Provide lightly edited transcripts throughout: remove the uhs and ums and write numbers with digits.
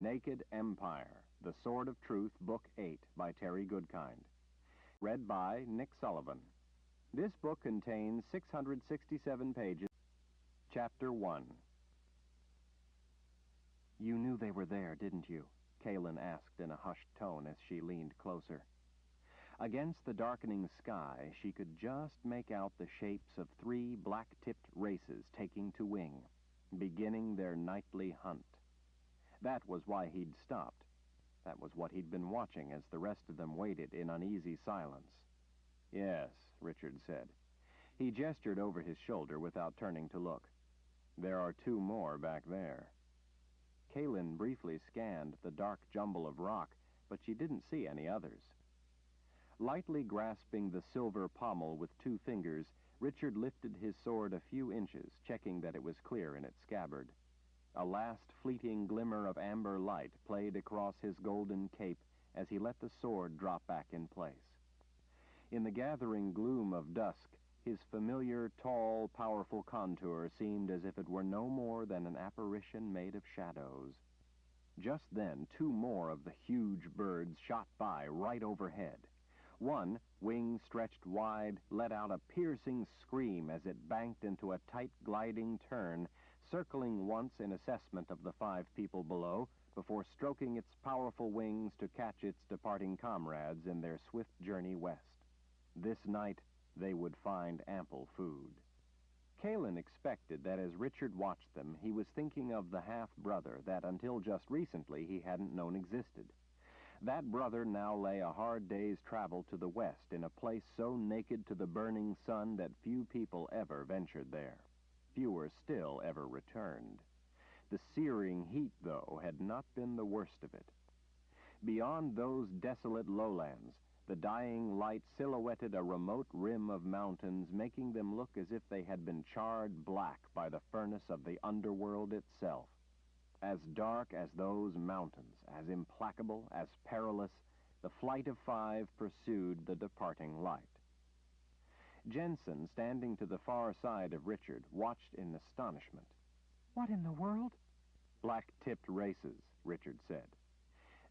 Naked Empire, The Sword of Truth, Book 8 by Terry Goodkind. Read by Nick Sullivan. This book contains 667 pages. Chapter 1. "You knew they were there, didn't you?" Kaylin asked in a hushed tone as she leaned closer. Against the darkening sky, she could just make out the shapes of 3 black-tipped races taking to wing, beginning their nightly hunt. That was why he'd stopped. That was what he'd been watching as the rest of them waited in uneasy silence. "Yes," Richard said. He gestured over his shoulder without turning to look. "There are 2 more back there." Kaylin briefly scanned the dark jumble of rock, but she didn't see any others. Lightly grasping the silver pommel with 2 fingers, Richard lifted his sword a few inches, checking that it was clear in its scabbard. A last fleeting glimmer of amber light played across his golden cape as he let the sword drop back in place. In the gathering gloom of dusk, his familiar, tall, powerful contour seemed as if it were no more than an apparition made of shadows. Just then, 2 more of the huge birds shot by right overhead. One, wings stretched wide, let out a piercing scream as it banked into a tight gliding turn, circling once in assessment of the 5 people below, before stroking its powerful wings to catch its departing comrades in their swift journey west. This night, they would find ample food. Kaylin expected that as Richard watched them, he was thinking of the half-brother that until just recently he hadn't known existed. That brother now lay a hard day's travel to the west in a place so naked to the burning sun that few people ever ventured there. Fewer still ever returned. The searing heat, though, had not been the worst of it. Beyond those desolate lowlands, the dying light silhouetted a remote rim of mountains, making them look as if they had been charred black by the furnace of the underworld itself. As dark as those mountains, as implacable, as perilous, the flight of 5 pursued the departing light. Jensen, standing to the far side of Richard, watched in astonishment. "What in the world?" "Black-tipped races," Richard said.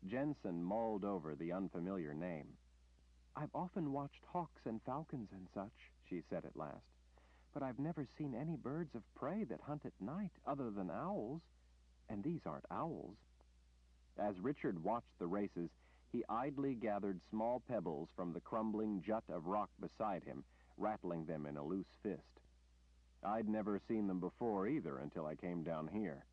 Jensen mulled over the unfamiliar name. "I've often watched hawks and falcons and such," she said at last, "but I've never seen any birds of prey that hunt at night, other than owls. And these aren't owls." As Richard watched the races, he idly gathered small pebbles from the crumbling jut of rock beside him, rattling them in a loose fist. "I'd never seen them before either until I came down here.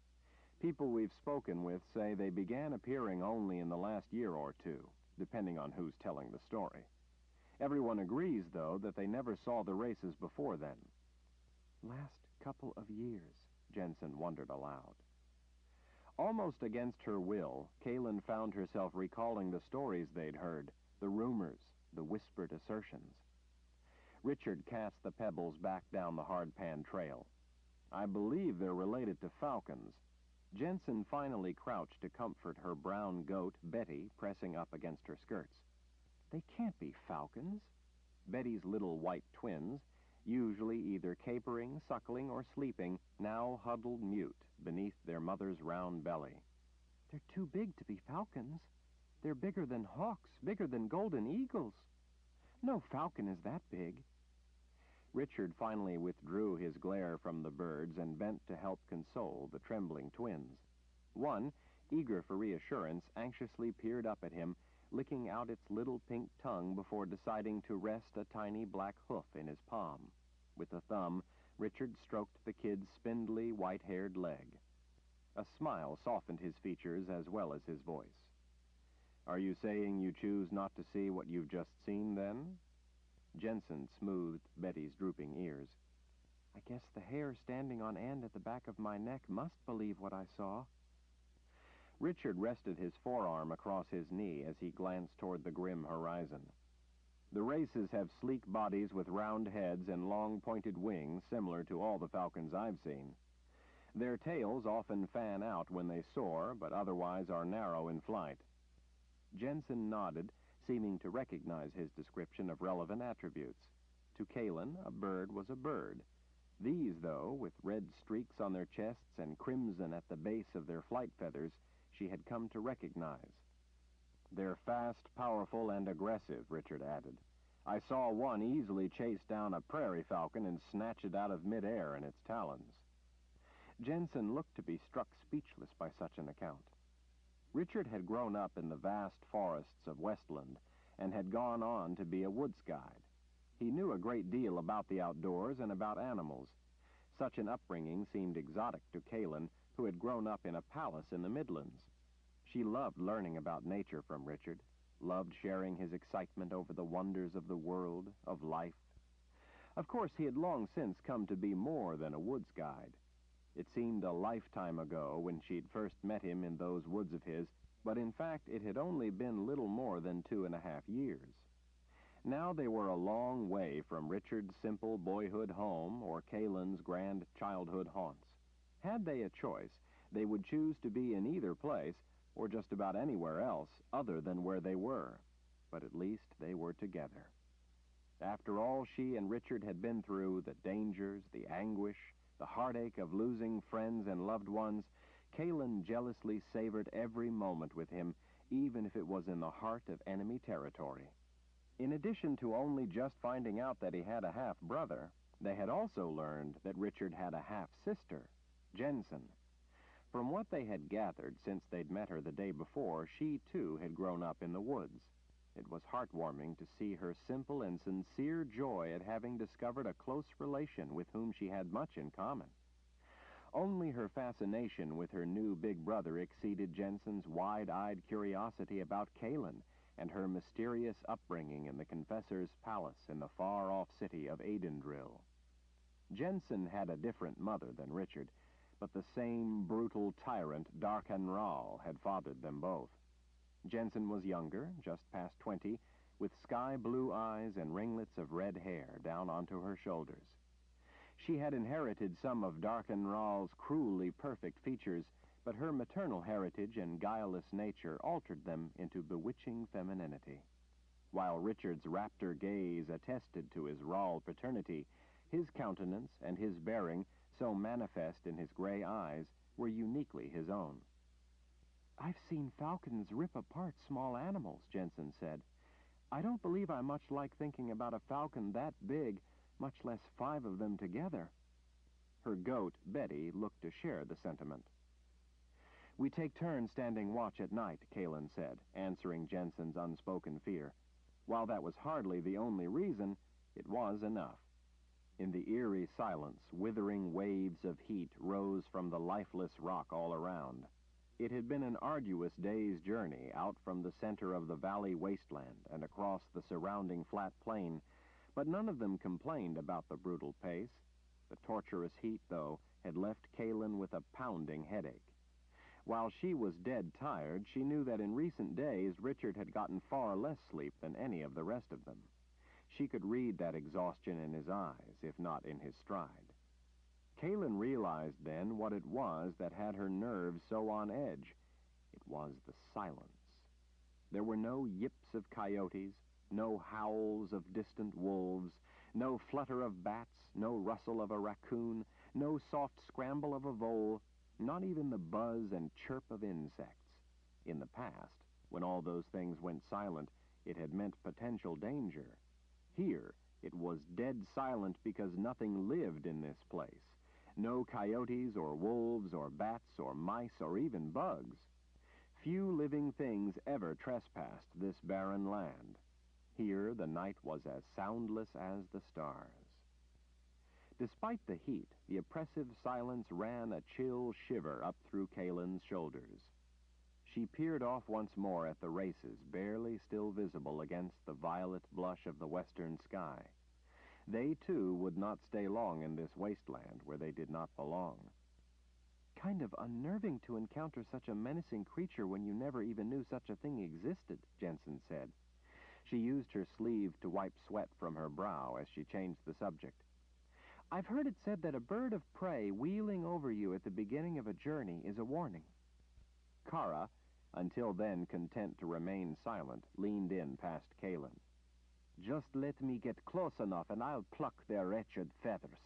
People we've spoken with say they began appearing only in the last year or 2, depending on who's telling the story. Everyone agrees, though, that they never saw the races before then." "Last couple of years," Jensen wondered aloud. Almost against her will, Kaylin found herself recalling the stories they'd heard, the rumors, the whispered assertions. Richard cast the pebbles back down the hard-pan trail. "I believe they're related to falcons." Jensen finally crouched to comfort her brown goat, Betty, pressing up against her skirts. "They can't be falcons." Betty's little white twins, usually either capering, suckling, or sleeping, now huddled mute beneath their mother's round belly. "They're too big to be falcons. They're bigger than hawks, bigger than golden eagles. No falcon is that big." Richard finally withdrew his glare from the birds and bent to help console the trembling twins. One, eager for reassurance, anxiously peered up at him, licking out its little pink tongue before deciding to rest a tiny black hoof in his palm. With a thumb, Richard stroked the kid's spindly, white-haired leg. A smile softened his features as well as his voice. "Are you saying you choose not to see what you've just seen, then?" Jensen smoothed Betty's drooping ears. "I guess the hair standing on end at the back of my neck must believe what I saw." Richard rested his forearm across his knee as he glanced toward the grim horizon. "The races have sleek bodies with round heads and long pointed wings, similar to all the falcons I've seen. Their tails often fan out when they soar, but otherwise are narrow in flight." Jensen nodded, seeming to recognize his description of relevant attributes. To Kaylin, a bird was a bird. These, though, with red streaks on their chests and crimson at the base of their flight feathers, she had come to recognize. "They're fast, powerful, and aggressive," Richard added. "I saw one easily chase down a prairie falcon and snatch it out of midair in its talons." Jensen looked to be struck speechless by such an account. Richard had grown up in the vast forests of Westland and had gone on to be a woods guide. He knew a great deal about the outdoors and about animals. Such an upbringing seemed exotic to Kaylin, who had grown up in a palace in the Midlands. She loved learning about nature from Richard, loved sharing his excitement over the wonders of the world, of life. Of course, he had long since come to be more than a woods guide. It seemed a lifetime ago when she'd first met him in those woods of his, but in fact it had only been little more than 2.5 years. Now they were a long way from Richard's simple boyhood home or Kaylin's grand childhood haunts. Had they a choice, they would choose to be in either place or just about anywhere else other than where they were. But at least they were together. After all she and Richard had been through, the dangers, the anguish, the heartache of losing friends and loved ones, Kaylin jealously savored every moment with him, even if it was in the heart of enemy territory. In addition to only just finding out that he had a half-brother, they had also learned that Richard had a half-sister, Jensen. From what they had gathered since they'd met her the day before, she, too, had grown up in the woods. It was heartwarming to see her simple and sincere joy at having discovered a close relation with whom she had much in common. Only her fascination with her new big brother exceeded Jensen's wide-eyed curiosity about Kaylin and her mysterious upbringing in the Confessor's palace in the far-off city of Adendril. Jensen had a different mother than Richard, but the same brutal tyrant, Darkenral, had fathered them both. Jensen was younger, just past 20, with sky-blue eyes and ringlets of red hair down onto her shoulders. She had inherited some of Darkenral's cruelly perfect features, but her maternal heritage and guileless nature altered them into bewitching femininity. While Richard's raptor gaze attested to his raw paternity, his countenance and his bearing, so manifest in his gray eyes, were uniquely his own. "I've seen falcons rip apart small animals," Jensen said. "I don't believe I much like thinking about a falcon that big, much less 5 of them together." Her goat, Betty, looked to share the sentiment. "We take turns standing watch at night," Kaylin said, answering Jensen's unspoken fear. While that was hardly the only reason, it was enough. In the eerie silence, withering waves of heat rose from the lifeless rock all around. It had been an arduous day's journey out from the center of the valley wasteland and across the surrounding flat plain, but none of them complained about the brutal pace. The torturous heat, though, had left Kaylin with a pounding headache. While she was dead tired, she knew that in recent days Richard had gotten far less sleep than any of the rest of them. She could read that exhaustion in his eyes, if not in his stride. Kaylin realized then what it was that had her nerves so on edge. It was the silence. There were no yips of coyotes, no howls of distant wolves, no flutter of bats, no rustle of a raccoon, no soft scramble of a vole, not even the buzz and chirp of insects. In the past, when all those things went silent, it had meant potential danger. Here, it was dead silent because nothing lived in this place. No coyotes or wolves or bats or mice or even bugs. Few living things ever trespassed this barren land. Here the night was as soundless as the stars. Despite the heat, the oppressive silence ran a chill shiver up through Kaylin's shoulders. She peered off once more at the races, barely still visible against the violet blush of the western sky. They, too, would not stay long in this wasteland where they did not belong. "Kind of unnerving to encounter such a menacing creature when you never even knew such a thing existed," Jensen said. She used her sleeve to wipe sweat from her brow as she changed the subject. "I've heard it said that a bird of prey wheeling over you at the beginning of a journey is a warning." Kara, until then content to remain silent, leaned in past Kaylin. "Just let me get close enough and I'll pluck their wretched feathers."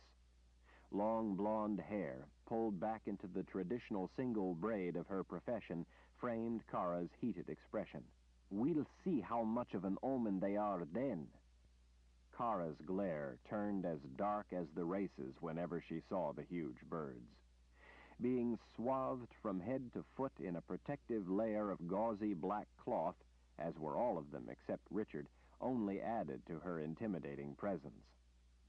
Long blonde hair, pulled back into the traditional single braid of her profession, framed Kara's heated expression. "We'll see how much of an omen they are then." Kara's glare turned as dark as the races whenever she saw the huge birds. Being swathed from head to foot in a protective layer of gauzy black cloth, as were all of them except Richard, only added to her intimidating presence.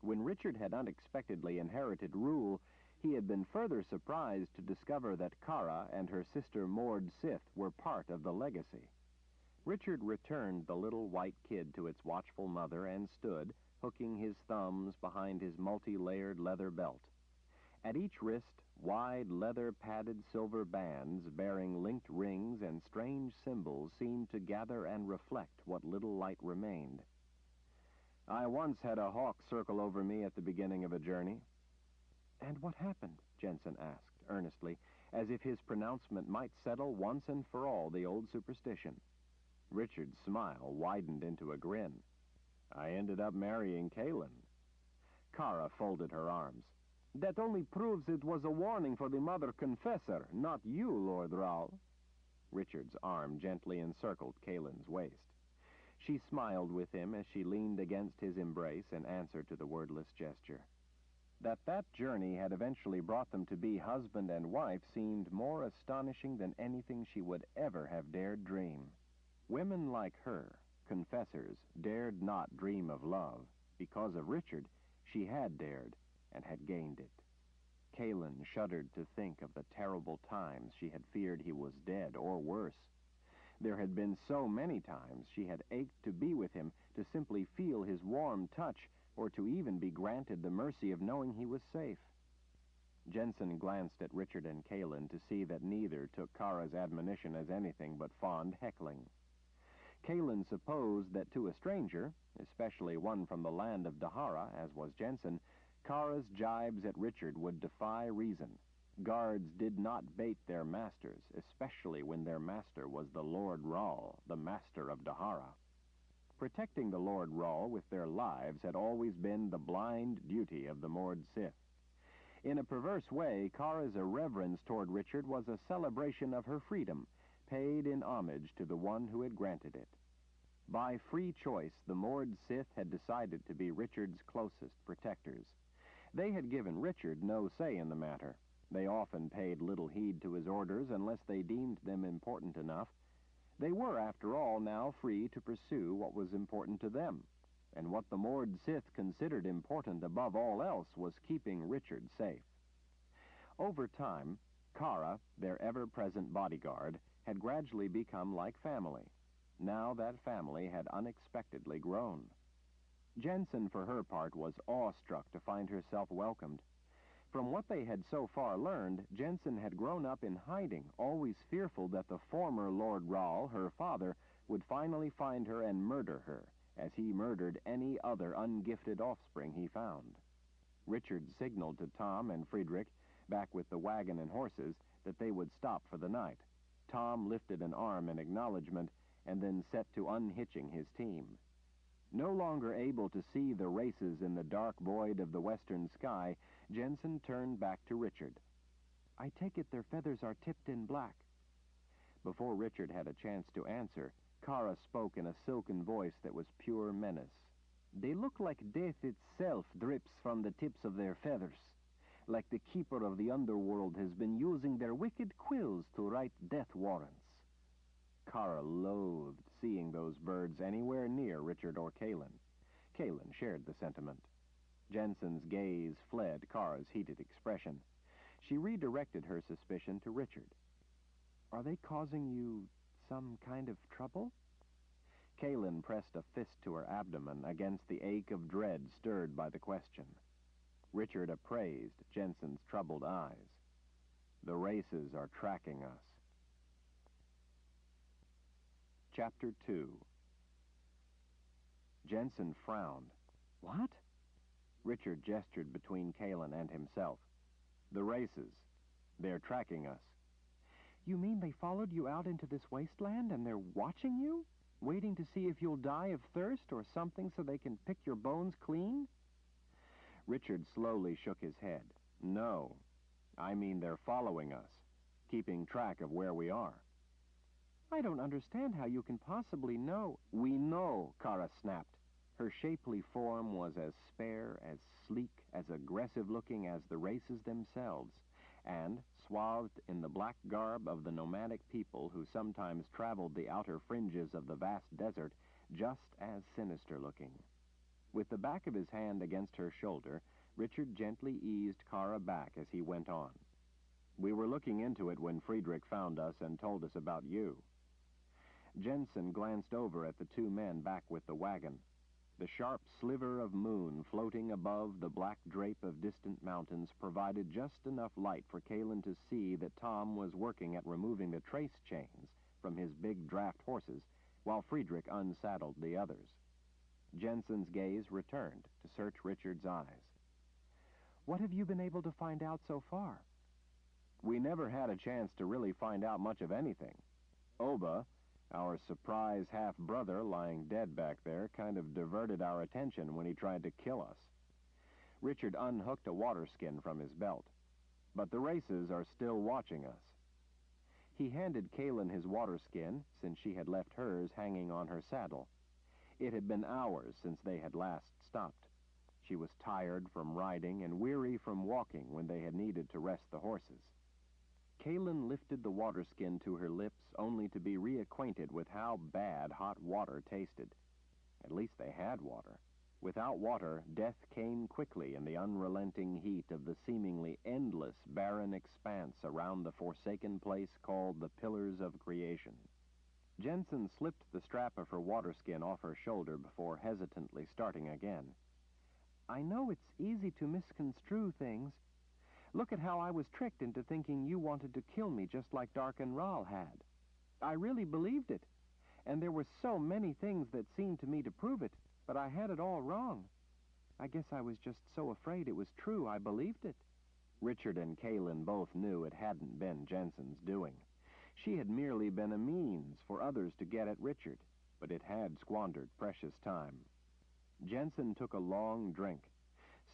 When Richard had unexpectedly inherited rule, he had been further surprised to discover that Kara and her sister Mord Sith were part of the legacy. Richard returned the little white kid to its watchful mother and stood, hooking his thumbs behind his multi-layered leather belt. At each wrist, wide leather-padded silver bands bearing linked rings and strange symbols seemed to gather and reflect what little light remained. "I once had a hawk circle over me at the beginning of a journey." "And what happened?" Jensen asked, earnestly, as if his pronouncement might settle once and for all the old superstition. Richard's smile widened into a grin. "I ended up marrying Kaelin." Kara folded her arms. "That only proves it was a warning for the Mother Confessor, not you, Lord Rahl." Richard's arm gently encircled Kaelin's waist. She smiled with him as she leaned against his embrace in answer to the wordless gesture. That journey had eventually brought them to be husband and wife seemed more astonishing than anything she would ever have dared dream. Women like her, confessors, dared not dream of love. Because of Richard, she had dared, and had gained it. Kaelin shuddered to think of the terrible times she had feared he was dead, or worse. There had been so many times she had ached to be with him, to simply feel his warm touch, or to even be granted the mercy of knowing he was safe. Jensen glanced at Richard and Kaelin to see that neither took Kara's admonition as anything but fond heckling. Kaelin supposed that to a stranger, especially one from the land of Dahara, as was Jensen, Kara's jibes at Richard would defy reason. Guards did not bait their masters, especially when their master was the Lord Rahl, the master of Dahara. Protecting the Lord Rahl with their lives had always been the blind duty of the Mord Sith. In a perverse way, Kara's irreverence toward Richard was a celebration of her freedom, paid in homage to the one who had granted it. By free choice, the Mord Sith had decided to be Richard's closest protectors. They had given Richard no say in the matter. They often paid little heed to his orders unless they deemed them important enough. They were, after all, now free to pursue what was important to them, and what the Mord Sith considered important above all else was keeping Richard safe. Over time, Kara, their ever-present bodyguard, had gradually become like family. Now that family had unexpectedly grown. Jensen, for her part, was awestruck to find herself welcomed. From what they had so far learned, Jensen had grown up in hiding, always fearful that the former Lord Rahl, her father, would finally find her and murder her, as he murdered any other ungifted offspring he found. Richard signaled to Tom and Friedrich, back with the wagon and horses, that they would stop for the night. Tom lifted an arm in acknowledgement, and then set to unhitching his team. No longer able to see the races in the dark void of the western sky, Jensen turned back to Richard. "I take it their feathers are tipped in black." Before Richard had a chance to answer, Kara spoke in a silken voice that was pure menace. "They look like death itself drips from the tips of their feathers, like the keeper of the underworld has been using their wicked quills to write death warrants." Kara loathed seeing those birds anywhere near Richard or Kaelin. Kaelin shared the sentiment. Jensen's gaze fled Kara's heated expression. She redirected her suspicion to Richard. "Are they causing you some kind of trouble?" Kaelin pressed a fist to her abdomen against the ache of dread stirred by the question. Richard appraised Jensen's troubled eyes. "The races are tracking us." Chapter 2. Jensen frowned. "What?" Richard gestured between Kaelin and himself. "The races. They're tracking us." "You mean they followed you out into this wasteland and they're watching you? Waiting to see if you'll die of thirst or something so they can pick your bones clean?" Richard slowly shook his head. "No. I mean they're following us, keeping track of where we are." I don't understand how you can possibly know. We know, Kara snapped. Her shapely form was as spare, as sleek, as aggressive-looking as the races themselves, and, swathed in the black garb of the nomadic people who sometimes traveled the outer fringes of the vast desert, just as sinister-looking. With the back of his hand against her shoulder, Richard gently eased Kara back as he went on. We were looking into it when Friedrich found us and told us about you. Jensen glanced over at the two men back with the wagon. The sharp sliver of moon floating above the black drape of distant mountains provided just enough light for Calen to see that Tom was working at removing the trace chains from his big draft horses, while Friedrich unsaddled the others. Jensen's gaze returned to search Richard's eyes. What have you been able to find out so far? We never had a chance to really find out much of anything. Oba, our surprise half-brother lying dead back there, kind of diverted our attention when he tried to kill us. Richard unhooked a water skin from his belt. But the races are still watching us. He handed Calen his water skin, since she had left hers hanging on her saddle. It had been hours since they had last stopped. She was tired from riding and weary from walking when they had needed to rest the horses. Calen lifted the water skin to her lips only to be reacquainted with how bad hot water tasted. At least they had water. Without water, death came quickly in the unrelenting heat of the seemingly endless, barren expanse around the forsaken place called the Pillars of Creation. Jensen slipped the strap of her water skin off her shoulder before hesitantly starting again. I know it's easy to misconstrue things. Look at how I was tricked into thinking you wanted to kill me just like Darken Rahl had. I really believed it, and there were so many things that seemed to me to prove it, but I had it all wrong. I guess I was just so afraid it was true I believed it. Richard and Calen both knew it hadn't been Jensen's doing. She had merely been a means for others to get at Richard, but it had squandered precious time. Jensen took a long drink.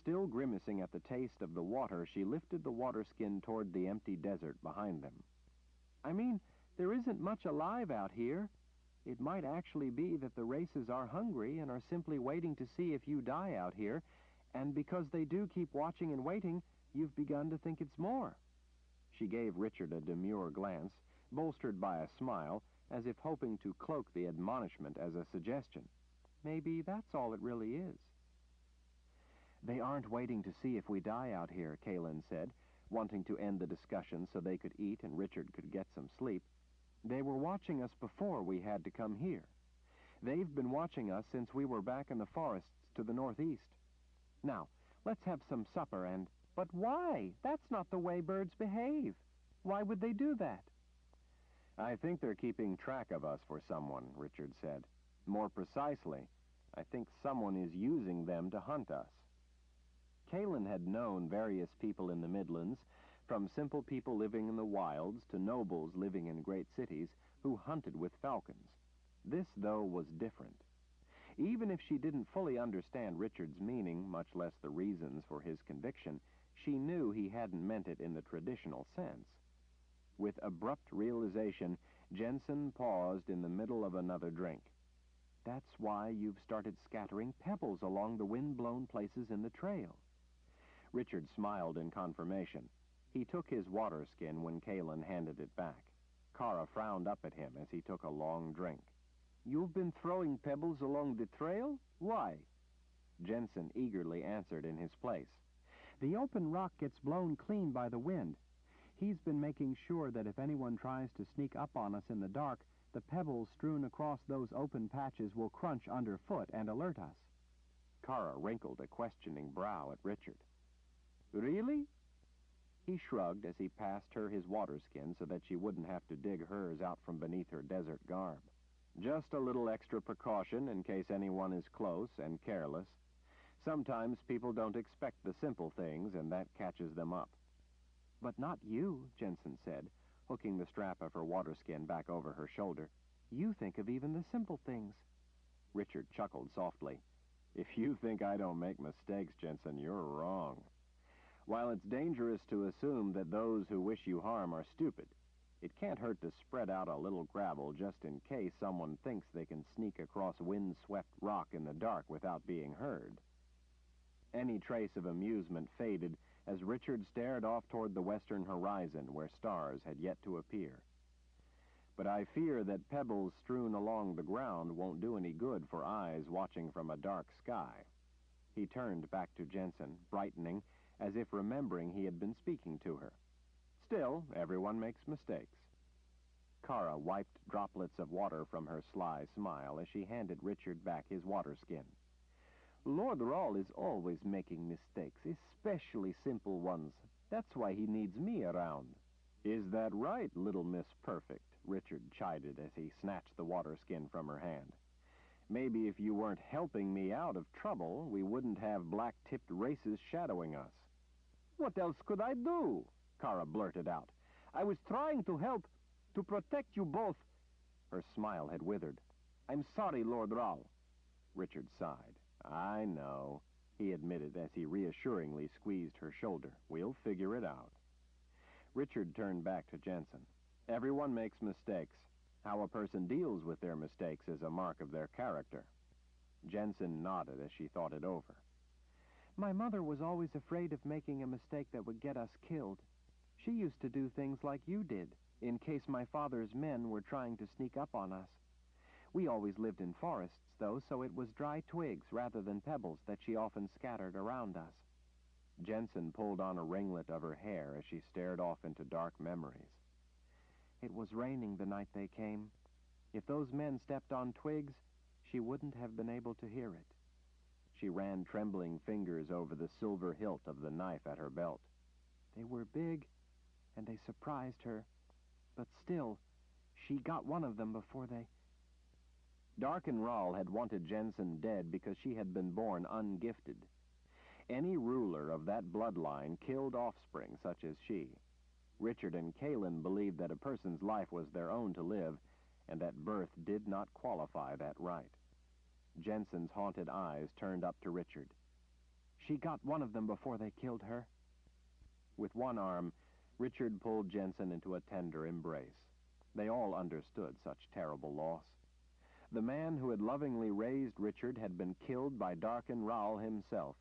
Still grimacing at the taste of the water, she lifted the water skin toward the empty desert behind them. I mean, there isn't much alive out here. It might actually be that the races are hungry and are simply waiting to see if you die out here, and because they do keep watching and waiting, you've begun to think it's more. She gave Richard a demure glance, bolstered by a smile, as if hoping to cloak the admonishment as a suggestion. Maybe that's all it really is. They aren't waiting to see if we die out here, Calen said, wanting to end the discussion so they could eat and Richard could get some sleep. They were watching us before we had to come here. They've been watching us since we were back in the forests to the northeast. Now, let's have some supper and... But why? That's not the way birds behave. Why would they do that? I think they're keeping track of us for someone, Richard said. More precisely, I think someone is using them to hunt us. Calen had known various people in the Midlands, from simple people living in the wilds to nobles living in great cities, who hunted with falcons. This, though, was different. Even if she didn't fully understand Richard's meaning, much less the reasons for his conviction, she knew he hadn't meant it in the traditional sense. With abrupt realization, Jensen paused in the middle of another drink. That's why you've started scattering pebbles along the wind-blown places in the trail. Richard smiled in confirmation. He took his water skin when Calen handed it back. Kara frowned up at him as he took a long drink. You've been throwing pebbles along the trail? Why? Jensen eagerly answered in his place. The open rock gets blown clean by the wind. He's been making sure that if anyone tries to sneak up on us in the dark, the pebbles strewn across those open patches will crunch underfoot and alert us. Kara wrinkled a questioning brow at Richard. Really? He shrugged as he passed her his water skin so that she wouldn't have to dig hers out from beneath her desert garb. Just a little extra precaution in case anyone is close and careless. Sometimes people don't expect the simple things, and that catches them up. But not you, Jensen said, hooking the strap of her water skin back over her shoulder. You think of even the simple things. Richard chuckled softly. If you think I don't make mistakes, Jensen, you're wrong. While it's dangerous to assume that those who wish you harm are stupid, It can't hurt to spread out a little gravel just in case someone thinks they can sneak across wind-swept rock in the dark without being heard. Any trace of amusement faded as Richard stared off toward the western horizon where stars had yet to appear. But I fear that pebbles strewn along the ground won't do any good for eyes watching from a dark sky. He turned back to Jensen, brightening, as if remembering he had been speaking to her. Still, everyone makes mistakes. Kara wiped droplets of water from her sly smile as she handed Richard back his water skin. Lord Rahl is always making mistakes, especially simple ones. That's why he needs me around. Is that right, little Miss Perfect? Richard chided as he snatched the water skin from her hand. Maybe if you weren't helping me out of trouble, we wouldn't have black-tipped races shadowing us. What else could I do? Kara blurted out. I was trying to help, to protect you both. Her smile had withered. I'm sorry, Lord Rahl. Richard sighed. I know, he admitted as he reassuringly squeezed her shoulder. We'll figure it out. Richard turned back to Jensen. Everyone makes mistakes. How a person deals with their mistakes is a mark of their character. Jensen nodded as she thought it over. My mother was always afraid of making a mistake that would get us killed. She used to do things like you did, in case my father's men were trying to sneak up on us. We always lived in forests, though, so it was dry twigs rather than pebbles that she often scattered around us. Jensen pulled on a ringlet of her hair as she stared off into dark memories. It was raining the night they came. If those men stepped on twigs, she wouldn't have been able to hear it. She ran trembling fingers over the silver hilt of the knife at her belt. They were big, and they surprised her. But still, she got one of them before they... Darken Rahl had wanted Jensen dead because she had been born ungifted. Any ruler of that bloodline killed offspring such as she. Richard and Kaelin believed that a person's life was their own to live, and that birth did not qualify that right. Jensen's haunted eyes turned up to Richard. She got one of them before they killed her. With one arm, Richard pulled Jensen into a tender embrace. They all understood such terrible loss. The man who had lovingly raised Richard had been killed by Darken Rahl himself.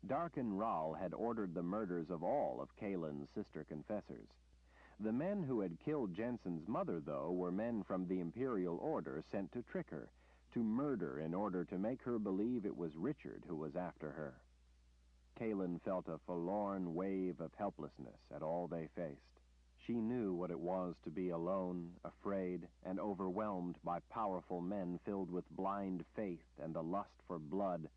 Darken Rahl had ordered the murders of all of Kaelin's sister confessors. The men who had killed Jensen's mother, though, were men from the Imperial Order sent to trick her, to murder in order to make her believe it was Richard who was after her. Kaelin felt a forlorn wave of helplessness at all they faced. She knew what it was to be alone, afraid, and overwhelmed by powerful men filled with blind faith and the lust for blood,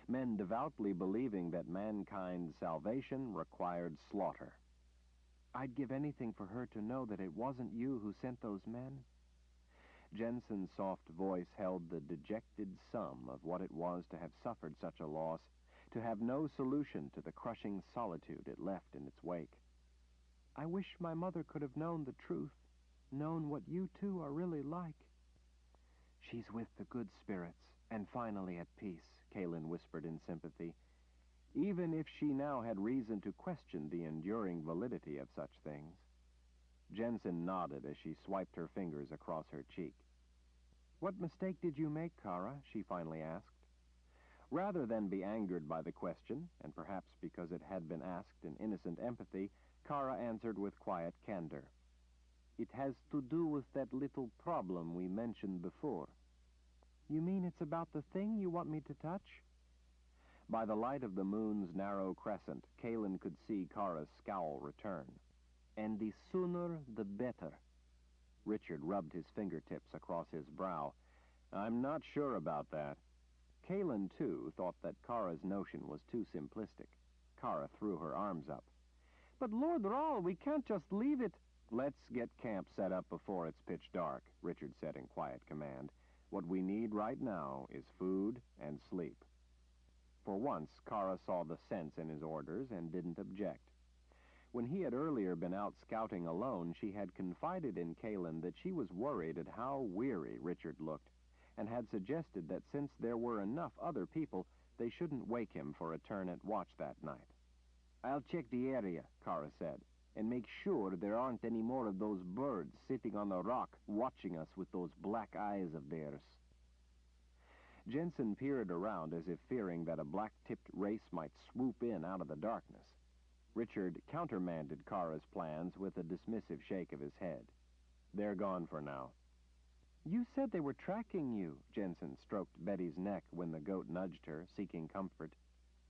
men devoutly believing that mankind's salvation required slaughter. I'd give anything for her to know that it wasn't you who sent those men. Jensen's soft voice held the dejected sum of what it was to have suffered such a loss, to have no solution to the crushing solitude it left in its wake. I wish my mother could have known the truth, known what you two are really like. She's with the good spirits, and finally at peace, Kaelin whispered in sympathy, even if she now had reason to question the enduring validity of such things. Jensen nodded as she swiped her fingers across her cheek. What mistake did you make, Kara? She finally asked. Rather than be angered by the question, and perhaps because it had been asked in innocent empathy, Kara answered with quiet candor. It has to do with that little problem we mentioned before. You mean it's about the thing you want me to touch? By the light of the moon's narrow crescent, Kaelin could see Kara's scowl return. And the sooner the better. Richard rubbed his fingertips across his brow. I'm not sure about that. Kaelin, too, thought that Kara's notion was too simplistic. Kara threw her arms up. But Lord Rahl, we can't just leave it. Let's get camp set up before it's pitch dark, Richard said in quiet command. What we need right now is food and sleep. For once, Kara saw the sense in his orders and didn't object. When he had earlier been out scouting alone, she had confided in Kaelin that she was worried at how weary Richard looked, and had suggested that since there were enough other people, they shouldn't wake him for a turn at watch that night. I'll check the area, Kara said. and make sure there aren't any more of those birds sitting on the rock watching us with those black eyes of theirs." Jensen peered around as if fearing that a black-tipped race might swoop in out of the darkness. Richard countermanded Kara's plans with a dismissive shake of his head. "They're gone for now." "You said they were tracking you." Jensen stroked Betty's neck when the goat nudged her, seeking comfort.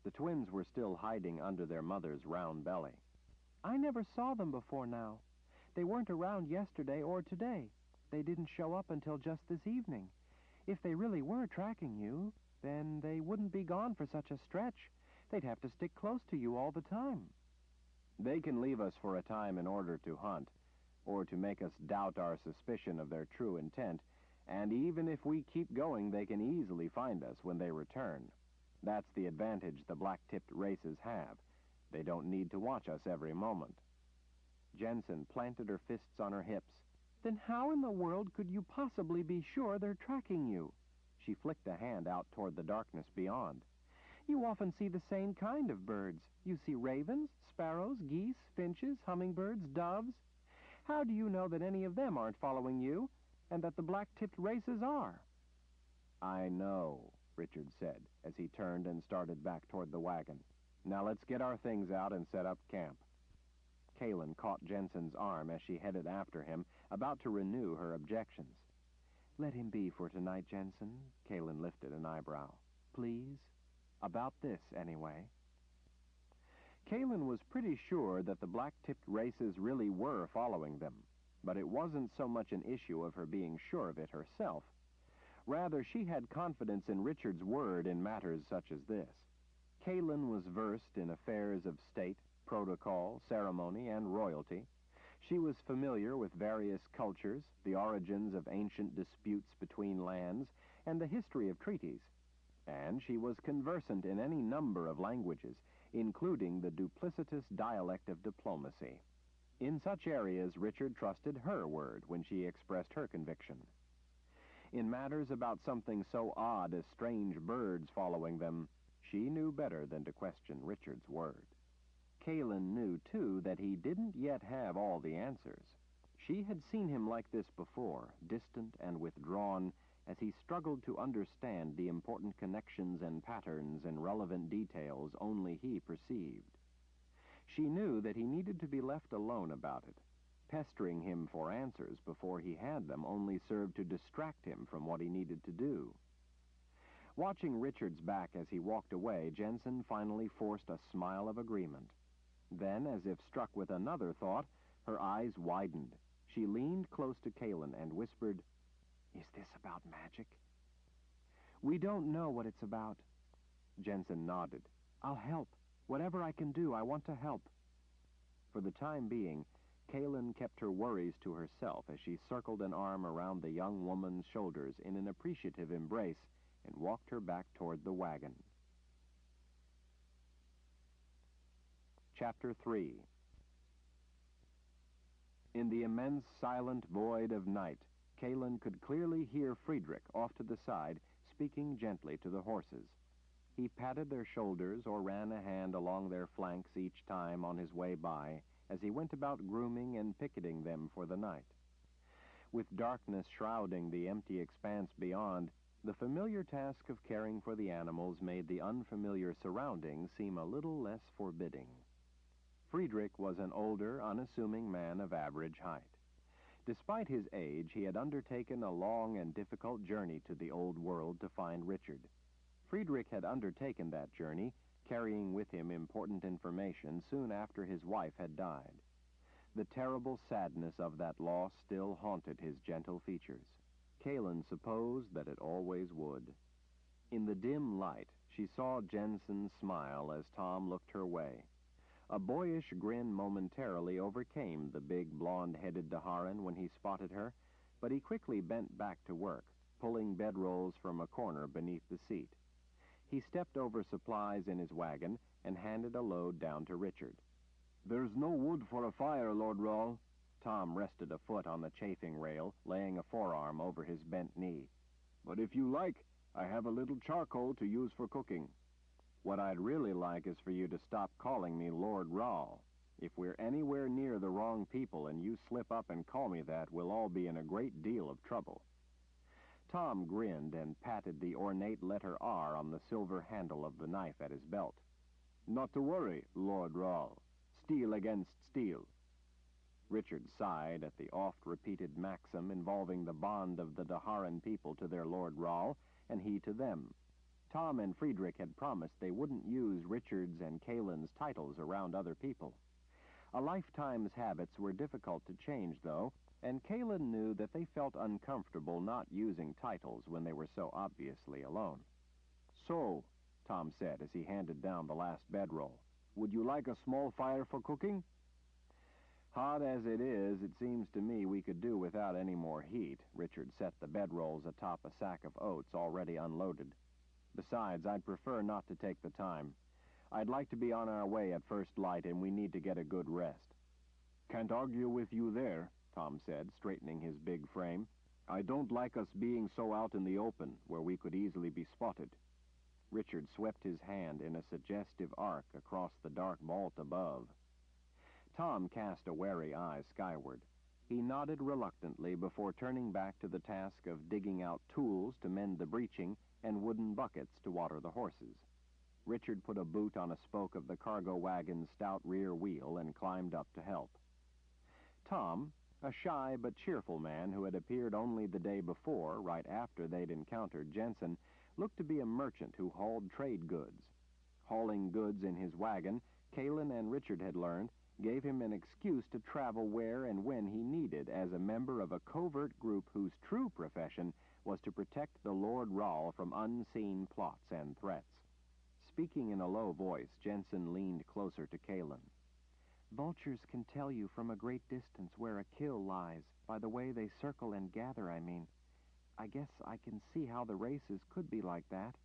The twins were still hiding under their mother's round belly. "I never saw them before now. They weren't around yesterday or today. They didn't show up until just this evening. If they really were tracking you, then they wouldn't be gone for such a stretch. They'd have to stick close to you all the time." "They can leave us for a time in order to hunt, or to make us doubt our suspicion of their true intent, and even if we keep going, they can easily find us when they return. That's the advantage the black-tipped races have. They don't need to watch us every moment." Jensen planted her fists on her hips. "Then how in the world could you possibly be sure they're tracking you?" She flicked a hand out toward the darkness beyond. "You often see the same kind of birds. You see ravens, sparrows, geese, finches, hummingbirds, doves. How do you know that any of them aren't following you, and that the black-tipped races are?" "I know," Richard said, as he turned and started back toward the wagon. "Now let's get our things out and set up camp." Kaylin caught Jensen's arm as she headed after him, about to renew her objections. "Let him be for tonight, Jensen." Kaylin lifted an eyebrow. "Please? About this, anyway." Kaylin was pretty sure that the black-tipped races really were following them, but it wasn't so much an issue of her being sure of it herself. Rather, she had confidence in Richard's word in matters such as this. Kaylin was versed in affairs of state, protocol, ceremony, and royalty. She was familiar with various cultures, the origins of ancient disputes between lands, and the history of treaties. And she was conversant in any number of languages, including the duplicitous dialect of diplomacy. In such areas, Richard trusted her word when she expressed her conviction. In matters about something so odd as strange birds following them, she knew better than to question Richard's word. Kaylin knew, too, that he didn't yet have all the answers. She had seen him like this before, distant and withdrawn, as he struggled to understand the important connections and patterns and relevant details only he perceived. She knew that he needed to be left alone about it. Pestering him for answers before he had them only served to distract him from what he needed to do. Watching Richard's back as he walked away, Jensen finally forced a smile of agreement. Then, as if struck with another thought, her eyes widened. She leaned close to Kaylin and whispered, "Is this about magic?" "We don't know what it's about." Jensen nodded. "I'll help. Whatever I can do, I want to help." For the time being, Kaylin kept her worries to herself as she circled an arm around the young woman's shoulders in an appreciative embrace and walked her back toward the wagon. Chapter 3. In the immense silent void of night, Kaylin could clearly hear Friedrich off to the side, speaking gently to the horses. He patted their shoulders or ran a hand along their flanks each time on his way by, as he went about grooming and picketing them for the night. With darkness shrouding the empty expanse beyond, the familiar task of caring for the animals made the unfamiliar surroundings seem a little less forbidding. Friedrich was an older, unassuming man of average height. Despite his age, he had undertaken a long and difficult journey to the old world to find Richard. Friedrich had undertaken that journey, carrying with him important information soon after his wife had died. The terrible sadness of that loss still haunted his gentle features. Kaylin supposed that it always would. In the dim light, she saw Jensen smile as Tom looked her way. A boyish grin momentarily overcame the big blonde-headed Daharan when he spotted her, but he quickly bent back to work, pulling bedrolls from a corner beneath the seat. He stepped over supplies in his wagon and handed a load down to Richard. "There's no wood for a fire, Lord Rahl." Tom rested a foot on the chafing rail, laying a forearm over his bent knee. "But if you like, I have a little charcoal to use for cooking." "What I'd really like is for you to stop calling me Lord Rahl." If we're anywhere near the wrong people and you slip up and call me that, we'll all be in a great deal of trouble." Tom grinned and patted the ornate letter R on the silver handle of the knife at his belt. "Not to worry, Lord Rahl. Steel against steel." Richard sighed at the oft-repeated maxim involving the bond of the Daharan people to their Lord Rahl, and he to them. Tom and Friedrich had promised they wouldn't use Richard's and Kalen's titles around other people. A lifetime's habits were difficult to change, though, and Kalen knew that they felt uncomfortable not using titles when they were so obviously alone. "So," Tom said as he handed down the last bedroll, "would you like a small fire for cooking?" "Hot as it is, it seems to me we could do without any more heat." Richard set the bedrolls atop a sack of oats already unloaded. "Besides, I'd prefer not to take the time. I'd like to be on our way at first light, and we need to get a good rest." "Can't argue with you there," Tom said, straightening his big frame. "I don't like us being so out in the open, where we could easily be spotted." Richard swept his hand in a suggestive arc across the dark vault above. Tom cast a wary eye skyward. He nodded reluctantly before turning back to the task of digging out tools to mend the breeching and wooden buckets to water the horses. Richard put a boot on a spoke of the cargo wagon's stout rear wheel and climbed up to help. Tom, a shy but cheerful man who had appeared only the day before, right after they'd encountered Jensen, looked to be a merchant who hauled trade goods. Hauling goods in his wagon, Kalen and Richard had learned, gave him an excuse to travel where and when he needed as a member of a covert group whose true profession was to protect the Lord Rahl from unseen plots and threats. Speaking in a low voice, Jensen leaned closer to Kalen. "Vultures can tell you from a great distance where a kill lies, by the way they circle and gather, I mean. I guess I can see how the races could be like that.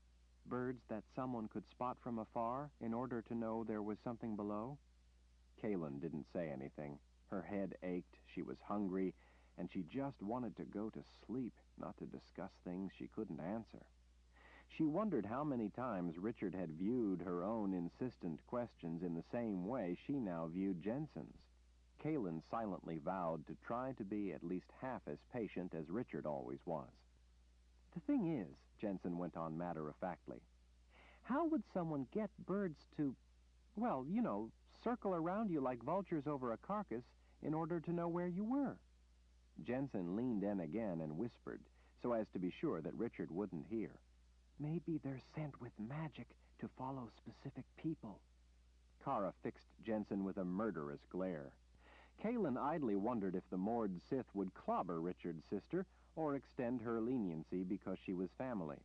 Birds that someone could spot from afar in order to know there was something below." Kalen didn't say anything. Her head ached, she was hungry, and she just wanted to go to sleep, not to discuss things she couldn't answer. She wondered how many times Richard had viewed her own insistent questions in the same way she now viewed Jensen's. Kalen silently vowed to try to be at least half as patient as Richard always was. "The thing is," Jensen went on matter-of-factly, "how would someone get birds to, well, you know, circle around you like vultures over a carcass in order to know where you were?" Jensen leaned in again and whispered, so as to be sure that Richard wouldn't hear. "Maybe they're sent with magic to follow specific people." Kara fixed Jensen with a murderous glare. Kalen idly wondered if the Mord Sith would clobber Richard's sister or extend her leniency because she was family.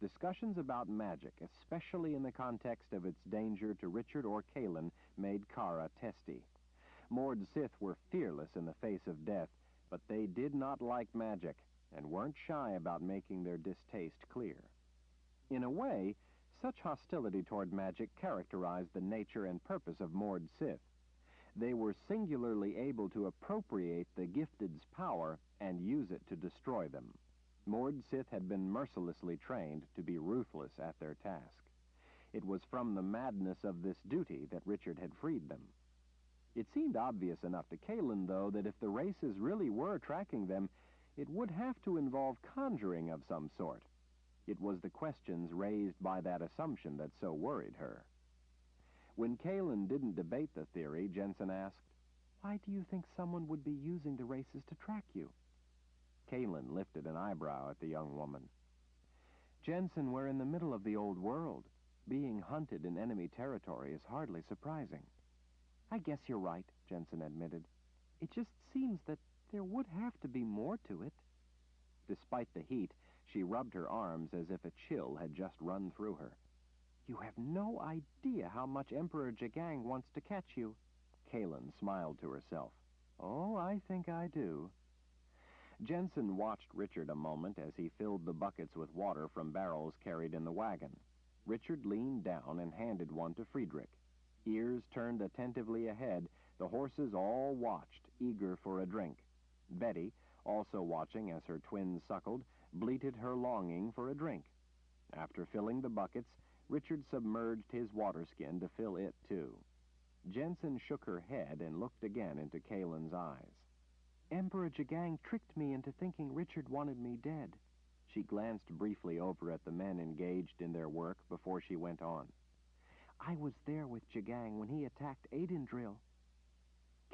Discussions about magic, especially in the context of its danger to Richard or Kalen, made Kara testy. Mord Sith were fearless in the face of death, but they did not like magic and weren't shy about making their distaste clear. In a way, such hostility toward magic characterized the nature and purpose of Mord Sith. They were singularly able to appropriate the gifted's power and use it to destroy them. Mord Sith had been mercilessly trained to be ruthless at their task. It was from the madness of this duty that Richard had freed them. It seemed obvious enough to Kalen, though, that if the races really were tracking them, it would have to involve conjuring of some sort. It was the questions raised by that assumption that so worried her. When Kalen didn't debate the theory, Jensen asked, "Why do you think someone would be using the races to track you?" Kalen lifted an eyebrow at the young woman. "Jensen, we're in the middle of the old world. Being hunted in enemy territory is hardly surprising." "I guess you're right," Jensen admitted. "It just seems that there would have to be more to it." Despite the heat, she rubbed her arms as if a chill had just run through her. "You have no idea how much Emperor Jagang wants to catch you." Kalen smiled to herself. "Oh, I think I do." Jensen watched Richard a moment as he filled the buckets with water from barrels carried in the wagon. Richard leaned down and handed one to Friedrich. Ears turned attentively ahead, the horses all watched, eager for a drink. Betty, also watching as her twins suckled, bleated her longing for a drink. After filling the buckets, Richard submerged his water skin to fill it, too. Jensen shook her head and looked again into Kalen's eyes. Emperor Jagang tricked me into thinking Richard wanted me dead. She glanced briefly over at the men engaged in their work before she went on. I was there with Jagang when he attacked Adendril.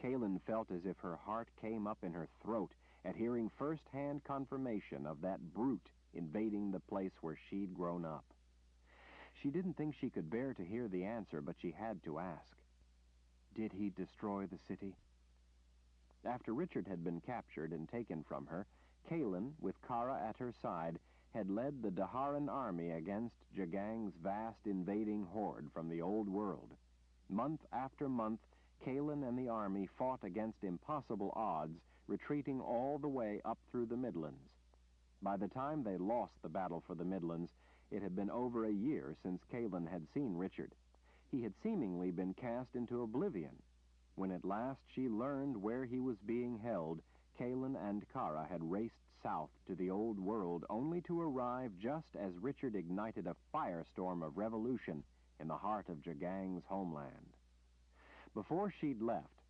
Kalen felt as if her heart came up in her throat at hearing first-hand confirmation of that brute invading the place where she'd grown up. She didn't think she could bear to hear the answer, but she had to ask. Did he destroy the city? After Richard had been captured and taken from her, Kalen, with Kara at her side, had led the Daharan army against Jagang's vast invading horde from the old world. Month after month, Kalen and the army fought against impossible odds, retreating all the way up through the Midlands. By the time they lost the battle for the Midlands, it had been over a year since Kalen had seen Richard. He had seemingly been cast into oblivion. When at last she learned where he was being held, Kalen and Kara had raced south to the old world only to arrive just as Richard ignited a firestorm of revolution in the heart of Jagang's homeland. Before she'd left,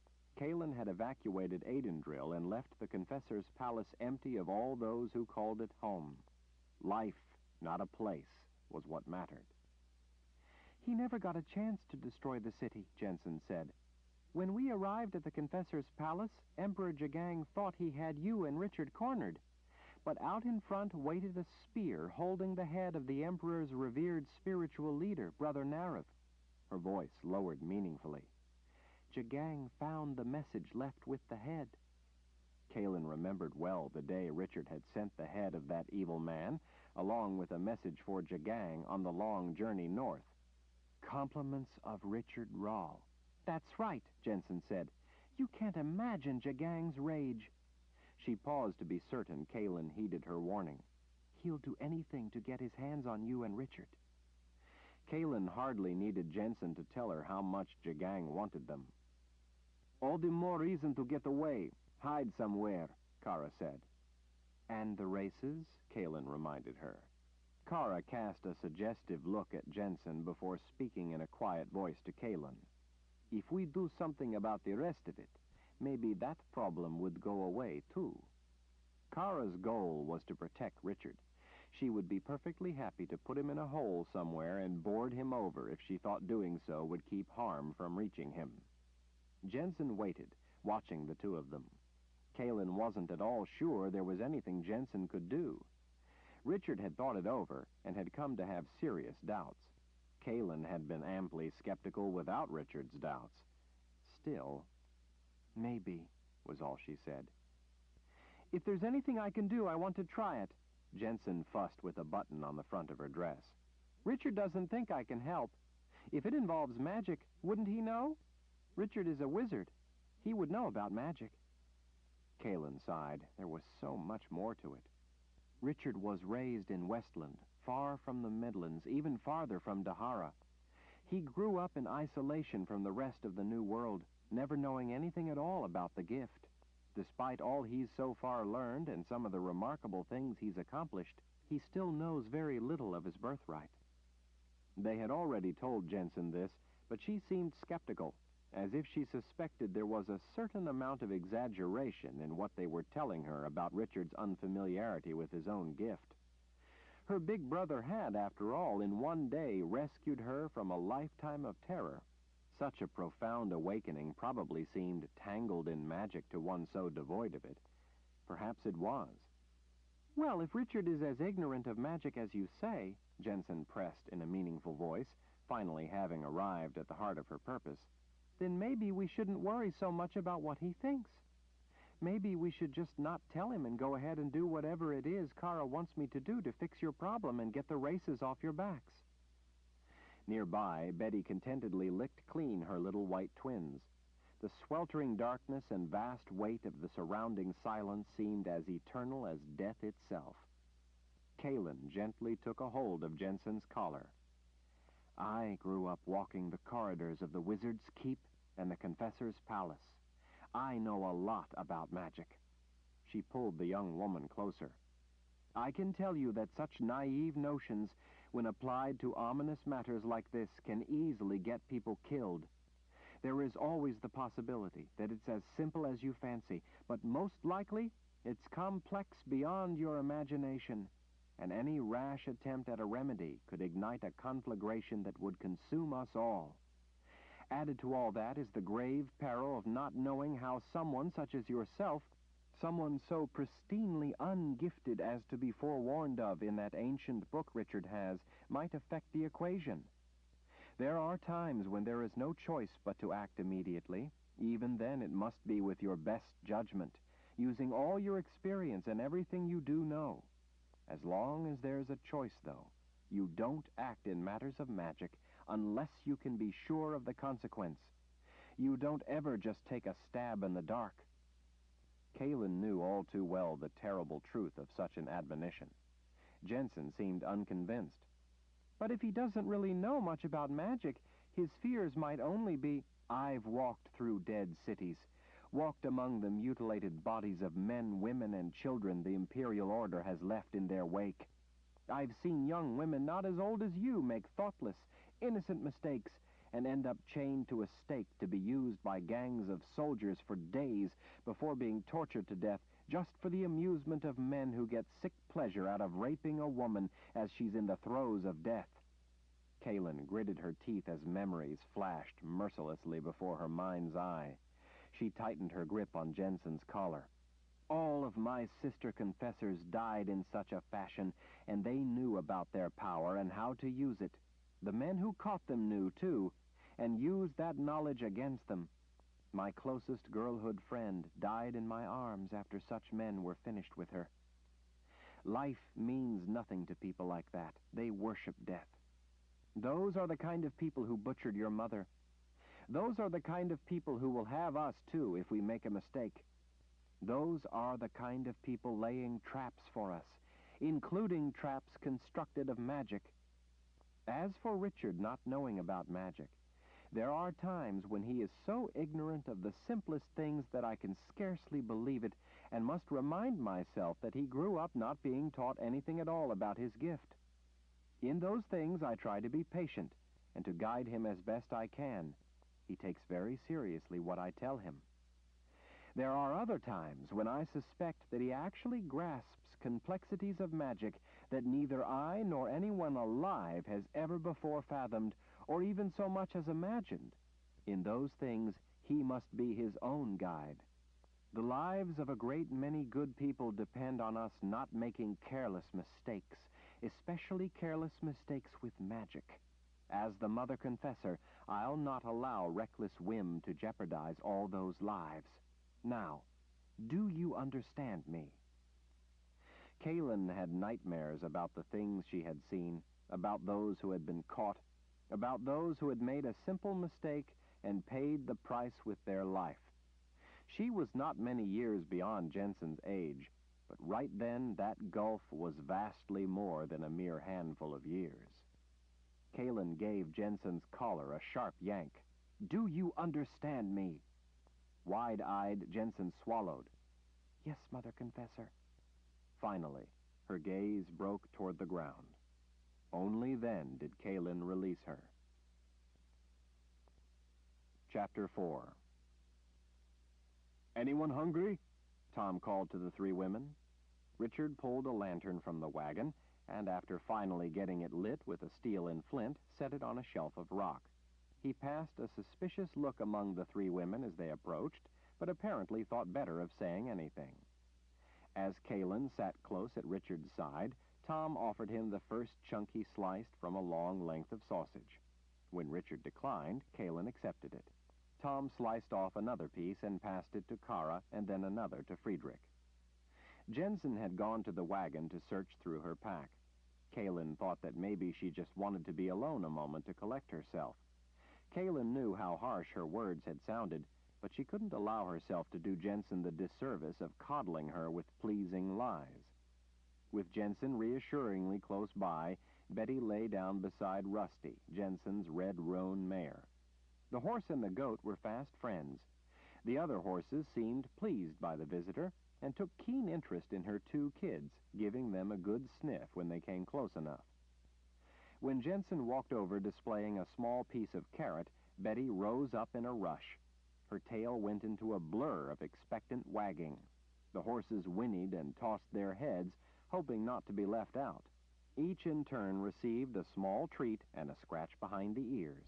Kalen had evacuated Adendril and left the Confessor's palace empty of all those who called it home. Life, not a place, was what mattered. He never got a chance to destroy the city, Jensen said. When we arrived at the Confessor's palace, Emperor Jagang thought he had you and Richard cornered. But out in front waited a spear holding the head of the Emperor's revered spiritual leader, Brother Narav. Her voice lowered meaningfully. Jagang found the message left with the head. Kalen remembered well the day Richard had sent the head of that evil man, along with a message for Jagang on the long journey north. Compliments of Richard Rahl. That's right, Jensen said. You can't imagine Jagang's rage. She paused to be certain Kalen heeded her warning. He'll do anything to get his hands on you and Richard. Kalen hardly needed Jensen to tell her how much Jagang wanted them. All the more reason to get away. Hide somewhere, Kara said. And the races? Kalen reminded her. Kara cast a suggestive look at Jensen before speaking in a quiet voice to Kalen. If we do something about the rest of it, maybe that problem would go away, too. Kara's goal was to protect Richard. She would be perfectly happy to put him in a hole somewhere and board him over if she thought doing so would keep harm from reaching him. Jensen waited, watching the two of them. Kalen wasn't at all sure there was anything Jensen could do. Richard had thought it over and had come to have serious doubts. Kalen had been amply skeptical without Richard's doubts. Still, maybe, was all she said. If there's anything I can do, I want to try it. Jensen fussed with a button on the front of her dress. Richard doesn't think I can help. If it involves magic, wouldn't he know? Richard is a wizard. He would know about magic. Kalen sighed. There was so much more to it. Richard was raised in Westland, far from the Midlands, even farther from Dahara. He grew up in isolation from the rest of the New World, never knowing anything at all about the gift. Despite all he's so far learned and some of the remarkable things he's accomplished, he still knows very little of his birthright. They had already told Jensen this, but she seemed skeptical, as if she suspected there was a certain amount of exaggeration in what they were telling her about Richard's unfamiliarity with his own gift. Her big brother had, after all, in one day rescued her from a lifetime of terror. Such a profound awakening probably seemed tangled in magic to one so devoid of it. Perhaps it was. Well, if Richard is as ignorant of magic as you say, Jensen pressed in a meaningful voice, finally having arrived at the heart of her purpose, then maybe we shouldn't worry so much about what he thinks. Maybe we should just not tell him and go ahead and do whatever it is Kara wants me to do to fix your problem and get the races off your backs. Nearby, Betty contentedly licked clean her little white twins. The sweltering darkness and vast weight of the surrounding silence seemed as eternal as death itself. Kalen gently took a hold of Jensen's collar. I grew up walking the corridors of the Wizard's Keep and the Confessor's Palace. I know a lot about magic. She pulled the young woman closer. I can tell you that such naive notions, when applied to ominous matters like this, can easily get people killed. There is always the possibility that it's as simple as you fancy, but most likely it's complex beyond your imagination, and any rash attempt at a remedy could ignite a conflagration that would consume us all. Added to all that is the grave peril of not knowing how someone such as yourself, someone so pristinely ungifted as to be forewarned of in that ancient book Richard has, might affect the equation. There are times when there is no choice but to act immediately. Even then it must be with your best judgment, using all your experience and everything you do know. As long as there's a choice, though, you don't act in matters of magic unless you can be sure of the consequence. You don't ever just take a stab in the dark. Calen knew all too well the terrible truth of such an admonition. Jensen seemed unconvinced. But if he doesn't really know much about magic, his fears might only be, I've walked through dead cities, walked among the mutilated bodies of men, women, and children the Imperial Order has left in their wake. I've seen young women not as old as you make thoughtless, innocent mistakes and end up chained to a stake to be used by gangs of soldiers for days before being tortured to death just for the amusement of men who get sick pleasure out of raping a woman as she's in the throes of death. Calen gritted her teeth as memories flashed mercilessly before her mind's eye. She tightened her grip on Jensen's collar. All of my sister confessors died in such a fashion, and they knew about their power and how to use it. The men who caught them knew, too, and used that knowledge against them. My closest girlhood friend died in my arms after such men were finished with her. Life means nothing to people like that. They worship death. Those are the kind of people who butchered your mother. Those are the kind of people who will have us, too, if we make a mistake. Those are the kind of people laying traps for us, including traps constructed of magic. As for Richard not knowing about magic, there are times when he is so ignorant of the simplest things that I can scarcely believe it, and must remind myself that he grew up not being taught anything at all about his gift. In those things I try to be patient, and to guide him as best I can. He takes very seriously what I tell him. There are other times when I suspect that he actually grasps complexities of magic that neither I nor anyone alive has ever before fathomed, or even so much as imagined. In those things, he must be his own guide. The lives of a great many good people depend on us not making careless mistakes, especially careless mistakes with magic. As the Mother Confessor, I'll not allow reckless whim to jeopardize all those lives. Now, do you understand me? Calen had nightmares about the things she had seen, about those who had been caught, about those who had made a simple mistake and paid the price with their life. She was not many years beyond Jensen's age, but right then that gulf was vastly more than a mere handful of years. Calen gave Jensen's collar a sharp yank. Do you understand me? Wide-eyed, Jensen swallowed. Yes, Mother Confessor. Finally, her gaze broke toward the ground. Only then did Calen release her. Chapter 4. Anyone hungry? Tom called to the three women. Richard pulled a lantern from the wagon, and after finally getting it lit with a steel and flint, set it on a shelf of rock. He passed a suspicious look among the three women as they approached, but apparently thought better of saying anything. As Calen sat close at Richard's side, Tom offered him the first chunk he sliced from a long length of sausage. When Richard declined, Calen accepted it. Tom sliced off another piece and passed it to Kara, and then another to Friedrich. Jensen had gone to the wagon to search through her pack. Calen thought that maybe she just wanted to be alone a moment to collect herself. Calen knew how harsh her words had sounded, but she couldn't allow herself to do Jensen the disservice of coddling her with pleasing lies. With Jensen reassuringly close by, Betty lay down beside Rusty, Jensen's red roan mare. The horse and the goat were fast friends. The other horses seemed pleased by the visitor and took keen interest in her two kids, giving them a good sniff when they came close enough. When Jensen walked over displaying a small piece of carrot, Betty rose up in a rush. Her tail went into a blur of expectant wagging. The horses whinnied and tossed their heads, hoping not to be left out. Each in turn received a small treat and a scratch behind the ears.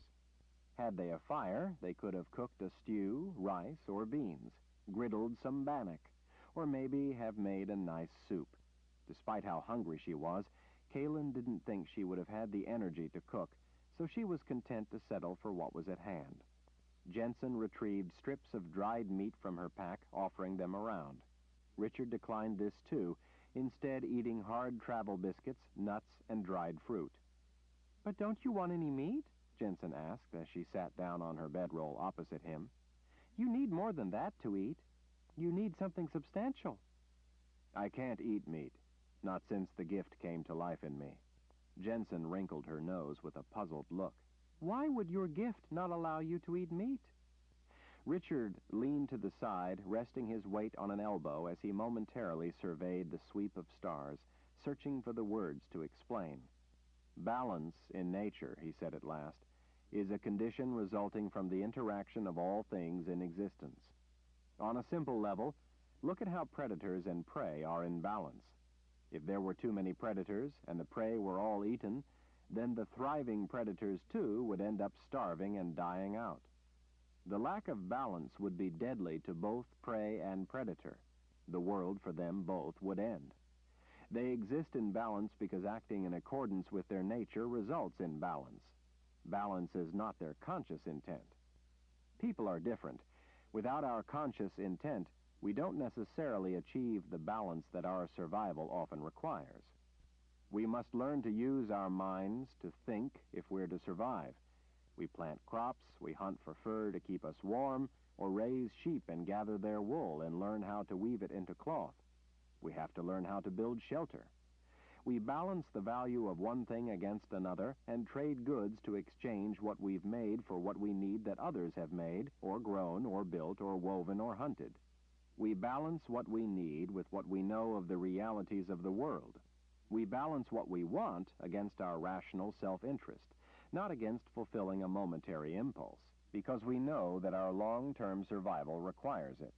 Had they a fire, they could have cooked a stew, rice, or beans, griddled some bannock, or maybe have made a nice soup. Despite how hungry she was, Kaylin didn't think she would have had the energy to cook, so she was content to settle for what was at hand. Jensen retrieved strips of dried meat from her pack, offering them around. Richard declined this too, instead eating hard travel biscuits, nuts, and dried fruit. "But don't you want any meat?" Jensen asked as she sat down on her bedroll opposite him. "You need more than that to eat. You need something substantial." "I can't eat meat, not since the gift came to life in me." Jensen wrinkled her nose with a puzzled look. "Why would your gift not allow you to eat meat?" Richard leaned to the side, resting his weight on an elbow as he momentarily surveyed the sweep of stars, searching for the words to explain. "Balance in nature," he said at last, "is a condition resulting from the interaction of all things in existence. On a simple level, look at how predators and prey are in balance. If there were too many predators and the prey were all eaten, then the thriving predators, too, would end up starving and dying out. The lack of balance would be deadly to both prey and predator. The world for them both would end. They exist in balance because acting in accordance with their nature results in balance. Balance is not their conscious intent. People are different. Without our conscious intent, we don't necessarily achieve the balance that our survival often requires. We must learn to use our minds to think if we're to survive. We plant crops, we hunt for fur to keep us warm, or raise sheep and gather their wool and learn how to weave it into cloth. We have to learn how to build shelter. We balance the value of one thing against another and trade goods to exchange what we've made for what we need that others have made, or grown, or built, or woven, or hunted. We balance what we need with what we know of the realities of the world. We balance what we want against our rational self-interest, not against fulfilling a momentary impulse, because we know that our long-term survival requires it.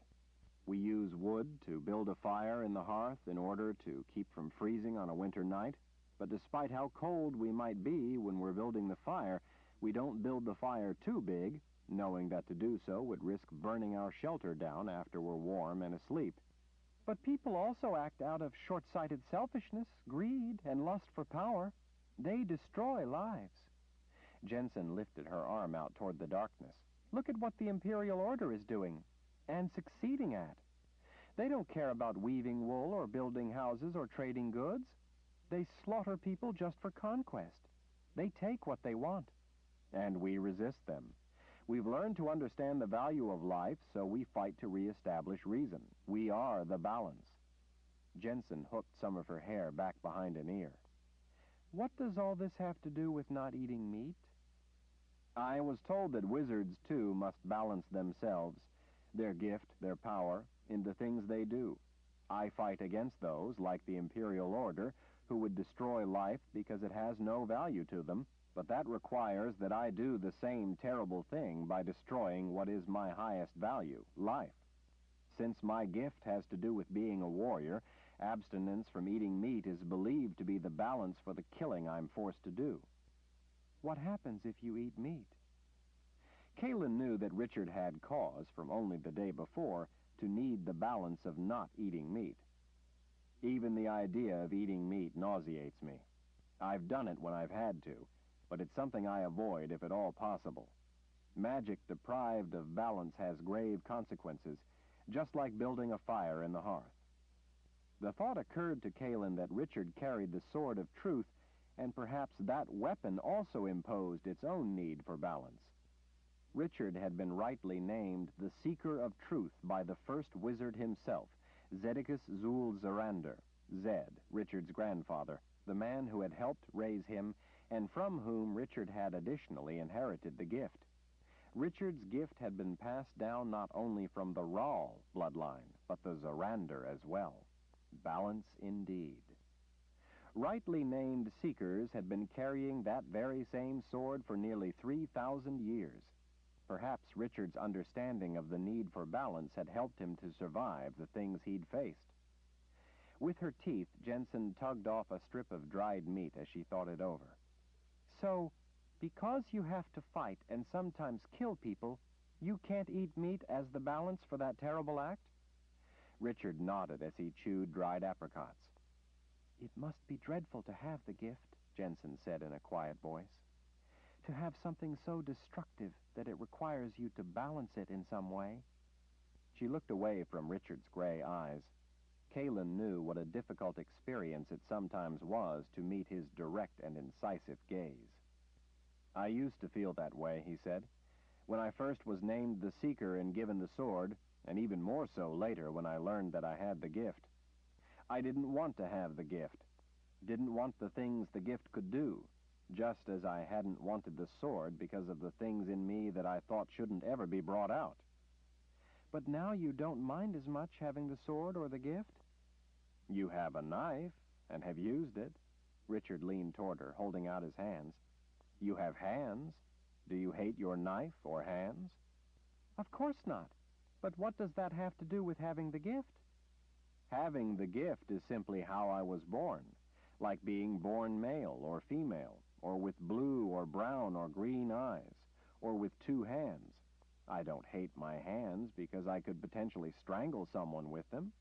We use wood to build a fire in the hearth in order to keep from freezing on a winter night, but despite how cold we might be when we're building the fire, we don't build the fire too big, knowing that to do so would risk burning our shelter down after we're warm and asleep. "But people also act out of short-sighted selfishness, greed, and lust for power. They destroy lives." Jensen lifted her arm out toward the darkness. "Look at what the Imperial Order is doing, and succeeding at. They don't care about weaving wool or building houses or trading goods. They slaughter people just for conquest. They take what they want." And we resist them. We've learned to understand the value of life, so we fight to reestablish reason. We are the balance. Jensen hooked some of her hair back behind an ear. "What does all this have to do with not eating meat?" "I was told that wizards, too, must balance themselves, their gift, their power, in the things they do. I fight against those, like the Imperial Order, who would destroy life because it has no value to them, but that requires that I do the same terrible thing by destroying what is my highest value, life. Since my gift has to do with being a warrior, abstinence from eating meat is believed to be the balance for the killing I'm forced to do." "What happens if you eat meat?" Kaylin knew that Richard had cause, from only the day before, to need the balance of not eating meat. "Even the idea of eating meat nauseates me. I've done it when I've had to, but it's something I avoid if at all possible. Magic deprived of balance has grave consequences, just like building a fire in the hearth." The thought occurred to Kaylin that Richard carried the sword of truth, and perhaps that weapon also imposed its own need for balance. Richard had been rightly named the Seeker of Truth by the first wizard himself, Zedicus Zuul-Zarander, Zed, Richard's grandfather, the man who had helped raise him, and from whom Richard had additionally inherited the gift. Richard's gift had been passed down not only from the Rahl bloodline, but the Zarander as well. Balance indeed. Rightly named Seekers had been carrying that very same sword for nearly 3,000 years. Perhaps Richard's understanding of the need for balance had helped him to survive the things he'd faced. With her teeth, Jensen tugged off a strip of dried meat as she thought it over. So, because you have to fight and sometimes kill people, you can't eat meat as the balance for that terrible act? Richard nodded as he chewed dried apricots. It must be dreadful to have the gift, Jensen said in a quiet voice. To have something so destructive that it requires you to balance it in some way. She looked away from Richard's gray eyes. Kaylin knew what a difficult experience it sometimes was to meet his direct and incisive gaze. I used to feel that way, he said, when I first was named the Seeker and given the sword, and even more so later when I learned that I had the gift. I didn't want to have the gift, didn't want the things the gift could do, just as I hadn't wanted the sword because of the things in me that I thought shouldn't ever be brought out. But now you don't mind as much having the sword or the gift? You have a knife, and have used it. Richard leaned toward her, holding out his hands. You have hands. Do you hate your knife or hands? Of course not. But what does that have to do with having the gift? Having the gift is simply how I was born, like being born male or female, or with blue or brown or green eyes, or with two hands. I don't hate my hands because I could potentially strangle someone with them.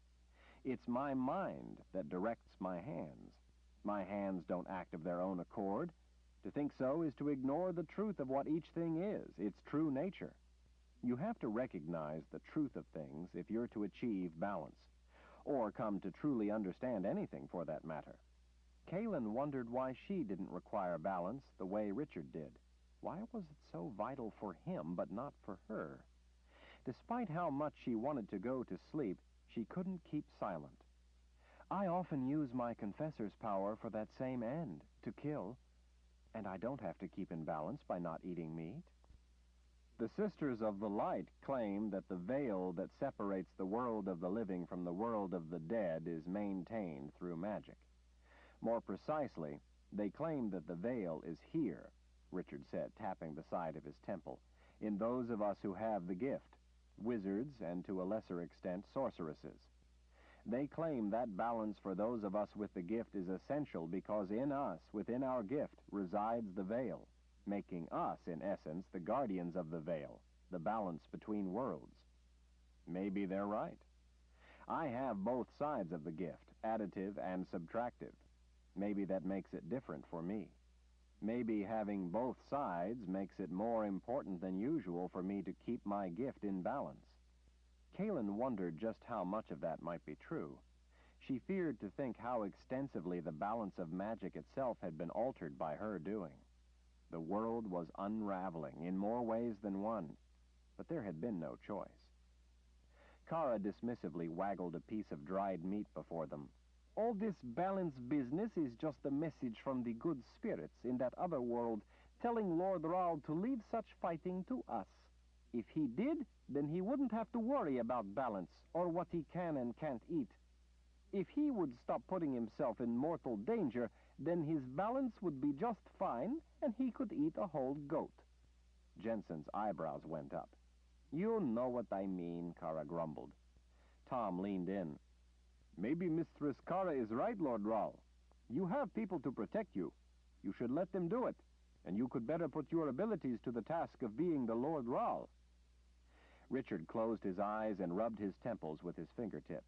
It's my mind that directs my hands. My hands don't act of their own accord. To think so is to ignore the truth of what each thing is, its true nature. You have to recognize the truth of things if you're to achieve balance, or come to truly understand anything for that matter. Kaylin wondered why she didn't require balance the way Richard did. Why was it so vital for him but not for her? Despite how much she wanted to go to sleep, she couldn't keep silent. I often use my confessor's power for that same end, to kill, and I don't have to keep in balance by not eating meat. The Sisters of the Light claim that the veil that separates the world of the living from the world of the dead is maintained through magic. More precisely, they claim that the veil is here, Richard said, tapping the side of his temple, in those of us who have the gift, wizards and to a lesser extent sorceresses. They claim that balance for those of us with the gift is essential because in us, within our gift, resides the veil, making us, in essence, the guardians of the veil, the balance between worlds. Maybe they're right. I have both sides of the gift, additive and subtractive. Maybe that makes it different for me. Maybe having both sides makes it more important than usual for me to keep my gift in balance. Kaylin wondered just how much of that might be true. She feared to think how extensively the balance of magic itself had been altered by her doing. The world was unraveling in more ways than one, but there had been no choice. Kara dismissively waggled a piece of dried meat before them. All this balance business is just a message from the good spirits in that other world telling Lord Rahl to leave such fighting to us. If he did, then he wouldn't have to worry about balance or what he can and can't eat. If he would stop putting himself in mortal danger, then his balance would be just fine and he could eat a whole goat. Jensen's eyebrows went up. You know what I mean, Kara grumbled. Tom leaned in. Maybe Mistress Kara is right, Lord Rahl. You have people to protect you. You should let them do it, and you could better put your abilities to the task of being the Lord Rahl. Richard closed his eyes and rubbed his temples with his fingertips.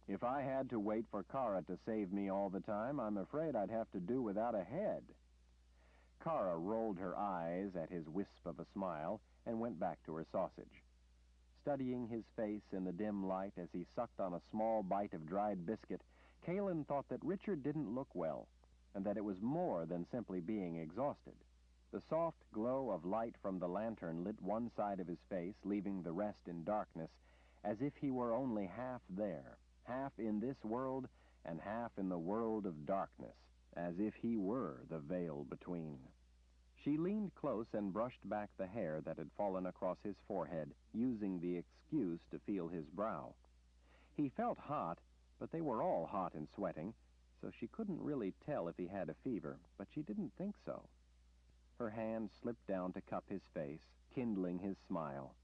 If I had to wait for Kara to save me all the time, I'm afraid I'd have to do without a head. Kara rolled her eyes at his wisp of a smile and went back to her sausage. Studying his face in the dim light as he sucked on a small bite of dried biscuit, Kaylin thought that Richard didn't look well, and that it was more than simply being exhausted. The soft glow of light from the lantern lit one side of his face, leaving the rest in darkness, as if he were only half there, half in this world and half in the world of darkness, as if he were the veil between. She leaned close and brushed back the hair that had fallen across his forehead, using the excuse to feel his brow. He felt hot, but they were all hot and sweating, so she couldn't really tell if he had a fever, but she didn't think so. Her hand slipped down to cup his face, kindling his smile.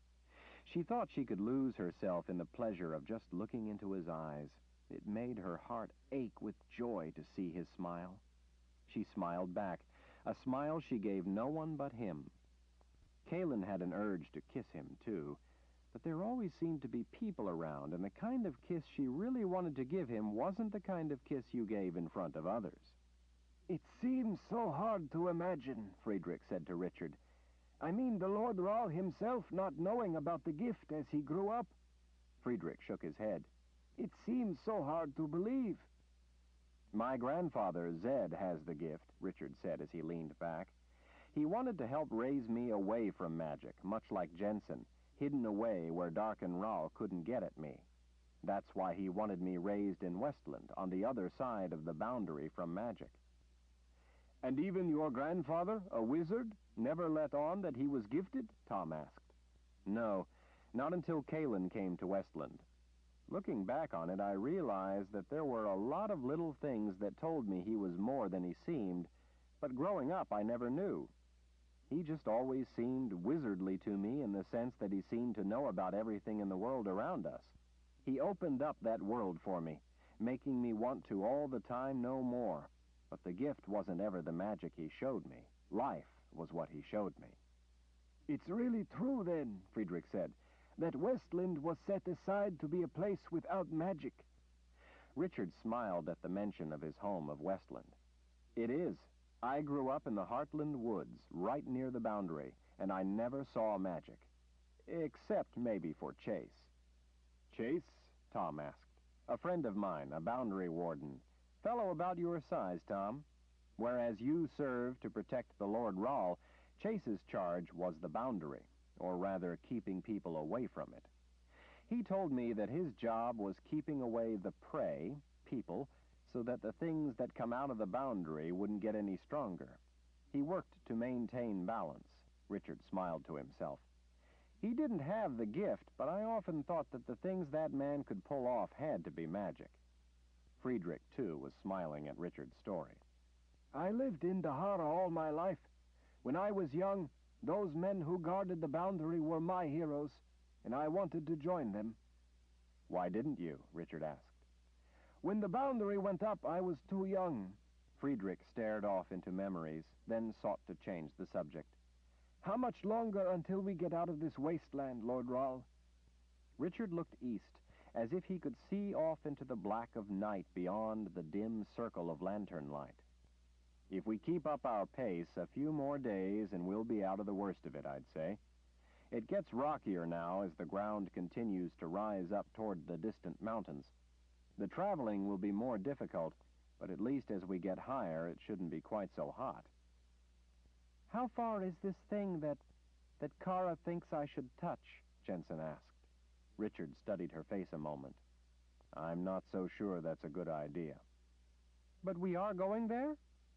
She thought she could lose herself in the pleasure of just looking into his eyes. It made her heart ache with joy to see his smile. She smiled back, a smile she gave no one but him. Kalin had an urge to kiss him, too, but there always seemed to be people around, and the kind of kiss she really wanted to give him wasn't the kind of kiss you gave in front of others. "It seems so hard to imagine," Friedrich said to Richard. "I mean the Lord Rahl himself not knowing about the gift as he grew up." Friedrich shook his head. "It seems so hard to believe." "My grandfather, Zed, has the gift," Richard said as he leaned back. "He wanted to help raise me away from magic, much like Jensen, hidden away where Darken Rahl couldn't get at me. That's why he wanted me raised in Westland, on the other side of the boundary from magic." "And even your grandfather, a wizard, never let on that he was gifted?" Tom asked. "No, not until Kalin came to Westland. Looking back on it, I realized that there were a lot of little things that told me he was more than he seemed, but growing up I never knew. He just always seemed wizardly to me in the sense that he seemed to know about everything in the world around us. He opened up that world for me, making me want to all the time know more. But the gift wasn't ever the magic he showed me. Life was what he showed me." "It's really true, then," Friedrich said, "that Westland was set aside to be a place without magic." Richard smiled at the mention of his home of Westland. "It is. I grew up in the Heartland Woods, right near the boundary, and I never saw magic. Except maybe for Chase." "Chase?" Tom asked. "A friend of mine, a boundary warden. Fellow about your size, Tom. Whereas you served to protect the Lord Rahl, Chase's charge was the boundary, or rather keeping people away from it. He told me that his job was keeping away the prey, people, so that the things that come out of the boundary wouldn't get any stronger. He worked to maintain balance." Richard smiled to himself. "He didn't have the gift, but I often thought that the things that man could pull off had to be magic." Friedrich, too, was smiling at Richard's story. "I lived in Dahara all my life. When I was young, those men who guarded the boundary were my heroes, and I wanted to join them." "Why didn't you?" Richard asked. "When the boundary went up, I was too young." Friedrich stared off into memories, then sought to change the subject. "How much longer until we get out of this wasteland, Lord Rahl?" Richard looked east, as if he could see off into the black of night beyond the dim circle of lantern light. "If we keep up our pace, a few more days and we'll be out of the worst of it, I'd say. It gets rockier now as the ground continues to rise up toward the distant mountains. The traveling will be more difficult, but at least as we get higher, it shouldn't be quite so hot." "How far is this thing that Kara thinks I should touch?" Jensen asked. Richard studied her face a moment. "I'm not so sure that's a good idea." "But we are going there?"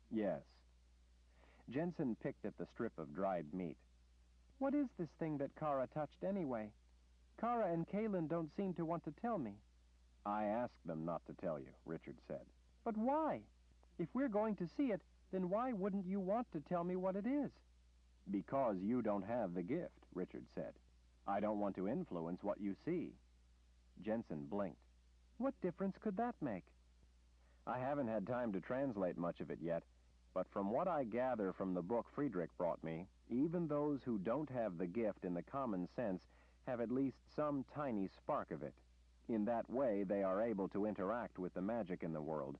"Yes." Jensen picked at the strip of dried meat. "What is this thing that Kara touched anyway? Kara and Kalin don't seem to want to tell me." "I asked them not to tell you," Richard said. "But why? If we're going to see it, then why wouldn't you want to tell me what it is?" "Because you don't have the gift," Richard said. "I don't want to influence what you see." Jensen blinked. "What difference could that make?" "I haven't had time to translate much of it yet, but from what I gather from the book Friedrich brought me, even those who don't have the gift in the common sense have at least some tiny spark of it. In that way, they are able to interact with the magic in the world,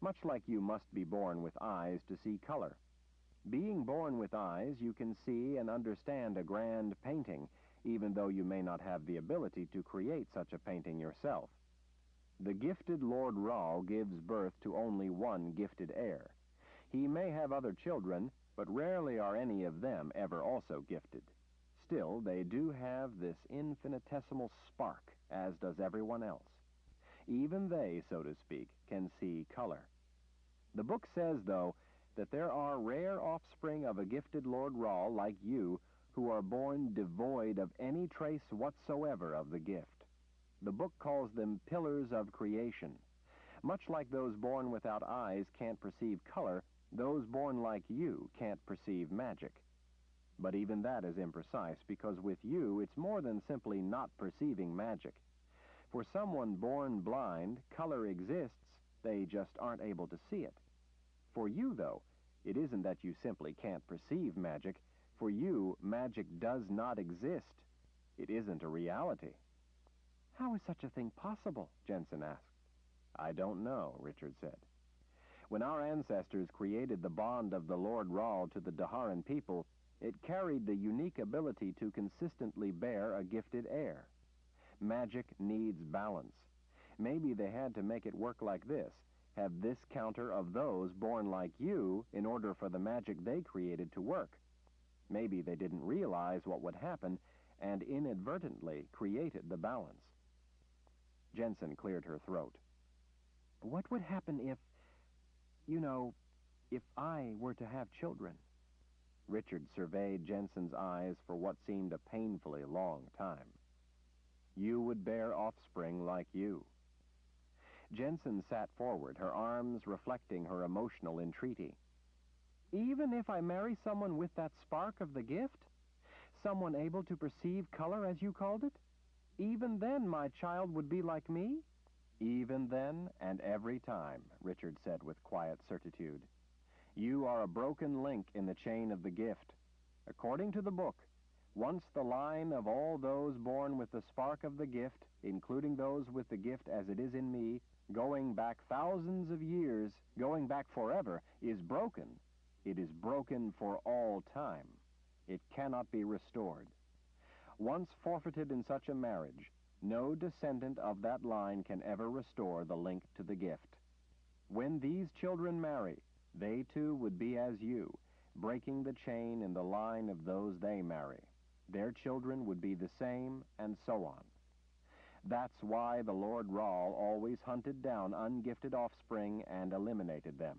much like you must be born with eyes to see color. Being born with eyes, you can see and understand a grand painting, even though you may not have the ability to create such a painting yourself. The gifted Lord Rahl gives birth to only one gifted heir. He may have other children, but rarely are any of them ever also gifted. Still, they do have this infinitesimal spark, as does everyone else. Even they, so to speak, can see color. The book says, though, that there are rare offspring of a gifted Lord Rahl like you who are born devoid of any trace whatsoever of the gift. The book calls them pillars of creation. Much like those born without eyes can't perceive color, Those born like you can't perceive magic. But even that is imprecise, because with you it's more than simply not perceiving magic. For someone born blind, color exists, they just aren't able to see it. For you, though, it isn't that you simply can't perceive magic. For you, magic does not exist. It isn't a reality. How is such a thing possible? Jensen asked. I don't know, Richard said. When our ancestors created the bond of the Lord Rahl to the Daharan people, it carried the unique ability to consistently bear a gifted heir. Magic needs balance. Maybe they had to make it work like this, have this counter of those born like you in order for the magic they created to work. Maybe they didn't realize what would happen and inadvertently created the balance. Jensen cleared her throat. What would happen if I were to have children? Richard surveyed Jensen's eyes for what seemed a painfully long time. You would bear offspring like you. Jensen sat forward, her arms reflecting her emotional entreaty. Even if I marry someone with that spark of the gift? Someone able to perceive color, as you called it? Even then my child would be like me? Even then and every time, Richard said with quiet certitude. You are a broken link in the chain of the gift. According to the book, once the line of all those born with the spark of the gift, including those with the gift as it is in me, going back thousands of years, going back forever, is broken, it is broken for all time. It cannot be restored. Once forfeited in such a marriage, no descendant of that line can ever restore the link to the gift. When these children marry, they too would be as you, breaking the chain in the line of those they marry. Their children would be the same, and so on. That's why the Lord Rahl always hunted down ungifted offspring and eliminated them.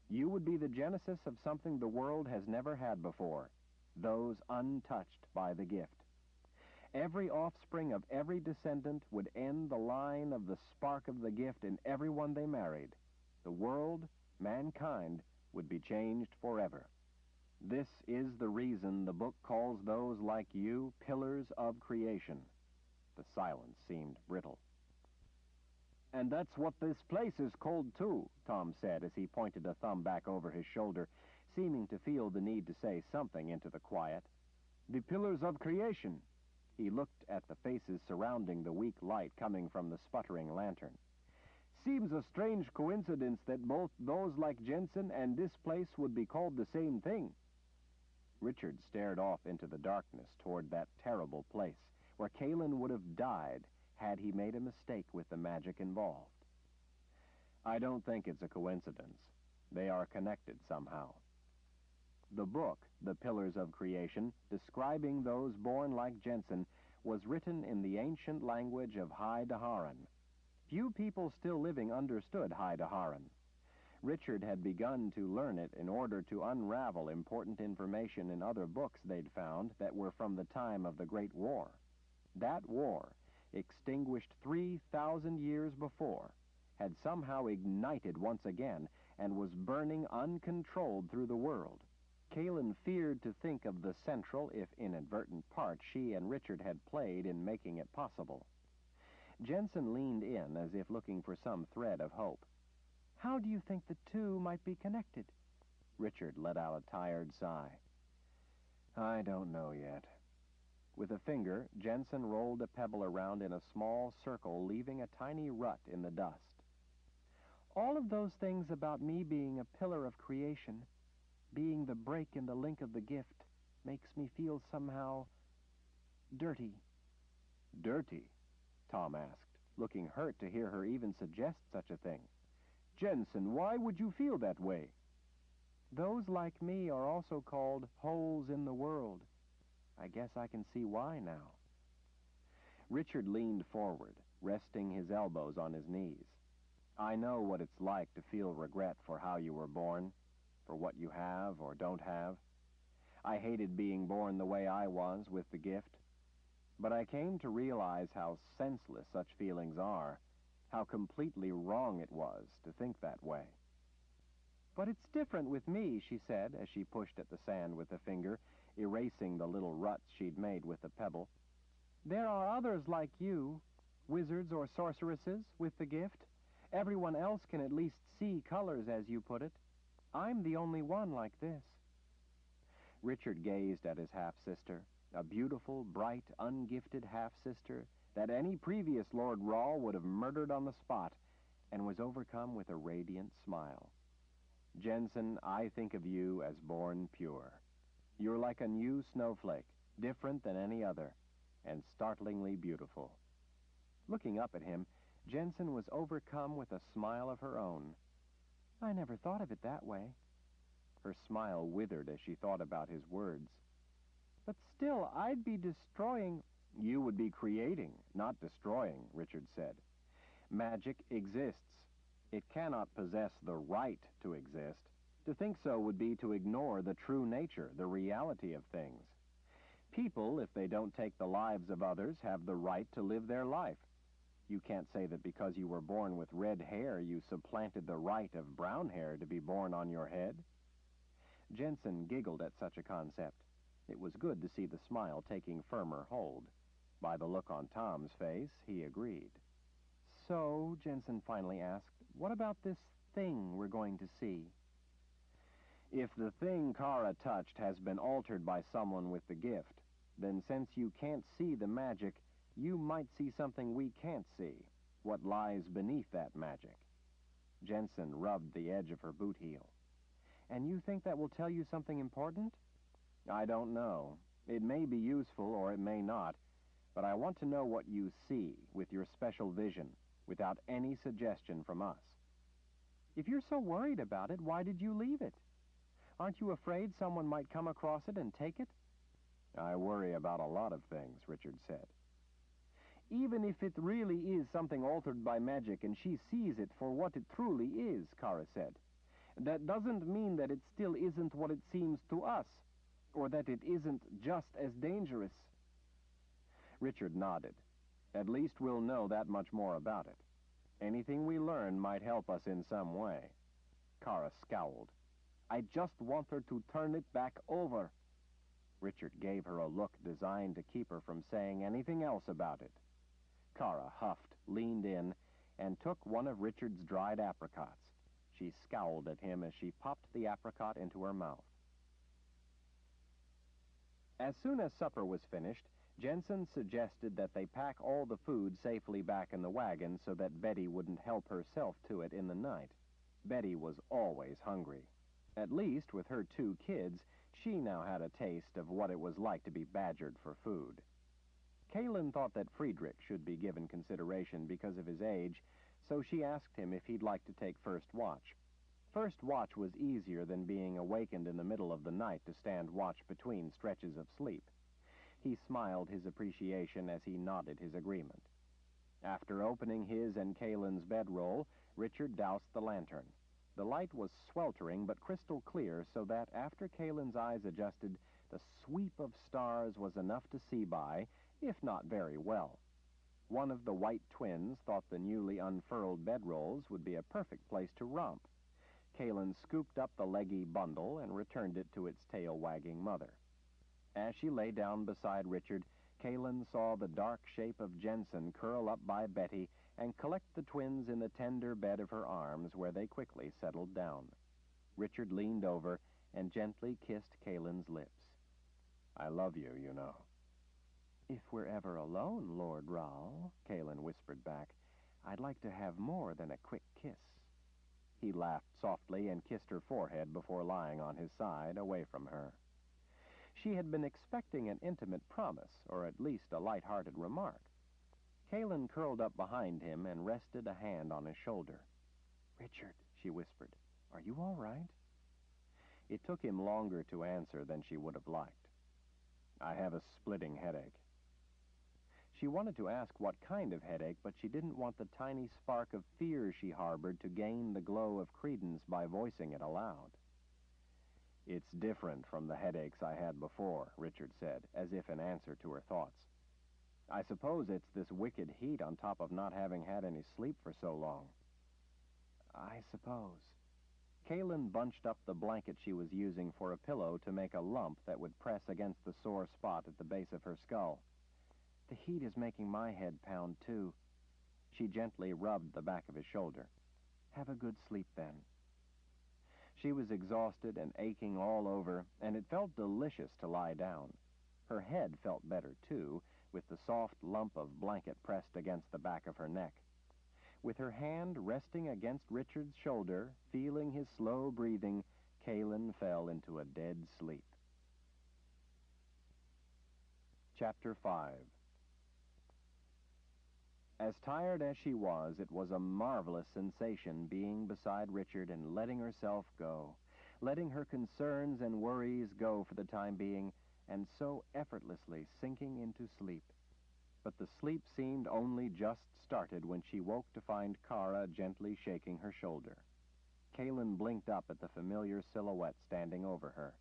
You would be the genesis of something the world has never had before, those untouched by the gift. Every offspring of every descendant would end the line of the spark of the gift in everyone they married. The world, mankind, would be changed forever. This is the reason the book calls those like you pillars of creation. The silence seemed brittle. And that's what this place is called, too, Tom said as he pointed a thumb back over his shoulder, seeming to feel the need to say something into the quiet. The pillars of creation. He looked at the faces surrounding the weak light coming from the sputtering lantern. Seems a strange coincidence that both those like Jensen and this place would be called the same thing. Richard stared off into the darkness toward that terrible place, where Kalin would have died had he made a mistake with the magic involved. I don't think it's a coincidence. They are connected somehow. The book, The Pillars of Creation, describing those born like Jensen, was written in the ancient language of High Daharan. Few people still living understood High Daharan. Richard had begun to learn it in order to unravel important information in other books they'd found that were from the time of the Great War. That war, extinguished 3,000 years before, had somehow ignited once again and was burning uncontrolled through the world. Kalin feared to think of the central, if inadvertent, part she and Richard had played in making it possible. Jensen leaned in as if looking for some thread of hope. How do you think the two might be connected? Richard let out a tired sigh. I don't know yet. With a finger, Jensen rolled a pebble around in a small circle, leaving a tiny rut in the dust. All of those things about me being a pillar of creation, being the break in the link of the gift, makes me feel somehow dirty. Dirty? Tom asked, looking hurt to hear her even suggest such a thing. Jensen, why would you feel that way? Those like me are also called holes in the world. I guess I can see why now. Richard leaned forward, resting his elbows on his knees. I know what it's like to feel regret for how you were born, for what you have or don't have. I hated being born the way I was with the gift. But I came to realize how senseless such feelings are, how completely wrong it was to think that way. But it's different with me, she said, as she pushed at the sand with a finger, erasing the little ruts she'd made with the pebble. There are others like you, wizards or sorceresses, with the gift. Everyone else can at least see colors, as you put it. I'm the only one like this. Richard gazed at his half-sister, a beautiful, bright, ungifted half-sister that any previous Lord Rahl would have murdered on the spot, and was overcome with a radiant smile. Jensen, I think of you as born pure. You're like a new snowflake, different than any other, and startlingly beautiful. Looking up at him, Jensen was overcome with a smile of her own. I never thought of it that way. Her smile withered as she thought about his words. But still, I'd be destroying... You would be creating, not destroying, Richard said. Magic exists. It cannot possess the right to exist. To think so would be to ignore the true nature, the reality of things. People, if they don't take the lives of others, have the right to live their life. You can't say that because you were born with red hair, you supplanted the right of brown hair to be born on your head. Jensen giggled at such a concept. It was good to see the smile taking firmer hold. By the look on Tom's face, he agreed. So, Jensen finally asked, what about this thing we're going to see? If the thing Kara touched has been altered by someone with the gift, then since you can't see the magic, you might see something we can't see, what lies beneath that magic. Jensen rubbed the edge of her boot heel. And you think that will tell you something important? I don't know. It may be useful or it may not, but I want to know what you see with your special vision, without any suggestion from us. If you're so worried about it, why did you leave it? Aren't you afraid someone might come across it and take it? I worry about a lot of things, Richard said. Even if it really is something altered by magic and she sees it for what it truly is, Kara said, that doesn't mean that it still isn't what it seems to us, or that it isn't just as dangerous. Richard nodded. At least we'll know that much more about it. Anything we learn might help us in some way. Kara scowled. I just want her to turn it back over. Richard gave her a look designed to keep her from saying anything else about it. Kara huffed, leaned in, and took one of Richard's dried apricots. She scowled at him as she popped the apricot into her mouth. As soon as supper was finished, Jensen suggested that they pack all the food safely back in the wagon so that Betty wouldn't help herself to it in the night. Betty was always hungry. At least, with her 2 kids, she now had a taste of what it was like to be badgered for food. Kalin thought that Friedrich should be given consideration because of his age, so she asked him if he'd like to take first watch. First watch was easier than being awakened in the middle of the night to stand watch between stretches of sleep. He smiled his appreciation as he nodded his agreement. After opening his and Kalin's bedroll, Richard doused the lantern. The light was sweltering but crystal clear, so that after Kalin's eyes adjusted, the sweep of stars was enough to see by, if not very well. One of the White twins thought the newly unfurled bedrolls would be a perfect place to romp. Kalin scooped up the leggy bundle and returned it to its tail-wagging mother. As she lay down beside Richard, Kalin saw the dark shape of Jensen curl up by Betty and collect the twins in the tender bed of her arms, where they quickly settled down. Richard leaned over and gently kissed Kalin's lips. I love you, you know. If we're ever alone, Lord Rahl, Kalin whispered back, I'd like to have more than a quick kiss. He laughed softly and kissed her forehead before lying on his side, away from her. She had been expecting an intimate promise, or at least a light-hearted remark. Kalin curled up behind him and rested a hand on his shoulder. Richard, she whispered, are you all right? It took him longer to answer than she would have liked. I have a splitting headache. She wanted to ask what kind of headache, but she didn't want the tiny spark of fear she harbored to gain the glow of credence by voicing it aloud. It's different from the headaches I had before, Richard said, as if in answer to her thoughts. I suppose it's this wicked heat on top of not having had any sleep for so long. I suppose. Kaylin bunched up the blanket she was using for a pillow to make a lump that would press against the sore spot at the base of her skull. The heat is making my head pound, too. She gently rubbed the back of his shoulder. Have a good sleep, then. She was exhausted and aching all over, and it felt delicious to lie down. Her head felt better, too, with the soft lump of blanket pressed against the back of her neck. With her hand resting against Richard's shoulder, feeling his slow breathing, Kaylin fell into a dead sleep. Chapter 5. As tired as she was, it was a marvelous sensation being beside Richard and letting herself go, letting her concerns and worries go for the time being, and so effortlessly sinking into sleep. But the sleep seemed only just started when she woke to find Kara gently shaking her shoulder. Kaylin blinked up at the familiar silhouette standing over her.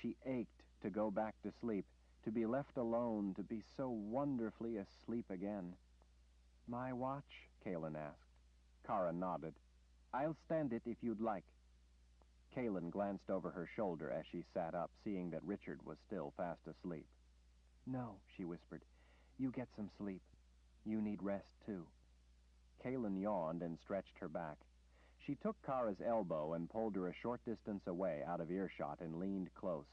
She ached to go back to sleep, to be left alone, to be so wonderfully asleep again. My watch? Kaylin asked. Kara nodded. I'll stand it if you'd like. Kaylin glanced over her shoulder as she sat up, seeing that Richard was still fast asleep. No, she whispered. You get some sleep. You need rest, too. Kaylin yawned and stretched her back. She took Kara's elbow and pulled her a short distance away out of earshot and leaned close.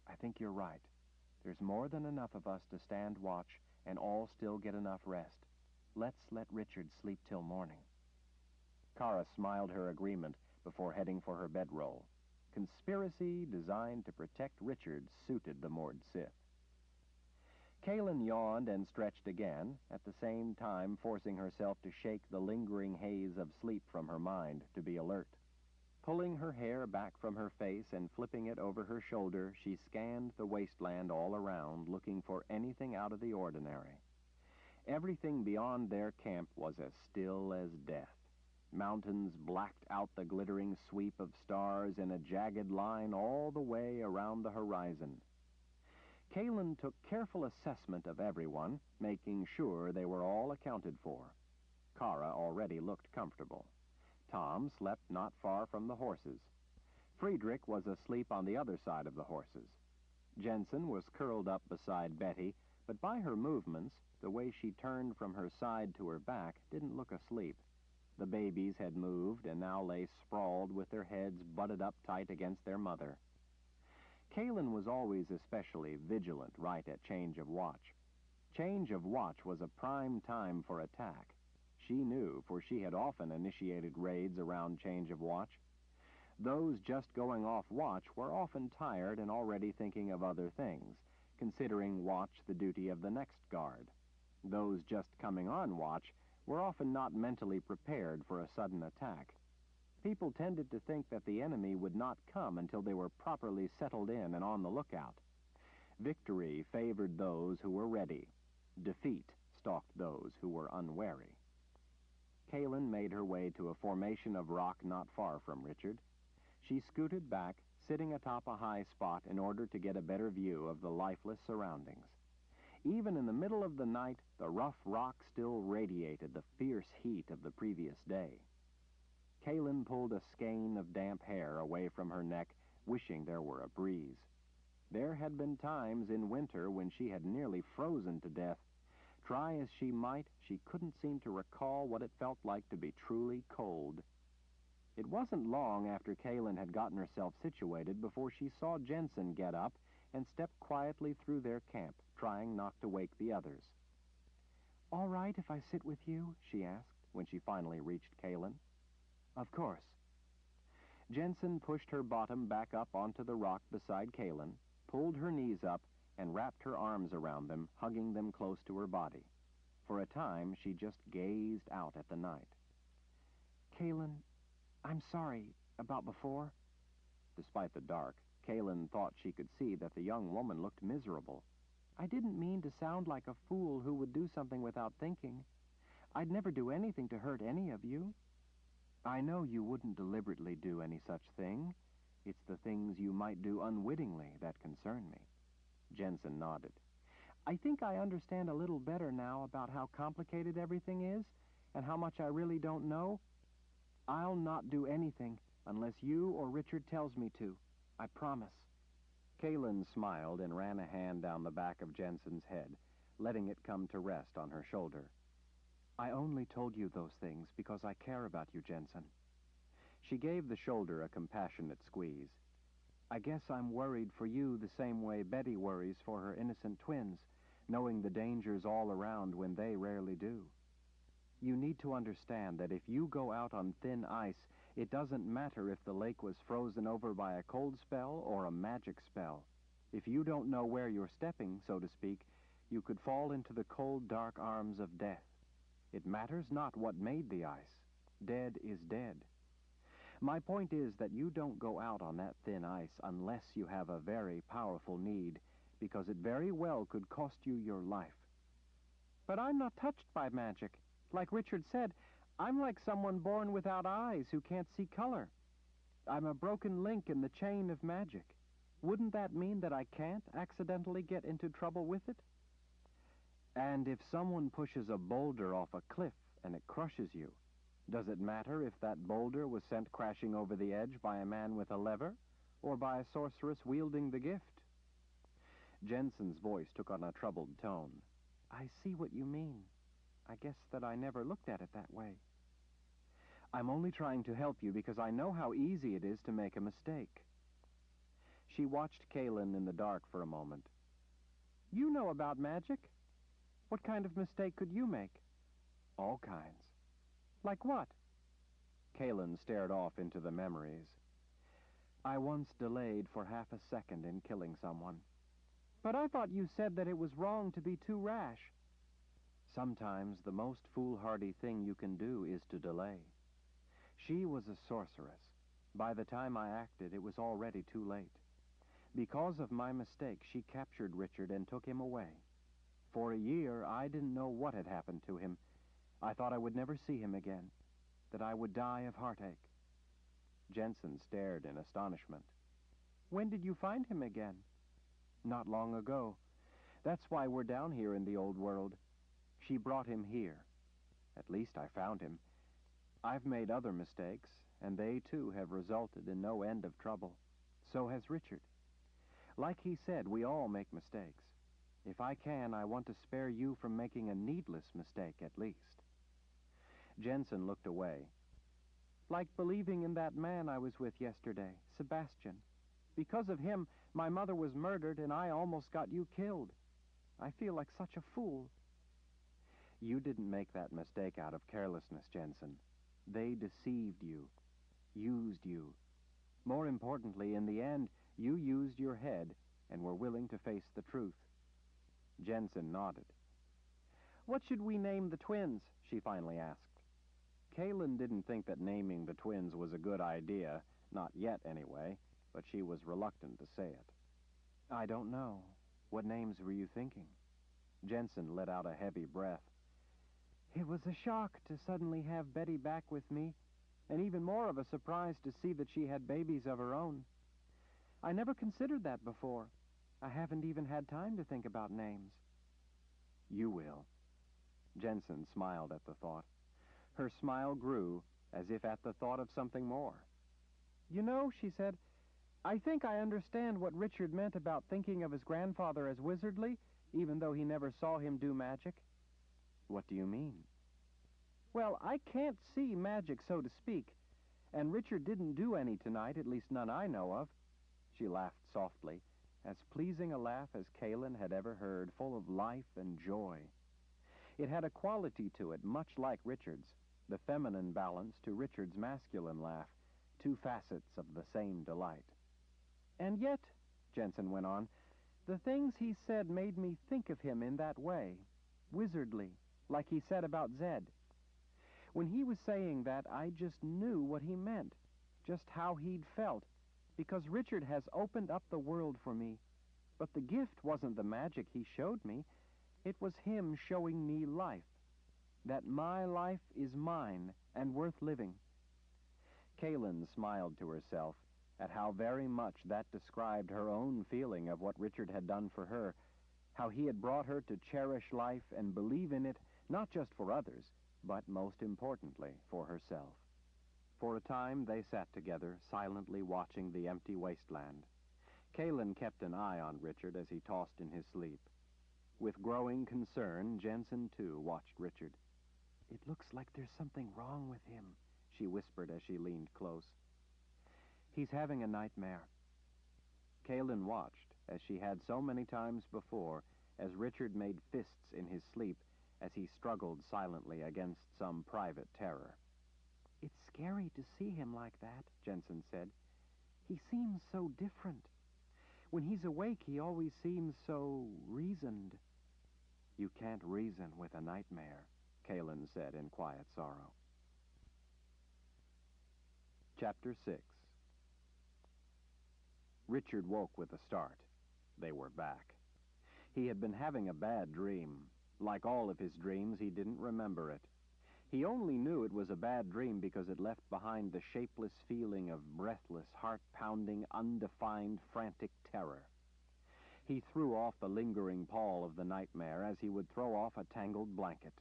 I think you're right. There's more than enough of us to stand watch and all still get enough rest. Let's let Richard sleep till morning. Kara smiled her agreement before heading for her bedroll. Conspiracy designed to protect Richard suited the moored Sith. Kaylin yawned and stretched again, at the same time forcing herself to shake the lingering haze of sleep from her mind to be alert. Pulling her hair back from her face and flipping it over her shoulder, she scanned the wasteland all around, looking for anything out of the ordinary. Everything beyond their camp was as still as death. Mountains blacked out the glittering sweep of stars in a jagged line all the way around the horizon. Kaylin took careful assessment of everyone, making sure they were all accounted for. Kara already looked comfortable. Tom slept not far from the horses. Friedrich was asleep on the other side of the horses. Jensen was curled up beside Betty, but by her movements, the way she turned from her side to her back, didn't look asleep. The babies had moved and now lay sprawled with their heads butted up tight against their mother. Kaylin was always especially vigilant right at change of watch. Change of watch was a prime time for attack. She knew, for she had often initiated raids around change of watch. Those just going off watch were often tired and already thinking of other things, considering watch the duty of the next guard. Those just coming on watch were often not mentally prepared for a sudden attack. People tended to think that the enemy would not come until they were properly settled in and on the lookout. Victory favored those who were ready. Defeat stalked those who were unwary. Kaylin made her way to a formation of rock not far from Richard. She scooted back, sitting atop a high spot in order to get a better view of the lifeless surroundings. Even in the middle of the night, the rough rock still radiated the fierce heat of the previous day. Kaylin pulled a skein of damp hair away from her neck, wishing there were a breeze. There had been times in winter when she had nearly frozen to death. Try as she might, she couldn't seem to recall what it felt like to be truly cold. It wasn't long after Kaylin had gotten herself situated before she saw Jensen get up and step quietly through their camp, trying not to wake the others. All right if I sit with you? She asked when she finally reached Kaylin. Of course. Jensen pushed her bottom back up onto the rock beside Kaylin, pulled her knees up, and wrapped her arms around them, hugging them close to her body. For a time, she just gazed out at the night. Kaylin, I'm sorry about before. Despite the dark, Kaylin thought she could see that the young woman looked miserable. I didn't mean to sound like a fool who would do something without thinking. I'd never do anything to hurt any of you. I know you wouldn't deliberately do any such thing. It's the things you might do unwittingly that concern me. Jensen nodded. I think I understand a little better now about how complicated everything is and how much I really don't know. I'll not do anything unless you or Richard tells me to. I promise. Kaylin smiled and ran a hand down the back of Jensen's head, letting it come to rest on her shoulder. I only told you those things because I care about you, Jensen. She gave the shoulder a compassionate squeeze. I guess I'm worried for you the same way Betty worries for her innocent twins, knowing the dangers all around when they rarely do. You need to understand that if you go out on thin ice, it doesn't matter if the lake was frozen over by a cold spell or a magic spell. If you don't know where you're stepping, so to speak, you could fall into the cold, dark arms of death. It matters not what made the ice. Dead is dead. My point is that you don't go out on that thin ice unless you have a very powerful need, because it very well could cost you your life. But I'm not touched by magic. Like Richard said, I'm like someone born without eyes who can't see color. I'm a broken link in the chain of magic. Wouldn't that mean that I can't accidentally get into trouble with it? And if someone pushes a boulder off a cliff and it crushes you, does it matter if that boulder was sent crashing over the edge by a man with a lever or by a sorceress wielding the gift? Jensen's voice took on a troubled tone. I see what you mean. I guess that I never looked at it that way. I'm only trying to help you because I know how easy it is to make a mistake. She watched Kaylin in the dark for a moment. You know about magic. What kind of mistake could you make? All kinds. Like what? Kaylin stared off into the memories. I once delayed for half a second in killing someone. But I thought you said that it was wrong to be too rash. Sometimes the most foolhardy thing you can do is to delay. She was a sorceress. By the time I acted, it was already too late. Because of my mistake, she captured Richard and took him away. For a year, I didn't know what had happened to him. I thought I would never see him again, that I would die of heartache. Jensen stared in astonishment. When did you find him again? Not long ago. That's why we're down here in the old world. She brought him here. At least I found him. I've made other mistakes, and they too have resulted in no end of trouble. So has Richard. Like he said, we all make mistakes. If I can, I want to spare you from making a needless mistake, at least. Jensen looked away. Like believing in that man I was with yesterday, Sebastian. Because of him, my mother was murdered, and I almost got you killed. I feel like such a fool. You didn't make that mistake out of carelessness, Jensen. They deceived you, used you. More importantly, in the end, you used your head and were willing to face the truth. Jensen nodded. What should we name the twins? She finally asked. Kaylin didn't think that naming the twins was a good idea, not yet anyway, but she was reluctant to say it. I don't know. What names were you thinking? Jensen let out a heavy breath. It was a shock to suddenly have Betty back with me, and even more of a surprise to see that she had babies of her own. I never considered that before. I haven't even had time to think about names. You will. Jensen smiled at the thought. Her smile grew, as if at the thought of something more. You know, she said, I think I understand what Richard meant about thinking of his grandfather as wizardly, even though he never saw him do magic. What do you mean? Well, I can't see magic, so to speak, and Richard didn't do any tonight, at least none I know of. She laughed softly, as pleasing a laugh as Kaylin had ever heard, full of life and joy. It had a quality to it much like Richard's, the feminine balance to Richard's masculine laugh, two facets of the same delight. And yet, Jensen went on, the things he said made me think of him in that way, wizardly, like he said about Zed. When he was saying that, I just knew what he meant, just how he'd felt, because Richard has opened up the world for me. But the gift wasn't the magic he showed me. It was him showing me life, that my life is mine and worth living. Kaylin smiled to herself at how very much that described her own feeling of what Richard had done for her, how he had brought her to cherish life and believe in it, not just for others, but most importantly for herself. For a time they sat together, silently watching the empty wasteland. Kalin kept an eye on Richard as he tossed in his sleep. With growing concern, Jensen, too, watched Richard. "It looks like there's something wrong with him," she whispered as she leaned close. "He's having a nightmare." Kalin watched, as she had so many times before, as Richard made fists in his sleep as he struggled silently against some private terror. "It's scary to see him like that," Jensen said. "He seems so different. When he's awake, he always seems so reasoned." "You can't reason with a nightmare," Kalin said in quiet sorrow. Chapter 6. Richard woke with a start. They were back. He had been having a bad dream. Like all of his dreams, he didn't remember it. He only knew it was a bad dream because it left behind the shapeless feeling of breathless, heart-pounding, undefined, frantic terror. He threw off the lingering pall of the nightmare as he would throw off a tangled blanket.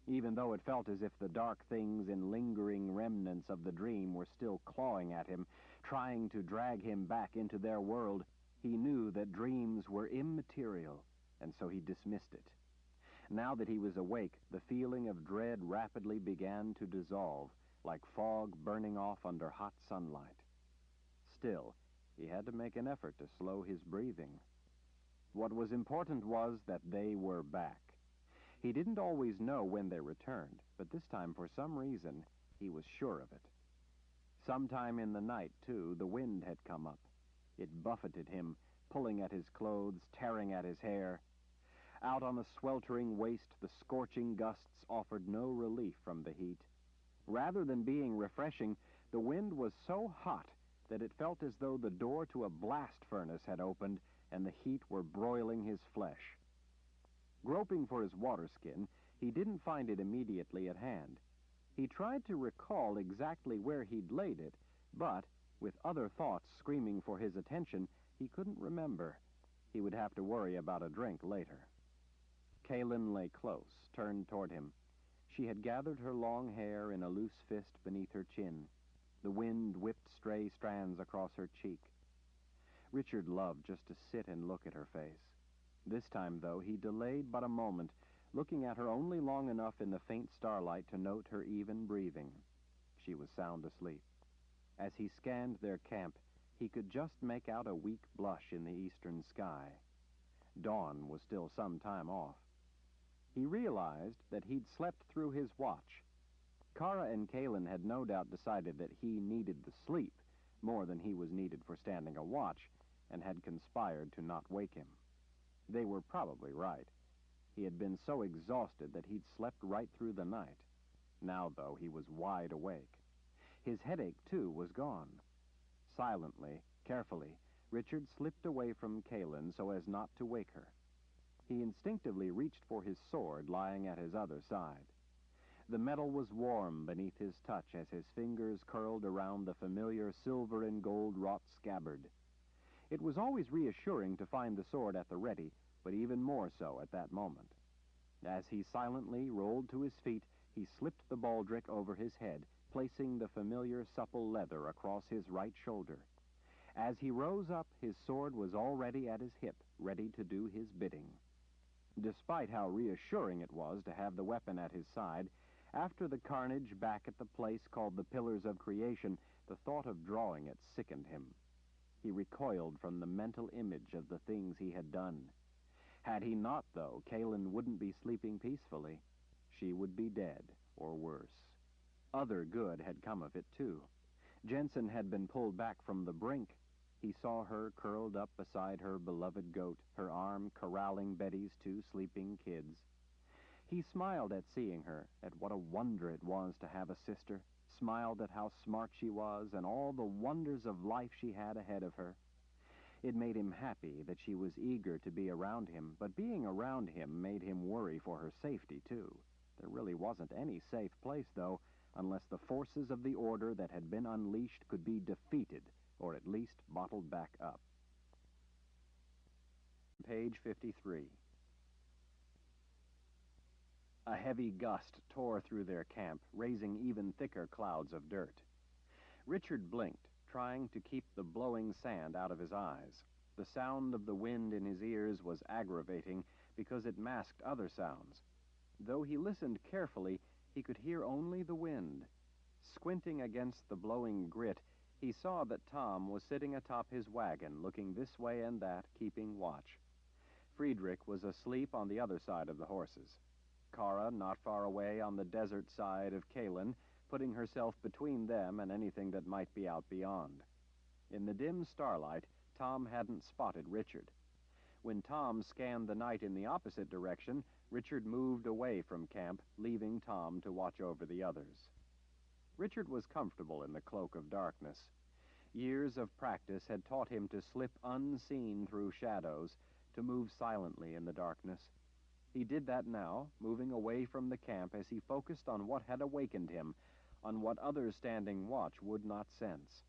Even though it felt as if the dark things in lingering remnants of the dream were still clawing at him, trying to drag him back into their world, he knew that dreams were immaterial, and so he dismissed it. Now that he was awake, the feeling of dread rapidly began to dissolve, like fog burning off under hot sunlight. Still, he had to make an effort to slow his breathing. What was important was that they were back. He didn't always know when they returned, but this time, for some reason, he was sure of it. Sometime in the night, too, the wind had come up. It buffeted him, pulling at his clothes, tearing at his hair. Out on the sweltering waste, the scorching gusts offered no relief from the heat. Rather than being refreshing, the wind was so hot that it felt as though the door to a blast furnace had opened and the heat were broiling his flesh. Groping for his waterskin, he didn't find it immediately at hand. He tried to recall exactly where he'd laid it, but, with other thoughts screaming for his attention, he couldn't remember. He would have to worry about a drink later. Kalin lay close, turned toward him. She had gathered her long hair in a loose fist beneath her chin. The wind whipped stray strands across her cheek. Richard loved just to sit and look at her face. This time, though, he delayed but a moment, looking at her only long enough in the faint starlight to note her even breathing. She was sound asleep. As he scanned their camp, he could just make out a weak blush in the eastern sky. Dawn was still some time off. He realized that he'd slept through his watch. Kara and Kalin had no doubt decided that he needed the sleep more than he was needed for standing a watch, and had conspired to not wake him. They were probably right. He had been so exhausted that he'd slept right through the night. Now, though, he was wide awake. His headache, too, was gone. Silently, carefully, Richard slipped away from Kalin so as not to wake her. He instinctively reached for his sword lying at his other side. The metal was warm beneath his touch as his fingers curled around the familiar silver and gold wrought scabbard. It was always reassuring to find the sword at the ready, but even more so at that moment. As he silently rolled to his feet, he slipped the baldric over his head, placing the familiar supple leather across his right shoulder. As he rose up, his sword was already at his hip, ready to do his bidding. Despite how reassuring it was to have the weapon at his side, after the carnage back at the place called the Pillars of Creation, the thought of drawing it sickened him. He recoiled from the mental image of the things he had done. Had he not, though, Kalin wouldn't be sleeping peacefully. She would be dead, or worse. Other good had come of it, too. Jensen had been pulled back from the brink. He saw her curled up beside her beloved goat, her arm corralling Betty's 2 sleeping kids. He smiled at seeing her, at what a wonder it was to have a sister, smiled at how smart she was and all the wonders of life she had ahead of her. It made him happy that she was eager to be around him, but being around him made him worry for her safety, too. There really wasn't any safe place, though, unless the forces of the order that had been unleashed could be defeated, or at least bottled back up. Page 53. A heavy gust tore through their camp, raising even thicker clouds of dirt. Richard blinked, trying to keep the blowing sand out of his eyes. The sound of the wind in his ears was aggravating because it masked other sounds. Though he listened carefully, he could hear only the wind. Squinting against the blowing grit, he saw that Tom was sitting atop his wagon, looking this way and that, keeping watch. Friedrich was asleep on the other side of the horses. Kara, not far away on the desert side of Kalin, putting herself between them and anything that might be out beyond. In the dim starlight, Tom hadn't spotted Richard. When Tom scanned the night in the opposite direction, Richard moved away from camp, leaving Tom to watch over the others. Richard was comfortable in the cloak of darkness. Years of practice had taught him to slip unseen through shadows, to move silently in the darkness. He did that now, moving away from the camp as he focused on what had awakened him, on what others standing watch would not sense.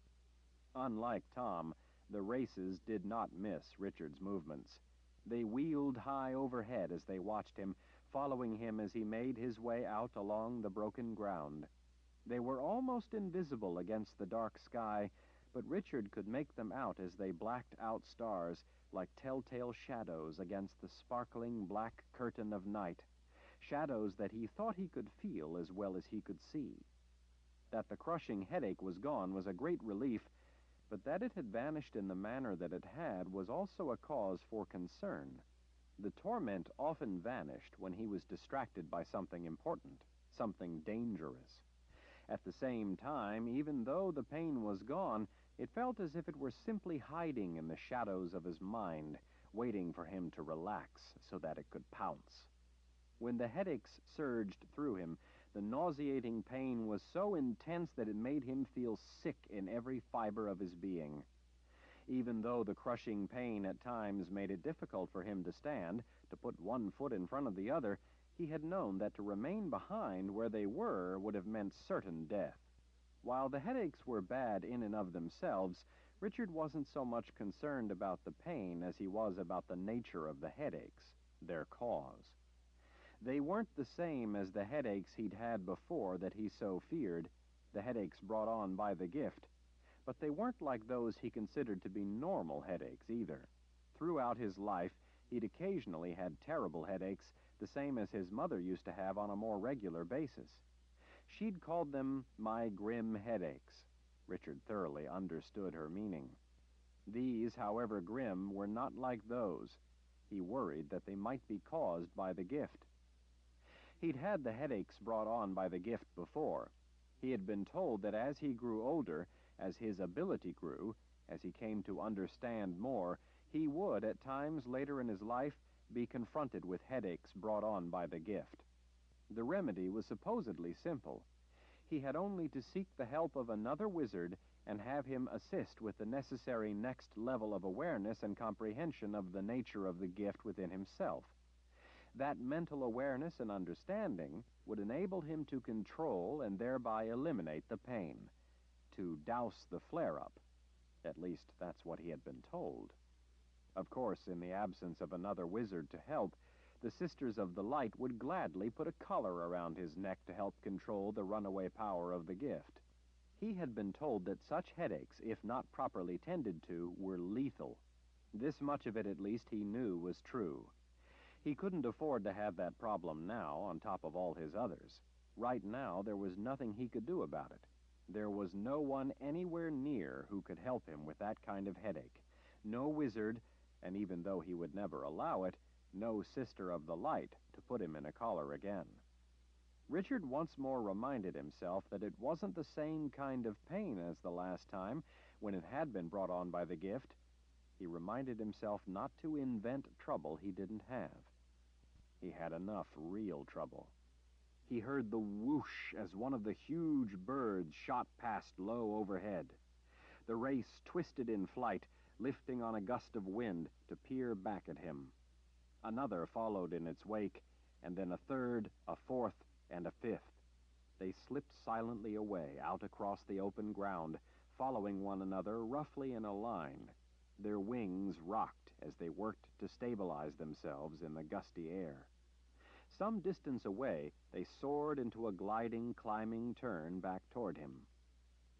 Unlike Tom, the races did not miss Richard's movements. They wheeled high overhead as they watched him, following him as he made his way out along the broken ground. They were almost invisible against the dark sky, but Richard could make them out as they blacked out stars like telltale shadows against the sparkling black curtain of night, shadows that he thought he could feel as well as he could see. That the crushing headache was gone was a great relief, but that it had vanished in the manner that it had was also a cause for concern. The torment often vanished when he was distracted by something important, something dangerous. At the same time, even though the pain was gone, it felt as if it were simply hiding in the shadows of his mind, waiting for him to relax so that it could pounce. When the headaches surged through him, the nauseating pain was so intense that it made him feel sick in every fiber of his being. Even though the crushing pain at times made it difficult for him to stand, to put one foot in front of the other, he had known that to remain behind where they were would have meant certain death. While the headaches were bad in and of themselves, Richard wasn't so much concerned about the pain as he was about the nature of the headaches, their cause. They weren't the same as the headaches he'd had before that he so feared, the headaches brought on by the gift. But they weren't like those he considered to be normal headaches either. Throughout his life, he'd occasionally had terrible headaches, the same as his mother used to have on a more regular basis. She'd called them my grim headaches. Richard thoroughly understood her meaning. These, however grim, were not like those. He worried that they might be caused by the gift. He'd had the headaches brought on by the gift before. He had been told that as he grew older, as his ability grew, as he came to understand more, he would, at times later in his life, be confronted with headaches brought on by the gift. The remedy was supposedly simple. He had only to seek the help of another wizard and have him assist with the necessary next level of awareness and comprehension of the nature of the gift within himself. That mental awareness and understanding would enable him to control and thereby eliminate the pain, to douse the flare-up. At least that's what he had been told. Of course, in the absence of another wizard to help, the Sisters of the Light would gladly put a collar around his neck to help control the runaway power of the gift. He had been told that such headaches, if not properly tended to, were lethal. This much of it, at least, he knew was true. He couldn't afford to have that problem now, on top of all his others. Right now, there was nothing he could do about it. There was no one anywhere near who could help him with that kind of headache. No wizard, and even though he would never allow it, no Sister of the Light to put him in a collar again. Richard once more reminded himself that it wasn't the same kind of pain as the last time, when it had been brought on by the gift. He reminded himself not to invent trouble he didn't have. He had enough real trouble. He heard the whoosh as one of the huge birds shot past low overhead. The race twisted in flight, lifting on a gust of wind to peer back at him. Another followed in its wake, and then a third, a fourth, and a fifth. They slipped silently away out across the open ground, following one another roughly in a line. Their wings rocked as they worked to stabilize themselves in the gusty air. Some distance away, they soared into a gliding, climbing turn back toward him.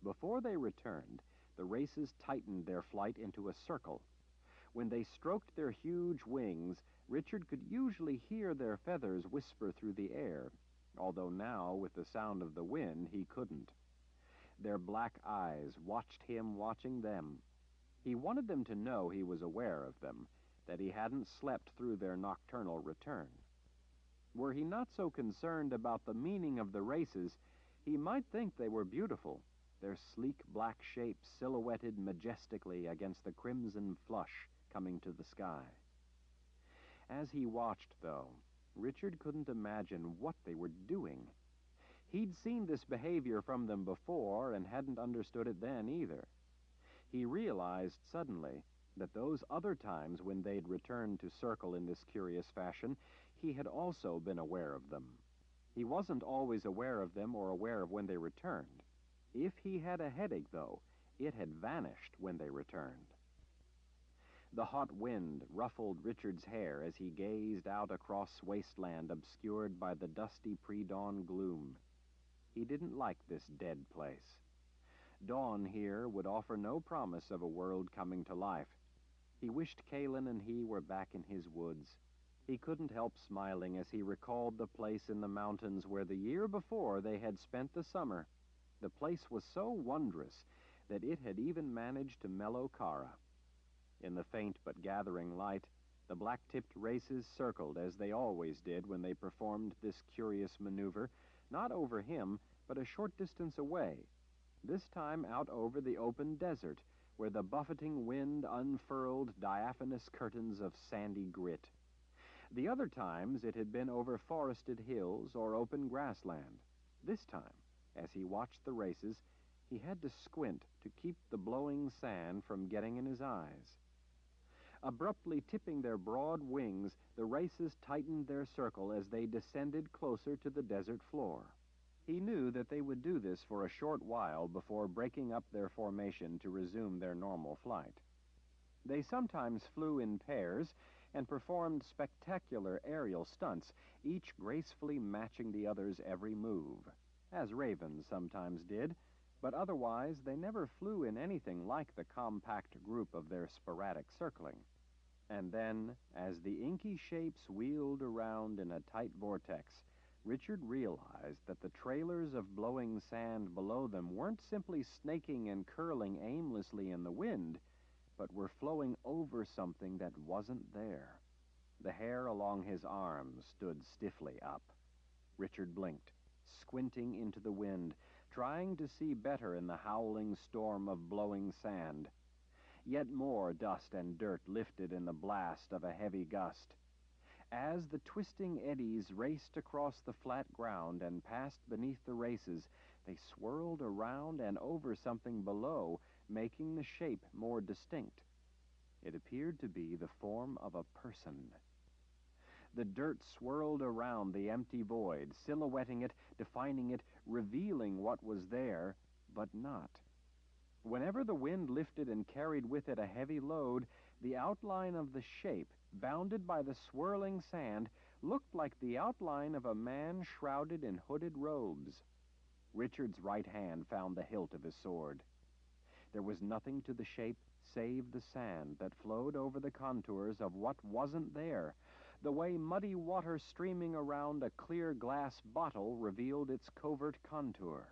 Before they returned, the races tightened their flight into a circle. When they stroked their huge wings, Richard could usually hear their feathers whisper through the air, although now, with the sound of the wind, he couldn't. Their black eyes watched him watching them. He wanted them to know he was aware of them, that he hadn't slept through their nocturnal return. Were he not so concerned about the meaning of the races, he might think they were beautiful, their sleek black shapes silhouetted majestically against the crimson flush coming to the sky. As he watched, though, Richard couldn't imagine what they were doing. He'd seen this behavior from them before and hadn't understood it then either. He realized suddenly that those other times when they'd returned to circle in this curious fashion, he had also been aware of them. He wasn't always aware of them or aware of when they returned. If he had a headache, though, it had vanished when they returned. The hot wind ruffled Richard's hair as he gazed out across wasteland obscured by the dusty pre-dawn gloom. He didn't like this dead place. Dawn here would offer no promise of a world coming to life. He wished Kalin and he were back in his woods. He couldn't help smiling as he recalled the place in the mountains where the year before they had spent the summer. The place was so wondrous that it had even managed to mellow Kara. In the faint but gathering light, the black-tipped races circled as they always did when they performed this curious maneuver, not over him, but a short distance away, this time out over the open desert, where the buffeting wind unfurled diaphanous curtains of sandy grit. The other times it had been over forested hills or open grassland. This time, as he watched the races, he had to squint to keep the blowing sand from getting in his eyes. Abruptly tipping their broad wings, the races tightened their circle as they descended closer to the desert floor. He knew that they would do this for a short while before breaking up their formation to resume their normal flight. They sometimes flew in pairs and performed spectacular aerial stunts, each gracefully matching the other's every move, as ravens sometimes did, but otherwise they never flew in anything like the compact group of their sporadic circling. And then, as the inky shapes wheeled around in a tight vortex, Richard realized that the trailers of blowing sand below them weren't simply snaking and curling aimlessly in the wind, but were flowing over something that wasn't there. The hair along his arms stood stiffly up. Richard blinked, squinting into the wind, trying to see better in the howling storm of blowing sand. Yet more dust and dirt lifted in the blast of a heavy gust. As the twisting eddies raced across the flat ground and passed beneath the races, they swirled around and over something below, making the shape more distinct. It appeared to be the form of a person. The dirt swirled around the empty void, silhouetting it, defining it, revealing what was there, but not. Whenever the wind lifted and carried with it a heavy load, the outline of the shape, bounded by the swirling sand, looked like the outline of a man shrouded in hooded robes. Richard's right hand found the hilt of his sword. There was nothing to the shape save the sand that flowed over the contours of what wasn't there, the way muddy water streaming around a clear glass bottle revealed its covert contour.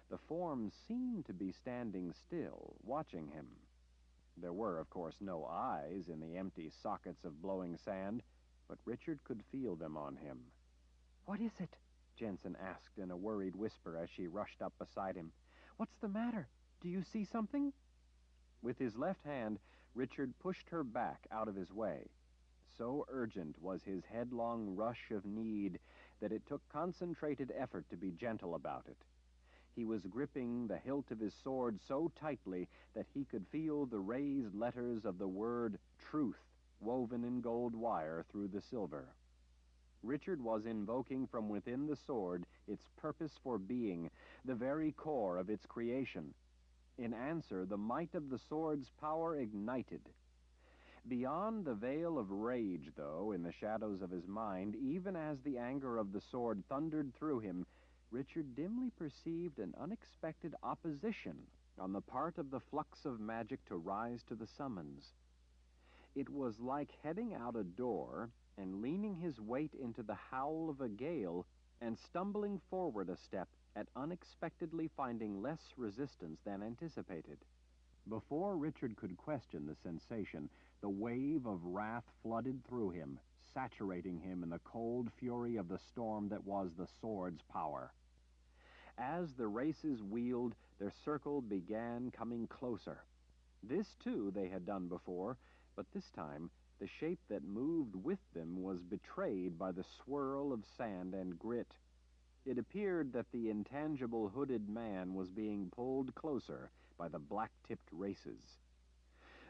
The form seemed to be standing still, watching him. There were, of course, no eyes in the empty sockets of blowing sand, but Richard could feel them on him. "What is it?" Jensen asked in a worried whisper as she rushed up beside him. "What's the matter? Do you see something?" With his left hand, Richard pushed her back out of his way. So urgent was his headlong rush of need that it took concentrated effort to be gentle about it. He was gripping the hilt of his sword so tightly that he could feel the raised letters of the word truth woven in gold wire through the silver. Richard was invoking from within the sword its purpose for being, the very core of its creation. In answer, the might of the sword's power ignited. Beyond the veil of rage, though, in the shadows of his mind, even as the anger of the sword thundered through him, Richard dimly perceived an unexpected opposition on the part of the flux of magic to rise to the summons. It was like heading out a door and leaning his weight into the howl of a gale and stumbling forward a step at unexpectedly finding less resistance than anticipated. Before Richard could question the sensation, the wave of wrath flooded through him, saturating him in the cold fury of the storm that was the sword's power. As the races wheeled, their circle began coming closer. This, too, they had done before, but this time the shape that moved with them was betrayed by the swirl of sand and grit. It appeared that the intangible hooded man was being pulled closer by the black-tipped races.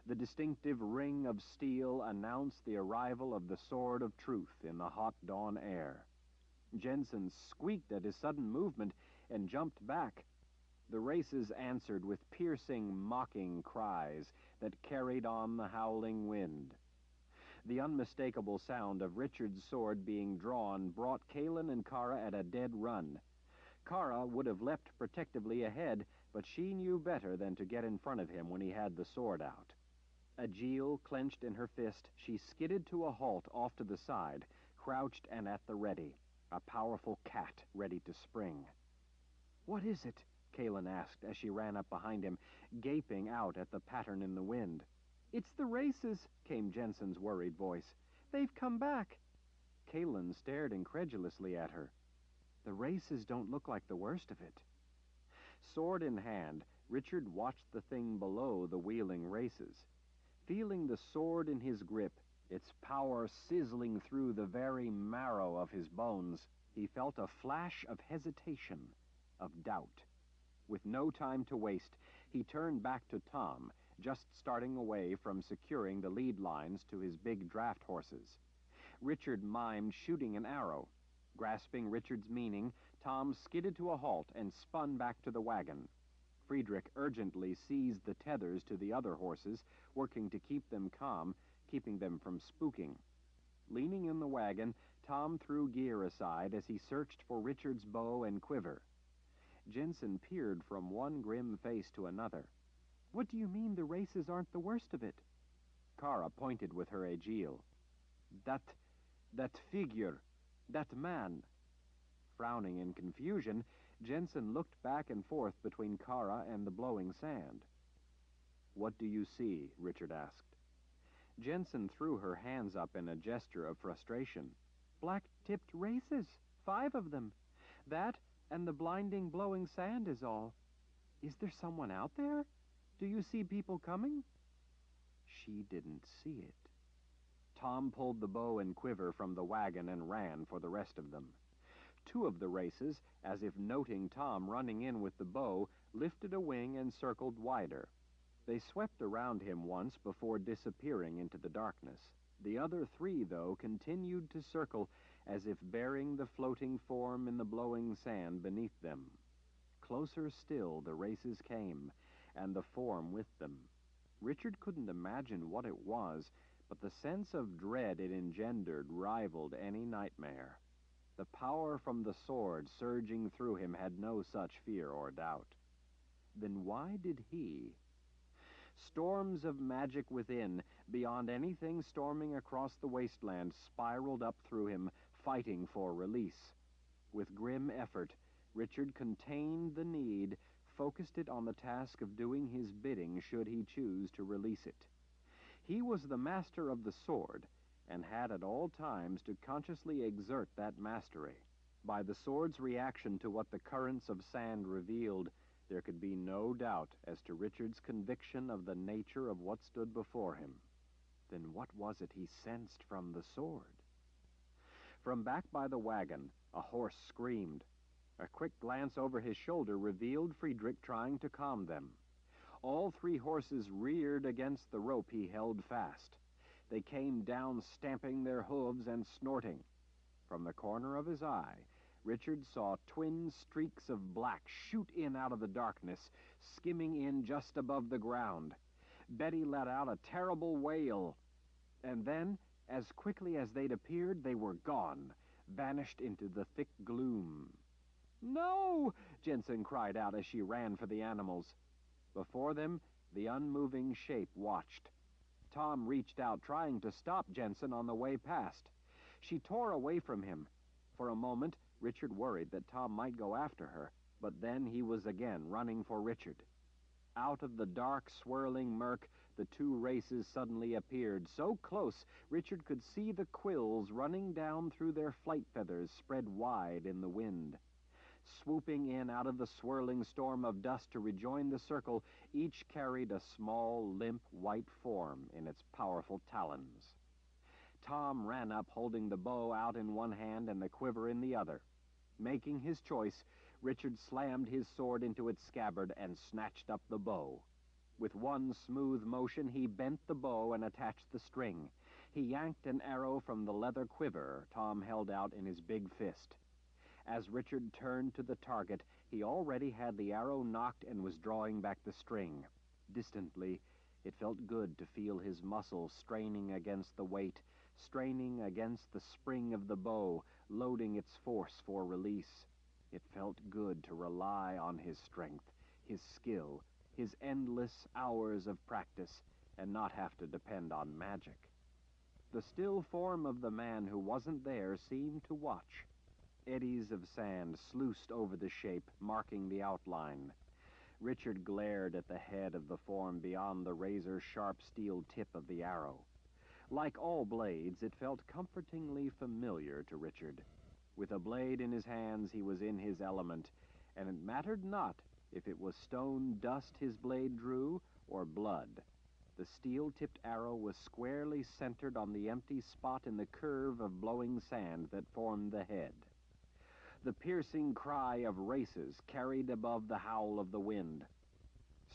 The distinctive ring of steel announced the arrival of the Sword of Truth in the hot dawn air. Jensen squeaked at his sudden movement and jumped back. The races answered with piercing, mocking cries that carried on the howling wind. The unmistakable sound of Richard's sword being drawn brought Kalin and Kara at a dead run. Kara would have leapt protectively ahead, but she knew better than to get in front of him when he had the sword out. Agile clenched in her fist, she skidded to a halt off to the side, crouched and at the ready, a powerful cat ready to spring. "What is it?" Kalin asked as she ran up behind him, gaping out at the pattern in the wind. "It's the races," came Jensen's worried voice. "They've come back." Kalin stared incredulously at her. "The races don't look like the worst of it." Sword in hand, Richard watched the thing below the wheeling races. Feeling the sword in his grip, its power sizzling through the very marrow of his bones, he felt a flash of hesitation, of doubt. With no time to waste, he turned back to Tom, just starting away from securing the lead lines to his big draft horses. Richard mimed shooting an arrow. Grasping Richard's meaning, Tom skidded to a halt and spun back to the wagon. Friedrich urgently seized the tethers to the other horses, working to keep them calm, keeping them from spooking. Leaning in the wagon, Tom threw gear aside as he searched for Richard's bow and quiver. Jensen peered from one grim face to another. "What do you mean the races aren't the worst of it?" Kara pointed with her Agile. That figure, that man." Frowning in confusion, Jensen looked back and forth between Kara and the blowing sand. "What do you see?" Richard asked. Jensen threw her hands up in a gesture of frustration. "Black-tipped races, 5 of them. That and the blinding blowing sand is all. Is there someone out there? Do you see people coming?" She didn't see it. Tom pulled the bow and quiver from the wagon and ran for the rest of them. 2 of the races, as if noting Tom running in with the bow, lifted a wing and circled wider. They swept around him once before disappearing into the darkness. The other 3, though, continued to circle, as if bearing the floating form in the blowing sand beneath them. Closer still the races came, and the form with them. Richard couldn't imagine what it was, but the sense of dread it engendered rivaled any nightmare. The power from the sword surging through him had no such fear or doubt. Then why did he? Storms of magic within, beyond anything storming across the wasteland, spiraled up through him, fighting for release. With grim effort, Richard contained the need, focused it on the task of doing his bidding should he choose to release it. He was the master of the sword, and had at all times to consciously exert that mastery. By the sword's reaction to what the currents of sand revealed, there could be no doubt as to Richard's conviction of the nature of what stood before him. Then what was it he sensed from the sword? From back by the wagon, a horse screamed. A quick glance over his shoulder revealed Friedrich trying to calm them. All 3 horses reared against the rope he held fast. They came down stamping their hooves and snorting. From the corner of his eye, Richard saw twin streaks of black shoot in out of the darkness, skimming in just above the ground. Betty let out a terrible wail, and then, as quickly as they'd appeared, they were gone, vanished into the thick gloom. "No!" Jensen cried out as she ran for the animals. Before them, the unmoving shape watched. Tom reached out, trying to stop Jensen on the way past. She tore away from him. For a moment, Richard worried that Tom might go after her, but then he was again running for Richard. Out of the dark, swirling murk, the two races suddenly appeared, so close Richard could see the quills running down through their flight feathers spread wide in the wind. Swooping in out of the swirling storm of dust to rejoin the circle, each carried a small, limp, white form in its powerful talons. Tom ran up, holding the bow out in one hand and the quiver in the other. Making his choice, Richard slammed his sword into its scabbard and snatched up the bow. With one smooth motion, he bent the bow and attached the string. He yanked an arrow from the leather quiver Tom held out in his big fist. As Richard turned to the target, he already had the arrow nocked and was drawing back the string. Distantly, it felt good to feel his muscles straining against the weight, straining against the spring of the bow, loading its force for release. It felt good to rely on his strength, his skill, his endless hours of practice, and not have to depend on magic. The still form of the man who wasn't there seemed to watch. Eddies of sand sluiced over the shape, marking the outline. Richard glared at the head of the form beyond the razor-sharp steel tip of the arrow. Like all blades, it felt comfortingly familiar to Richard. With a blade in his hands, he was in his element, and it mattered not if it was stone dust his blade drew or blood. The steel-tipped arrow was squarely centered on the empty spot in the curve of blowing sand that formed the head. The piercing cry of races carried above the howl of the wind.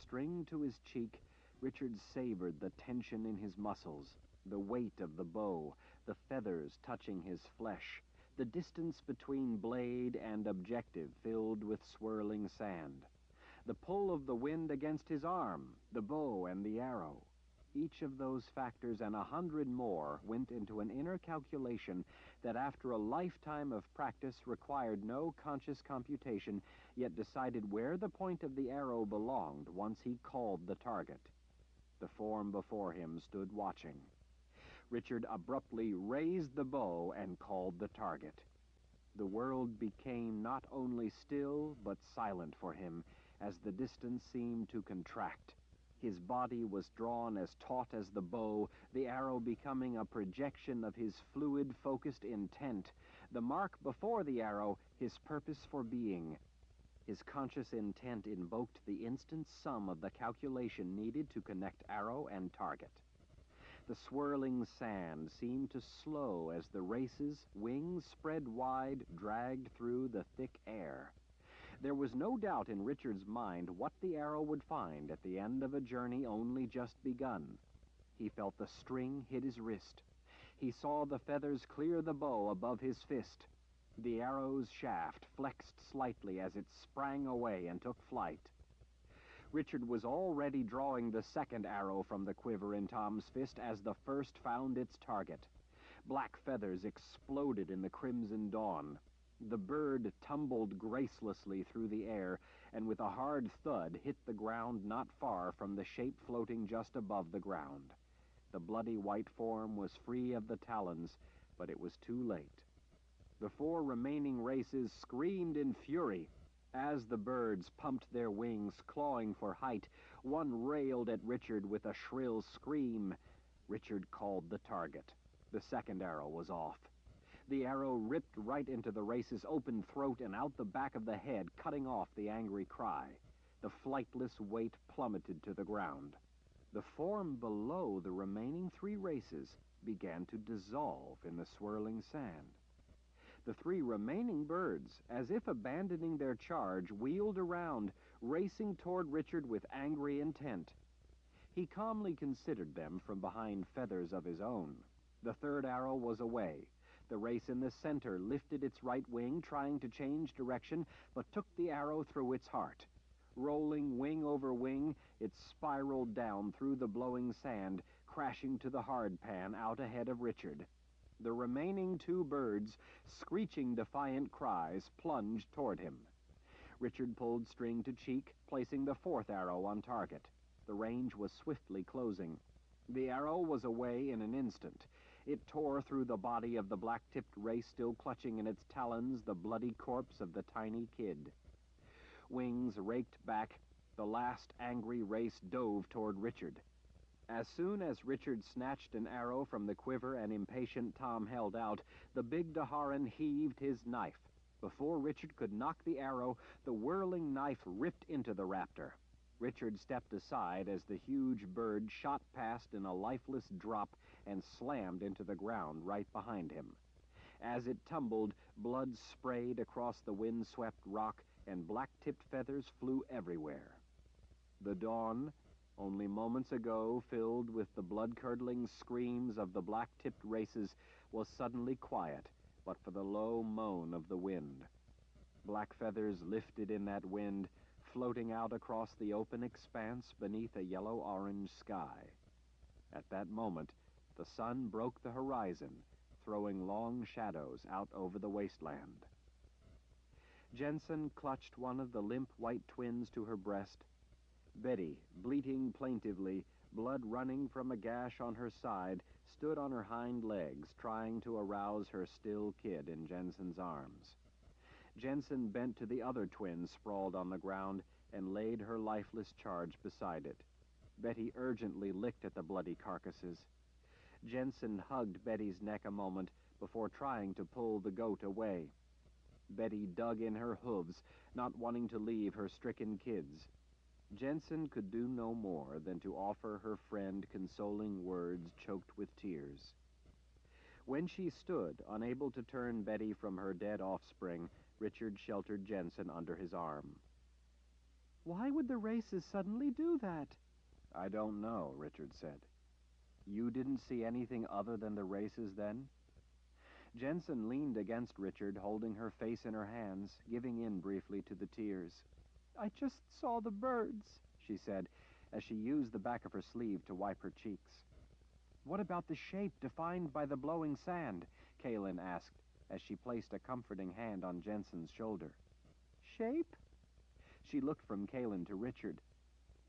String to his cheek, Richard savored the tension in his muscles, the weight of the bow, the feathers touching his flesh, the distance between blade and objective filled with swirling sand, the pull of the wind against his arm, the bow and the arrow. Each of those factors and 100 more went into an inner calculation that after a lifetime of practice required no conscious computation, yet decided where the point of the arrow belonged once he called the target. The form before him stood watching. Richard abruptly raised the bow and called the target. The world became not only still but silent for him as the distance seemed to contract. His body was drawn as taut as the bow, the arrow becoming a projection of his fluid, focused intent. The mark before the arrow, his purpose for being. His conscious intent invoked the instant sum of the calculation needed to connect arrow and target. The swirling sand seemed to slow as the race's wings spread wide, dragged through the thick air. There was no doubt in Richard's mind what the arrow would find at the end of a journey only just begun. He felt the string hit his wrist. He saw the feathers clear the bow above his fist. The arrow's shaft flexed slightly as it sprang away and took flight. Richard was already drawing the second arrow from the quiver in Tom's fist as the first found its target. Black feathers exploded in the crimson dawn. The bird tumbled gracelessly through the air, and with a hard thud hit the ground not far from the shape floating just above the ground. The bloody white form was free of the talons, but it was too late. The 4 remaining races screamed in fury. As the birds pumped their wings, clawing for height, one railed at Richard with a shrill scream. Richard called the target. The second arrow was off. The arrow ripped right into the race's open throat and out the back of the head, cutting off the angry cry. The flightless weight plummeted to the ground. The form below the remaining 3 races began to dissolve in the swirling sand. The 3 remaining birds, as if abandoning their charge, wheeled around, racing toward Richard with angry intent. He calmly considered them from behind feathers of his own. The third arrow was away. The race in the center lifted its right wing, trying to change direction, but took the arrow through its heart. Rolling wing over wing, it spiraled down through the blowing sand, crashing to the hardpan out ahead of Richard. The remaining 2 birds, screeching defiant cries, plunged toward him. Richard pulled string to cheek, placing the fourth arrow on target. The range was swiftly closing. The arrow was away in an instant. It tore through the body of the black-tipped race, still clutching in its talons the bloody corpse of the tiny kid. Wings raked back, the last angry race dove toward Richard. As soon as Richard snatched an arrow from the quiver an impatient Tom held out, the big Daharan heaved his knife. Before Richard could knock the arrow, the whirling knife ripped into the raptor. Richard stepped aside as the huge bird shot past in a lifeless drop and slammed into the ground right behind him. As it tumbled, blood sprayed across the wind-swept rock, and black-tipped feathers flew everywhere. The dawn, only moments ago filled with the blood-curdling screams of the black-tipped races, was suddenly quiet, but for the low moan of the wind. Black feathers lifted in that wind, floating out across the open expanse beneath a yellow-orange sky. At that moment, the sun broke the horizon, throwing long shadows out over the wasteland. Jensen clutched one of the limp white twins to her breast. Betty, bleating plaintively, blood running from a gash on her side, stood on her hind legs, trying to arouse her still kid in Jensen's arms. Jensen bent to the other twin sprawled on the ground and laid her lifeless charge beside it. Betty urgently licked at the bloody carcasses. Jensen hugged Betty's neck a moment before trying to pull the goat away. Betty dug in her hooves, not wanting to leave her stricken kids. Jensen could do no more than to offer her friend consoling words choked with tears. When she stood, unable to turn Betty from her dead offspring, Richard sheltered Jensen under his arm. Why would the races suddenly do that? I don't know, Richard said. You didn't see anything other than the races then? Jensen leaned against Richard, holding her face in her hands, giving in briefly to the tears. I just saw the birds, she said, as she used the back of her sleeve to wipe her cheeks. What about the shape defined by the blowing sand? Kaelin asked, as she placed a comforting hand on Jensen's shoulder. Shape? She looked from Kaelin to Richard.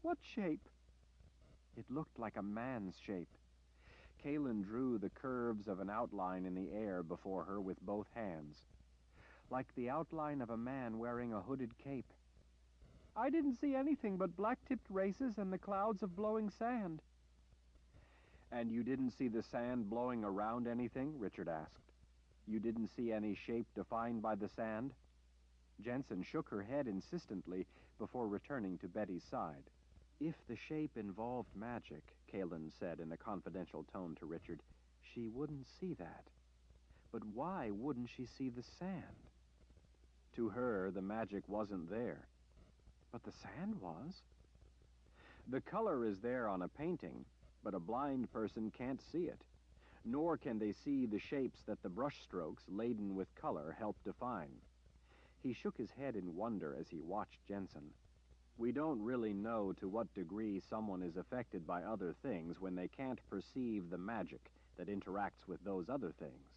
What shape? It looked like a man's shape. Kaelin drew the curves of an outline in the air before her with both hands. Like the outline of a man wearing a hooded cape. I didn't see anything but black-tipped races and the clouds of blowing sand. And you didn't see the sand blowing around anything? Richard asked. You didn't see any shape defined by the sand? Jensen shook her head insistently before returning to Betty's side. If the shape involved magic, Kaelin said in a confidential tone to Richard, she wouldn't see that. But why wouldn't she see the sand? To her, the magic wasn't there. But the sand was. The color is there on a painting, but a blind person can't see it, nor can they see the shapes that the brushstrokes, laden with color, help define. He shook his head in wonder as he watched Jensen. We don't really know to what degree someone is affected by other things when they can't perceive the magic that interacts with those other things.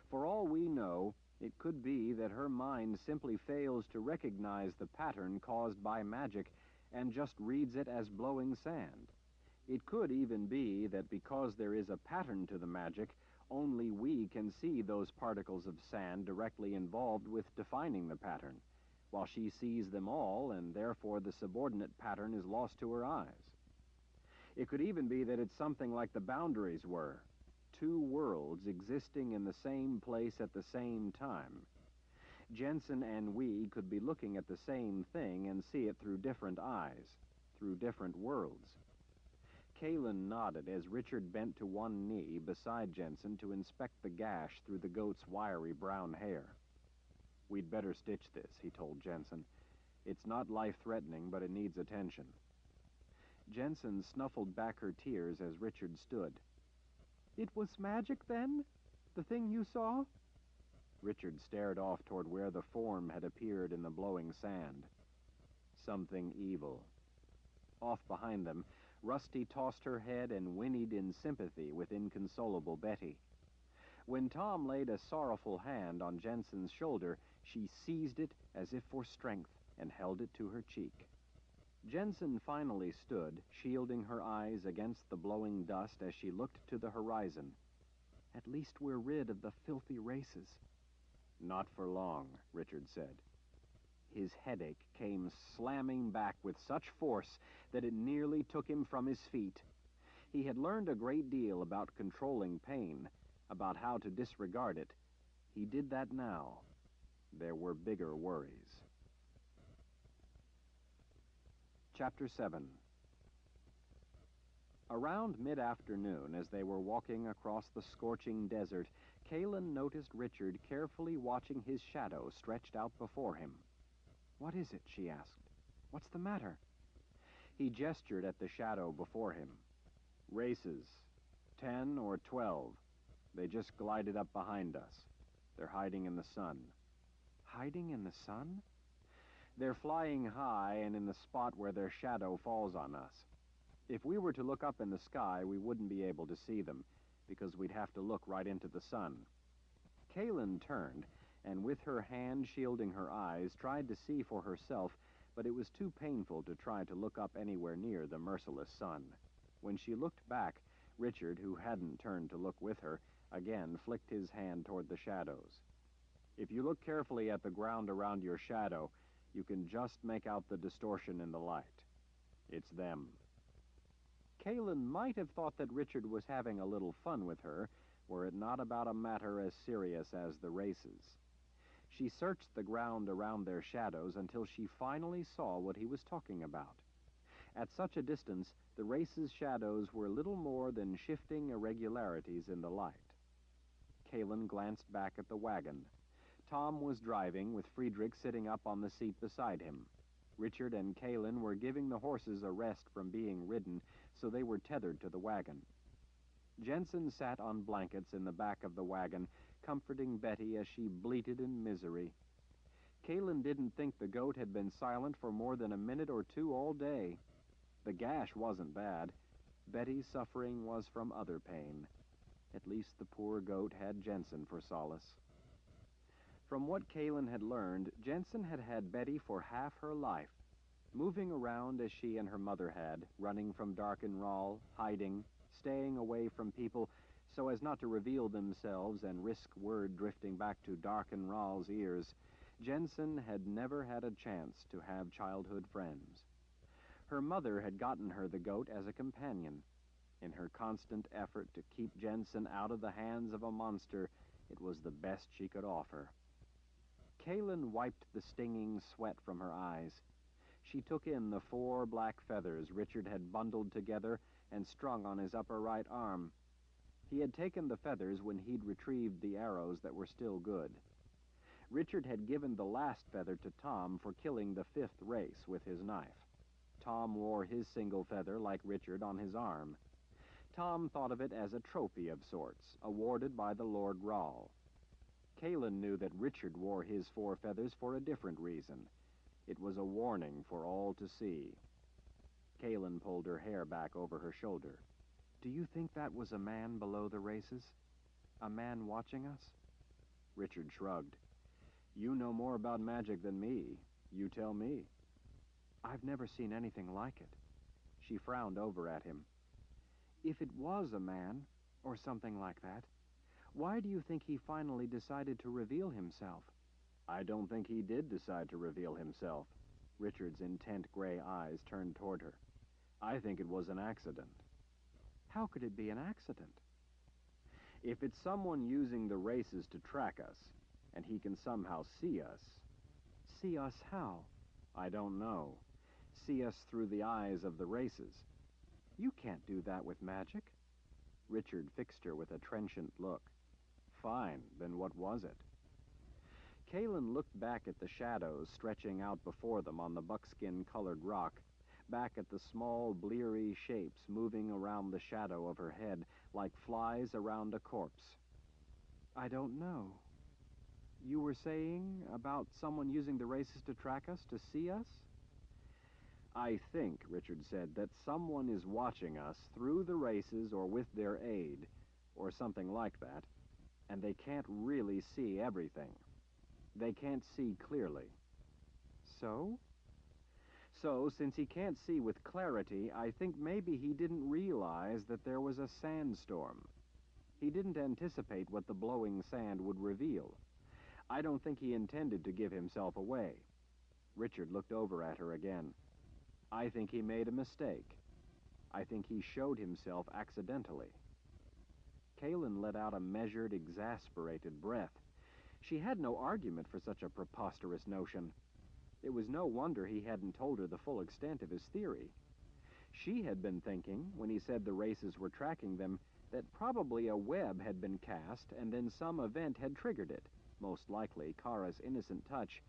For all we know, it could be that her mind simply fails to recognize the pattern caused by magic and just reads it as blowing sand. It could even be that because there is a pattern to the magic, only we can see those particles of sand directly involved with defining the pattern, while she sees them all, and therefore the subordinate pattern is lost to her eyes. It could even be that it's something like the boundaries were, two worlds existing in the same place at the same time. Jensen and we could be looking at the same thing and see it through different eyes, through different worlds. Kaelin nodded as Richard bent to one knee beside Jensen to inspect the gash through the goat's wiry brown hair. We'd better stitch this, he told Jensen. It's not life-threatening, but it needs attention. Jensen snuffled back her tears as Richard stood. It was magic, then? The thing you saw? Richard stared off toward where the form had appeared in the blowing sand. Something evil. Off behind them, Rusty tossed her head and whinnied in sympathy with inconsolable Betty. When Tom laid a sorrowful hand on Jensen's shoulder, she seized it as if for strength. and held it to her cheek. Jensen finally stood, shielding her eyes against the blowing dust as she looked to the horizon. At least we're rid of the filthy races. Not for long, Richard said. His headache came slamming back with such force that it nearly took him from his feet. He had learned a great deal about controlling pain, about how to disregard it. He did that now. There were bigger worries. Chapter 7. Around mid-afternoon, as they were walking across the scorching desert, Kalin noticed Richard carefully watching his shadow stretched out before him. "What is it?" she asked. "What's the matter?" He gestured at the shadow before him. "Races. 10 or 12. They just glided up behind us. They're hiding in the sun." "Hiding in the sun?" "They're flying high and in the spot where their shadow falls on us. If we were to look up in the sky, we wouldn't be able to see them, because we'd have to look right into the sun." Kalin turned, and with her hand shielding her eyes, tried to see for herself, but it was too painful to try to look up anywhere near the merciless sun. When she looked back, Richard, who hadn't turned to look with her, again flicked his hand toward the shadows. "If you look carefully at the ground around your shadow, you can just make out the distortion in the light. It's them." Kalin might have thought that Richard was having a little fun with her, were it not about a matter as serious as the races. She searched the ground around their shadows until she finally saw what he was talking about. At such a distance, the races' shadows were little more than shifting irregularities in the light. Kalin glanced back at the wagon. Tom was driving, with Friedrich sitting up on the seat beside him. Richard and Kalin were giving the horses a rest from being ridden, so they were tethered to the wagon. Jensen sat on blankets in the back of the wagon, comforting Betty as she bleated in misery. Kalin didn't think the goat had been silent for more than a minute or two all day. The gash wasn't bad. Betty's suffering was from other pain. At least the poor goat had Jensen for solace. From what Kalin had learned, Jensen had had Betty for half her life, moving around as she and her mother had, running from Darkenrall, hiding, staying away from people so as not to reveal themselves and risk word drifting back to Darkenrall's ears. Jensen had never had a chance to have childhood friends. Her mother had gotten her the goat as a companion. In her constant effort to keep Jensen out of the hands of a monster, it was the best she could offer. Kalin wiped the stinging sweat from her eyes. She took in the 4 black feathers Richard had bundled together and strung on his upper right arm. He had taken the feathers when he'd retrieved the arrows that were still good. Richard had given the last feather to Tom for killing the 5th race with his knife. Tom wore his single feather, like Richard, on his arm. Tom thought of it as a trophy of sorts, awarded by the Lord Rahl. Kalin knew that Richard wore his 4 feathers for a different reason. It was a warning for all to see. Kalin pulled her hair back over her shoulder. "Do you think that was a man below the races? A man watching us?" Richard shrugged. "You know more about magic than me. You tell me." "I've never seen anything like it." She frowned over at him. "If it was a man, or something like that, why do you think he finally decided to reveal himself?" "I don't think he did decide to reveal himself." Richard's intent gray eyes turned toward her. "I think it was an accident." "How could it be an accident?" "If it's someone using the races to track us, and he can somehow see us..." "See us how?" "I don't know. See us through the eyes of the races." "You can't do that with magic." Richard fixed her with a trenchant look. "Fine, then what was it?" Kalin looked back at the shadows stretching out before them on the buckskin-colored rock, back at the small, bleary shapes moving around the shadow of her head like flies around a corpse. "I don't know. You were saying about someone using the races to track us, to see us?" "I think," Richard said, "that someone is watching us through the races or with their aid, or something like that, and they can't really see everything. They can't see clearly." "So?" So, since he can't see with clarity, I think maybe he didn't realize that there was a sandstorm. He didn't anticipate what the blowing sand would reveal. I don't think he intended to give himself away. Richard looked over at her again. I think he made a mistake. I think he showed himself accidentally. Kaelin let out a measured, exasperated breath. She had no argument for such a preposterous notion. It was no wonder he hadn't told her the full extent of his theory. She had been thinking, when he said the races were tracking them, that probably a web had been cast and then some event had triggered it, most likely Kara's innocent touch,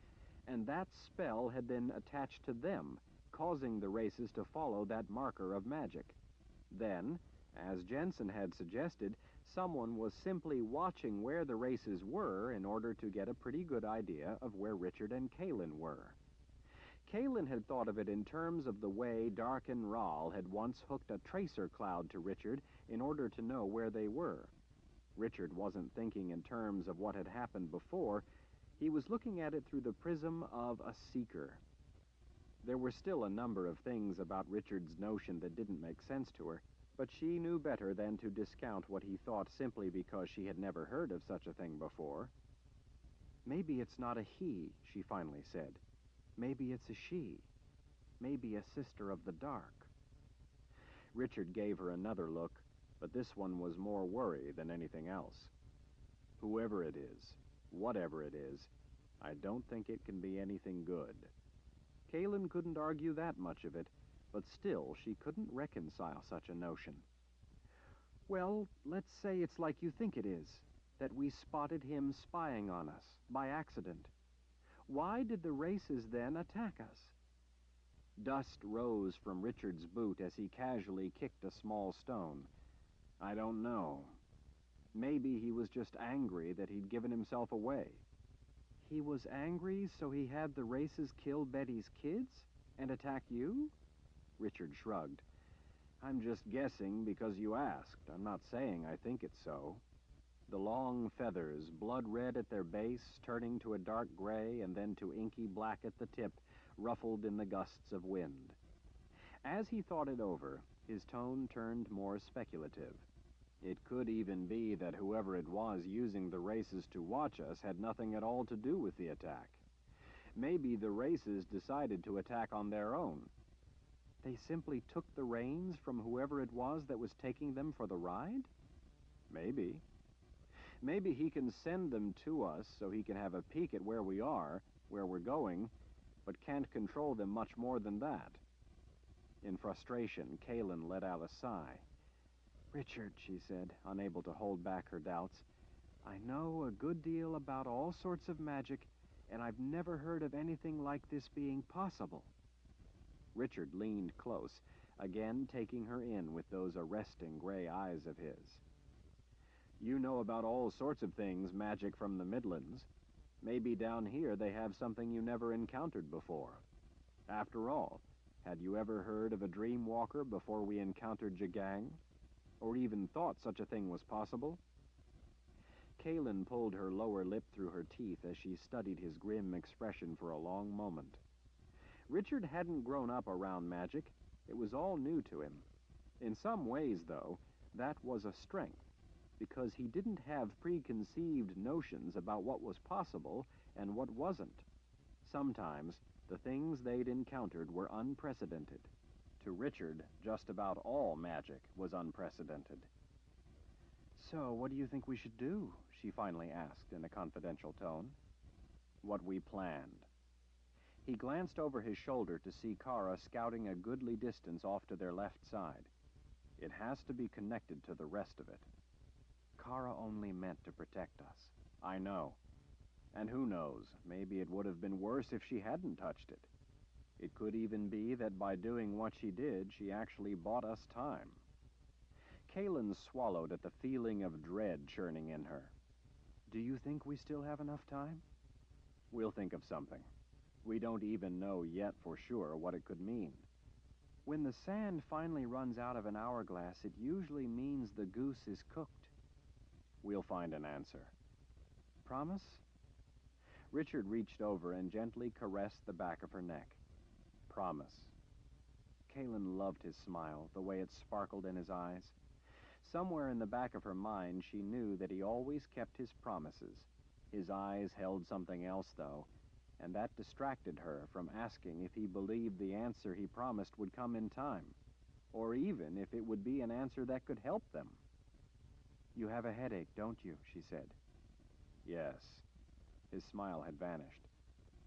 and that spell had then attached to them, causing the races to follow that marker of magic. Then, as Jensen had suggested, someone was simply watching where the races were in order to get a pretty good idea of where Richard and Kaelin were. Kaelin had thought of it in terms of the way Darken Rahl had once hooked a tracer cloud to Richard in order to know where they were. Richard wasn't thinking in terms of what had happened before. He was looking at it through the prism of a seeker. There were still a number of things about Richard's notion that didn't make sense to her, but she knew better than to discount what he thought simply because she had never heard of such a thing before. Maybe it's not a he, she finally said. Maybe it's a she. Maybe a sister of the dark. Richard gave her another look, but this one was more worry than anything else. Whoever it is, whatever it is, I don't think it can be anything good. Kaelin couldn't argue that much of it, but still she couldn't reconcile such a notion. Well, let's say it's like you think it is, that we spotted him spying on us, by accident. Why did the races then attack us? Dust rose from Richard's boot as he casually kicked a small stone. I don't know. Maybe he was just angry that he'd given himself away. He was angry, so he had the races kill Betty's kids and attack you? Richard shrugged. I'm just guessing because you asked. I'm not saying I think it's so. The long feathers, blood red at their base, turning to a dark gray and then to inky black at the tip, ruffled in the gusts of wind. As he thought it over, his tone turned more speculative. It could even be that whoever it was using the races to watch us had nothing at all to do with the attack. Maybe the races decided to attack on their own. They simply took the reins from whoever it was that was taking them for the ride? Maybe. Maybe he can send them to us so he can have a peek at where we are, where we're going, but can't control them much more than that. In frustration, Kaelin let out a sigh. Richard, she said, unable to hold back her doubts, I know a good deal about all sorts of magic, and I've never heard of anything like this being possible. Richard leaned close, again taking her in with those arresting gray eyes of his. You know about all sorts of things magic from the Midlands. Maybe down here they have something you never encountered before. After all, had you ever heard of a dream walker before we encountered Jagang? Or even thought such a thing was possible? Kaelin pulled her lower lip through her teeth as she studied his grim expression for a long moment. Richard hadn't grown up around magic. It was all new to him. In some ways, though, that was a strength, because he didn't have preconceived notions about what was possible and what wasn't. Sometimes, the things they'd encountered were unprecedented. To Richard, just about all magic was unprecedented. So, what do you think we should do? She finally asked in a confidential tone. What we planned. He glanced over his shoulder to see Kara scouting a goodly distance off to their left side. It has to be connected to the rest of it. Kara only meant to protect us. I know. And who knows, maybe it would have been worse if she hadn't touched it. It could even be that by doing what she did, she actually bought us time. Kaelin swallowed at the feeling of dread churning in her. Do you think we still have enough time? We'll think of something. We don't even know yet for sure what it could mean. When the sand finally runs out of an hourglass, it usually means the goose is cooked. We'll find an answer. Promise? Richard reached over and gently caressed the back of her neck. promise. Kaylin loved his smile, the way it sparkled in his eyes. Somewhere in the back of her mind, she knew that he always kept his promises. His eyes held something else, though, and that distracted her from asking if he believed the answer he promised would come in time, or even if it would be an answer that could help them. "You have a headache, don't you?" she said. "Yes." His smile had vanished.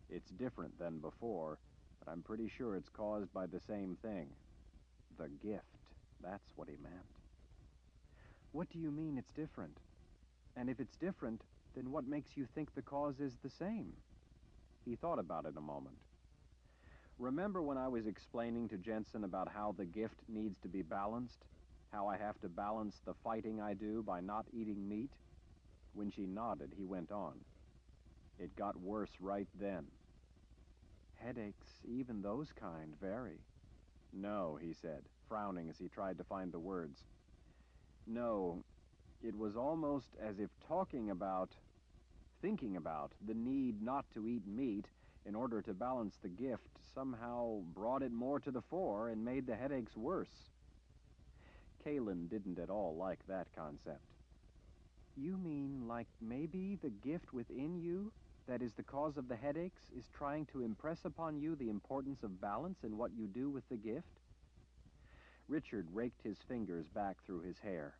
"It's different than before, but I'm pretty sure it's caused by the same thing. The gift, that's what he meant." "What do you mean it's different? And if it's different, then what makes you think the cause is the same?" He thought about it a moment. "Remember when I was explaining to Jensen about how the gift needs to be balanced? How I have to balance the fighting I do by not eating meat?" When she nodded, he went on. "It got worse right then." "Headaches, even those kind, vary." "No," he said, frowning as he tried to find the words. "No, it was almost as if thinking about the need not to eat meat in order to balance the gift somehow brought it more to the fore and made the headaches worse." Kaylin didn't at all like that concept. "You mean like maybe the gift within you, that is the cause of the headaches, is trying to impress upon you the importance of balance in what you do with the gift?" Richard raked his fingers back through his hair.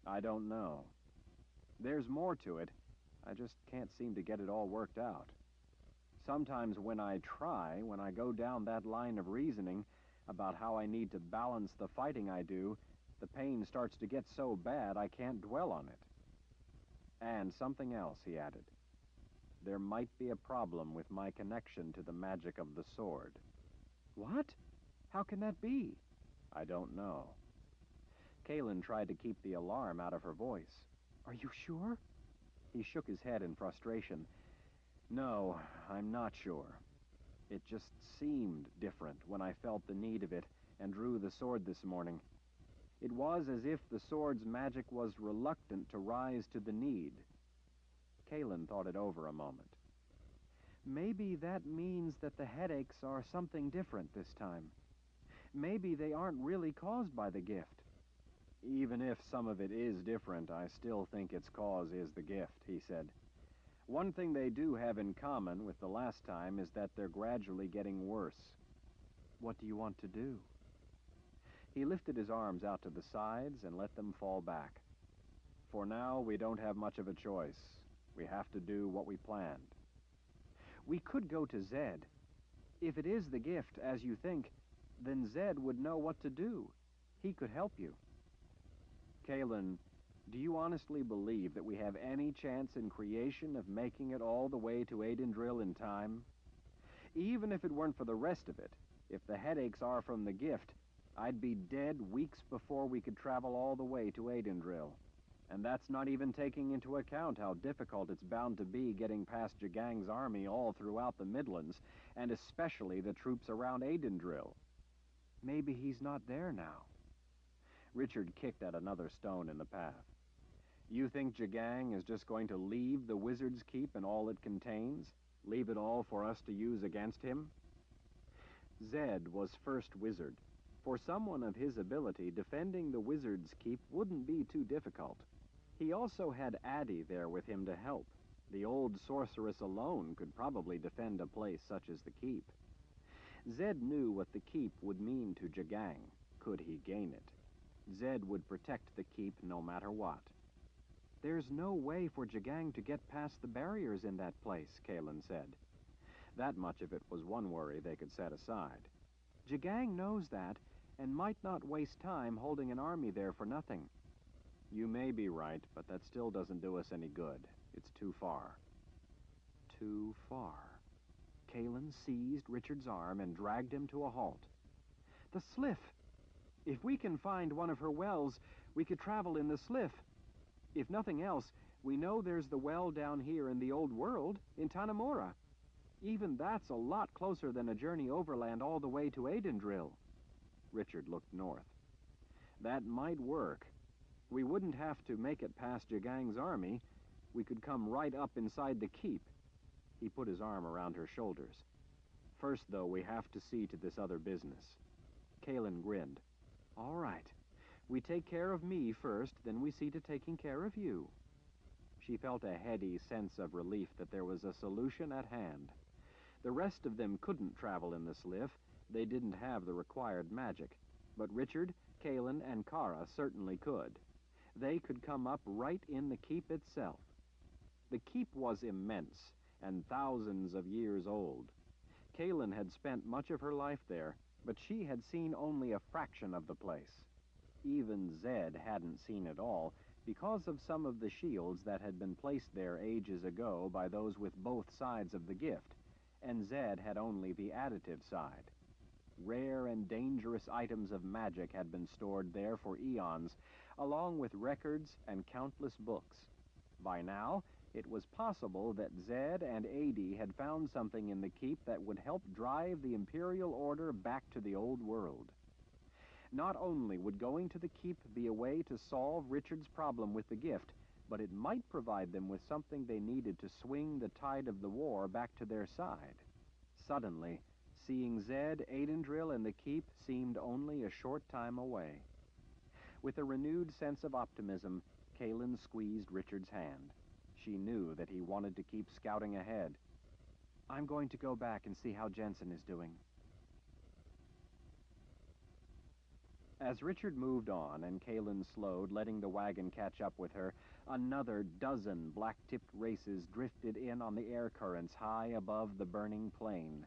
"I don't know. There's more to it. I just can't seem to get it all worked out. Sometimes when I go down that line of reasoning about how I need to balance the fighting I do, the pain starts to get so bad I can't dwell on it. And something else," he added. "There might be a problem with my connection to the magic of the sword." "What? How can that be?" "I don't know." Kaylin tried to keep the alarm out of her voice. "Are you sure?" He shook his head in frustration. "No, I'm not sure. It just seemed different when I felt the need of it and drew the sword this morning. It was as if the sword's magic was reluctant to rise to the need." Kaylin thought it over a moment. "Maybe that means that the headaches are something different this time. Maybe they aren't really caused by the gift." "Even if some of it is different, I still think its cause is the gift," he said. "One thing they do have in common with the last time is that they're gradually getting worse." "What do you want to do?" He lifted his arms out to the sides and let them fall back. "For now, we don't have much of a choice. We have to do what we planned." "We could go to Zed. If it is the gift, as you think, then Zed would know what to do. He could help you." "Kaylin, do you honestly believe that we have any chance in creation of making it all the way to Adendril in time? Even if it weren't for the rest of it, if the headaches are from the gift, I'd be dead weeks before we could travel all the way to Adendril. And that's not even taking into account how difficult it's bound to be getting past Jagang's army all throughout the Midlands, and especially the troops around Adendril." "Maybe he's not there now." Richard kicked at another stone in the path. "You think Jagang is just going to leave the Wizard's Keep and all it contains? Leave it all for us to use against him?" Zed was first wizard. For someone of his ability, defending the Wizard's Keep wouldn't be too difficult. He also had Addie there with him to help. The old sorceress alone could probably defend a place such as the Keep. Zed knew what the Keep would mean to Jagang, could he gain it. Zed would protect the Keep no matter what. "There's no way for Jagang to get past the barriers in that place," Kaylin said. That much of it was one worry they could set aside. "Jagang knows that, and might not waste time holding an army there for nothing." "You may be right, but that still doesn't do us any good. It's too far." Too far. Kaylin seized Richard's arm and dragged him to a halt. "The Sliff! If we can find one of her wells, we could travel in the Sliff. If nothing else, we know there's the well down here in the Old World, in Tanamura. Even that's a lot closer than a journey overland all the way to Adendril." Richard looked north. "That might work. We wouldn't have to make it past Jagang's army. We could come right up inside the Keep." He put his arm around her shoulders. First, though, we have to see to this other business. Kalen grinned. All right. We take care of me first, then we see to taking care of you. She felt a heady sense of relief that there was a solution at hand. The rest of them couldn't travel in the Sliff. They didn't have the required magic. But Richard, Kalen, and Kara certainly could. They could come up right in the keep itself. The keep was immense and thousands of years old. Kalen had spent much of her life there, but she had seen only a fraction of the place. Even Zed hadn't seen it all, because of some of the shields that had been placed there ages ago by those with both sides of the gift, and Zed had only the additive side. Rare and dangerous items of magic had been stored there for eons, along with records and countless books. By now, it was possible that Zed and Adi had found something in the keep that would help drive the Imperial Order back to the old world. Not only would going to the keep be a way to solve Richard's problem with the gift, but it might provide them with something they needed to swing the tide of the war back to their side. Suddenly, seeing Zed, Adendril, and the keep seemed only a short time away. With a renewed sense of optimism, Kalen squeezed Richard's hand. She knew that he wanted to keep scouting ahead. I'm going to go back and see how Jensen is doing. As Richard moved on and Kalen slowed, letting the wagon catch up with her, another dozen black-tipped races drifted in on the air currents high above the burning plain.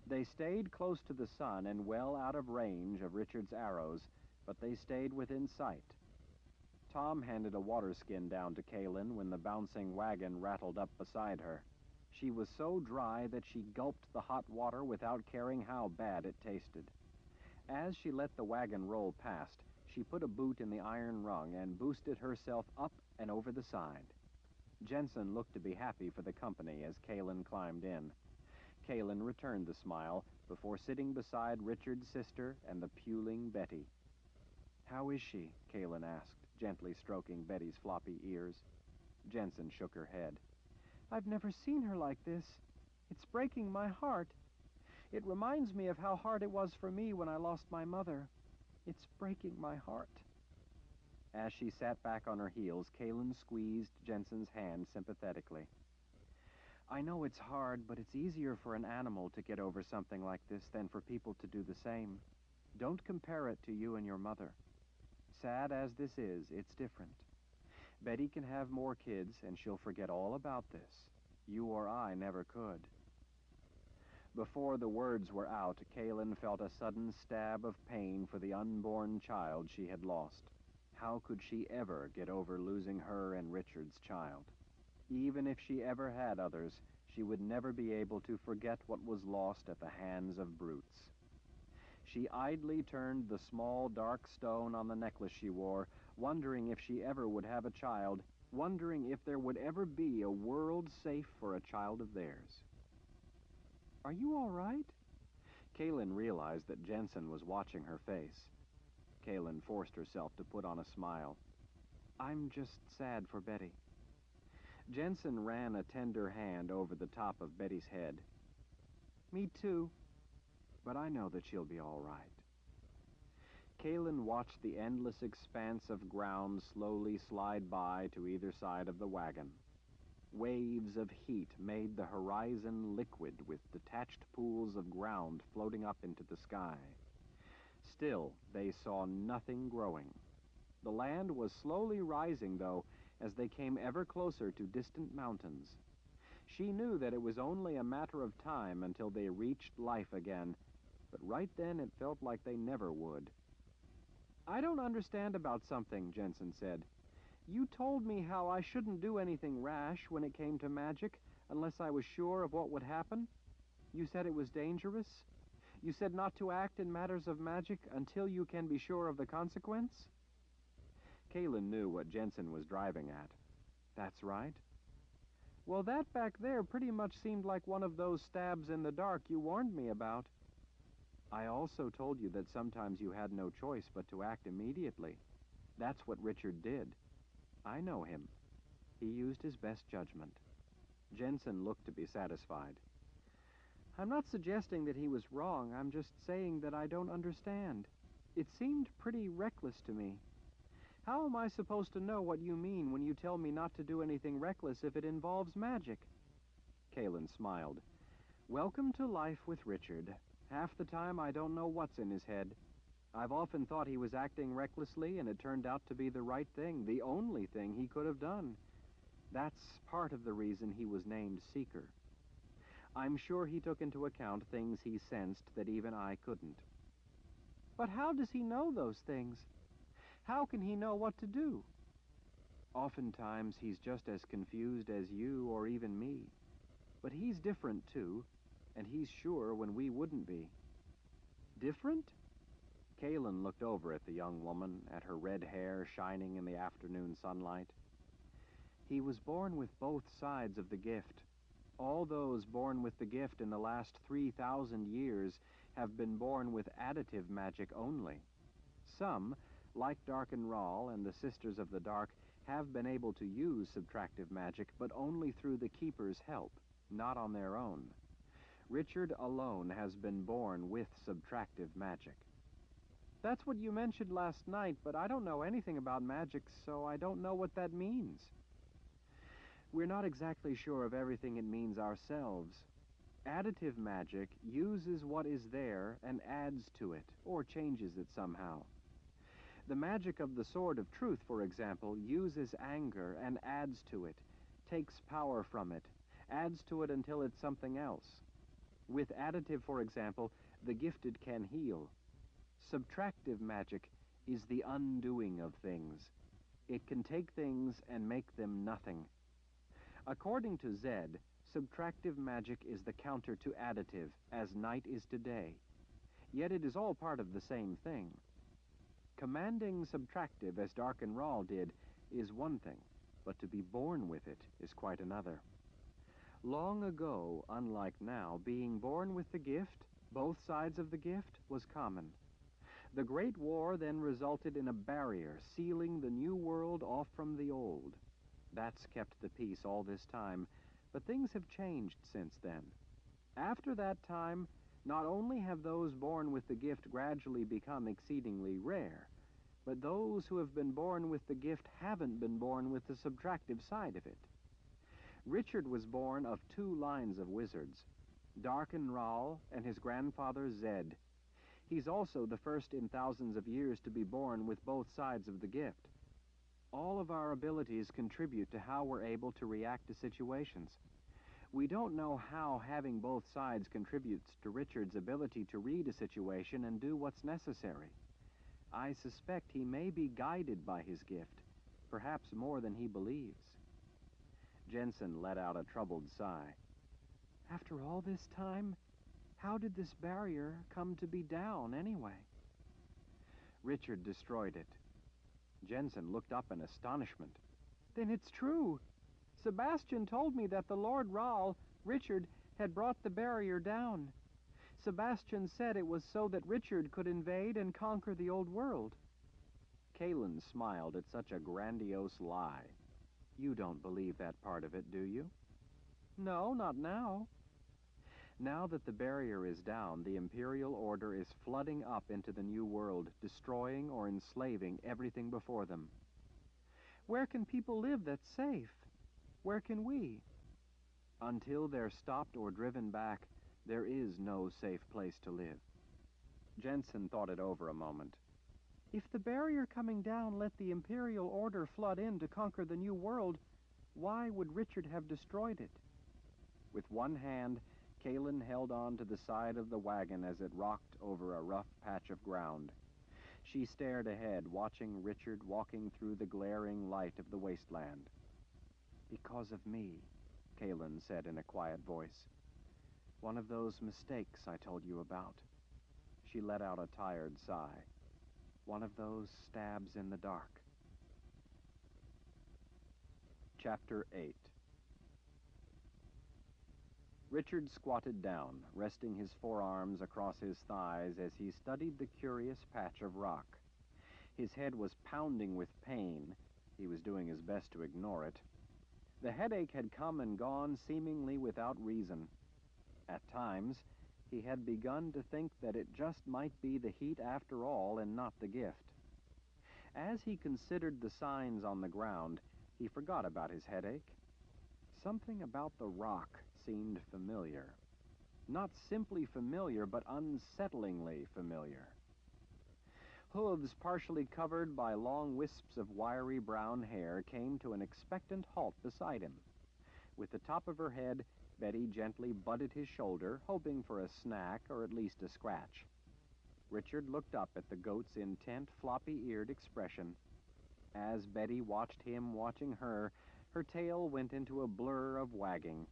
They stayed close to the sun and well out of range of Richard's arrows, but they stayed within sight. Tom handed a water skin down to Kalen when the bouncing wagon rattled up beside her. She was so dry that she gulped the hot water without caring how bad it tasted. As she let the wagon roll past, she put a boot in the iron rung and boosted herself up and over the side. Jensen looked to be happy for the company as Kalen climbed in. Kalen returned the smile before sitting beside Richard's sister and the puling Betty. How is she? Kalen asked, gently stroking Betty's floppy ears. Jensen shook her head. I've never seen her like this. It's breaking my heart. It reminds me of how hard it was for me when I lost my mother. It's breaking my heart. As she sat back on her heels, Kalen squeezed Jensen's hand sympathetically. I know it's hard, but it's easier for an animal to get over something like this than for people to do the same. Don't compare it to you and your mother. Sad as this is, it's different. Betty can have more kids, and she'll forget all about this. You or I never could. Before the words were out, Kalen felt a sudden stab of pain for the unborn child she had lost. How could she ever get over losing her and Richard's child? Even if she ever had others, she would never be able to forget what was lost at the hands of brutes. She idly turned the small dark stone on the necklace she wore, wondering if she ever would have a child, wondering if there would ever be a world safe for a child of theirs. Are you all right? Kalen realized that Jensen was watching her face. Kalen forced herself to put on a smile. I'm just sad for Betty. Jensen ran a tender hand over the top of Betty's head. Me too, but I know that she'll be all right. Kalen watched the endless expanse of ground slowly slide by to either side of the wagon. Waves of heat made the horizon liquid with detached pools of ground floating up into the sky. Still, they saw nothing growing. The land was slowly rising, though, as they came ever closer to distant mountains. She knew that it was only a matter of time until they reached life again, but right then it felt like they never would. I don't understand about something, Jensen said. You told me how I shouldn't do anything rash when it came to magic, unless I was sure of what would happen. You said it was dangerous. You said not to act in matters of magic until you can be sure of the consequence. Kalen knew what Jensen was driving at. That's right. Well, that back there pretty much seemed like one of those stabs in the dark you warned me about. I also told you that sometimes you had no choice but to act immediately. That's what Richard did. I know him. He used his best judgment. Jensen looked to be satisfied. I'm not suggesting that he was wrong. I'm just saying that I don't understand. It seemed pretty reckless to me. How am I supposed to know what you mean when you tell me not to do anything reckless if it involves magic? Kalen smiled. Welcome to life with Richard. Half the time I don't know what's in his head. I've often thought he was acting recklessly, and it turned out to be the right thing, the only thing he could have done. That's part of the reason he was named Seeker. I'm sure he took into account things he sensed that even I couldn't. But how does he know those things? How can he know what to do? Oftentimes he's just as confused as you or even me. But he's different, too, and he's sure when we wouldn't be. Different? Kalen looked over at the young woman, at her red hair shining in the afternoon sunlight. He was born with both sides of the gift. All those born with the gift in the last 3,000 years have been born with additive magic only. Some, like Darkenral and the Sisters of the Dark, have been able to use subtractive magic, but only through the Keeper's help, not on their own. Richard alone has been born with subtractive magic. That's what you mentioned last night, but I don't know anything about magic, so I don't know what that means. We're not exactly sure of everything it means ourselves. Additive magic uses what is there and adds to it, or changes it somehow. The magic of the Sword of Truth, for example, uses anger and adds to it, takes power from it, adds to it until it's something else. With additive, for example, the gifted can heal. Subtractive magic is the undoing of things. It can take things and make them nothing. According to Zed, subtractive magic is the counter to additive, as night is to day. Yet it is all part of the same thing. Commanding subtractive, as Darkenral did, is one thing, but to be born with it is quite another. Long ago, unlike now, being born with the gift, both sides of the gift, was common. The Great War then resulted in a barrier sealing the new world off from the old. That's kept the peace all this time, but things have changed since then. After that time, not only have those born with the gift gradually become exceedingly rare, but those who have been born with the gift haven't been born with the subtractive side of it. Richard was born of two lines of wizards, Darkenral and his grandfather Zed. He's also the first in thousands of years to be born with both sides of the gift. All of our abilities contribute to how we're able to react to situations. We don't know how having both sides contributes to Richard's ability to read a situation and do what's necessary. I suspect he may be guided by his gift, perhaps more than he believes. Jensen let out a troubled sigh. After all this time, how did this barrier come to be down anyway? Richard destroyed it. Jensen looked up in astonishment. Then it's true. Sebastian told me that the Lord Rahl, Richard, had brought the barrier down. Sebastian said it was so that Richard could invade and conquer the old world. Kalen smiled at such a grandiose lie. You don't believe that part of it, do you? No, not now. Now that the barrier is down, the Imperial Order is flooding up into the new world, destroying or enslaving everything before them. Where can people live that's safe? Where can we? Until they're stopped or driven back, there is no safe place to live. Jensen thought it over a moment. If the barrier coming down let the Imperial Order flood in to conquer the new world, why would Richard have destroyed it? With one hand, Kalen held on to the side of the wagon as it rocked over a rough patch of ground. She stared ahead, watching Richard walking through the glaring light of the wasteland. Because of me, Kalen said in a quiet voice. One of those mistakes I told you about. She let out a tired sigh. One of those stabs in the dark. Chapter 8. Richard squatted down, resting his forearms across his thighs as he studied the curious patch of rock. His head was pounding with pain. He was doing his best to ignore it. The headache had come and gone seemingly without reason. At times, he had begun to think that it just might be the heat after all and not the gift. As he considered the signs on the ground, he forgot about his headache. Something about the rock seemed familiar. Not simply familiar, but unsettlingly familiar. Hooves partially covered by long wisps of wiry brown hair came to an expectant halt beside him. With the top of her head, Betty gently butted his shoulder, hoping for a snack or at least a scratch. Richard looked up at the goat's intent, floppy-eared expression. As Betty watched him watching her, her tail went into a blur of wagging.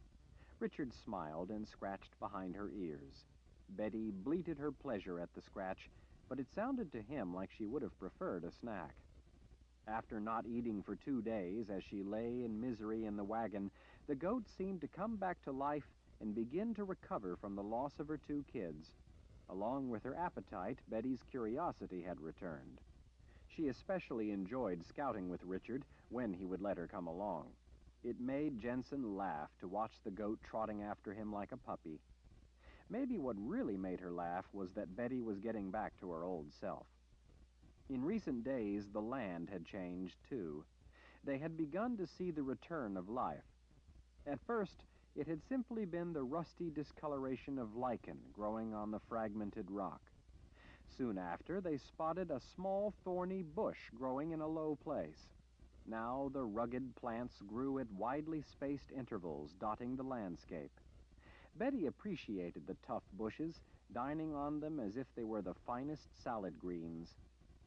Richard smiled and scratched behind her ears. Betty bleated her pleasure at the scratch, but it sounded to him like she would have preferred a snack. After not eating for 2 days, as she lay in misery in the wagon, the goat seemed to come back to life and begin to recover from the loss of her 2 kids. Along with her appetite, Betty's curiosity had returned. She especially enjoyed scouting with Richard when he would let her come along. It made Jensen laugh to watch the goat trotting after him like a puppy. Maybe what really made her laugh was that Betty was getting back to her old self. In recent days, the land had changed, too. They had begun to see the return of life. At first, it had simply been the rusty discoloration of lichen growing on the fragmented rock. Soon after, they spotted a small thorny bush growing in a low place. Now the rugged plants grew at widely spaced intervals, dotting the landscape. Betty appreciated the tough bushes, dining on them as if they were the finest salad greens.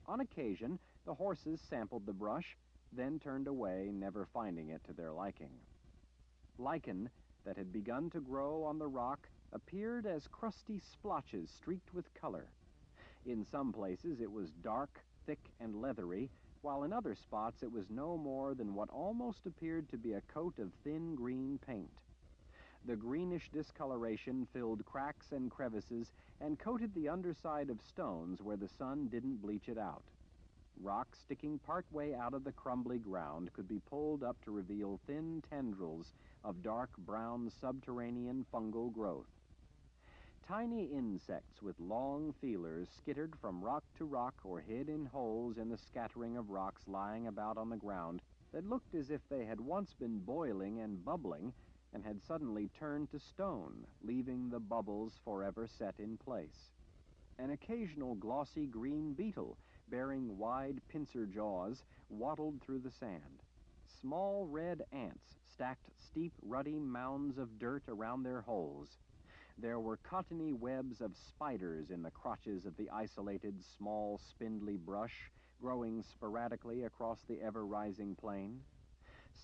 On occasion, the horses sampled the brush, then turned away, never finding it to their liking. Lichen that had begun to grow on the rock appeared as crusty splotches streaked with color. In some places it was dark, thick, and leathery, while in other spots it was no more than what almost appeared to be a coat of thin green paint. The greenish discoloration filled cracks and crevices and coated the underside of stones where the sun didn't bleach it out. Rock sticking partway out of the crumbly ground could be pulled up to reveal thin tendrils of dark brown subterranean fungal growth. Tiny insects with long feelers skittered from rock to rock or hid in holes in the scattering of rocks lying about on the ground that looked as if they had once been boiling and bubbling and had suddenly turned to stone, leaving the bubbles forever set in place. An occasional glossy green beetle, bearing wide pincer jaws, waddled through the sand. Small red ants stacked steep, ruddy mounds of dirt around their holes. There were cottony webs of spiders in the crotches of the isolated, small, spindly brush growing sporadically across the ever-rising plain.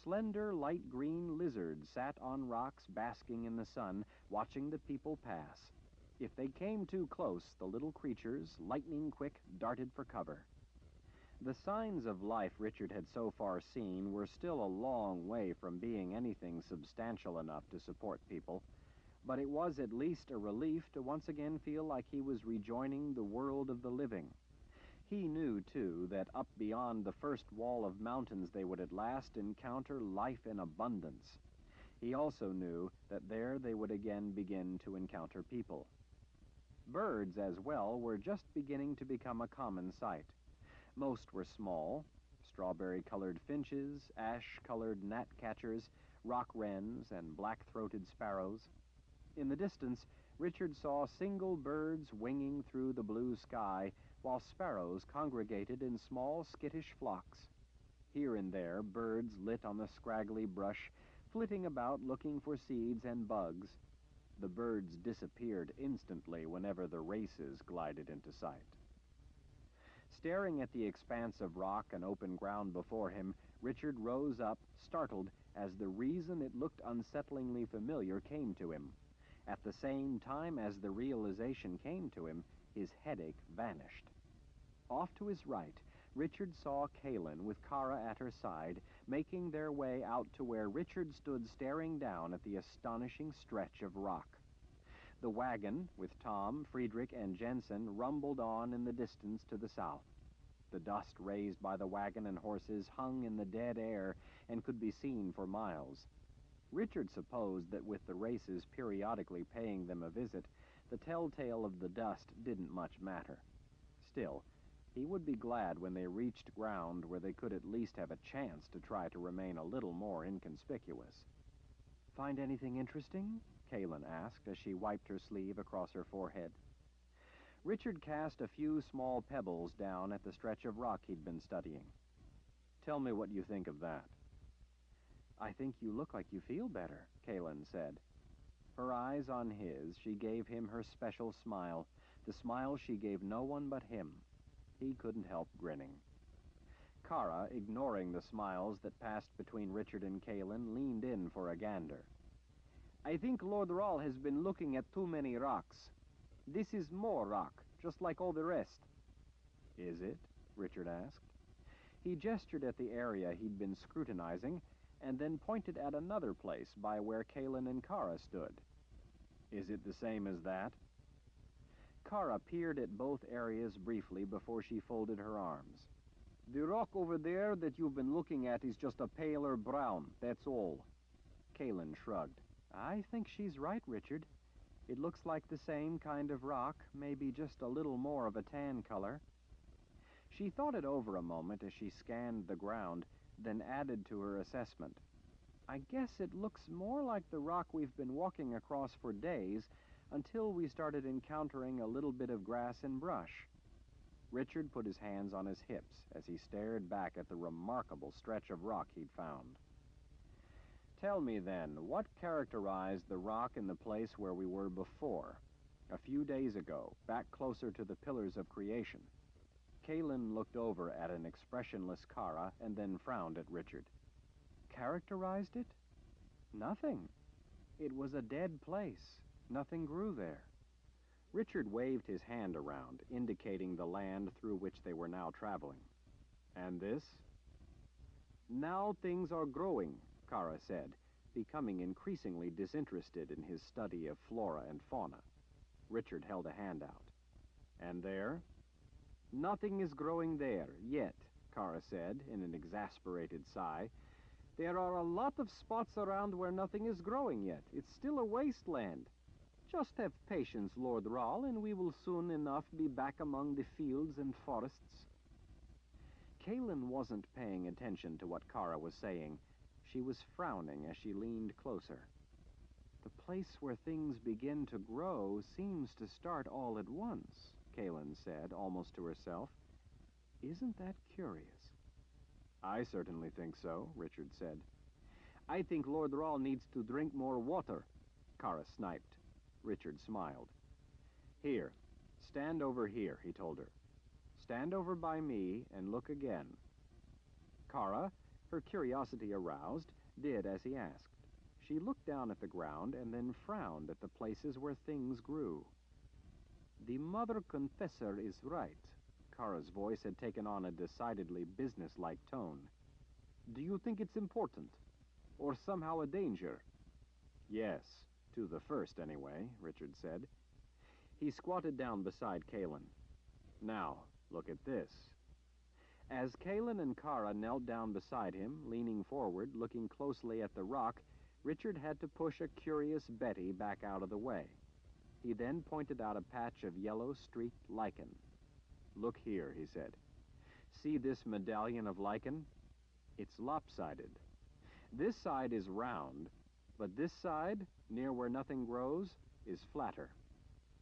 Slender, light green lizards sat on rocks basking in the sun, watching the people pass. If they came too close, the little creatures, lightning quick, darted for cover. The signs of life Richard had so far seen were still a long way from being anything substantial enough to support people, but it was at least a relief to once again feel like he was rejoining the world of the living. He knew, too, that up beyond the first wall of mountains they would at last encounter life in abundance. He also knew that there they would again begin to encounter people. Birds, as well, were just beginning to become a common sight. Most were small: strawberry-colored finches, ash-colored gnatcatchers, rock wrens, and black-throated sparrows. In the distance, Richard saw single birds winging through the blue sky, while sparrows congregated in small, skittish flocks. Here and there, birds lit on the scraggly brush, flitting about looking for seeds and bugs. The birds disappeared instantly whenever the races glided into sight. Staring at the expanse of rock and open ground before him, Richard rose up, startled, as the reason it looked unsettlingly familiar came to him. At the same time as the realization came to him, his headache vanished. Off to his right, Richard saw Kaylin with Kara at her side, making their way out to where Richard stood staring down at the astonishing stretch of rock. The wagon, with Tom, Friedrich, and Jensen, rumbled on in the distance to the south. The dust raised by the wagon and horses hung in the dead air and could be seen for miles. Richard supposed that with the races periodically paying them a visit, the telltale of the dust didn't much matter. Still, he would be glad when they reached ground where they could at least have a chance to try to remain a little more inconspicuous. "Find anything interesting?" Kaylin asked as she wiped her sleeve across her forehead. Richard cast a few small pebbles down at the stretch of rock he'd been studying. "Tell me what you think of that." "I think you look like you feel better," Kaylin said. Her eyes on his, she gave him her special smile, the smile she gave no one but him. He couldn't help grinning. Kara, ignoring the smiles that passed between Richard and Kaylin, leaned in for a gander. "I think Lord Rahl has been looking at too many rocks. This is more rock, just like all the rest." "Is it?" Richard asked. He gestured at the area he'd been scrutinizing, and then pointed at another place by where Kaylin and Kara stood. "Is it the same as that?" Kara peered at both areas briefly before she folded her arms. "The rock over there that you've been looking at is just a paler brown, that's all." Kaylin shrugged. "I think she's right, Richard. It looks like the same kind of rock, maybe just a little more of a tan color." She thought it over a moment as she scanned the ground, then added to her assessment. "I guess it looks more like the rock we've been walking across for days, until we started encountering a little bit of grass and brush." Richard put his hands on his hips as he stared back at the remarkable stretch of rock he'd found. "Tell me then, what characterized the rock in the place where we were before, a few days ago, back closer to the Pillars of Creation?" Kaylin looked over at an expressionless Kara and then frowned at Richard. "Characterized it? Nothing. It was a dead place. Nothing grew there." Richard waved his hand around, indicating the land through which they were now traveling. "And this?" "Now things are growing," Kara said, becoming increasingly disinterested in his study of flora and fauna. Richard held a hand out. "And there?" "Nothing is growing there, yet," Kara said in an exasperated sigh. "There are a lot of spots around where nothing is growing yet. It's still a wasteland. Just have patience, Lord Rahl, and we will soon enough be back among the fields and forests." Kaylin wasn't paying attention to what Kara was saying. She was frowning as she leaned closer. "The place where things begin to grow seems to start all at once," Kaylin said, almost to herself. "Isn't that curious?" "I certainly think so," Richard said. "I think Lord Rahl needs to drink more water," Kara sniped. Richard smiled. "Here, stand over here," he told her. "Stand over by me and look again." Kara, her curiosity aroused, did as he asked. She looked down at the ground and then frowned at the places where things grew. "The Mother Confessor is right." Kara's voice had taken on a decidedly businesslike tone. "Do you think it's important? Or somehow a danger?" "Yes, to the first anyway," Richard said. He squatted down beside Kaylin. "Now, look at this." As Kaylin and Kara knelt down beside him, leaning forward, looking closely at the rock, Richard had to push a curious Betty back out of the way. He then pointed out a patch of yellow-streaked lichen. "Look here," he said. "See this medallion of lichen? It's lopsided. This side is round, but this side, near where nothing grows, is flatter."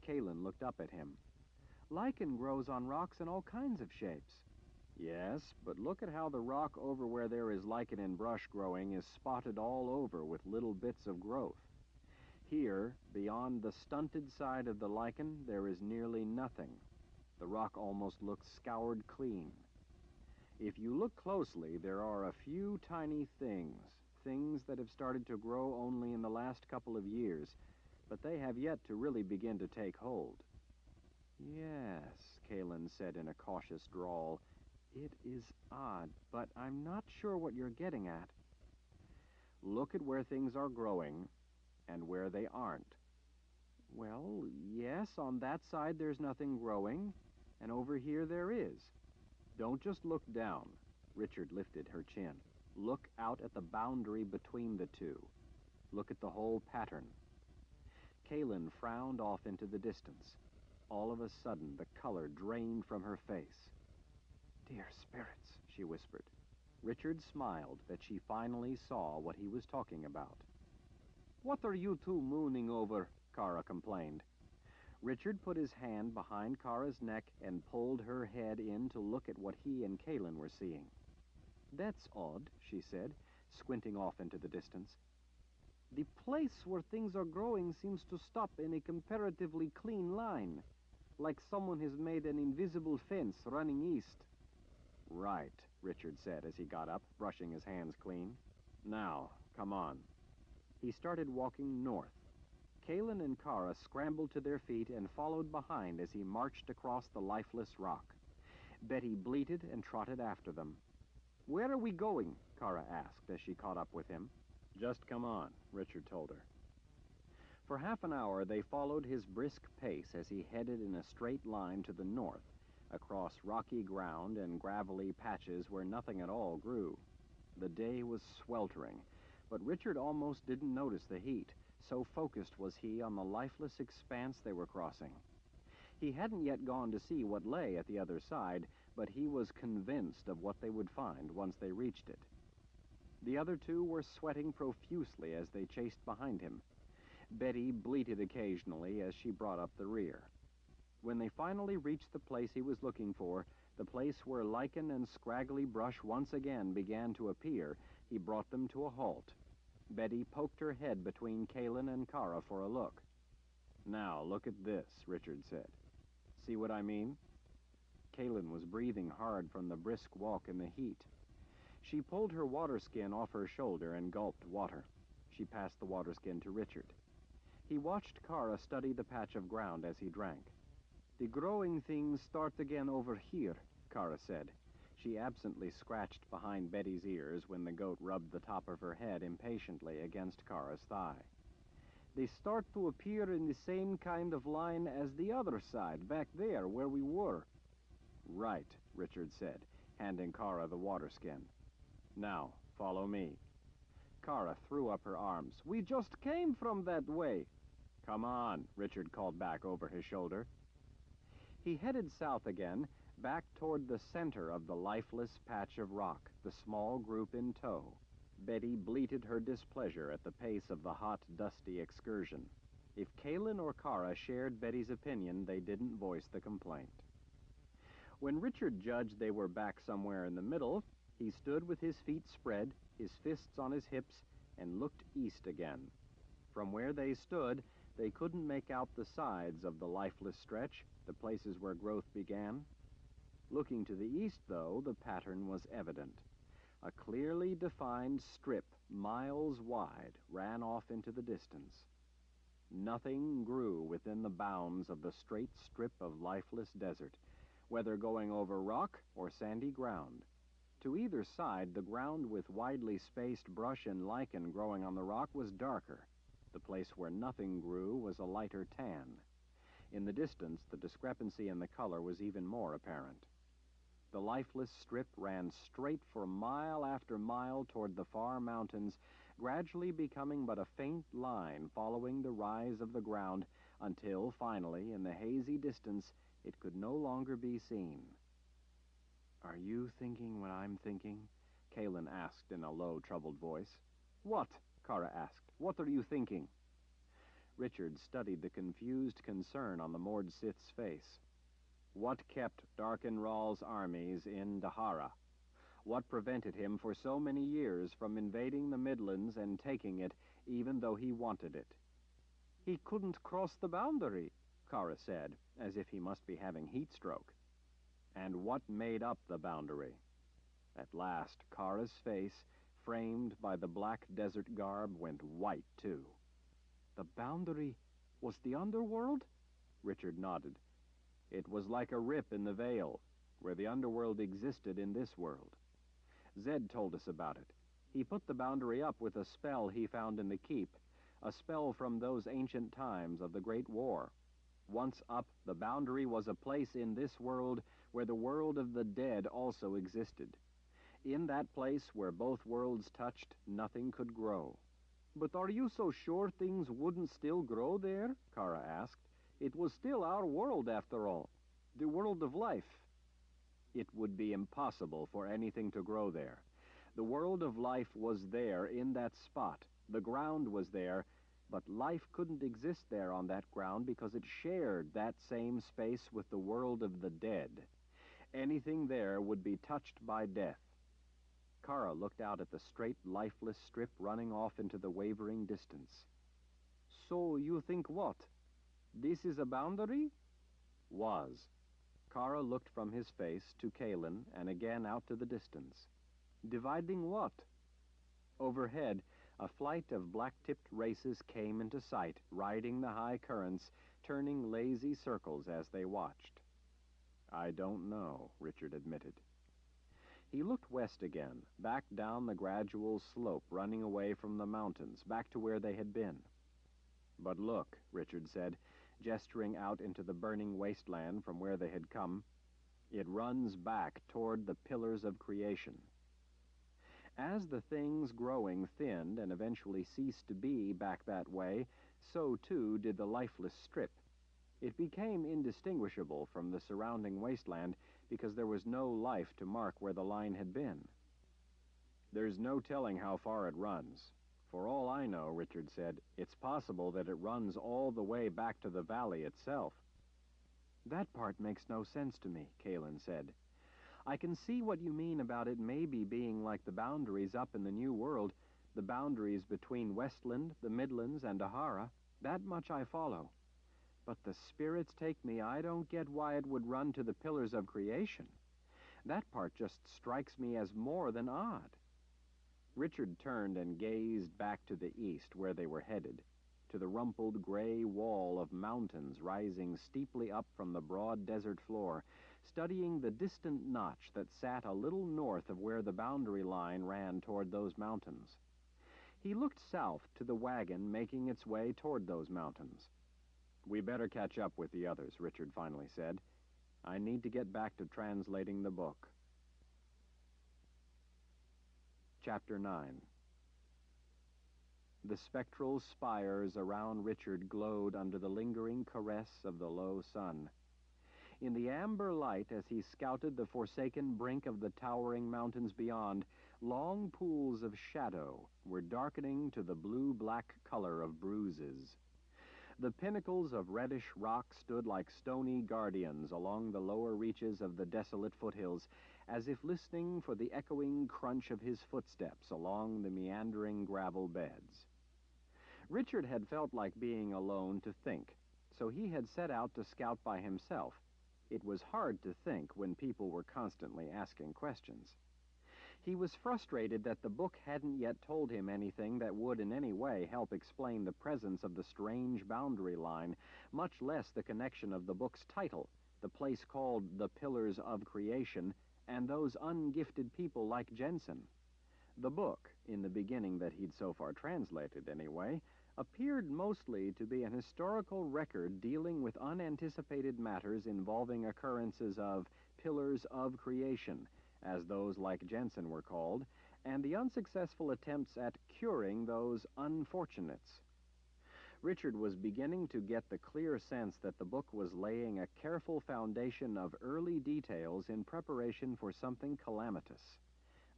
Kaylin looked up at him. "Lichen grows on rocks in all kinds of shapes." "Yes, but look at how the rock over where there is lichen and brush growing is spotted all over with little bits of growth. Here, beyond the stunted side of the lichen, there is nearly nothing. The rock almost looks scoured clean. If you look closely, there are a few tiny things that have started to grow only in the last couple of years, but they have yet to really begin to take hold." "Yes," Kaylin said in a cautious drawl. "It is odd, but I'm not sure what you're getting at." "Look at where things are growing and where they aren't." "Well, yes, on that side there's nothing growing, and over here there is." "Don't just look down." Richard lifted her chin. "Look out at the boundary between the two." Look at the whole pattern." Kaylin frowned off into the distance. All of a sudden, the color drained from her face. "Dear spirits," she whispered. Richard smiled that she finally saw what he was talking about. "What are you two mooning over?" Kara complained. Richard put his hand behind Kara's neck and pulled her head in to look at what he and Kaylin were seeing. "That's odd," she said, squinting off into the distance. "The place where things are growing seems to stop in a comparatively clean line, like someone has made an invisible fence running east." "Right," Richard said as he got up, brushing his hands clean. "Now, come on." He started walking north. Kaylin and Kara scrambled to their feet and followed behind as he marched across the lifeless rock. Betty bleated and trotted after them. "Where are we going?" Kara asked as she caught up with him. "Just come on," Richard told her. For half an hour they followed his brisk pace as he headed in a straight line to the north, across rocky ground and gravelly patches where nothing at all grew. The day was sweltering, but Richard almost didn't notice the heat, so focused was he on the lifeless expanse they were crossing. He hadn't yet gone to see what lay at the other side, but he was convinced of what they would find once they reached it. The other two were sweating profusely as they chased behind him. Betty bleated occasionally as she brought up the rear. When they finally reached the place he was looking for, the place where lichen and scraggly brush once again began to appear, he brought them to a halt. Betty poked her head between Kaylin and Kara for a look. "Now, look at this," Richard said. "See what I mean?" Kaylin was breathing hard from the brisk walk in the heat. She pulled her waterskin off her shoulder and gulped water. She passed the waterskin to Richard. He watched Kara study the patch of ground as he drank. "The growing things start again over here," Kara said. She absently scratched behind Betty's ears when the goat rubbed the top of her head impatiently against Kara's thigh. "They start to appear in the same kind of line as the other side, back there where we were." "Right," Richard said, handing Kara the waterskin. "Now, follow me." Kara threw up her arms. "We just came from that way." "Come on," Richard called back over his shoulder. He headed south again, back toward the center of the lifeless patch of rock, the small group in tow. Betty bleated her displeasure at the pace of the hot, dusty excursion. If Kaylin or Kara shared Betty's opinion, they didn't voice the complaint. When Richard judged they were back somewhere in the middle, he stood with his feet spread, his fists on his hips, and looked east again. From where they stood, they couldn't make out the sides of the lifeless stretch, the places where growth began. Looking to the east, though, the pattern was evident. A clearly defined strip, miles wide, ran off into the distance. Nothing grew within the bounds of the straight strip of lifeless desert, whether going over rock or sandy ground. To either side, the ground with widely spaced brush and lichen growing on the rock was darker. The place where nothing grew was a lighter tan. In the distance, the discrepancy in the color was even more apparent. The lifeless strip ran straight for mile after mile toward the far mountains, gradually becoming but a faint line following the rise of the ground until, finally, in the hazy distance, it could no longer be seen. "Are you thinking what I'm thinking?" Kaylin asked in a low, troubled voice. "What?" Kara asked. "What are you thinking?" Richard studied the confused concern on the Mord Sith's face. What kept Darkenral's armies in Dahara? What prevented him for so many years from invading the Midlands and taking it, even though he wanted it? "He couldn't cross the boundary," Kara said, as if he must be having heat stroke. "And what made up the boundary?" At last, Kara's face, framed by the black desert garb, went white, too. "The boundary was the underworld?" Richard nodded. "It was like a rip in the veil, where the underworld existed in this world. Zed told us about it. He put the boundary up with a spell he found in the keep, a spell from those ancient times of the Great War. Once up, the boundary was a place in this world where the world of the dead also existed. In that place where both worlds touched, nothing could grow. But are you so sure things wouldn't still grow there? Kara asked. It was still our world, after all. The world of life. It would be impossible for anything to grow there. The world of life was there in that spot. The ground was there, but life couldn't exist there on that ground because it shared that same space with the world of the dead. Anything there would be touched by death. Kara looked out at the straight, lifeless strip running off into the wavering distance. So you think what? This is a boundary? Was. Kara looked from his face to Kalin and again out to the distance. Dividing what? Overhead, a flight of black-tipped races came into sight, riding the high currents, turning lazy circles as they watched. I don't know, Richard admitted. He looked west again, back down the gradual slope running away from the mountains, back to where they had been. But look, Richard said, gesturing out into the burning wasteland from where they had come. It runs back toward the pillars of creation. As the things growing thinned and eventually ceased to be back that way, so too did the lifeless strip. It became indistinguishable from the surrounding wasteland because there was no life to mark where the line had been. There's no telling how far it runs. For all I know, Richard said, it's possible that it runs all the way back to the valley itself. That part makes no sense to me, Kalin said. I can see what you mean about it maybe being like the boundaries up in the New World, the boundaries between Westland, the Midlands, and Ahara. That much I follow. But the spirits take me, I don't get why it would run to the pillars of creation. That part just strikes me as more than odd. Richard turned and gazed back to the east where they were headed, to the rumpled gray wall of mountains rising steeply up from the broad desert floor, studying the distant notch that sat a little north of where the boundary line ran toward those mountains. He looked south to the wagon making its way toward those mountains. We better catch up with the others, Richard finally said. I need to get back to translating the book. Chapter 9. The spectral spires around Richard glowed under the lingering caress of the low sun. In the amber light, as he scouted the forsaken brink of the towering mountains beyond, long pools of shadow were darkening to the blue-black color of bruises. The pinnacles of reddish rock stood like stony guardians along the lower reaches of the desolate foothills, as if listening for the echoing crunch of his footsteps along the meandering gravel beds. Richard had felt like being alone to think, so he had set out to scout by himself. It was hard to think when people were constantly asking questions. He was frustrated that the book hadn't yet told him anything that would in any way help explain the presence of the strange boundary line, much less the connection of the book's title, the place called the Pillars of Creation, and those ungifted people like Jensen. The book, in the beginning that he'd so far translated anyway, appeared mostly to be an historical record dealing with unanticipated matters involving occurrences of Pillars of Creation, as those like Jensen were called, and the unsuccessful attempts at curing those unfortunates. Richard was beginning to get the clear sense that the book was laying a careful foundation of early details in preparation for something calamitous.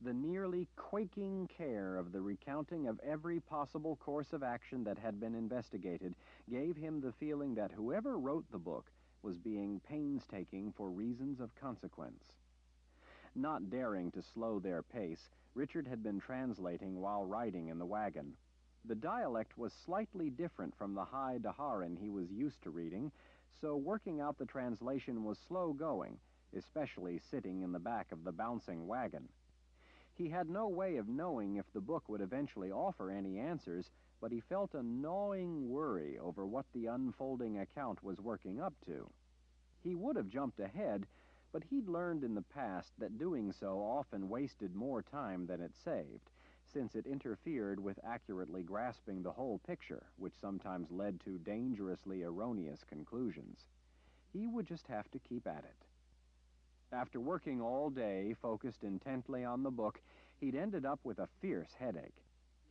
The nearly quaking care of the recounting of every possible course of action that had been investigated gave him the feeling that whoever wrote the book was being painstaking for reasons of consequence. Not daring to slow their pace, Richard had been translating while riding in the wagon. The dialect was slightly different from the High Daharan he was used to reading, so working out the translation was slow going, especially sitting in the back of the bouncing wagon. He had no way of knowing if the book would eventually offer any answers, but he felt a gnawing worry over what the unfolding account was working up to. He would have jumped ahead, but he'd learned in the past that doing so often wasted more time than it saved, since it interfered with accurately grasping the whole picture, which sometimes led to dangerously erroneous conclusions. He would just have to keep at it. After working all day, focused intently on the book, he'd ended up with a fierce headache.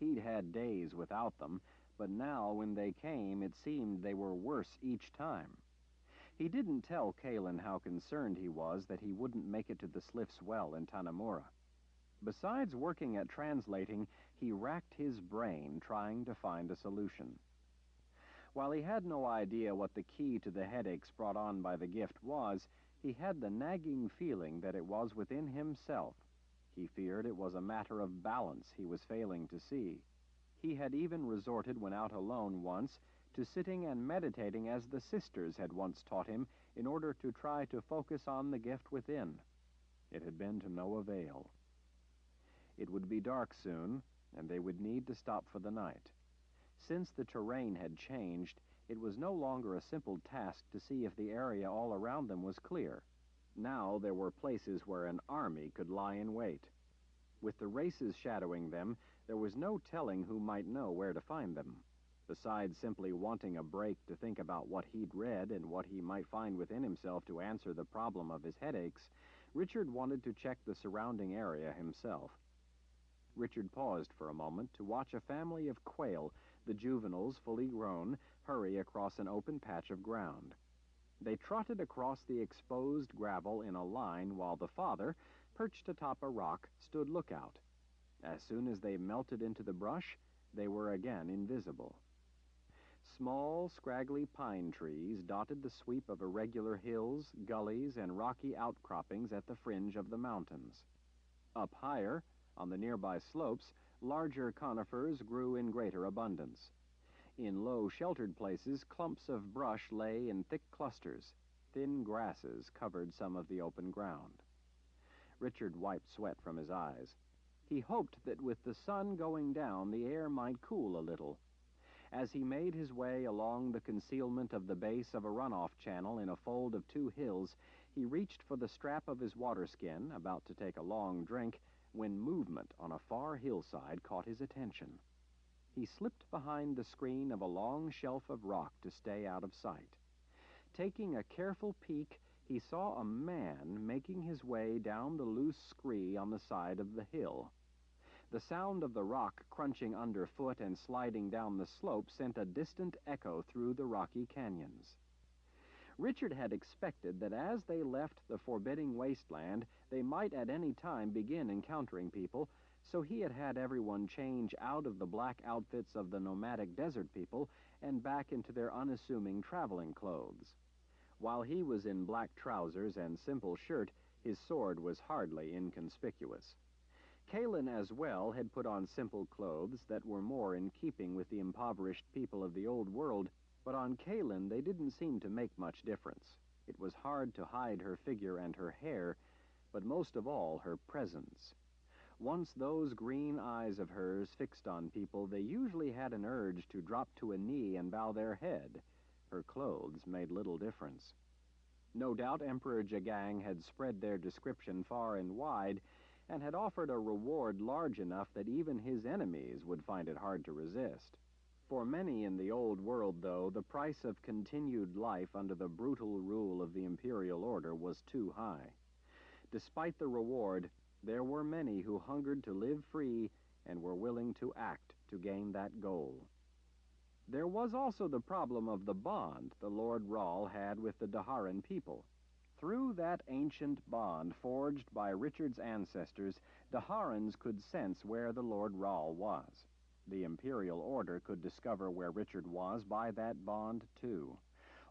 He'd had days without them, but now when they came, it seemed they were worse each time. He didn't tell Kalin how concerned he was that he wouldn't make it to the Sliff's well in Tanamura. Besides working at translating, he racked his brain trying to find a solution. While he had no idea what the key to the headaches brought on by the gift was, he had the nagging feeling that it was within himself. He feared it was a matter of balance he was failing to see. He had even resorted, when out alone once, to sitting and meditating as the sisters had once taught him, in order to try to focus on the gift within. It had been to no avail. It would be dark soon, and they would need to stop for the night. Since the terrain had changed, it was no longer a simple task to see if the area all around them was clear. Now there were places where an army could lie in wait. With the races shadowing them, there was no telling who might know where to find them. Besides simply wanting a break to think about what he'd read and what he might find within himself to answer the problem of his headaches, Richard wanted to check the surrounding area himself. Richard paused for a moment to watch a family of quail, the juveniles fully grown, hurry across an open patch of ground. They trotted across the exposed gravel in a line while the father, perched atop a rock, stood lookout. As soon as they melted into the brush, they were again invisible. Small, scraggly pine trees dotted the sweep of irregular hills, gullies, and rocky outcroppings at the fringe of the mountains. Up higher, on the nearby slopes, larger conifers grew in greater abundance. In low, sheltered places, clumps of brush lay in thick clusters. Thin grasses covered some of the open ground. Richard wiped sweat from his eyes. He hoped that with the sun going down, the air might cool a little. As he made his way along the concealment of the base of a runoff channel in a fold of 2 hills, he reached for the strap of his waterskin, about to take a long drink, when movement on a far hillside caught his attention. He slipped behind the screen of a long shelf of rock to stay out of sight. Taking a careful peek, he saw a man making his way down the loose scree on the side of the hill. The sound of the rock crunching underfoot and sliding down the slope sent a distant echo through the rocky canyons. Richard had expected that as they left the forbidding wasteland, they might at any time begin encountering people, so he had had everyone change out of the black outfits of the nomadic desert people and back into their unassuming traveling clothes. While he was in black trousers and simple shirt, his sword was hardly inconspicuous. Kalin, as well, had put on simple clothes that were more in keeping with the impoverished people of the old world, but on Kalin they didn't seem to make much difference. It was hard to hide her figure and her hair, but most of all her presence. Once those green eyes of hers fixed on people, they usually had an urge to drop to a knee and bow their head. Her clothes made little difference. No doubt Emperor Jagang had spread their description far and wide, and had offered a reward large enough that even his enemies would find it hard to resist. For many in the old world, though, the price of continued life under the brutal rule of the imperial order was too high. Despite the reward, there were many who hungered to live free and were willing to act to gain that goal. There was also the problem of the bond the Lord Rahl had with the Daharan people. Through that ancient bond forged by Richard's ancestors, Daharans could sense where the Lord Rahl was. The Imperial Order could discover where Richard was by that bond, too.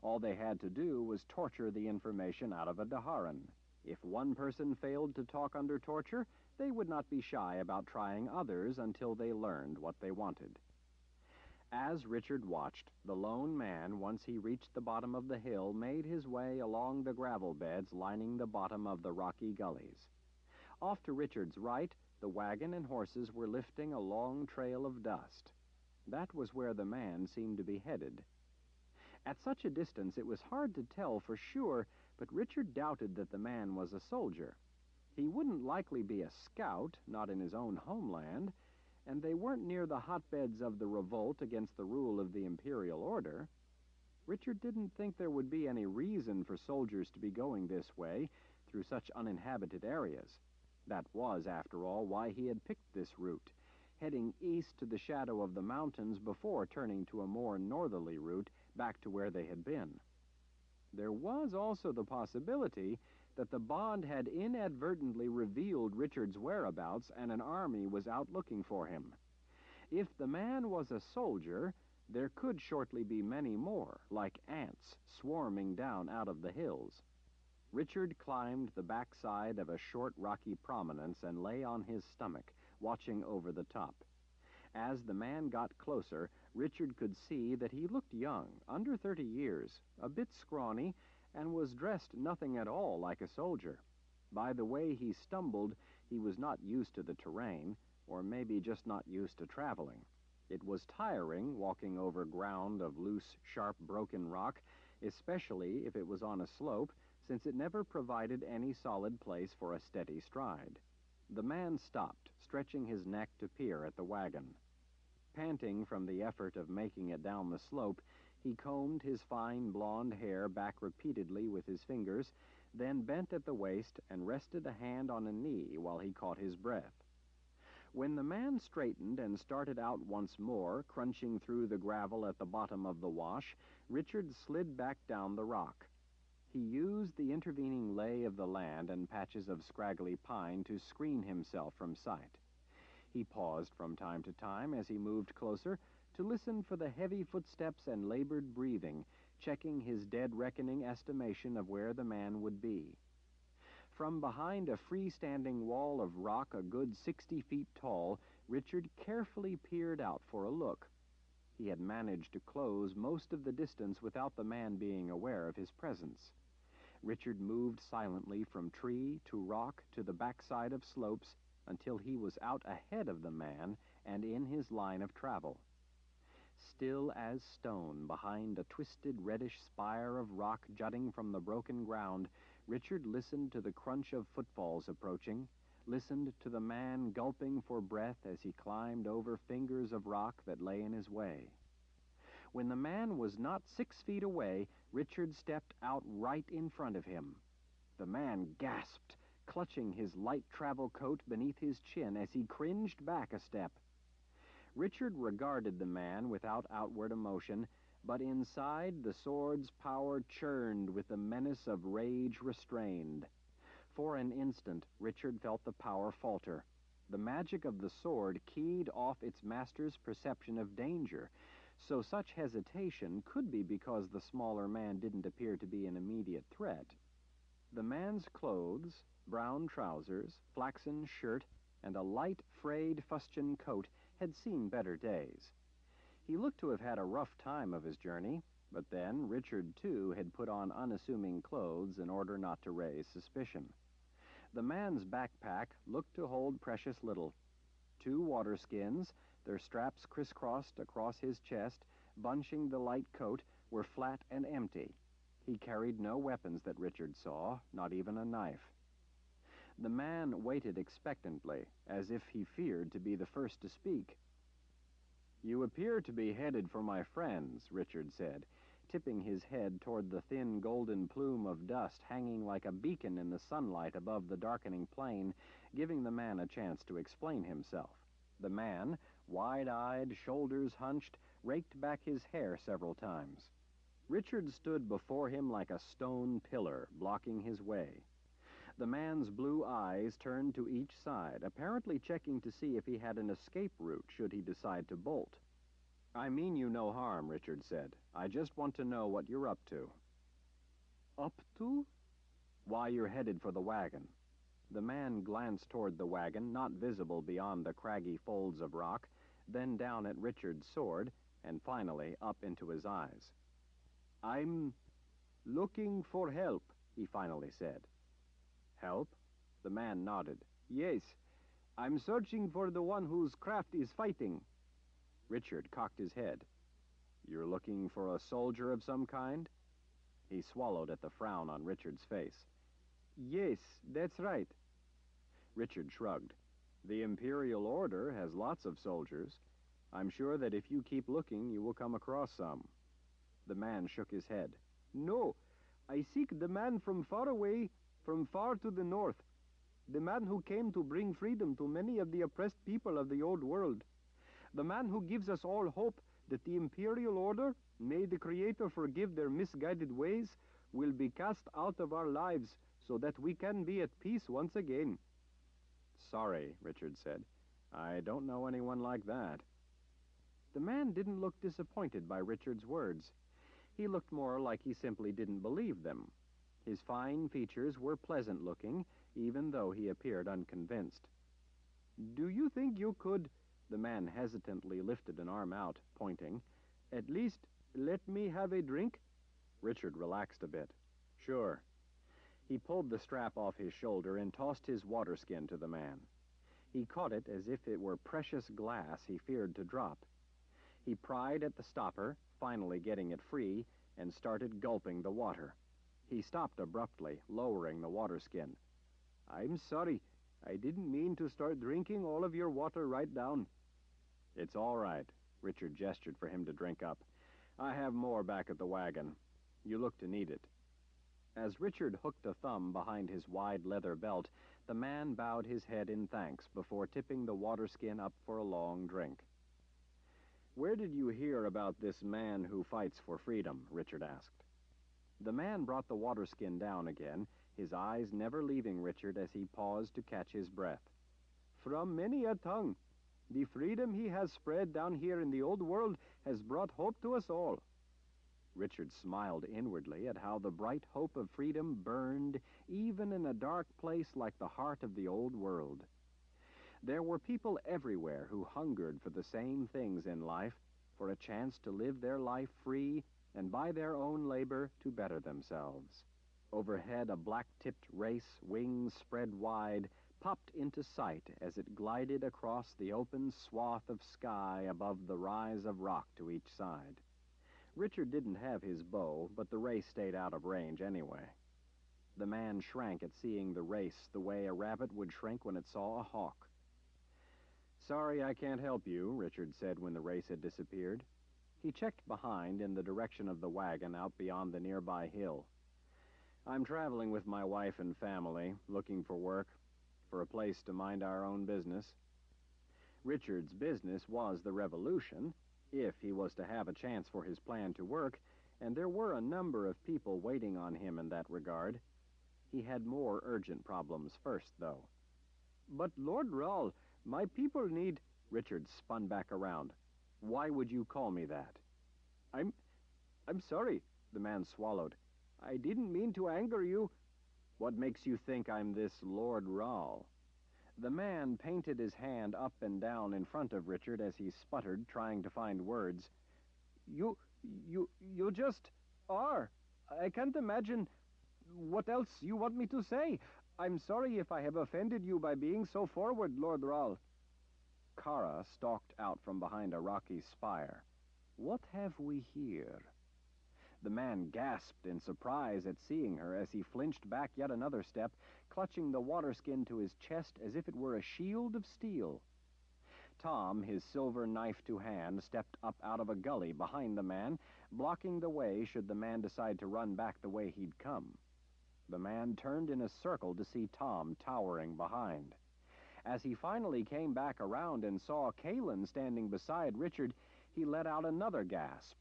All they had to do was torture the information out of a Daharan. If one person failed to talk under torture, they would not be shy about trying others until they learned what they wanted. As Richard watched, the lone man, once he reached the bottom of the hill, made his way along the gravel beds lining the bottom of the rocky gullies. Off to Richard's right, the wagon and horses were lifting a long trail of dust. That was where the man seemed to be headed. At such a distance, it was hard to tell for sure, but Richard doubted that the man was a soldier. He wouldn't likely be a scout, not in his own homeland, and they weren't near the hotbeds of the revolt against the rule of the Imperial Order. Richard didn't think there would be any reason for soldiers to be going this way, through such uninhabited areas. That was, after all, why he had picked this route. heading east to the shadow of the mountains before turning to a more northerly route back to where they had been. There was also the possibility that the bond had inadvertently revealed Richard's whereabouts and an army was out looking for him. If the man was a soldier, there could shortly be many more, like ants, swarming down out of the hills. Richard climbed the backside of a short rocky prominence and lay on his stomach, watching over the top. As the man got closer, Richard could see that he looked young, under 30 years, a bit scrawny, and was dressed nothing at all like a soldier. By the way he stumbled, he was not used to the terrain, or maybe just not used to traveling. It was tiring walking over ground of loose, sharp, broken rock, especially if it was on a slope, since it never provided any solid place for a steady stride. The man stopped, stretching his neck to peer at the wagon. Panting from the effort of making it down the slope, he combed his fine blonde hair back repeatedly with his fingers, then bent at the waist and rested a hand on a knee while he caught his breath. When the man straightened and started out once more, crunching through the gravel at the bottom of the wash, Richard slid back down the rock. He used the intervening lay of the land and patches of scraggly pine to screen himself from sight. He paused from time to time as he moved closer to listen for the heavy footsteps and labored breathing, checking his dead-reckoning estimation of where the man would be. From behind a freestanding wall of rock a good 60 feet tall, Richard carefully peered out for a look. He had managed to close most of the distance without the man being aware of his presence. Richard moved silently from tree to rock to the backside of slopes until he was out ahead of the man and in his line of travel. Still as stone behind a twisted reddish spire of rock jutting from the broken ground, Richard listened to the crunch of footfalls approaching, listened to the man gulping for breath as he climbed over fingers of rock that lay in his way. When the man was not 6 feet away, Richard stepped out right in front of him. The man gasped, clutching his light travel coat beneath his chin as he cringed back a step. Richard regarded the man without outward emotion, but inside the sword's power churned with the menace of rage restrained. For an instant, Richard felt the power falter. The magic of the sword keyed off its master's perception of danger, so such hesitation could be because the smaller man didn't appear to be an immediate threat. The man's clothes, brown trousers, flaxen shirt, and a light, frayed fustian coat had seen better days. He looked to have had a rough time of his journey, but then Richard, too, had put on unassuming clothes in order not to raise suspicion. The man's backpack looked to hold precious little. 2 water skins, their straps crisscrossed across his chest, bunching the light coat, were flat and empty. He carried no weapons that Richard saw, not even a knife. The man waited expectantly, as if he feared to be the first to speak. "You appear to be headed for my friends," Richard said, tipping his head toward the thin golden plume of dust hanging like a beacon in the sunlight above the darkening plain, giving the man a chance to explain himself. The man, wide-eyed, shoulders hunched, raked back his hair several times. Richard stood before him like a stone pillar, blocking his way. The man's blue eyes turned to each side, apparently checking to see if he had an escape route should he decide to bolt. "I mean you no harm," Richard said. "I just want to know what you're up to." "Up to?" "Why you're headed for the wagon." The man glanced toward the wagon, not visible beyond the craggy folds of rock, then down at Richard's sword, and finally up into his eyes. "I'm looking for help," he finally said. "Help?" The man nodded. "Yes. I'm searching for the one whose craft is fighting." Richard cocked his head. "You're looking for a soldier of some kind?" He swallowed at the frown on Richard's face. "Yes, that's right." Richard shrugged. "The Imperial Order has lots of soldiers. I'm sure that if you keep looking, you will come across some." The man shook his head. "No, I seek the man from far away, from far to the north. The man who came to bring freedom to many of the oppressed people of the old world. The man who gives us all hope that the Imperial Order, may the Creator forgive their misguided ways, will be cast out of our lives so that we can be at peace once again." "Sorry," Richard said. "I don't know anyone like that." The man didn't look disappointed by Richard's words. He looked more like he simply didn't believe them. His fine features were pleasant-looking, even though he appeared unconvinced. "Do you think you could—" The man hesitantly lifted an arm out, pointing. "At least let me have a drink?" Richard relaxed a bit. "Sure." He pulled the strap off his shoulder and tossed his water skin to the man. He caught it as if it were precious glass he feared to drop. He pried at the stopper, finally getting it free, and started gulping the water. He stopped abruptly, lowering the water skin. "I'm sorry. I didn't mean to start drinking all of your water right down." "It's all right." Richard gestured for him to drink up. "I have more back at the wagon. You look to need it." As Richard hooked a thumb behind his wide leather belt, the man bowed his head in thanks before tipping the water skin up for a long drink. "Where did you hear about this man who fights for freedom?" Richard asked. The man brought the water skin down again, his eyes never leaving Richard as he paused to catch his breath. "From many a tongue. The freedom he has spread down here in the old world has brought hope to us all." Richard smiled inwardly at how the bright hope of freedom burned even in a dark place like the heart of the old world. There were people everywhere who hungered for the same things in life, for a chance to live their life free and by their own labor to better themselves. Overhead, a black-tipped race, wings spread wide, popped into sight as it glided across the open swath of sky above the rise of rock to each side. Richard didn't have his bow, but the race stayed out of range anyway. The man shrank at seeing the race the way a rabbit would shrink when it saw a hawk. "Sorry I can't help you," Richard said when the race had disappeared. He checked behind in the direction of the wagon out beyond the nearby hill. "I'm traveling with my wife and family, looking for work, for a place to mind our own business." Richard's business was the revolution, if he was to have a chance for his plan to work, and there were a number of people waiting on him in that regard. He had more urgent problems first, though. "But Lord Rahl, my people need—" Richard spun back around. "Why would you call me that?" I'm sorry," the man swallowed. "I didn't mean to anger you." "What makes you think I'm this Lord Rahl?" The man painted his hand up and down in front of Richard as he sputtered, trying to find words. You just are. I can't imagine what else you want me to say. I'm sorry if I have offended you by being so forward, Lord Rahl." Kara stalked out from behind a rocky spire. "What have we here?" The man gasped in surprise at seeing her as he flinched back yet another step, clutching the water skin to his chest as if it were a shield of steel. Tom, his silver knife to hand, stepped up out of a gully behind the man, blocking the way should the man decide to run back the way he'd come. The man turned in a circle to see Tom towering behind. As he finally came back around and saw Kaelin standing beside Richard, he let out another gasp.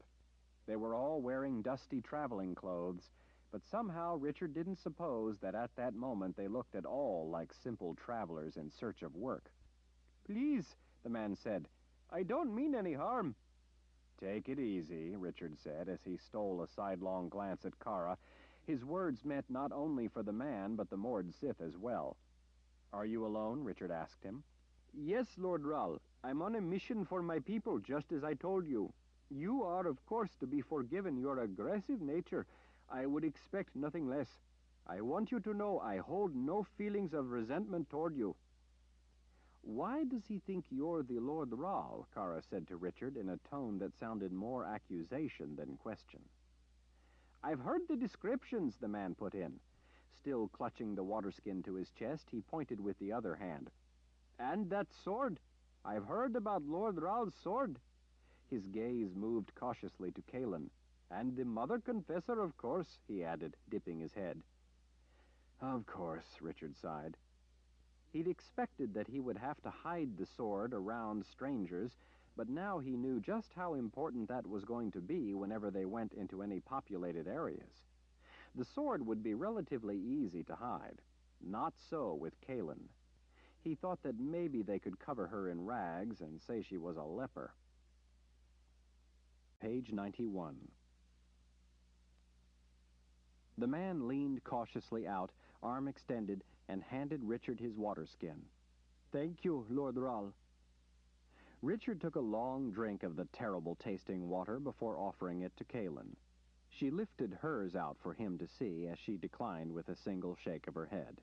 They were all wearing dusty traveling clothes, but somehow Richard didn't suppose that at that moment they looked at all like simple travelers in search of work. "Please," the man said, "I don't mean any harm." "Take it easy," Richard said as he stole a sidelong glance at Kara. His words meant not only for the man, but the Mord Sith as well. "Are you alone?" Richard asked him. "Yes, Lord Rahl. I'm on a mission for my people, just as I told you. You are, of course, to be forgiven your aggressive nature. I would expect nothing less. I want you to know I hold no feelings of resentment toward you." "Why does he think you're the Lord Rahl?" Kara said to Richard in a tone that sounded more accusation than question. "I've heard the descriptions," the man put in. Still clutching the water skin to his chest, he pointed with the other hand. "And that sword. I've heard about Lord Rahl's sword." His gaze moved cautiously to Kaelin. "And the Mother Confessor, of course," he added, dipping his head. "Of course," Richard sighed. He'd expected that he would have to hide the sword around strangers, but now he knew just how important that was going to be whenever they went into any populated areas. The sword would be relatively easy to hide. Not so with Kalin. He thought that maybe they could cover her in rags and say she was a leper. Page 91. The man leaned cautiously out, arm extended, and handed Richard his water skin. "Thank you, Lord Ral." Richard took a long drink of the terrible-tasting water before offering it to Kalin. She lifted hers out for him to see as she declined with a single shake of her head.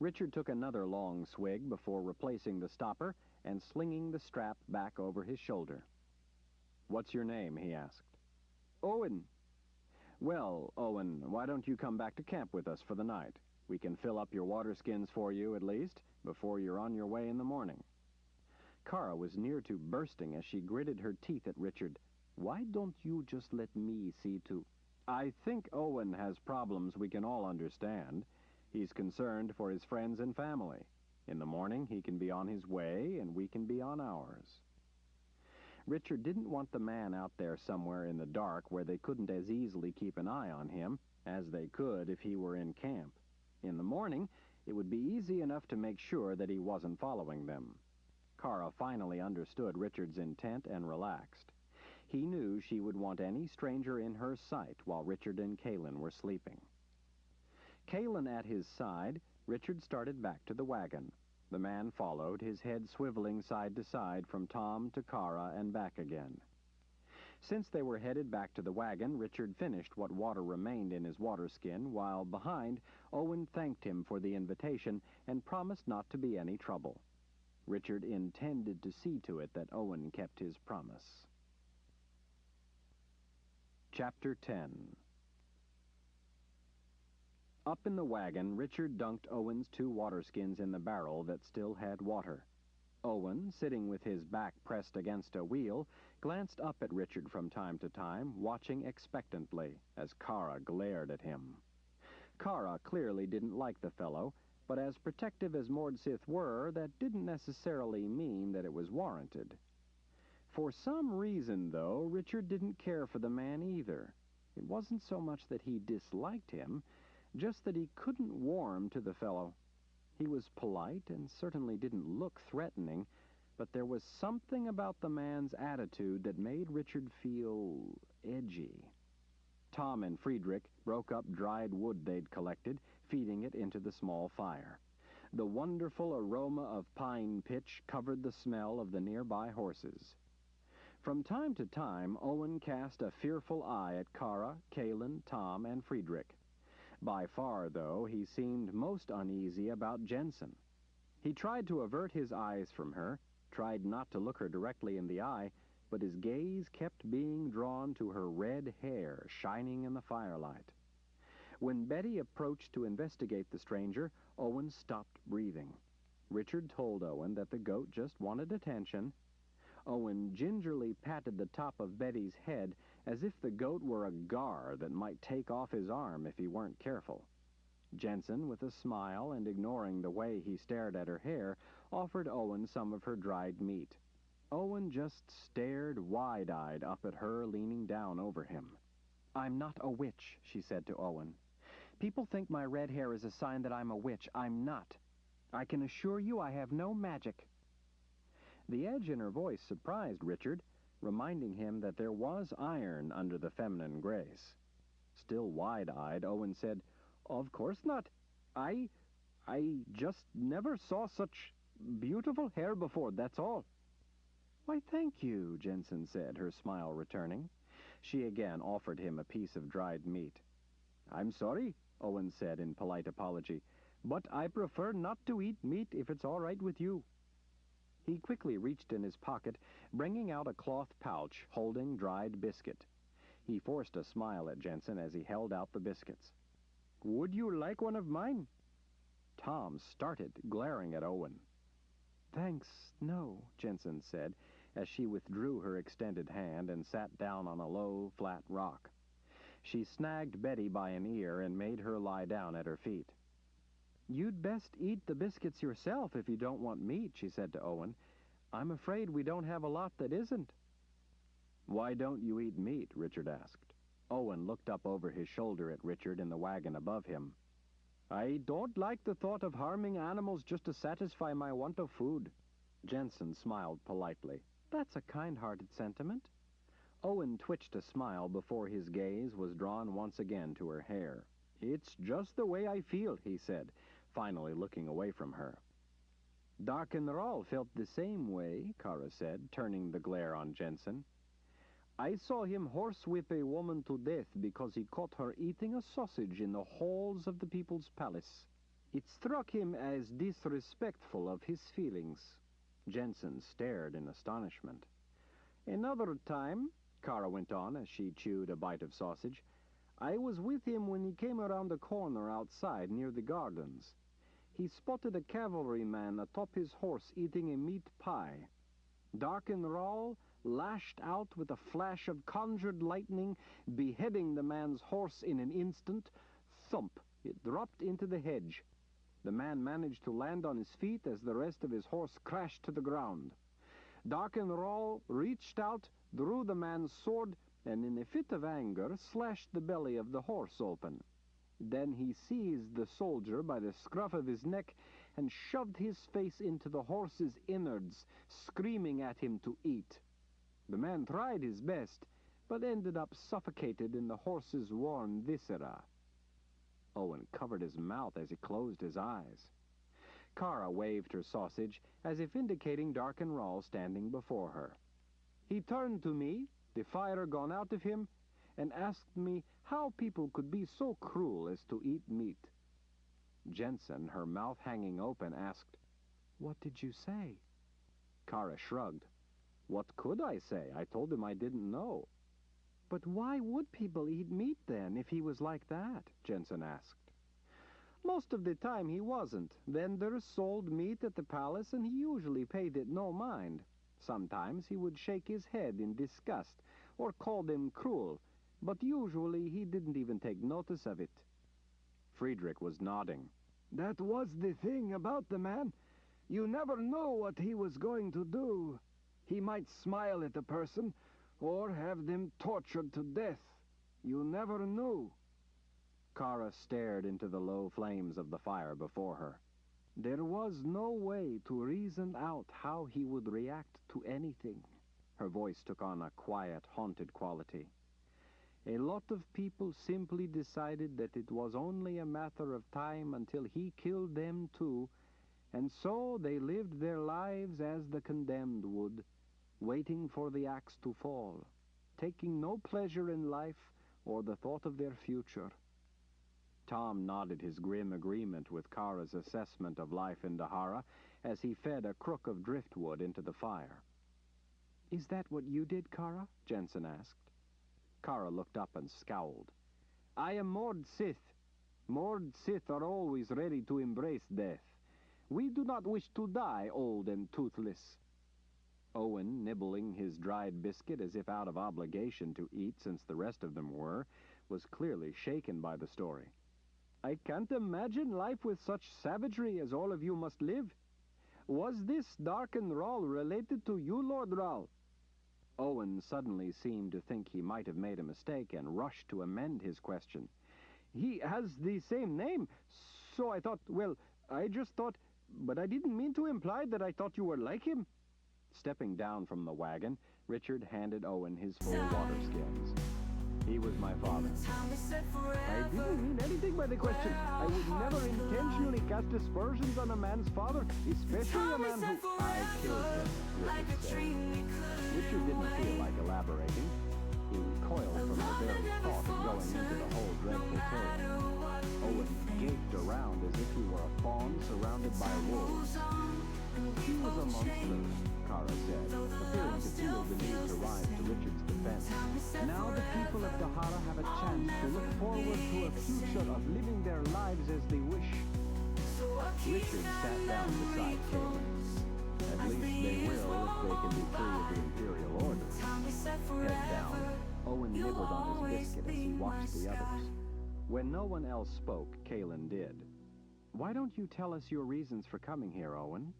Richard took another long swig before replacing the stopper and slinging the strap back over his shoulder. "What's your name?" he asked. "Owen." "Well, Owen, why don't you come back to camp with us for the night? We can fill up your water skins for you, at least, before you're on your way in the morning." Kara was near to bursting as she gritted her teeth at Richard. "Why don't you just let me see to—" "I think Owen has problems we can all understand. He's concerned for his friends and family. In the morning, he can be on his way, and we can be on ours." Richard didn't want the man out there somewhere in the dark where they couldn't as easily keep an eye on him as they could if he were in camp. In the morning, it would be easy enough to make sure that he wasn't following them. Kara finally understood Richard's intent and relaxed. He knew she would want any stranger in her sight while Richard and Kalin were sleeping. Kalin at his side, Richard started back to the wagon. The man followed, his head swiveling side to side from Tom to Kara and back again. Since they were headed back to the wagon, Richard finished what water remained in his water skin, while behind, Owen thanked him for the invitation and promised not to be any trouble. Richard intended to see to it that Owen kept his promise. Chapter 10. Up in the wagon, Richard dunked Owen's 2 water skins in the barrel that still had water. Owen, sitting with his back pressed against a wheel, glanced up at Richard from time to time, watching expectantly as Kara glared at him. Kara clearly didn't like the fellow, but as protective as Mordsith were, that didn't necessarily mean that it was warranted. For some reason, though, Richard didn't care for the man either. It wasn't so much that he disliked him, just that he couldn't warm to the fellow. He was polite and certainly didn't look threatening, but there was something about the man's attitude that made Richard feel edgy. Tom and Friedrich broke up dried wood they'd collected, feeding it into the small fire. The wonderful aroma of pine pitch covered the smell of the nearby horses. From time to time, Owen cast a fearful eye at Kara, Kalin, Tom, and Friedrich. By far, though, he seemed most uneasy about Jensen. He tried to avert his eyes from her, tried not to look her directly in the eye, but his gaze kept being drawn to her red hair shining in the firelight. When Betty approached to investigate the stranger, Owen stopped breathing. Richard told Owen that the goat just wanted attention. Owen gingerly patted the top of Betty's head as if the goat were a gar that might take off his arm if he weren't careful. Jensen, with a smile and ignoring the way he stared at her hair, offered Owen some of her dried meat. Owen just stared wide-eyed up at her, leaning down over him. "I'm not a witch," she said to Owen. "People think my red hair is a sign that I'm a witch. I'm not. I can assure you I have no magic." The edge in her voice surprised Richard, reminding him that there was iron under the feminine grace. Still wide-eyed, Owen said, "Of course not. I just never saw such beautiful hair before, that's all." "Why, thank you," Jensen said, her smile returning. She again offered him a piece of dried meat. "I'm sorry," Owen said in polite apology, "but I prefer not to eat meat if it's all right with you." He quickly reached in his pocket, bringing out a cloth pouch holding dried biscuit. He forced a smile at Jensen as he held out the biscuits. "Would you like one of mine?" Tom started, glaring at Owen. "Thanks, no," Jensen said, as she withdrew her extended hand and sat down on a low, flat rock. She snagged Betty by an ear and made her lie down at her feet. "You'd best eat the biscuits yourself if you don't want meat," she said to Owen. I'm afraid we don't have a lot that isn't. Why don't you eat meat? Richard asked. Owen looked up over his shoulder at Richard in the wagon above him. I don't like the thought of harming animals just to satisfy my want of food. Jensen smiled politely. That's a kind-hearted sentiment. Owen twitched a smile before his gaze was drawn once again to her hair. It's just the way I feel, he said, finally looking away from her. Darkenral felt the same way, Kara said, turning the glare on Jensen. I saw him horsewhip a woman to death because he caught her eating a sausage in the halls of the people's palace. It struck him as disrespectful of his feelings. Jensen stared in astonishment. Another time, Kara went on as she chewed a bite of sausage, I was with him when he came around the corner outside near the gardens. He spotted a cavalryman atop his horse eating a meat pie. Darkenral lashed out with a flash of conjured lightning, beheading the man's horse in an instant. Thump! It dropped into the hedge. The man managed to land on his feet as the rest of his horse crashed to the ground. Darkenral reached out, drew the man's sword, and in a fit of anger slashed the belly of the horse open. Then he seized the soldier by the scruff of his neck and shoved his face into the horse's innards, screaming at him to eat. The man tried his best, but ended up suffocated in the horse's warm viscera. Owen covered his mouth as he closed his eyes. Kara waved her sausage as if indicating Darkenral standing before her. He turned to me, the fire gone out of him, and asked me how people could be so cruel as to eat meat. Jensen, her mouth hanging open, asked, "What did you say?" Kara shrugged. What could I say? I told him I didn't know. "But why would people eat meat then, if he was like that?" Jensen asked. Most of the time he wasn't. Vendors sold meat at the palace, and he usually paid it no mind. Sometimes he would shake his head in disgust, or call them cruel, but usually he didn't even take notice of it. Friedrich was nodding. That was the thing about the man. You never know what he was going to do. He might smile at a person, or have them tortured to death. You never knew. Kara stared into the low flames of the fire before her. There was no way to reason out how he would react to anything. Her voice took on a quiet, haunted quality. A lot of people simply decided that it was only a matter of time until he killed them too, and so they lived their lives as the condemned would, waiting for the axe to fall, taking no pleasure in life or the thought of their future. Tom nodded his grim agreement with Kara's assessment of life in Dahara as he fed a crook of driftwood into the fire. "Is that what you did, Kara?" Jensen asked. Kara looked up and scowled. I am Mord Sith. Mord Sith are always ready to embrace death. We do not wish to die old and toothless. Owen, nibbling his dried biscuit as if out of obligation to eat since the rest of them were, was clearly shaken by the story. I can't imagine life with such savagery as all of you must live. Was this Darkenral related to you, Lord Ral? Owen suddenly seemed to think he might have made a mistake and rushed to amend his question. He has the same name, so I thought, well, I just thought, but I didn't mean to imply that I thought you were like him. Stepping down from the wagon, Richard handed Owen his full water skins. He was my father. I didn't mean anything by the question. I would never intentionally cast aspersions on a man's father, especially a man who... I killed him, Richard said. Richard didn't feel like elaborating. He recoiled from the very thought of going into the whole dreadful tale. Owen gaped around as if he were a fawn surrounded by wolves. He was a monster, Kara said, appearing to feel the need to rise to Richard's defense. Now the people of Dahara have a chance to look forward to a future of living their lives as they wish. Richard sat down beside Kaelin. At least they will if they can be free of the Imperial Order. Head down, Owen nibbled on his biscuit as he watched the others. When no one else spoke, Kaelin did. "Why don't you tell us your reasons for coming here, Owen?"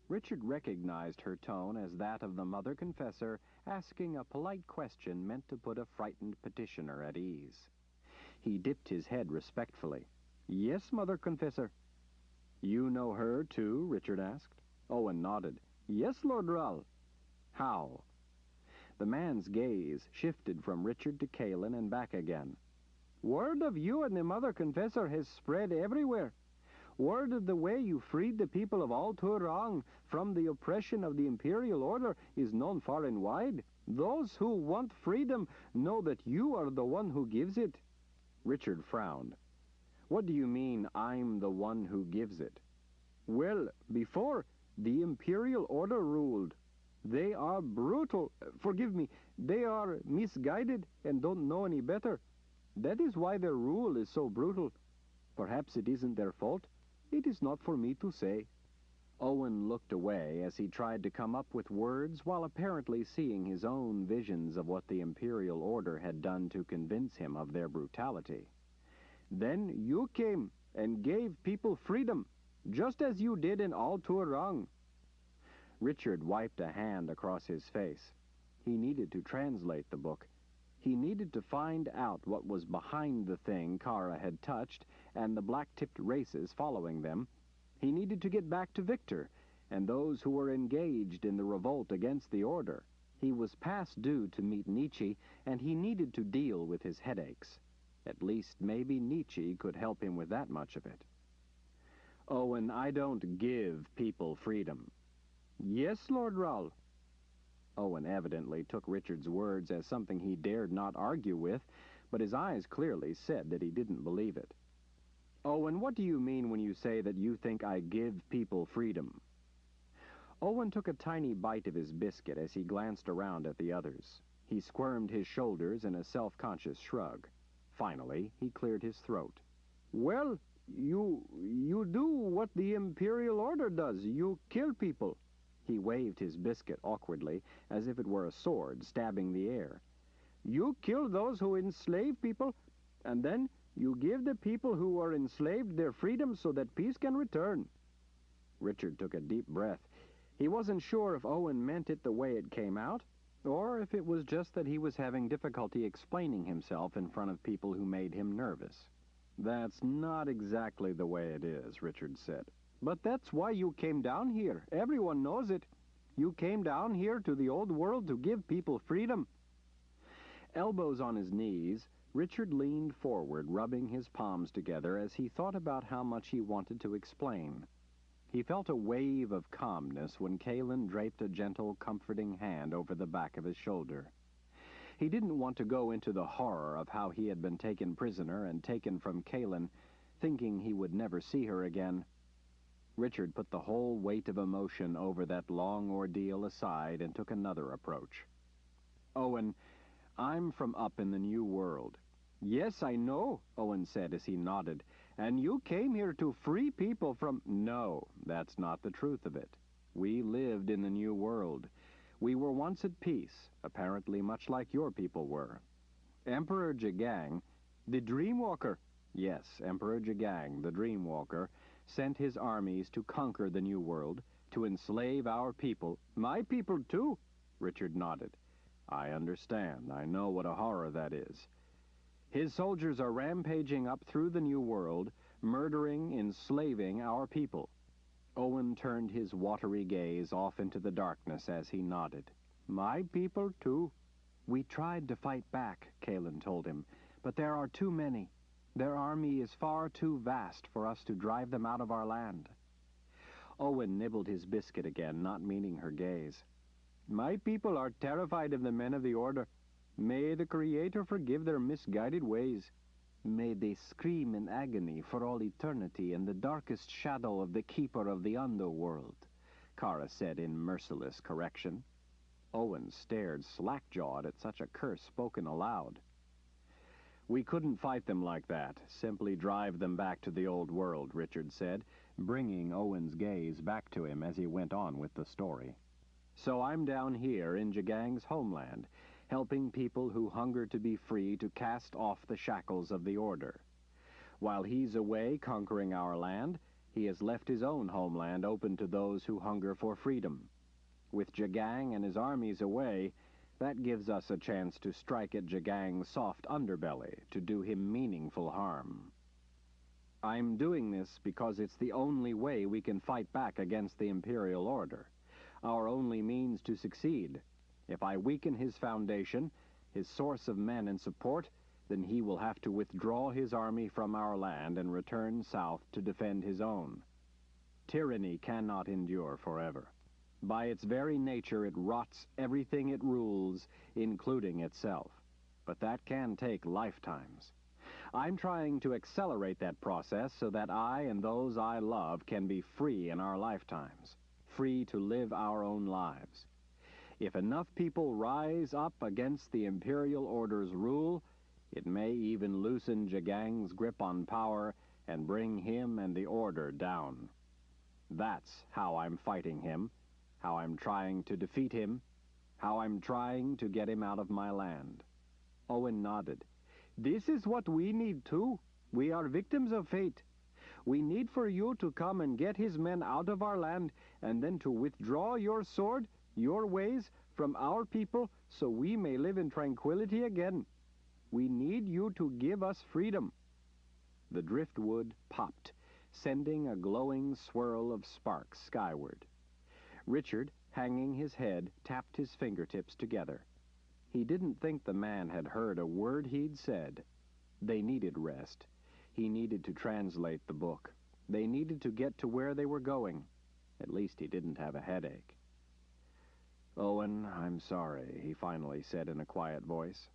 Richard recognized her tone as that of the Mother Confessor asking a polite question meant to put a frightened petitioner at ease. He dipped his head respectfully. "Yes, Mother Confessor." "You know her, too?" Richard asked. Owen nodded. "Yes, Lord Ral." "How?" The man's gaze shifted from Richard to Caelan and back again. "Word of you and the Mother Confessor has spread everywhere. Word of the way you freed the people of All Turang from the oppression of the Imperial Order is known far and wide. Those who want freedom know that you are the one who gives it." Richard frowned. "What do you mean, I'm the one who gives it?" "Well, before, the Imperial Order ruled. They are brutal. Forgive me, they are misguided and don't know any better. That is why their rule is so brutal. Perhaps it isn't their fault. It is not for me to say." Owen looked away as he tried to come up with words while apparently seeing his own visions of what the Imperial Order had done to convince him of their brutality. "Then you came and gave people freedom, just as you did in All Turang." Richard wiped a hand across his face. He needed to translate the book. He needed to find out what was behind the thing Kara had touched and the black-tipped races following them. He needed to get back to Victor and those who were engaged in the revolt against the Order. He was past due to meet Nietzsche, and he needed to deal with his headaches. At least maybe Nietzsche could help him with that much of it. "Owen, I don't give people freedom." "Yes, Lord Ral." Owen evidently took Richard's words as something he dared not argue with, but his eyes clearly said that he didn't believe it. "Owen, what do you mean when you say that you think I give people freedom?" Owen took a tiny bite of his biscuit as he glanced around at the others. He squirmed his shoulders in a self-conscious shrug. Finally, he cleared his throat. "Well, you do what the Imperial Order does. You kill people." He waved his biscuit awkwardly, as if it were a sword stabbing the air. "You kill those who enslave people, and then you give the people who are enslaved their freedom so that peace can return." Richard took a deep breath. He wasn't sure if Owen meant it the way it came out, or if it was just that he was having difficulty explaining himself in front of people who made him nervous. "That's not exactly the way it is," Richard said. "But that's why you came down here. Everyone knows it. You came down here to the old world to give people freedom." Elbows on his knees, Richard leaned forward, rubbing his palms together as he thought about how much he wanted to explain. He felt a wave of calmness when Caelan draped a gentle, comforting hand over the back of his shoulder. He didn't want to go into the horror of how he had been taken prisoner and taken from Caelan, thinking he would never see her again. Richard put the whole weight of emotion over that long ordeal aside and took another approach. "Owen, I'm from up in the New World." "Yes, I know," Owen said as he nodded. "And you came here to free people from—" "No, that's not the truth of it. We lived in the New World. We were once at peace, apparently much like your people were. Emperor Jagang—" "The Dreamwalker." "Yes, Emperor Jagang, the Dreamwalker, sent his armies to conquer the New World, to enslave our people—" "My people, too," Richard nodded. "I understand. I know what a horror that is. His soldiers are rampaging up through the New World, murdering, enslaving our people." Owen turned his watery gaze off into the darkness as he nodded. "My people, too." "We tried to fight back," Caelan told him, "but there are too many. Their army is far too vast for us to drive them out of our land." Owen nibbled his biscuit again, not meeting her gaze. "My people are terrified of the men of the Order. May the Creator forgive their misguided ways." "May they scream in agony for all eternity in the darkest shadow of the Keeper of the Underworld," Kara said in merciless correction. Owen stared slack-jawed at such a curse spoken aloud. "We couldn't fight them like that, simply drive them back to the old world," Richard said, bringing Owen's gaze back to him as he went on with the story. "So I'm down here in Jagang's homeland, helping people who hunger to be free to cast off the shackles of the Order. While he's away conquering our land, He has left his own homeland open to those who hunger for freedom. With Jagang and his armies away, that gives us a chance to strike at Jagang's soft underbelly, to do him meaningful harm. I'm doing this because it's the only way we can fight back against the Imperial Order. Our only means to succeed. If I weaken his foundation, his source of men and support, then he will have to withdraw his army from our land and return south to defend his own. Tyranny cannot endure forever. By its very nature, it rots everything it rules, including itself. But that can take lifetimes. I'm trying to accelerate that process so that I and those I love can be free in our lifetimes, free to live our own lives. If enough people rise up against the Imperial Order's rule, it may even loosen Jagang's grip on power and bring him and the Order down. That's how I'm fighting him, how I'm trying to defeat him, how I'm trying to get him out of my land. Owen nodded. This is what we need too. We are victims of fate. We need for you to come and get his men out of our land, and then to withdraw your sword, your ways, from our people, so we may live in tranquility again. We need you to give us freedom. The driftwood popped, sending a glowing swirl of sparks skyward. Richard, hanging his head, tapped his fingertips together. He didn't think the man had heard a word he'd said. They needed rest. He needed to translate the book. They needed to get to where they were going. At least he didn't have a headache. Owen, I'm sorry, he finally said in a quiet voice.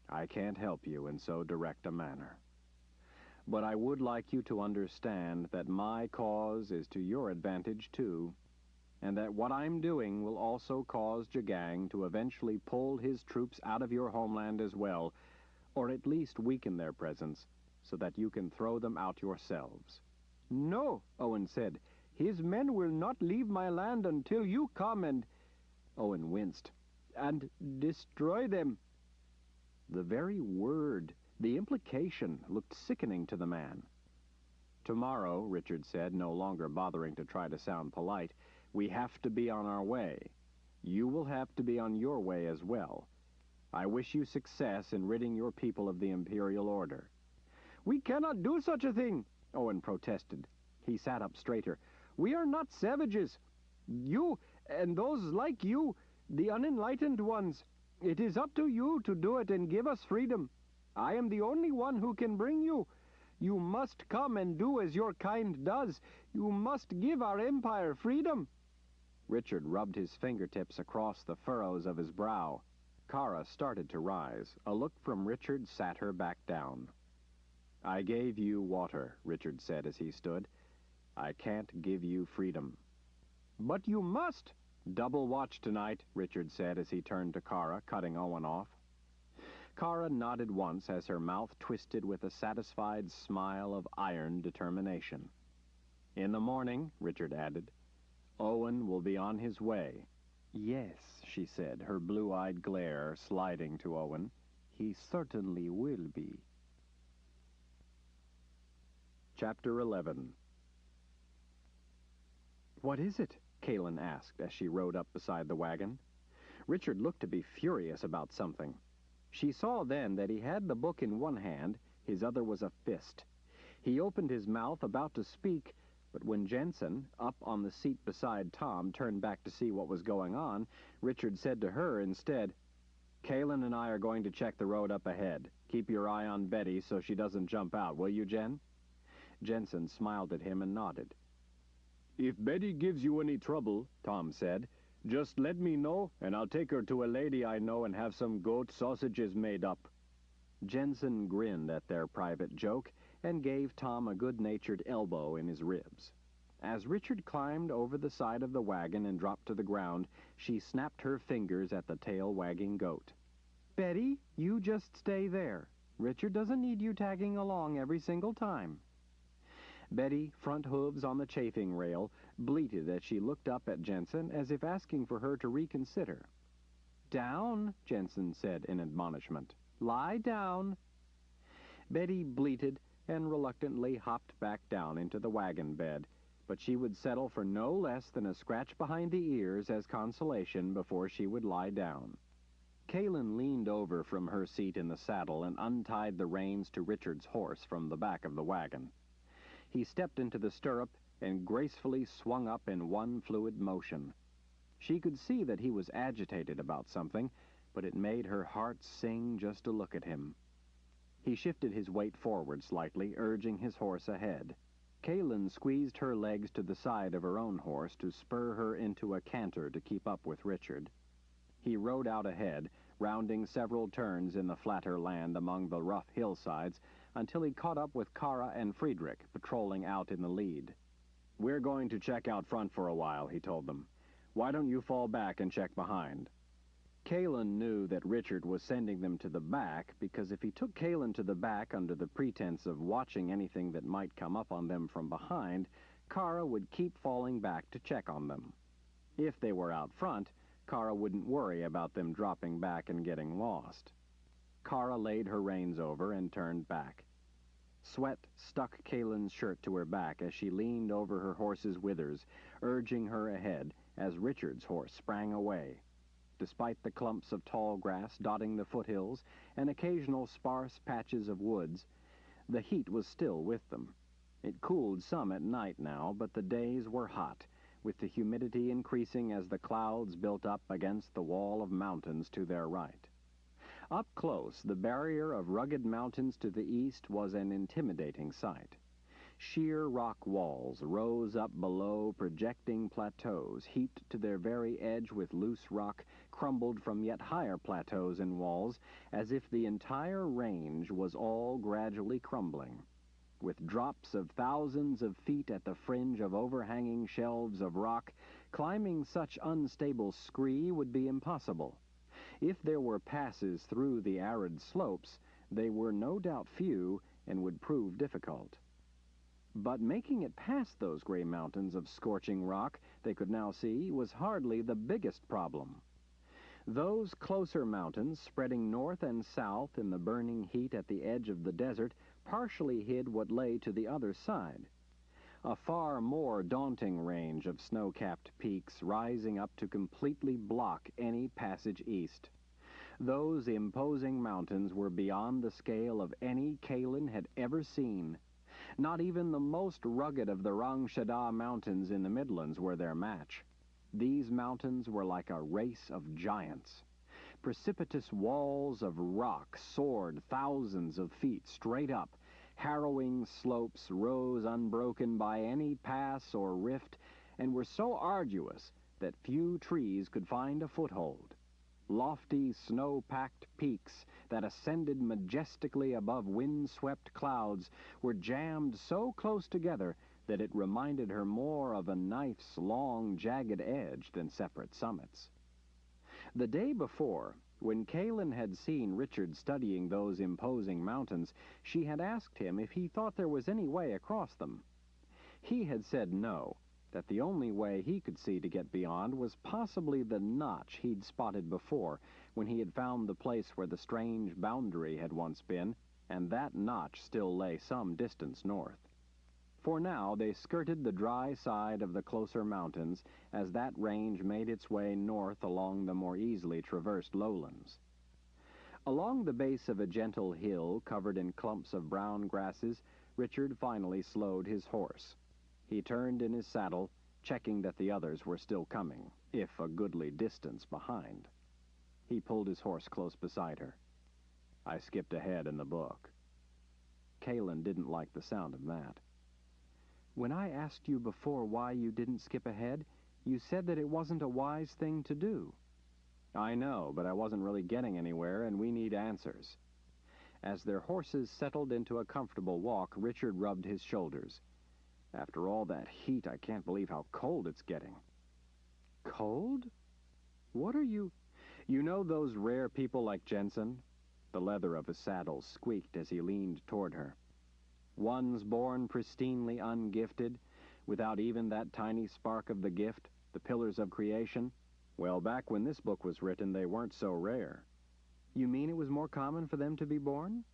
I can't help you in so direct a manner. But I would like you to understand that my cause is to your advantage too, and that what I'm doing will also cause Jagang to eventually pull his troops out of your homeland as well, or at least weaken their presence, so that you can throw them out yourselves. No, Owen said. His men will not leave my land until you come and... Owen winced. And destroy them. The very word, the implication, looked sickening to the man. Tomorrow, Richard said, no longer bothering to try to sound polite, we have to be on our way. You will have to be on your way as well. I wish you success in ridding your people of the Imperial Order. We cannot do such a thing, Owen protested. He sat up straighter. We are not savages. You, and those like you, the unenlightened ones, it is up to you to do it and give us freedom. I am the only one who can bring you. You must come and do as your kind does. You must give our empire freedom. Richard rubbed his fingertips across the furrows of his brow. Kara started to rise. A look from Richard sat her back down. I gave you water, Richard said as he stood. I can't give you freedom. But you must. Double watch tonight, Richard said as he turned to Kara, cutting Owen off. Kara nodded once as her mouth twisted with a satisfied smile of iron determination. In the morning, Richard added, Owen will be on his way. Yes, she said, her blue-eyed glare sliding to Owen. He certainly will be. Chapter 11. What is it? Kaelin asked as she rode up beside the wagon. Richard looked to be furious about something. She saw then that he had the book in one hand, his other was a fist. He opened his mouth about to speak, but when Jensen, up on the seat beside Tom, turned back to see what was going on, Richard said to her instead, Kaelin and I are going to check the road up ahead. Keep your eye on Betty so she doesn't jump out, will you, Jen? Jensen smiled at him and nodded. If Betty gives you any trouble, Tom said, just let me know, and I'll take her to a lady I know and have some goat sausages made up. Jensen grinned at their private joke and gave Tom a good-natured elbow in his ribs. As Richard climbed over the side of the wagon and dropped to the ground, she snapped her fingers at the tail-wagging goat. Betty, you just stay there. Richard doesn't need you tagging along every single time. Betty, front hooves on the chafing rail, bleated as she looked up at Jensen as if asking for her to reconsider. Down, Jensen said in admonishment. Lie down. Betty bleated, and reluctantly hopped back down into the wagon bed, but she would settle for no less than a scratch behind the ears as consolation before she would lie down. Kalin leaned over from her seat in the saddle and untied the reins to Richard's horse from the back of the wagon. He stepped into the stirrup and gracefully swung up in one fluid motion. She could see that he was agitated about something, but it made her heart sing just to look at him. He shifted his weight forward slightly, urging his horse ahead. Kalin squeezed her legs to the side of her own horse to spur her into a canter to keep up with Richard. He rode out ahead, rounding several turns in the flatter land among the rough hillsides, until he caught up with Kara and Friedrich, patrolling out in the lead. "We're going to check out front for a while," he told them. "Why don't you fall back and check behind?" Kalin knew that Richard was sending them to the back because if he took Kalin to the back under the pretense of watching anything that might come up on them from behind, Kara would keep falling back to check on them. If they were out front, Kara wouldn't worry about them dropping back and getting lost. Kara laid her reins over and turned back. Sweat stuck Kalin's shirt to her back as she leaned over her horse's withers, urging her ahead as Richard's horse sprang away. Despite the clumps of tall grass dotting the foothills and occasional sparse patches of woods, the heat was still with them. It cooled some at night now, but the days were hot, with the humidity increasing as the clouds built up against the wall of mountains to their right. Up close, the barrier of rugged mountains to the east was an intimidating sight. Sheer rock walls rose up below projecting plateaus, heaped to their very edge with loose rock, crumbled from yet higher plateaus and walls, as if the entire range was all gradually crumbling. With drops of thousands of feet at the fringe of overhanging shelves of rock, climbing such unstable scree would be impossible. If there were passes through the arid slopes, they were no doubt few and would prove difficult. But making it past those gray mountains of scorching rock they could now see was hardly the biggest problem. Those closer mountains, spreading north and south in the burning heat at the edge of the desert, partially hid what lay to the other side. A far more daunting range of snow-capped peaks rising up to completely block any passage east. Those imposing mountains were beyond the scale of any Kalin had ever seen. Not even the most rugged of the Rang Shada mountains in the Midlands were their match. These mountains were like a race of giants. Precipitous walls of rock soared thousands of feet straight up. Harrowing slopes rose unbroken by any pass or rift, and were so arduous that few trees could find a foothold. Lofty, snow-packed peaks that ascended majestically above wind-swept clouds were jammed so close together that it reminded her more of a knife's long, jagged edge than separate summits. The day before, when Kalin had seen Richard studying those imposing mountains, she had asked him if he thought there was any way across them. He had said no, that the only way he could see to get beyond was possibly the notch he'd spotted before, when he had found the place where the strange boundary had once been, and that notch still lay some distance north. For now they skirted the dry side of the closer mountains as that range made its way north along the more easily traversed lowlands. Along the base of a gentle hill covered in clumps of brown grasses, Richard finally slowed his horse. He turned in his saddle, checking that the others were still coming, if a goodly distance behind. He pulled his horse close beside her. "I skipped ahead in the book." Kalin didn't like the sound of that. "When I asked you before why you didn't skip ahead, you said that it wasn't a wise thing to do." "I know, but I wasn't really getting anywhere, and we need answers." As their horses settled into a comfortable walk, Richard rubbed his shoulders. "After all that heat, I can't believe how cold it's getting." "Cold? What are you—" "You know those rare people like Jensen?" The leather of his saddle squeaked as he leaned toward her. "Ones born pristinely ungifted, without even that tiny spark of the gift, the pillars of creation? Well, back when this book was written, they weren't so rare." "You mean it was more common for them to be born?"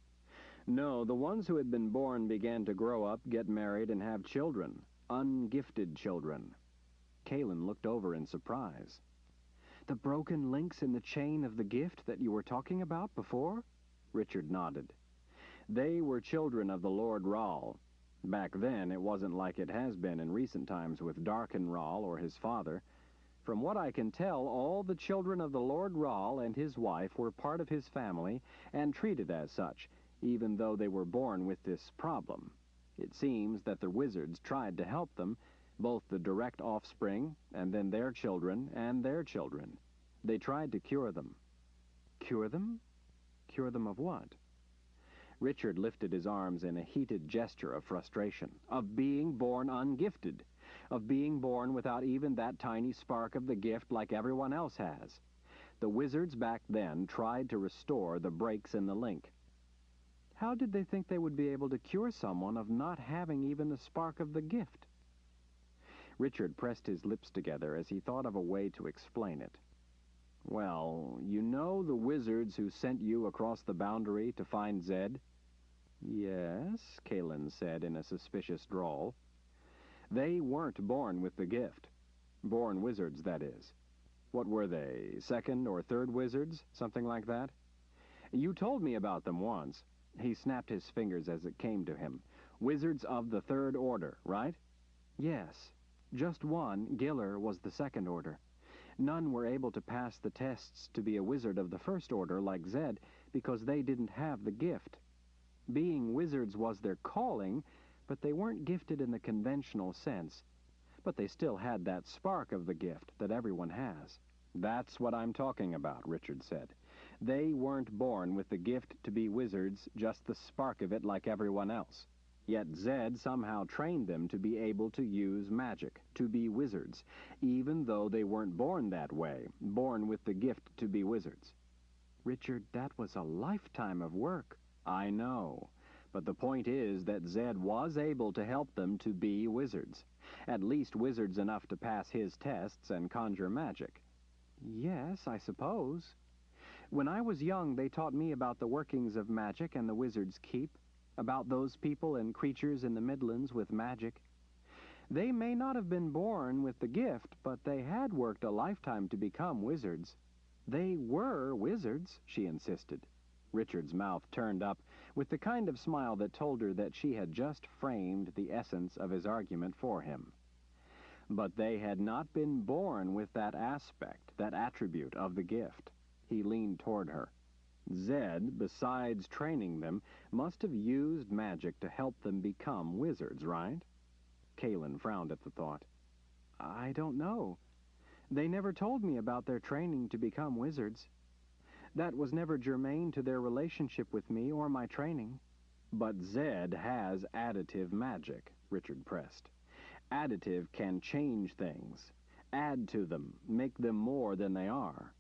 No, the ones who had been born began to grow up, get married, and have children. Ungifted children. Kalen looked over in surprise. The broken links in the chain of the gift that you were talking about before? Richard nodded. They were children of the Lord Rahl. Back then, it wasn't like it has been in recent times with Darken Rahl or his father. From what I can tell, all the children of the Lord Rahl and his wife were part of his family and treated as such, even though they were born with this problem. It seems that the wizards tried to help them, both the direct offspring, and then their children and their children. They tried to cure them. Cure them? Cure them of what? Richard lifted his arms in a heated gesture of frustration, of being born ungifted, of being born without even that tiny spark of the gift like everyone else has. The wizards back then tried to restore the breaks in the link. How did they think they would be able to cure someone of not having even the spark of the gift? Richard pressed his lips together as he thought of a way to explain it. Well, you know the wizards who sent you across the boundary to find Zed? Yes, Kalen said in a suspicious drawl. They weren't born with the gift. Born wizards, that is. What were they, second or third wizards, something like that? You told me about them once. He snapped his fingers as it came to him. Wizards of the third order, right? Yes. Just one, Giller, was the second order. None were able to pass the tests to be a wizard of the first order like Zed because they didn't have the gift. Being wizards was their calling, but they weren't gifted in the conventional sense. But they still had that spark of the gift that everyone has. That's what I'm talking about, Richard said. They weren't born with the gift to be wizards, just the spark of it like everyone else. Yet Zed somehow trained them to be able to use magic, to be wizards, even though they weren't born that way, born with the gift to be wizards. Richard, that was a lifetime of work. I know, but the point is that Zed was able to help them to be wizards, at least wizards enough to pass his tests and conjure magic. Yes, I suppose. When I was young, they taught me about the workings of magic and the wizard's keep, about those people and creatures in the Midlands with magic. They may not have been born with the gift, but they had worked a lifetime to become wizards. They were wizards, she insisted. Richard's mouth turned up with the kind of smile that told her that she had just framed the essence of his argument for him. But they had not been born with that aspect, that attribute of the gift. He leaned toward her. Zed, besides training them, must have used magic to help them become wizards, right? Kalen frowned at the thought. I don't know. They never told me about their training to become wizards. That was never germane to their relationship with me or my training. But Zed has additive magic, Richard pressed. Additive can change things, add to them, make them more than they are.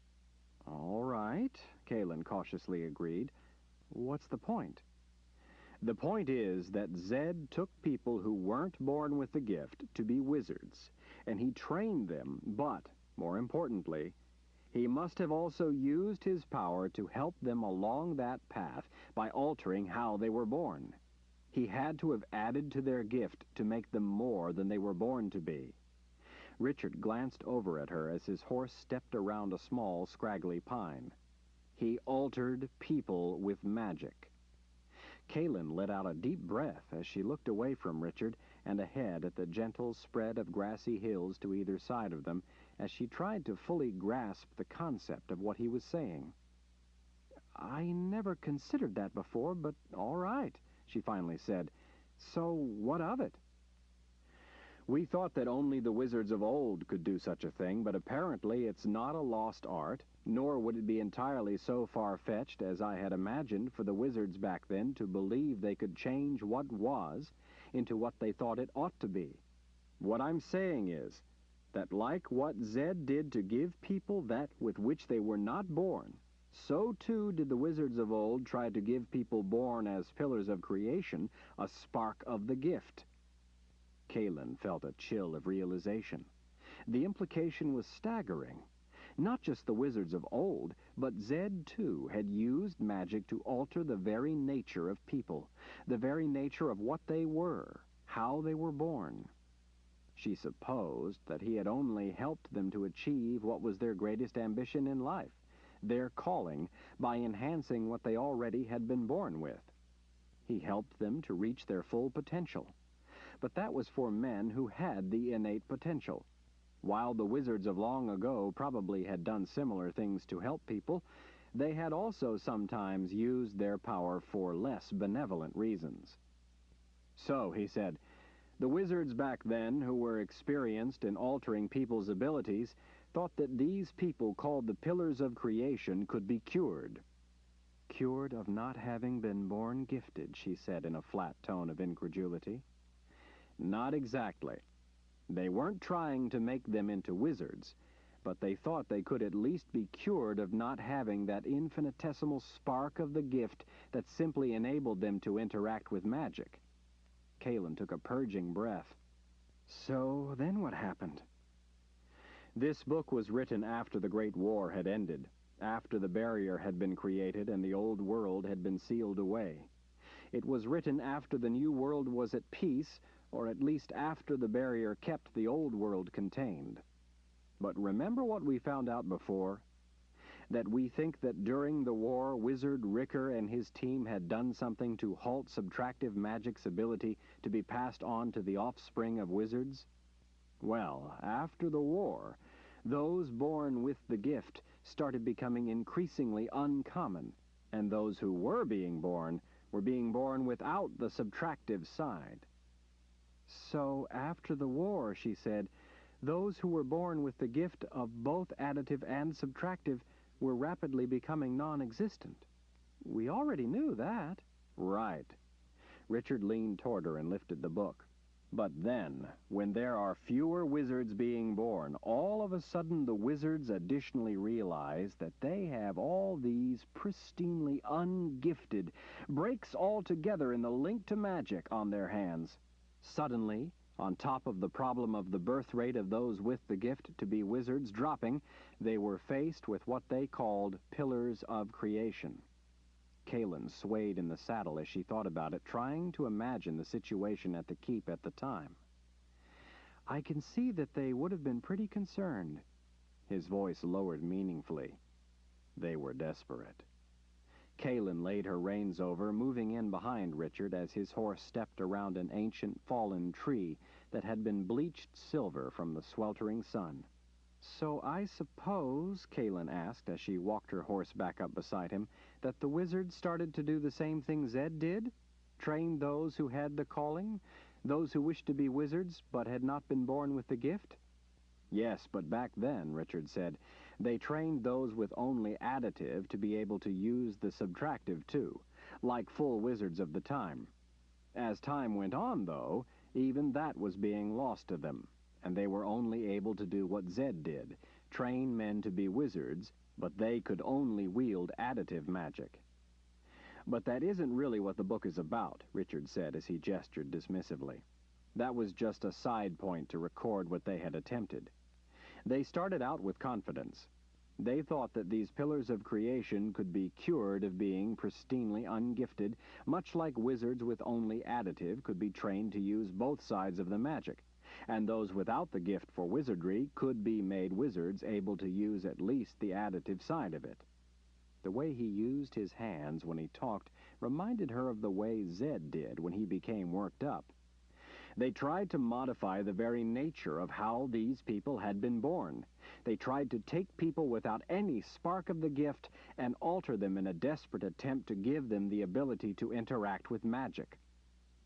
All right, Kalen cautiously agreed. What's the point? The point is that Zed took people who weren't born with the gift to be wizards, and he trained them, but, more importantly, he must have also used his power to help them along that path by altering how they were born. He had to have added to their gift to make them more than they were born to be. Richard glanced over at her as his horse stepped around a small, scraggly pine. He altered people with magic. Kalen let out a deep breath as she looked away from Richard and ahead at the gentle spread of grassy hills to either side of them as she tried to fully grasp the concept of what he was saying. I never considered that before, but all right, she finally said. So what of it? We thought that only the wizards of old could do such a thing, but apparently it's not a lost art, nor would it be entirely so far-fetched as I had imagined for the wizards back then to believe they could change what was into what they thought it ought to be. What I'm saying is that like what Zed did to give people that with which they were not born, so too did the wizards of old try to give people born as pillars of creation a spark of the gift. Kalen felt a chill of realization. The implication was staggering. Not just the wizards of old, but Zed, too, had used magic to alter the very nature of people, the very nature of what they were, how they were born. She supposed that he had only helped them to achieve what was their greatest ambition in life, their calling, by enhancing what they already had been born with. He helped them to reach their full potential. But that was for men who had the innate potential. While the wizards of long ago probably had done similar things to help people, they had also sometimes used their power for less benevolent reasons. So, he said, the wizards back then, who were experienced in altering people's abilities, thought that these people called the Pillars of Creation could be cured. Cured of not having been born gifted, she said in a flat tone of incredulity. Not exactly. They weren't trying to make them into wizards, but they thought they could at least be cured of not having that infinitesimal spark of the gift that simply enabled them to interact with magic. Kaelin took a purging breath. So, then what happened? This book was written after the Great War had ended, after the barrier had been created and the old world had been sealed away. It was written after the new world was at peace, or at least after the barrier kept the old world contained. But remember what we found out before? That we think that during the war, Wizard Ricker and his team had done something to halt subtractive magic's ability to be passed on to the offspring of wizards? Well, after the war, those born with the gift started becoming increasingly uncommon, and those who were being born without the subtractive side. So, after the war, she said, those who were born with the gift of both additive and subtractive were rapidly becoming non-existent. We already knew that. Right. Richard leaned toward her and lifted the book. But then, when there are fewer wizards being born, all of a sudden the wizards additionally realize that they have all these pristinely ungifted breaks altogether in the link to magic on their hands. Suddenly, on top of the problem of the birth rate of those with the gift to be wizards dropping, they were faced with what they called Pillars of Creation. Kaelin swayed in the saddle as she thought about it, trying to imagine the situation at the keep at the time. I can see that they would have been pretty concerned. His voice lowered meaningfully. They were desperate. Kaelin laid her reins over, moving in behind Richard as his horse stepped around an ancient fallen tree that had been bleached silver from the sweltering sun. So I suppose, Kaelin asked as she walked her horse back up beside him, that the wizards started to do the same thing Zed did? Train those who had the calling? Those who wished to be wizards but had not been born with the gift? Yes, but back then, Richard said, they trained those with only additive to be able to use the subtractive too, like full wizards of the time. As time went on, though, even that was being lost to them, and they were only able to do what Zed did, train men to be wizards, but they could only wield additive magic. But that isn't really what the book is about, Richard said as he gestured dismissively. That was just a side point to record what they had attempted. They started out with confidence. They thought that these Pillars of Creation could be cured of being pristinely ungifted, much like wizards with only additive could be trained to use both sides of the magic, and those without the gift for wizardry could be made wizards able to use at least the additive side of it. The way he used his hands when he talked reminded her of the way Zed did when he became worked up. They tried to modify the very nature of how these people had been born. They tried to take people without any spark of the gift and alter them in a desperate attempt to give them the ability to interact with magic.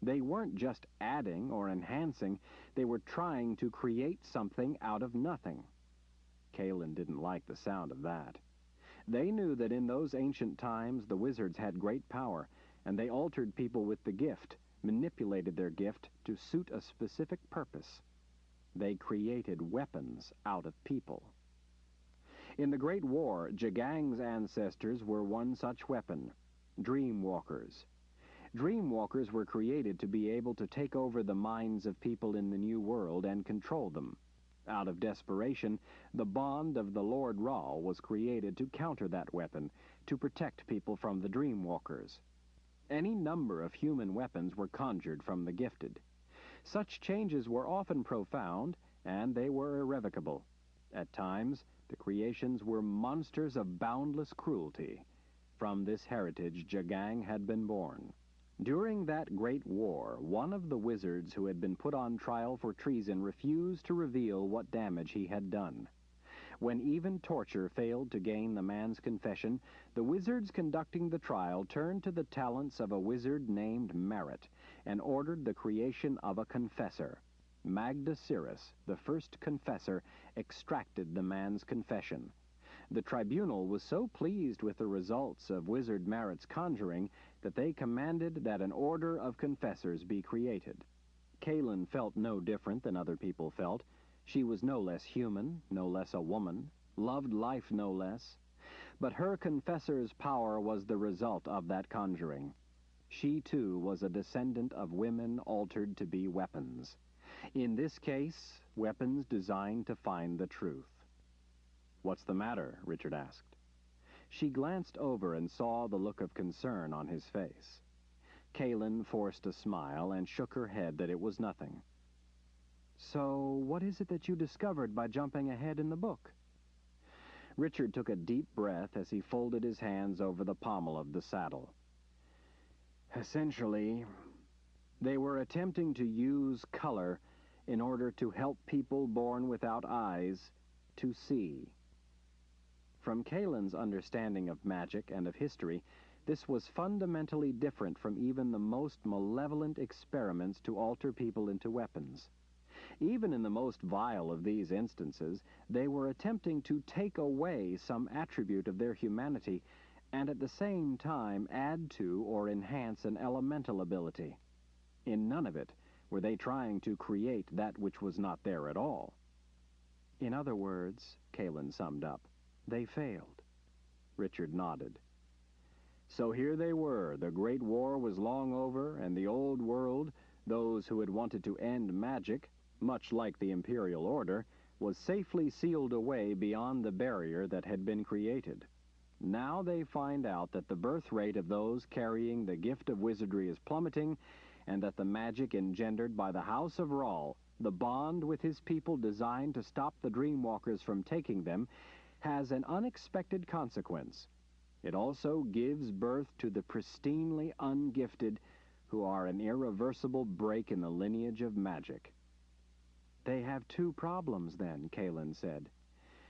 They weren't just adding or enhancing, they were trying to create something out of nothing. Kaelin didn't like the sound of that. They knew that in those ancient times the wizards had great power, and they altered people with the gift, manipulated their gift to suit a specific purpose. They created weapons out of people. In the Great War, Jagang's ancestors were one such weapon, Dreamwalkers. Dreamwalkers were created to be able to take over the minds of people in the New World and control them. Out of desperation, the Bond of the Lord Rahl was created to counter that weapon, to protect people from the Dreamwalkers. Any number of human weapons were conjured from the gifted. Such changes were often profound, and they were irrevocable. At times, the creations were monsters of boundless cruelty. From this heritage, Jagang had been born. During that great war, one of the wizards who had been put on trial for treason refused to reveal what damage he had done. When even torture failed to gain the man's confession, the wizards conducting the trial turned to the talents of a wizard named Marit and ordered the creation of a confessor. Magda Cirrus, the first confessor, extracted the man's confession. The tribunal was so pleased with the results of Wizard Marit's conjuring that they commanded that an order of confessors be created. Kaelin felt no different than other people felt. She was no less human, no less a woman, loved life no less. But her confessor's power was the result of that conjuring. She, too, was a descendant of women altered to be weapons. In this case, weapons designed to find the truth. "What's the matter?" Richard asked. She glanced over and saw the look of concern on his face. Kaelin forced a smile and shook her head that it was nothing. "So, what is it that you discovered by jumping ahead in the book?" Richard took a deep breath as he folded his hands over the pommel of the saddle. Essentially, they were attempting to use color in order to help people born without eyes to see. From Kaelin's understanding of magic and of history, this was fundamentally different from even the most malevolent experiments to alter people into weapons. Even in the most vile of these instances, they were attempting to take away some attribute of their humanity and at the same time add to or enhance an elemental ability. In none of it were they trying to create that which was not there at all. "In other words," Kaelin summed up, "they failed." Richard nodded. So here they were. The Great War was long over, and the old world, those who had wanted to end magic, much like the Imperial Order, was safely sealed away beyond the barrier that had been created. Now they find out that the birth rate of those carrying the gift of wizardry is plummeting, and that the magic engendered by the House of Rahl, the bond with his people designed to stop the Dreamwalkers from taking them, has an unexpected consequence. It also gives birth to the pristinely ungifted, who are an irreversible break in the lineage of magic. "They have two problems, then," Kaelin said.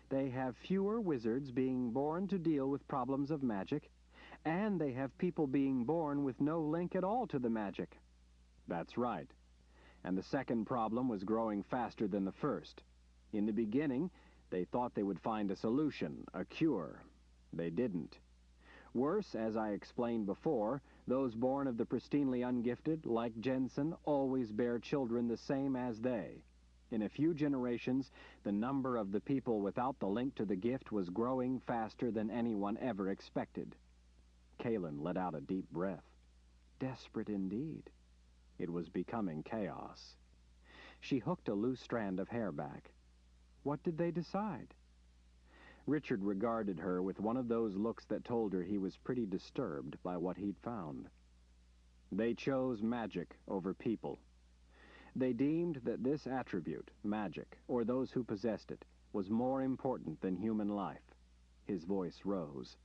"They have fewer wizards being born to deal with problems of magic, and they have people being born with no link at all to the magic." "That's right. And the second problem was growing faster than the first. In the beginning, they thought they would find a solution, a cure. They didn't. Worse, as I explained before, those born of the pristinely ungifted, like Jensen, always bear children the same as they. In a few generations, the number of the people without the link to the gift was growing faster than anyone ever expected." Kaelin let out a deep breath. Desperate indeed. It was becoming chaos. She hooked a loose strand of hair back. "What did they decide?" Richard regarded her with one of those looks that told her he was pretty disturbed by what he'd found. "They chose magic over people. They deemed that this attribute, magic, or those who possessed it, was more important than human life." His voice rose.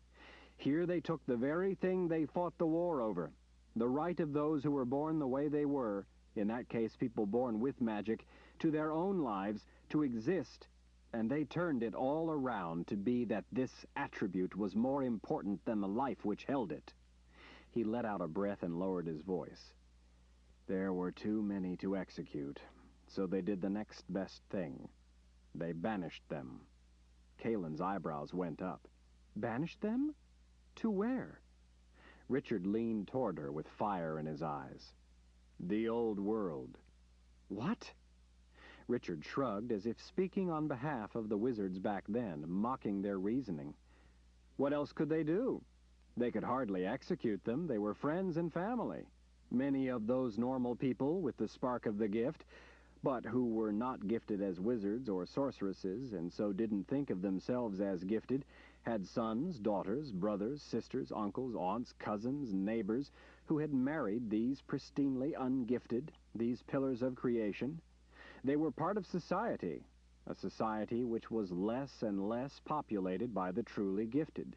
"Here they took the very thing they fought the war over, the right of those who were born the way they were, in that case people born with magic, to their own lives, to exist, and they turned it all around to be that this attribute was more important than the life which held it." He let out a breath and lowered his voice. "There were too many to execute, so they did the next best thing. They banished them." Kaelin's eyebrows went up. "Banished them? To where?" Richard leaned toward her with fire in his eyes. "The old world." "What?" Richard shrugged, as if speaking on behalf of the wizards back then, mocking their reasoning. "What else could they do? They could hardly execute them. They were friends and family. Many of those normal people with the spark of the gift but who were not gifted as wizards or sorceresses, and so didn't think of themselves as gifted, had sons, daughters, brothers, sisters, uncles, aunts, cousins, neighbors, who had married these pristinely ungifted, these pillars of creation. They were part of society, a society which was less and less populated by the truly gifted.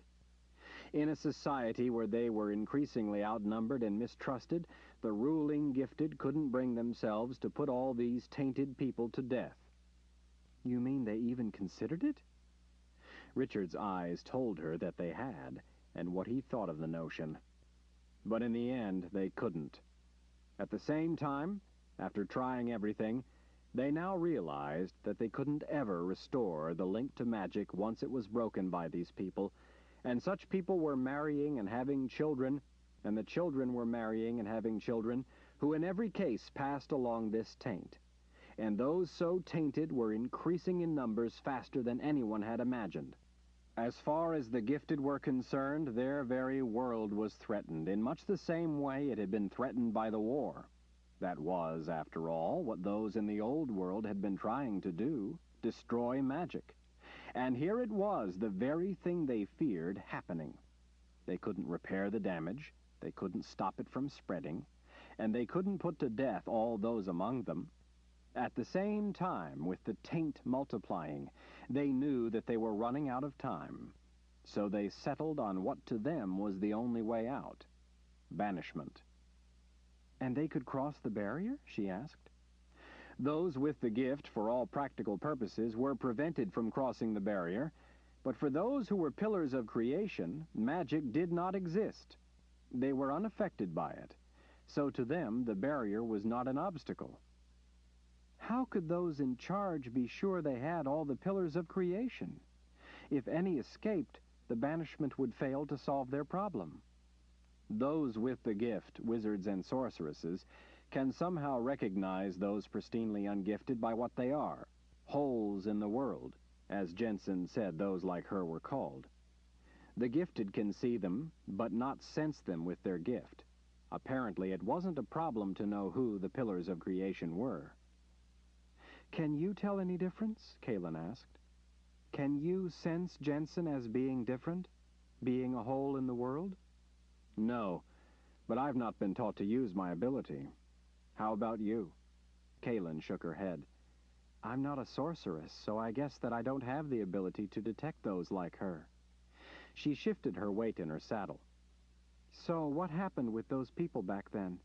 In a society where they were increasingly outnumbered and mistrusted, the ruling gifted couldn't bring themselves to put all these tainted people to death. You mean they even considered it? Richard's eyes told her that they had, and what he thought of the notion. But in the end, they couldn't. At the same time, after trying everything, they now realized that they couldn't ever restore the link to magic once it was broken by these people, and such people were marrying and having children, and the children were marrying and having children, who in every case passed along this taint. And those so tainted were increasing in numbers faster than anyone had imagined. As far as the gifted were concerned, their very world was threatened, in much the same way it had been threatened by the war. That was, after all, what those in the old world had been trying to do, destroy magic. And here it was, the very thing they feared, happening. They couldn't repair the damage, they couldn't stop it from spreading, and they couldn't put to death all those among them. At the same time, with the taint multiplying, they knew that they were running out of time. So they settled on what to them was the only way out: banishment. And they could cross the barrier? She asked. Those with the gift, for all practical purposes, were prevented from crossing the barrier, but for those who were pillars of creation, magic did not exist. They were unaffected by it, so to them the barrier was not an obstacle. How could those in charge be sure they had all the pillars of creation? If any escaped, the banishment would fail to solve their problem. Those with the gift, wizards and sorceresses, can somehow recognize those pristinely ungifted by what they are, holes in the world, as Jensen said those like her were called. The gifted can see them, but not sense them with their gift. Apparently, it wasn't a problem to know who the pillars of creation were. Can you tell any difference? Kaelin asked. Can you sense Jensen as being different? Being a hole in the world? No, but I've not been taught to use my ability. How about you? Kaelin shook her head. I'm not a sorceress, so I guess that I don't have the ability to detect those like her. She shifted her weight in her saddle. So what happened with those people back then?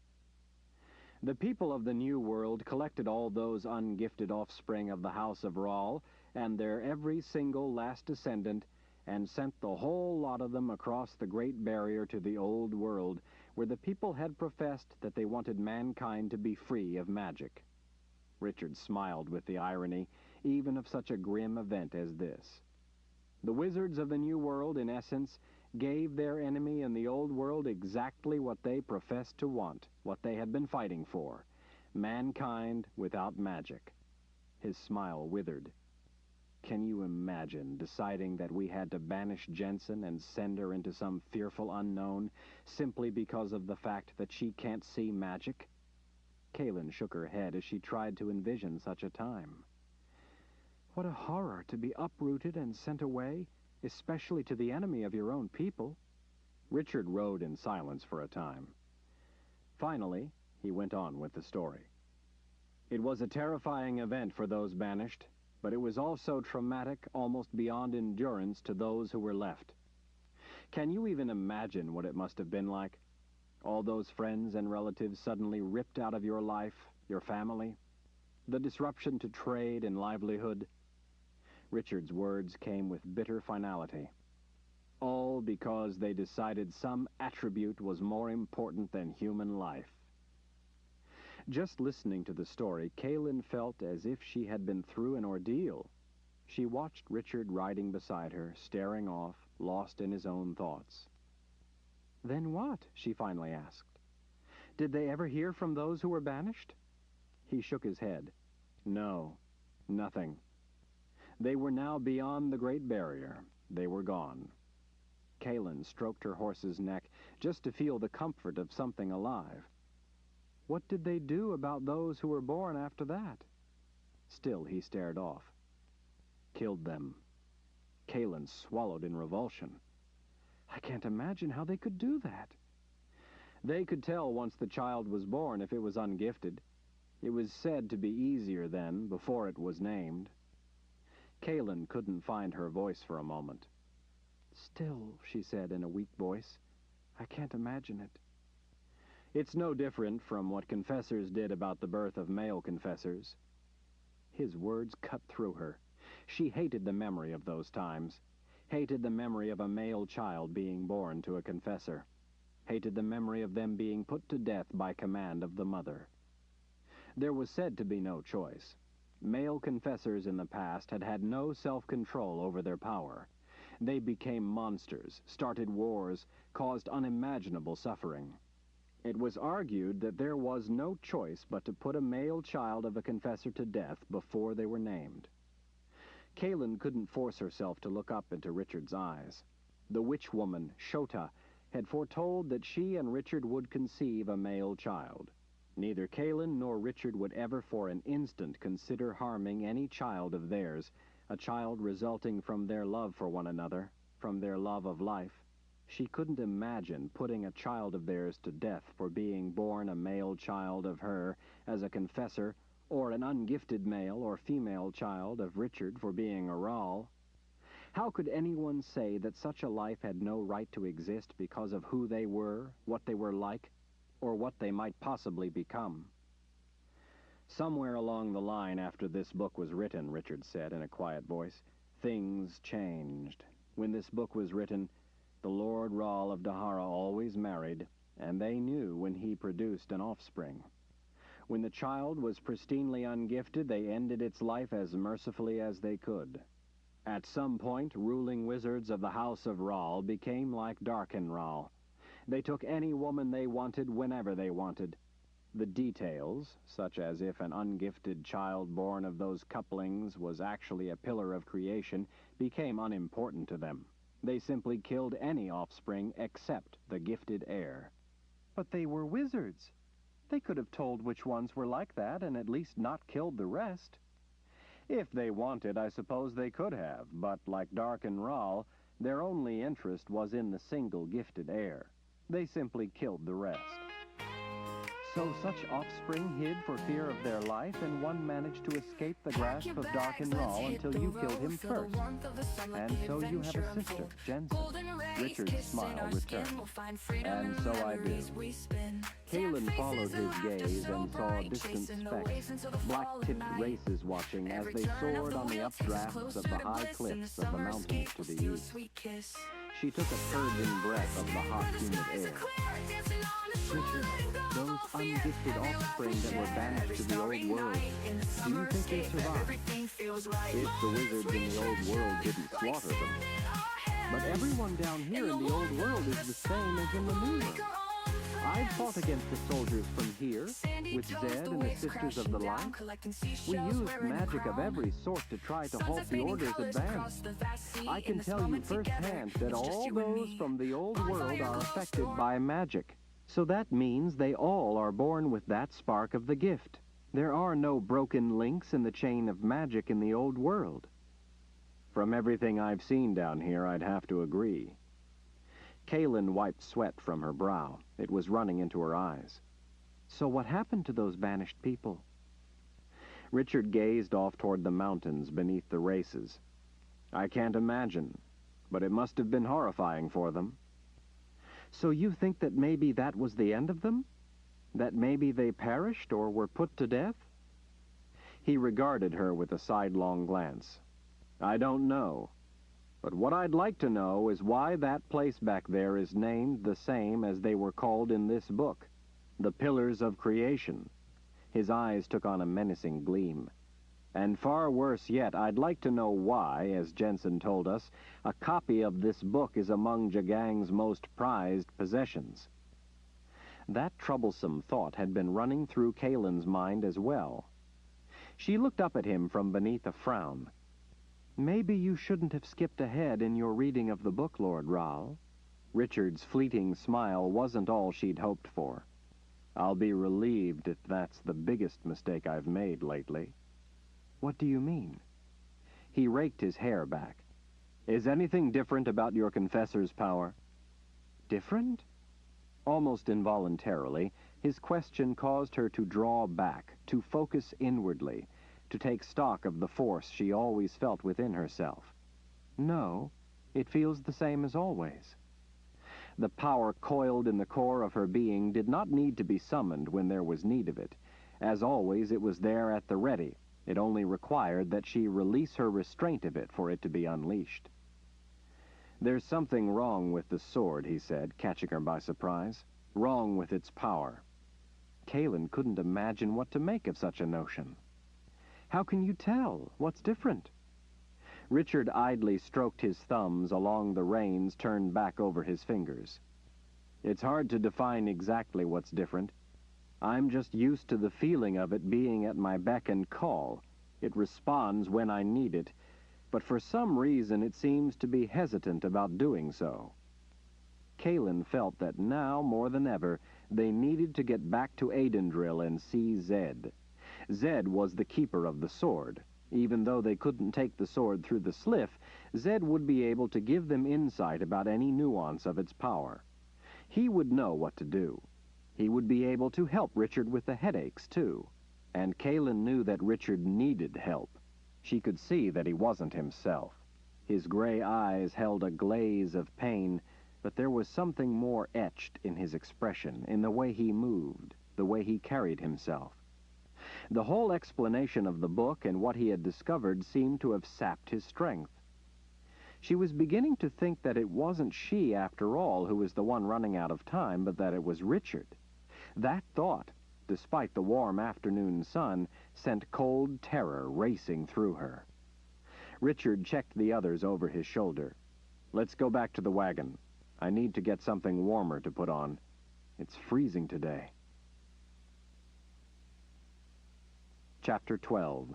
The people of the New World collected all those ungifted offspring of the House of Rahl and their every single last descendant, and sent the whole lot of them across the Great Barrier to the Old World, where the people had professed that they wanted mankind to be free of magic. Richard smiled with the irony, even of such a grim event as this. The wizards of the New World, in essence, gave their enemy in the Old World exactly what they professed to want, what they had been fighting for: mankind without magic. His smile withered. Can you imagine deciding that we had to banish Jensen and send her into some fearful unknown simply because of the fact that she can't see magic? Kaelin shook her head as she tried to envision such a time. What a horror to be uprooted and sent away, especially to the enemy of your own people. Richard rode in silence for a time. Finally, he went on with the story. It was a terrifying event for those banished, but it was also traumatic, almost beyond endurance, to those who were left. Can you even imagine what it must have been like? All those friends and relatives suddenly ripped out of your life, your family? The disruption to trade and livelihood? Richard's words came with bitter finality. All because they decided some attribute was more important than human life. Just listening to the story, Kaelin felt as if she had been through an ordeal. She watched Richard riding beside her, staring off, lost in his own thoughts. Then what? She finally asked. Did they ever hear from those who were banished? He shook his head. No, nothing. They were now beyond the Great Barrier. They were gone. Kaelin stroked her horse's neck just to feel the comfort of something alive. What did they do about those who were born after that? Still he stared off. Killed them. Kalin swallowed in revulsion. I can't imagine how they could do that. They could tell once the child was born if it was ungifted. It was said to be easier then, before it was named. Kalin couldn't find her voice for a moment. Still, she said in a weak voice, I can't imagine it. It's no different from what confessors did about the birth of male confessors. His words cut through her. She hated the memory of those times, hated the memory of a male child being born to a confessor, hated the memory of them being put to death by command of the mother. There was said to be no choice. Male confessors in the past had had no self-control over their power. They became monsters, started wars, caused unimaginable suffering. It was argued that there was no choice but to put a male child of a confessor to death before they were named. Kalin couldn't force herself to look up into Richard's eyes. The witch woman, Shota, had foretold that she and Richard would conceive a male child. Neither Kalin nor Richard would ever for an instant consider harming any child of theirs, a child resulting from their love for one another, from their love of life. She couldn't imagine putting a child of theirs to death for being born a male child of her as a confessor, or an ungifted male or female child of Richard for being a Rahl. How could anyone say that such a life had no right to exist because of who they were, what they were like, or what they might possibly become? Somewhere along the line after this book was written, Richard said in a quiet voice, things changed. When this book was written, the Lord Rahl of Dahara always married, and they knew when he produced an offspring. When the child was pristinely ungifted, they ended its life as mercifully as they could. At some point, ruling wizards of the House of Rahl became like Darken Rahl. They took any woman they wanted whenever they wanted. The details, such as if an ungifted child born of those couplings was actually a pillar of creation, became unimportant to them. They simply killed any offspring except the gifted heir. But they were wizards. They could have told which ones were like that and at least not killed the rest. If they wanted, I suppose they could have, but like Darken Rahl, their only interest was in the single gifted heir. They simply killed the rest. So such offspring hid for fear of their life, and one managed to escape the grasp of Darken Rahl until you killed him first. And so you have a sister, Jensen. Richard's smile returned. And so I do. Kalin followed his gaze and saw distant specks, black-tipped races watching as they soared on the updrafts of the high cliffs of the mountains to the east. She took a purging breath of the hot, humid air. Richard, those ungifted offspring that were banished to the old world, do you think they survived? If the wizards in the old world didn't slaughter them. But everyone down here in the old world is the same as in the new one. I've fought against the soldiers from here, with Zed and the Sisters of the Light. We used magic of every sort to try to halt the Order's advance. I can tell you firsthand that all those from the old world are affected by magic. So that means they all are born with that spark of the gift. There are no broken links in the chain of magic in the old world. From everything I've seen down here, I'd have to agree. Kalin wiped sweat from her brow. It was running into her eyes. So what happened to those banished people? Richard gazed off toward the mountains beneath the races. I can't imagine, but it must have been horrifying for them. So you think that maybe that was the end of them? That maybe they perished or were put to death? He regarded her with a sidelong glance. I don't know. But what I'd like to know is why that place back there is named the same as they were called in this book, the Pillars of Creation. His eyes took on a menacing gleam. And far worse yet, I'd like to know why, as Jensen told us, a copy of this book is among Jagang's most prized possessions. That troublesome thought had been running through Kalin's mind as well. She looked up at him from beneath a frown. Maybe you shouldn't have skipped ahead in your reading of the book, Lord Rahl. Richard's fleeting smile wasn't all she'd hoped for. I'll be relieved if that's the biggest mistake I've made lately. What do you mean? He raked his hair back. Is anything different about your confessor's power? Different? Almost involuntarily, his question caused her to draw back, to focus inwardly, to take stock of the force she always felt within herself. No, it feels the same as always. The power coiled in the core of her being did not need to be summoned when there was need of it. As always, it was there at the ready. It only required that she release her restraint of it for it to be unleashed. There's something wrong with the sword, he said, catching her by surprise. Wrong with its power. Calen couldn't imagine what to make of such a notion. How can you tell? What's different? Richard idly stroked his thumbs along the reins turned back over his fingers. It's hard to define exactly what's different. I'm just used to the feeling of it being at my beck and call. It responds when I need it, but for some reason it seems to be hesitant about doing so. Calen felt that now, more than ever, they needed to get back to Adendril and see Zed. Zed was the keeper of the sword. Even though they couldn't take the sword through the sliff, Zed would be able to give them insight about any nuance of its power. He would know what to do. He would be able to help Richard with the headaches, too. And Calen knew that Richard needed help. She could see that he wasn't himself. His gray eyes held a glaze of pain, but there was something more etched in his expression, in the way he moved, the way he carried himself. The whole explanation of the book and what he had discovered seemed to have sapped his strength. She was beginning to think that it wasn't she, after all, who was the one running out of time, but that it was Richard. That thought, despite the warm afternoon sun, sent cold terror racing through her. Richard checked the others over his shoulder. Let's go back to the wagon. I need to get something warmer to put on. It's freezing today. Chapter 12.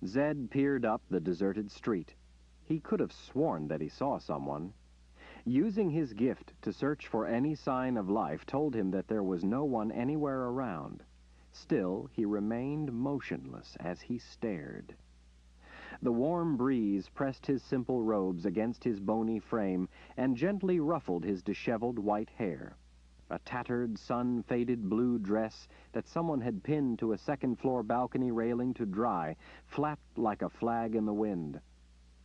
Zed peered up the deserted street. He could have sworn that he saw someone. Using his gift to search for any sign of life told him that there was no one anywhere around. Still, he remained motionless as he stared. The warm breeze pressed his simple robes against his bony frame and gently ruffled his disheveled white hair. A tattered, sun-faded blue dress that someone had pinned to a second-floor balcony railing to dry flapped like a flag in the wind.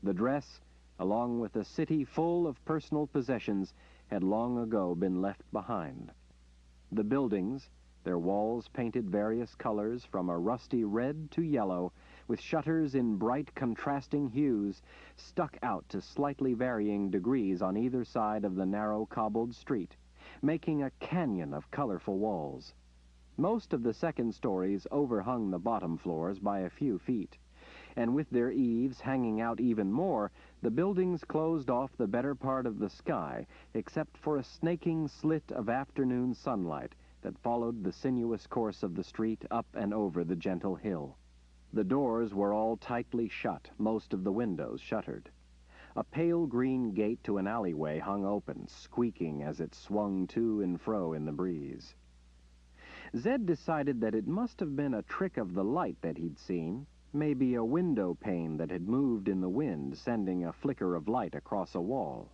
The dress, along with a city full of personal possessions, had long ago been left behind. The buildings, their walls painted various colors from a rusty red to yellow, with shutters in bright contrasting hues, stuck out to slightly varying degrees on either side of the narrow cobbled street, making a canyon of colorful walls. Most of the second stories overhung the bottom floors by a few feet, and with their eaves hanging out even more, the buildings closed off the better part of the sky, except for a snaking slit of afternoon sunlight that followed the sinuous course of the street up and over the gentle hill. The doors were all tightly shut, most of the windows shuttered. A pale green gate to an alleyway hung open, squeaking as it swung to and fro in the breeze. Zed decided that it must have been a trick of the light that he'd seen, maybe a window pane that had moved in the wind, sending a flicker of light across a wall.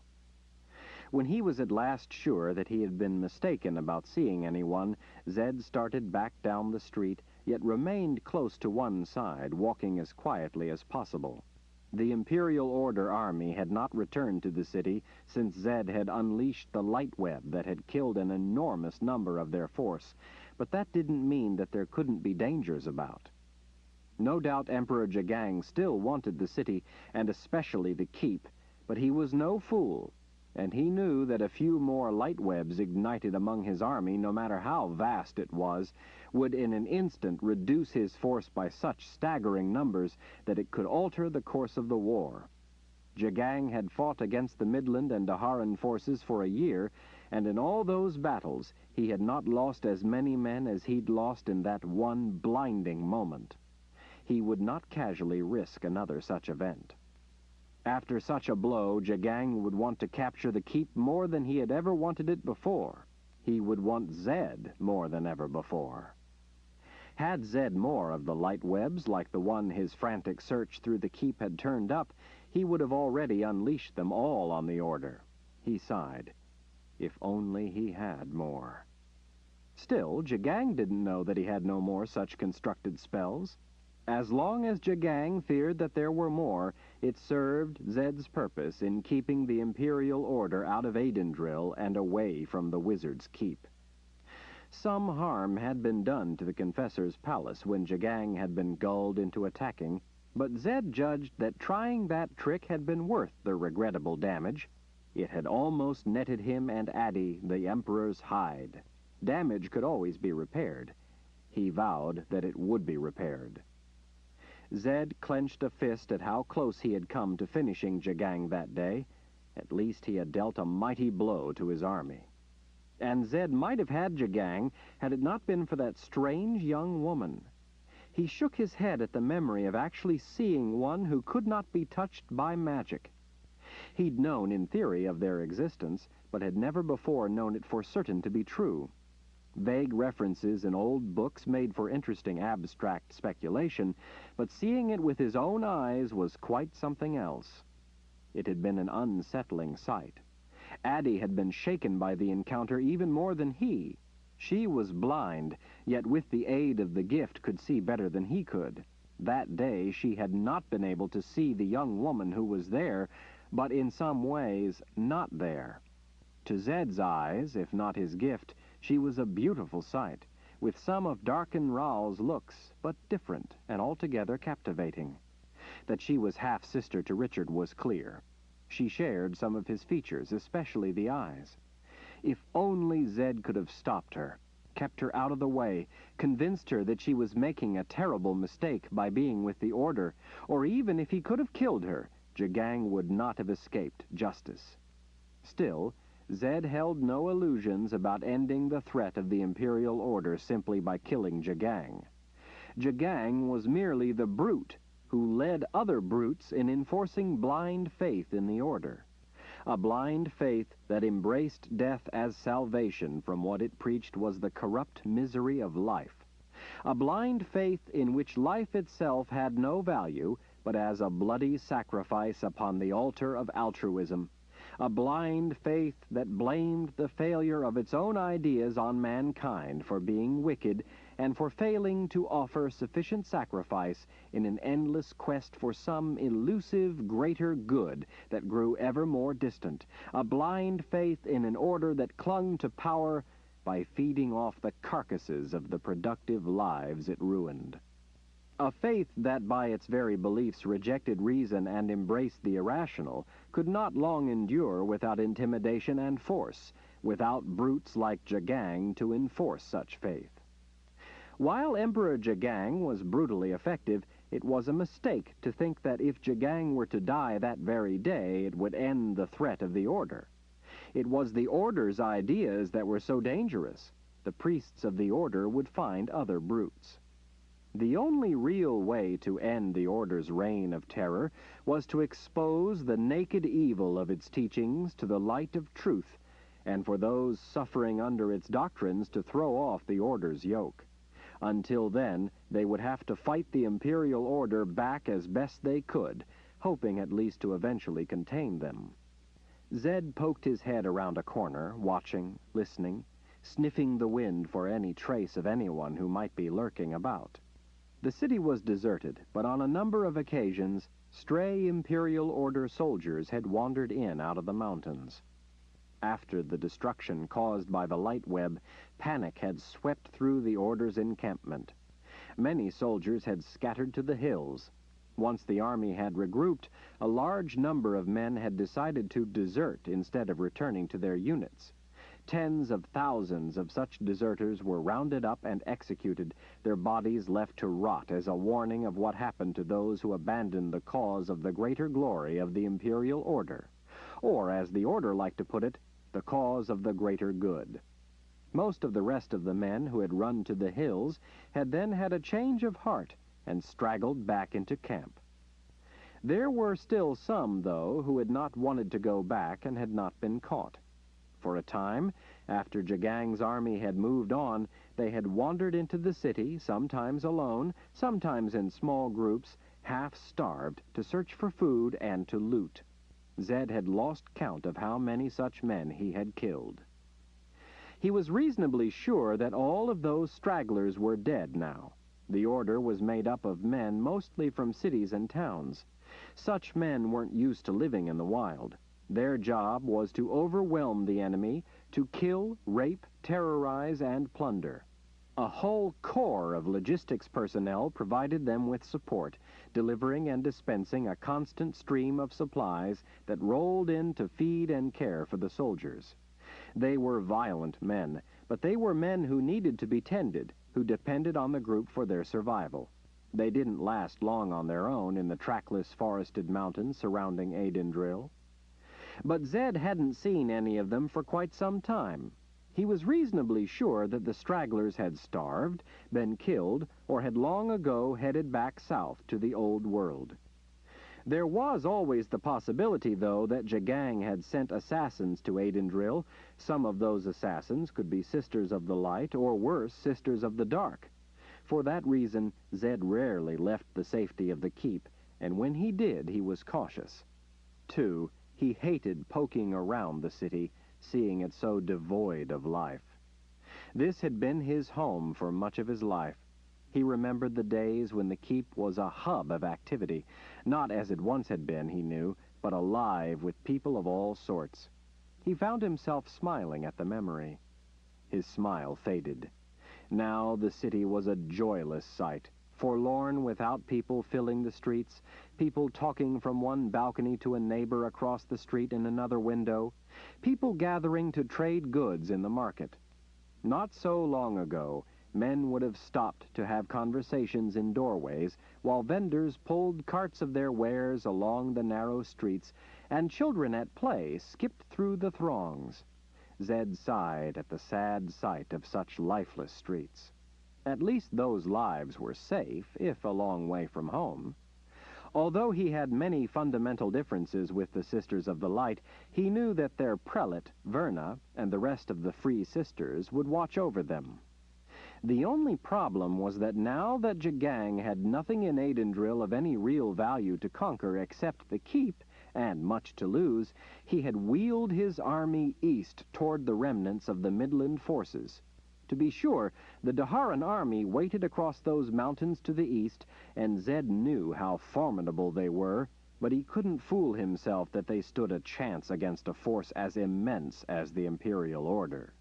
When he was at last sure that he had been mistaken about seeing anyone, Zed started back down the street, yet remained close to one side, walking as quietly as possible. The Imperial Order army had not returned to the city since Zed had unleashed the light web that had killed an enormous number of their force, but that didn't mean that there couldn't be dangers about. No doubt Emperor Jagang still wanted the city, and especially the keep, but he was no fool, and he knew that a few more light webs ignited among his army, no matter how vast it was, would in an instant reduce his force by such staggering numbers that it could alter the course of the war. Jagang had fought against the Midland and Daharan forces for a year, and in all those battles he had not lost as many men as he'd lost in that one blinding moment. He would not casually risk another such event. After such a blow, Jagang would want to capture the keep more than he had ever wanted it before. He would want Zed more than ever before. Had Zed more of the light webs like the one his frantic search through the keep had turned up, he would have already unleashed them all on the Order. He sighed. If only he had more. Still, Jagang didn't know that he had no more such constructed spells. As long as Jagang feared that there were more, it served Zed's purpose in keeping the Imperial Order out of Adendril and away from the Wizard's Keep. Some harm had been done to the Confessor's palace when Jagang had been gulled into attacking, but Zed judged that trying that trick had been worth the regrettable damage. It had almost netted him and Addy the Emperor's hide. Damage could always be repaired. He vowed that it would be repaired. Zed clenched a fist at how close he had come to finishing Jagang that day. At least he had dealt a mighty blow to his army. And Zed might have had Jagang had it not been for that strange young woman. He shook his head at the memory of actually seeing one who could not be touched by magic. He'd known in theory of their existence, but had never before known it for certain to be true. Vague references in old books made for interesting abstract speculation, but seeing it with his own eyes was quite something else. It had been an unsettling sight. Addy had been shaken by the encounter even more than he. She was blind, yet with the aid of the gift could see better than he could. That day she had not been able to see the young woman who was there, but in some ways not there. To Zed's eyes, if not his gift, she was a beautiful sight, with some of Darken Raal's looks, but different and altogether captivating. That she was half-sister to Richard was clear. She shared some of his features, especially the eyes. If only Zed could have stopped her, kept her out of the way, convinced her that she was making a terrible mistake by being with the Order, or even if he could have killed her, Jagang would not have escaped justice. Still, Zed held no illusions about ending the threat of the Imperial Order simply by killing Jagang. Jagang was merely the brute who led other brutes in enforcing blind faith in the Order. A blind faith that embraced death as salvation from what it preached was the corrupt misery of life. A blind faith in which life itself had no value, but as a bloody sacrifice upon the altar of altruism. A blind faith that blamed the failure of its own ideas on mankind for being wicked and for failing to offer sufficient sacrifice in an endless quest for some elusive greater good that grew ever more distant. A blind faith in an order that clung to power by feeding off the carcasses of the productive lives it ruined. A faith that by its very beliefs rejected reason and embraced the irrational could not long endure without intimidation and force, without brutes like Jagang to enforce such faith. While Emperor Jagang was brutally effective, it was a mistake to think that if Jagang were to die that very day, it would end the threat of the Order. It was the Order's ideas that were so dangerous. The priests of the Order would find other brutes. The only real way to end the Order's reign of terror was to expose the naked evil of its teachings to the light of truth, and for those suffering under its doctrines to throw off the Order's yoke. Until then, they would have to fight the Imperial Order back as best they could, hoping at least to eventually contain them. Zed poked his head around a corner, watching, listening, sniffing the wind for any trace of anyone who might be lurking about. The city was deserted, but on a number of occasions, stray Imperial Order soldiers had wandered in out of the mountains. After the destruction caused by the light web, panic had swept through the Order's encampment. Many soldiers had scattered to the hills. Once the army had regrouped, a large number of men had decided to desert instead of returning to their units. Tens of thousands of such deserters were rounded up and executed, their bodies left to rot as a warning of what happened to those who abandoned the cause of the greater glory of the Imperial Order. Or, as the Order liked to put it, the cause of the greater good. Most of the rest of the men who had run to the hills had then had a change of heart and straggled back into camp. There were still some, though, who had not wanted to go back and had not been caught. For a time, After Jagang's army had moved on, they had wandered into the city, sometimes alone, sometimes in small groups, half-starved, to search for food and to loot. Zed had lost count of how many such men he had killed. He was reasonably sure that all of those stragglers were dead now. The order was made up of men mostly from cities and towns. Such men weren't used to living in the wild. Their job was to overwhelm the enemy, to kill, rape, terrorize, and plunder. A whole corps of logistics personnel provided them with support, delivering and dispensing a constant stream of supplies that rolled in to feed and care for the soldiers. They were violent men, but they were men who needed to be tended, who depended on the group for their survival. They didn't last long on their own in the trackless forested mountains surrounding Adendril. But Zed hadn't seen any of them for quite some time. He was reasonably sure that the stragglers had starved, been killed, or had long ago headed back south to the old world. There was always the possibility, though, that Jagang had sent assassins to Adendril. Some of those assassins could be Sisters of the Light, or worse, Sisters of the Dark. For that reason, Zed rarely left the safety of the keep, and when he did, he was cautious. 2. He hated poking around the city, seeing it so devoid of life. This had been his home for much of his life. He remembered the days when the keep was a hub of activity, not as it once had been, he knew, but alive with people of all sorts. He found himself smiling at the memory. His smile faded. Now the city was a joyless sight, forlorn without people filling the streets, people talking from one balcony to a neighbor across the street in another window, people gathering to trade goods in the market. Not so long ago, men would have stopped to have conversations in doorways while vendors pulled carts of their wares along the narrow streets, and children at play skipped through the throngs. Zed sighed at the sad sight of such lifeless streets. At least those lives were safe, if a long way from home. Although he had many fundamental differences with the Sisters of the Light, he knew that their prelate, Verna, and the rest of the Free Sisters would watch over them. The only problem was that now that Jagang had nothing in Adendril of any real value to conquer except the keep, and much to lose, he had wheeled his army east toward the remnants of the Midland forces. To be sure, the Daharan army waited across those mountains to the east, and Zed knew how formidable they were, but he couldn't fool himself that they stood a chance against a force as immense as the Imperial Order.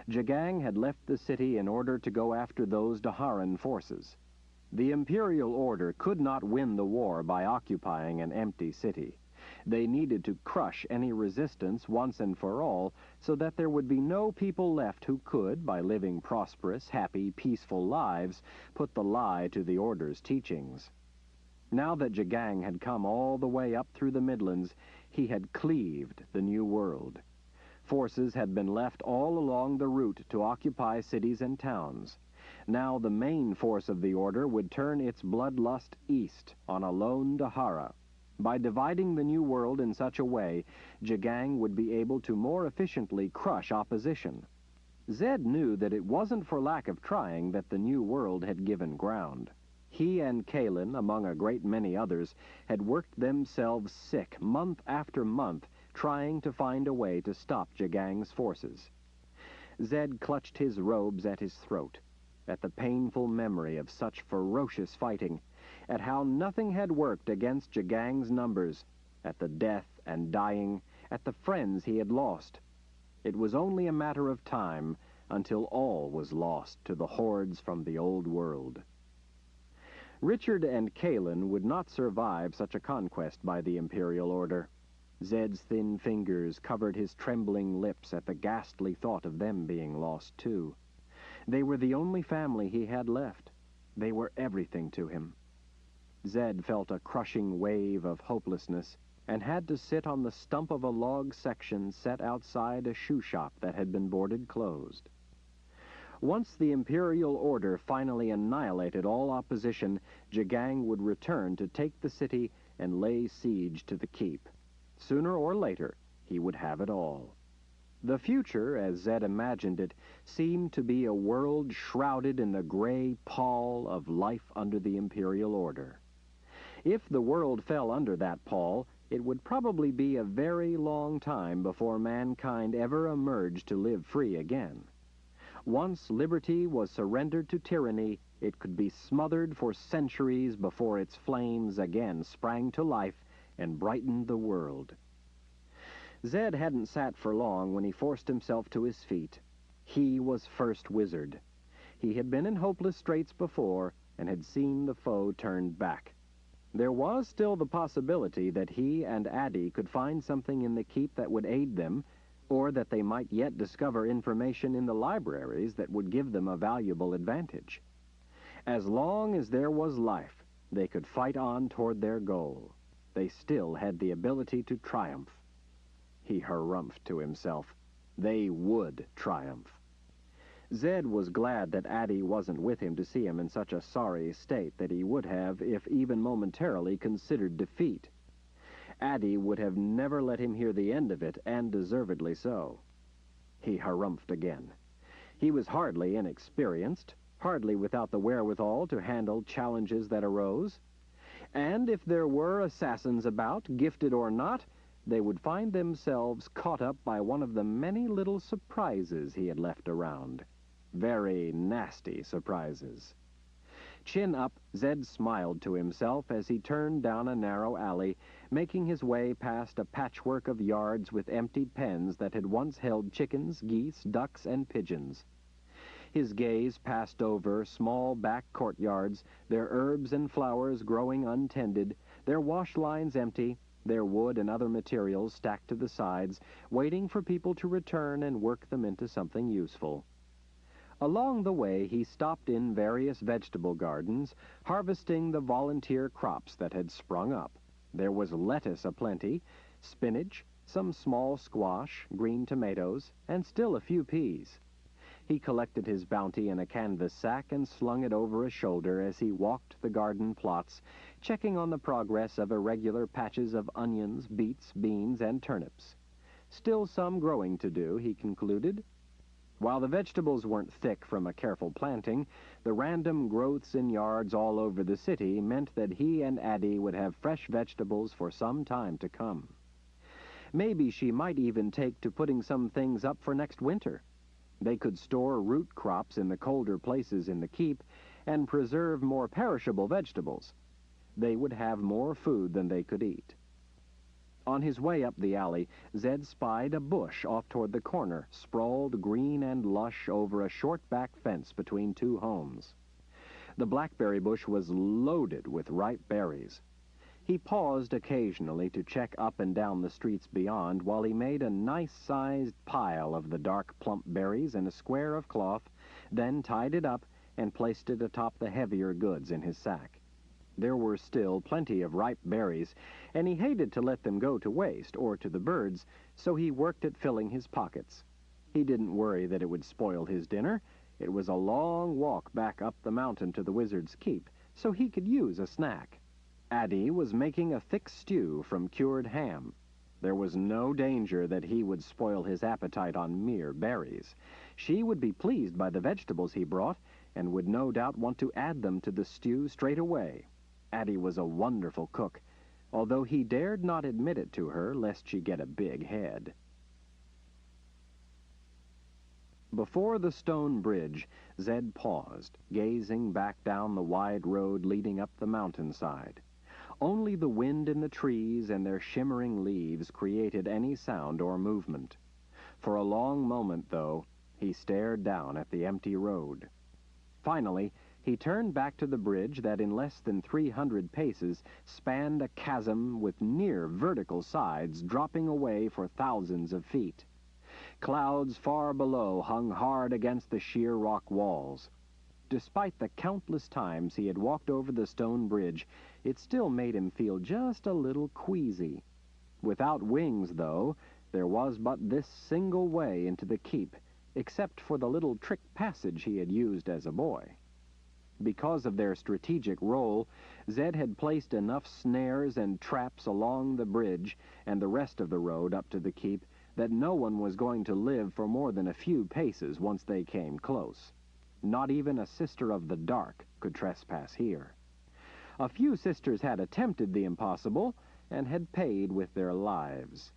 Jagang had left the city in order to go after those Daharan forces. The Imperial Order could not win the war by occupying an empty city. They needed to crush any resistance once and for all, so that there would be no people left who could, by living prosperous, happy, peaceful lives, put the lie to the Order's teachings. Now that Jagang had come all the way up through the Midlands, he had cleaved the New World. Forces had been left all along the route to occupy cities and towns. Now the main force of the Order would turn its bloodlust east on a lone Dahara. By dividing the New World in such a way, Jagang would be able to more efficiently crush opposition. Zed knew that it wasn't for lack of trying that the New World had given ground. He and Kalen, among a great many others, had worked themselves sick month after month, trying to find a way to stop Jagang's forces. Zed clutched his robes at his throat, at the painful memory of such ferocious fighting, at how nothing had worked against Jagang's numbers, at the death and dying, at the friends he had lost. It was only a matter of time until all was lost to the hordes from the old world. Richard and Kalen would not survive such a conquest by the Imperial Order. Zed's thin fingers covered his trembling lips at the ghastly thought of them being lost, too. They were the only family he had left. They were everything to him. Zed felt a crushing wave of hopelessness and had to sit on the stump of a log section set outside a shoe shop that had been boarded closed. Once the Imperial Order finally annihilated all opposition, Jagang would return to take the city and lay siege to the keep. Sooner or later, he would have it all. The future, as Zed imagined it, seemed to be a world shrouded in the gray pall of life under the Imperial Order. If the world fell under that pall, it would probably be a very long time before mankind ever emerged to live free again. Once liberty was surrendered to tyranny, it could be smothered for centuries before its flames again sprang to life and brightened the world. Zed hadn't sat for long when he forced himself to his feet. He was First Wizard. He had been in hopeless straits before and had seen the foe turned back. There was still the possibility that he and Addy could find something in the keep that would aid them, or that they might yet discover information in the libraries that would give them a valuable advantage. As long as there was life, they could fight on toward their goal. They still had the ability to triumph. He harumphed to himself. They would triumph. Zed was glad that Addy wasn't with him to see him in such a sorry state that he would have, if even momentarily, considered defeat. Addy would have never let him hear the end of it, and deservedly so. He harumphed again. He was hardly inexperienced, hardly without the wherewithal to handle challenges that arose. And if there were assassins about, gifted or not, they would find themselves caught up by one of the many little surprises he had left around. Very nasty surprises. Chin up, Zed smiled to himself as he turned down a narrow alley, making his way past a patchwork of yards with empty pens that had once held chickens, geese, ducks, and pigeons. His gaze passed over small back courtyards, their herbs and flowers growing untended, their wash lines empty, their wood and other materials stacked to the sides, waiting for people to return and work them into something useful. Along the way, he stopped in various vegetable gardens, harvesting the volunteer crops that had sprung up. There was lettuce aplenty, spinach, some small squash, green tomatoes, and still a few peas. He collected his bounty in a canvas sack and slung it over a shoulder as he walked the garden plots, checking on the progress of irregular patches of onions, beets, beans, and turnips. Still some growing to do, he concluded. While the vegetables weren't thick from a careful planting, the random growths in yards all over the city meant that he and Addy would have fresh vegetables for some time to come. Maybe she might even take to putting some things up for next winter. They could store root crops in the colder places in the keep and preserve more perishable vegetables. They would have more food than they could eat. On his way up the alley, Zed spied a bush off toward the corner, sprawled green and lush over a short back fence between two homes. The blackberry bush was loaded with ripe berries. He paused occasionally to check up and down the streets beyond while he made a nice-sized pile of the dark, plump berries in a square of cloth, then tied it up and placed it atop the heavier goods in his sack. There were still plenty of ripe berries, and he hated to let them go to waste or to the birds, so he worked at filling his pockets. He didn't worry that it would spoil his dinner. It was a long walk back up the mountain to the Wizard's Keep, so he could use a snack. Addy was making a thick stew from cured ham. There was no danger that he would spoil his appetite on mere berries. She would be pleased by the vegetables he brought, and would no doubt want to add them to the stew straight away. Addy was a wonderful cook, although he dared not admit it to her lest she get a big head. Before the stone bridge, Zed paused, gazing back down the wide road leading up the mountainside. Only the wind in the trees and their shimmering leaves created any sound or movement. For a long moment, though, he stared down at the empty road. Finally, he turned back to the bridge that in less than 300 paces spanned a chasm with near vertical sides dropping away for thousands of feet. Clouds far below hung hard against the sheer rock walls. Despite the countless times he had walked over the stone bridge, it still made him feel just a little queasy. Without wings, though, there was but this single way into the keep, except for the little trick passage he had used as a boy. Because of their strategic role, Zed had placed enough snares and traps along the bridge and the rest of the road up to the keep that no one was going to live for more than a few paces once they came close. Not even a sister of the dark could trespass here. A few sisters had attempted the impossible and had paid with their lives.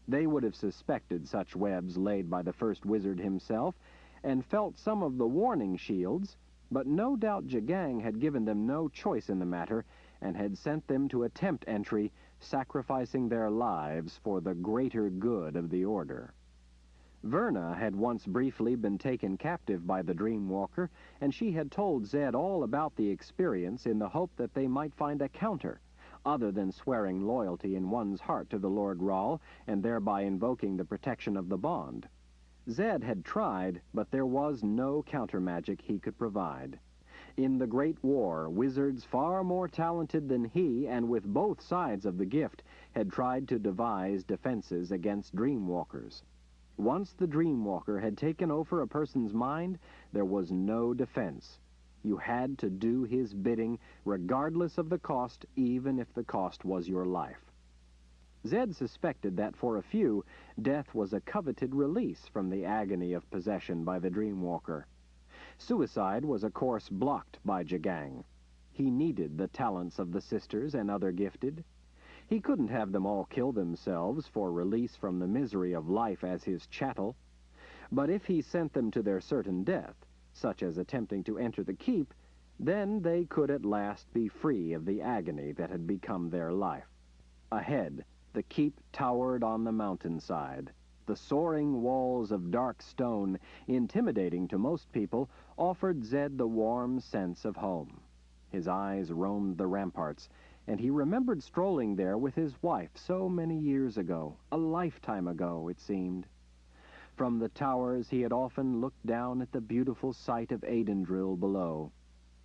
They would have suspected such webs laid by the first wizard himself and felt some of the warning shields, but no doubt Jagang had given them no choice in the matter and had sent them to attempt entry, sacrificing their lives for the greater good of the order. Verna had once briefly been taken captive by the Dreamwalker, and she had told Zed all about the experience in the hope that they might find a counter, other than swearing loyalty in one's heart to the Lord Rahl and thereby invoking the protection of the bond. Zed had tried, but there was no counter-magic he could provide. In the Great War, wizards far more talented than he, and with both sides of the gift, had tried to devise defenses against Dreamwalkers. Once the Dreamwalker had taken over a person's mind, there was no defense. You had to do his bidding, regardless of the cost, even if the cost was your life. Zed suspected that for a few, death was a coveted release from the agony of possession by the Dreamwalker. Suicide was a course blocked by Jagang. He needed the talents of the sisters and other gifted. He couldn't have them all kill themselves for release from the misery of life as his chattel. But if he sent them to their certain death, such as attempting to enter the keep, then they could at last be free of the agony that had become their life. Ahead, the keep towered on the mountainside. The soaring walls of dark stone, intimidating to most people, offered Zed the warm sense of home. His eyes roamed the ramparts, and he remembered strolling there with his wife so many years ago, a lifetime ago, it seemed. From the towers he had often looked down at the beautiful sight of Aidendrill below.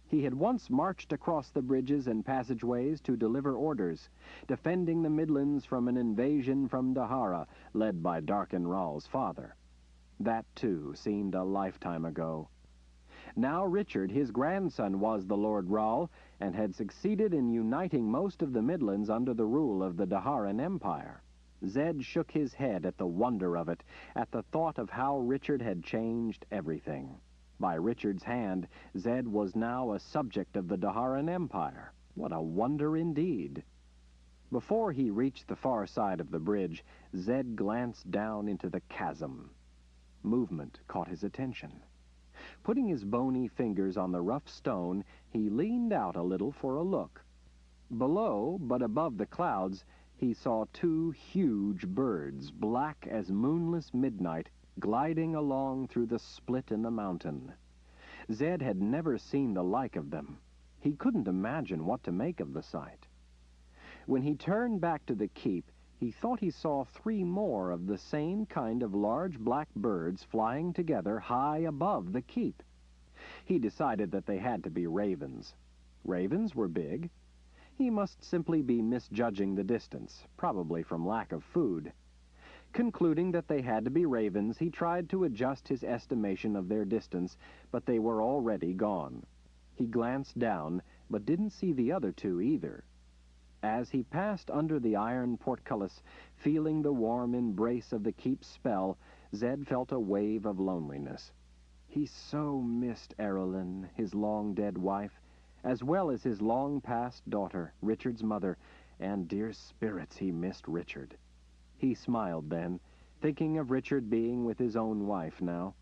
He had once marched across the bridges and passageways to deliver orders, defending the Midlands from an invasion from Dahara, led by Darken Rahl's father. That, too, seemed a lifetime ago. Now Richard, his grandson, was the Lord Rahl, and had succeeded in uniting most of the Midlands under the rule of the Daharan Empire. Zed shook his head at the wonder of it, at the thought of how Richard had changed everything. By Richard's hand, Zed was now a subject of the Daharan Empire. What a wonder indeed! Before he reached the far side of the bridge, Zed glanced down into the chasm. Movement caught his attention. Putting his bony fingers on the rough stone, he leaned out a little for a look. Below, but above the clouds, he saw two huge birds, black as moonless midnight, gliding along through the split in the mountain. Zed had never seen the like of them. He couldn't imagine what to make of the sight. When he turned back to the keep, he thought he saw three more of the same kind of large black birds flying together high above the keep. He decided that they had to be ravens. Ravens were big. He must simply be misjudging the distance, probably from lack of food. Concluding that they had to be ravens, he tried to adjust his estimation of their distance, but they were already gone. He glanced down, but didn't see the other two either. As he passed under the iron portcullis, feeling the warm embrace of the keep's spell, Zed felt a wave of loneliness. He so missed Arelyn, his long-dead wife, as well as his long-past daughter, Richard's mother, and dear spirits, he missed Richard. He smiled then, thinking of Richard being with his own wife now.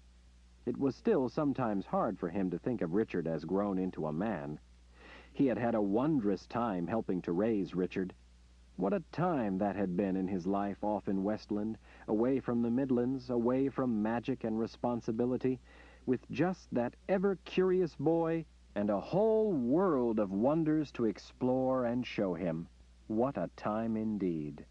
It was still sometimes hard for him to think of Richard as grown into a man. He had had a wondrous time helping to raise Richard. What a time that had been in his life off in Westland, away from the Midlands, away from magic and responsibility, with just that ever-curious boy and a whole world of wonders to explore and show him. What a time indeed.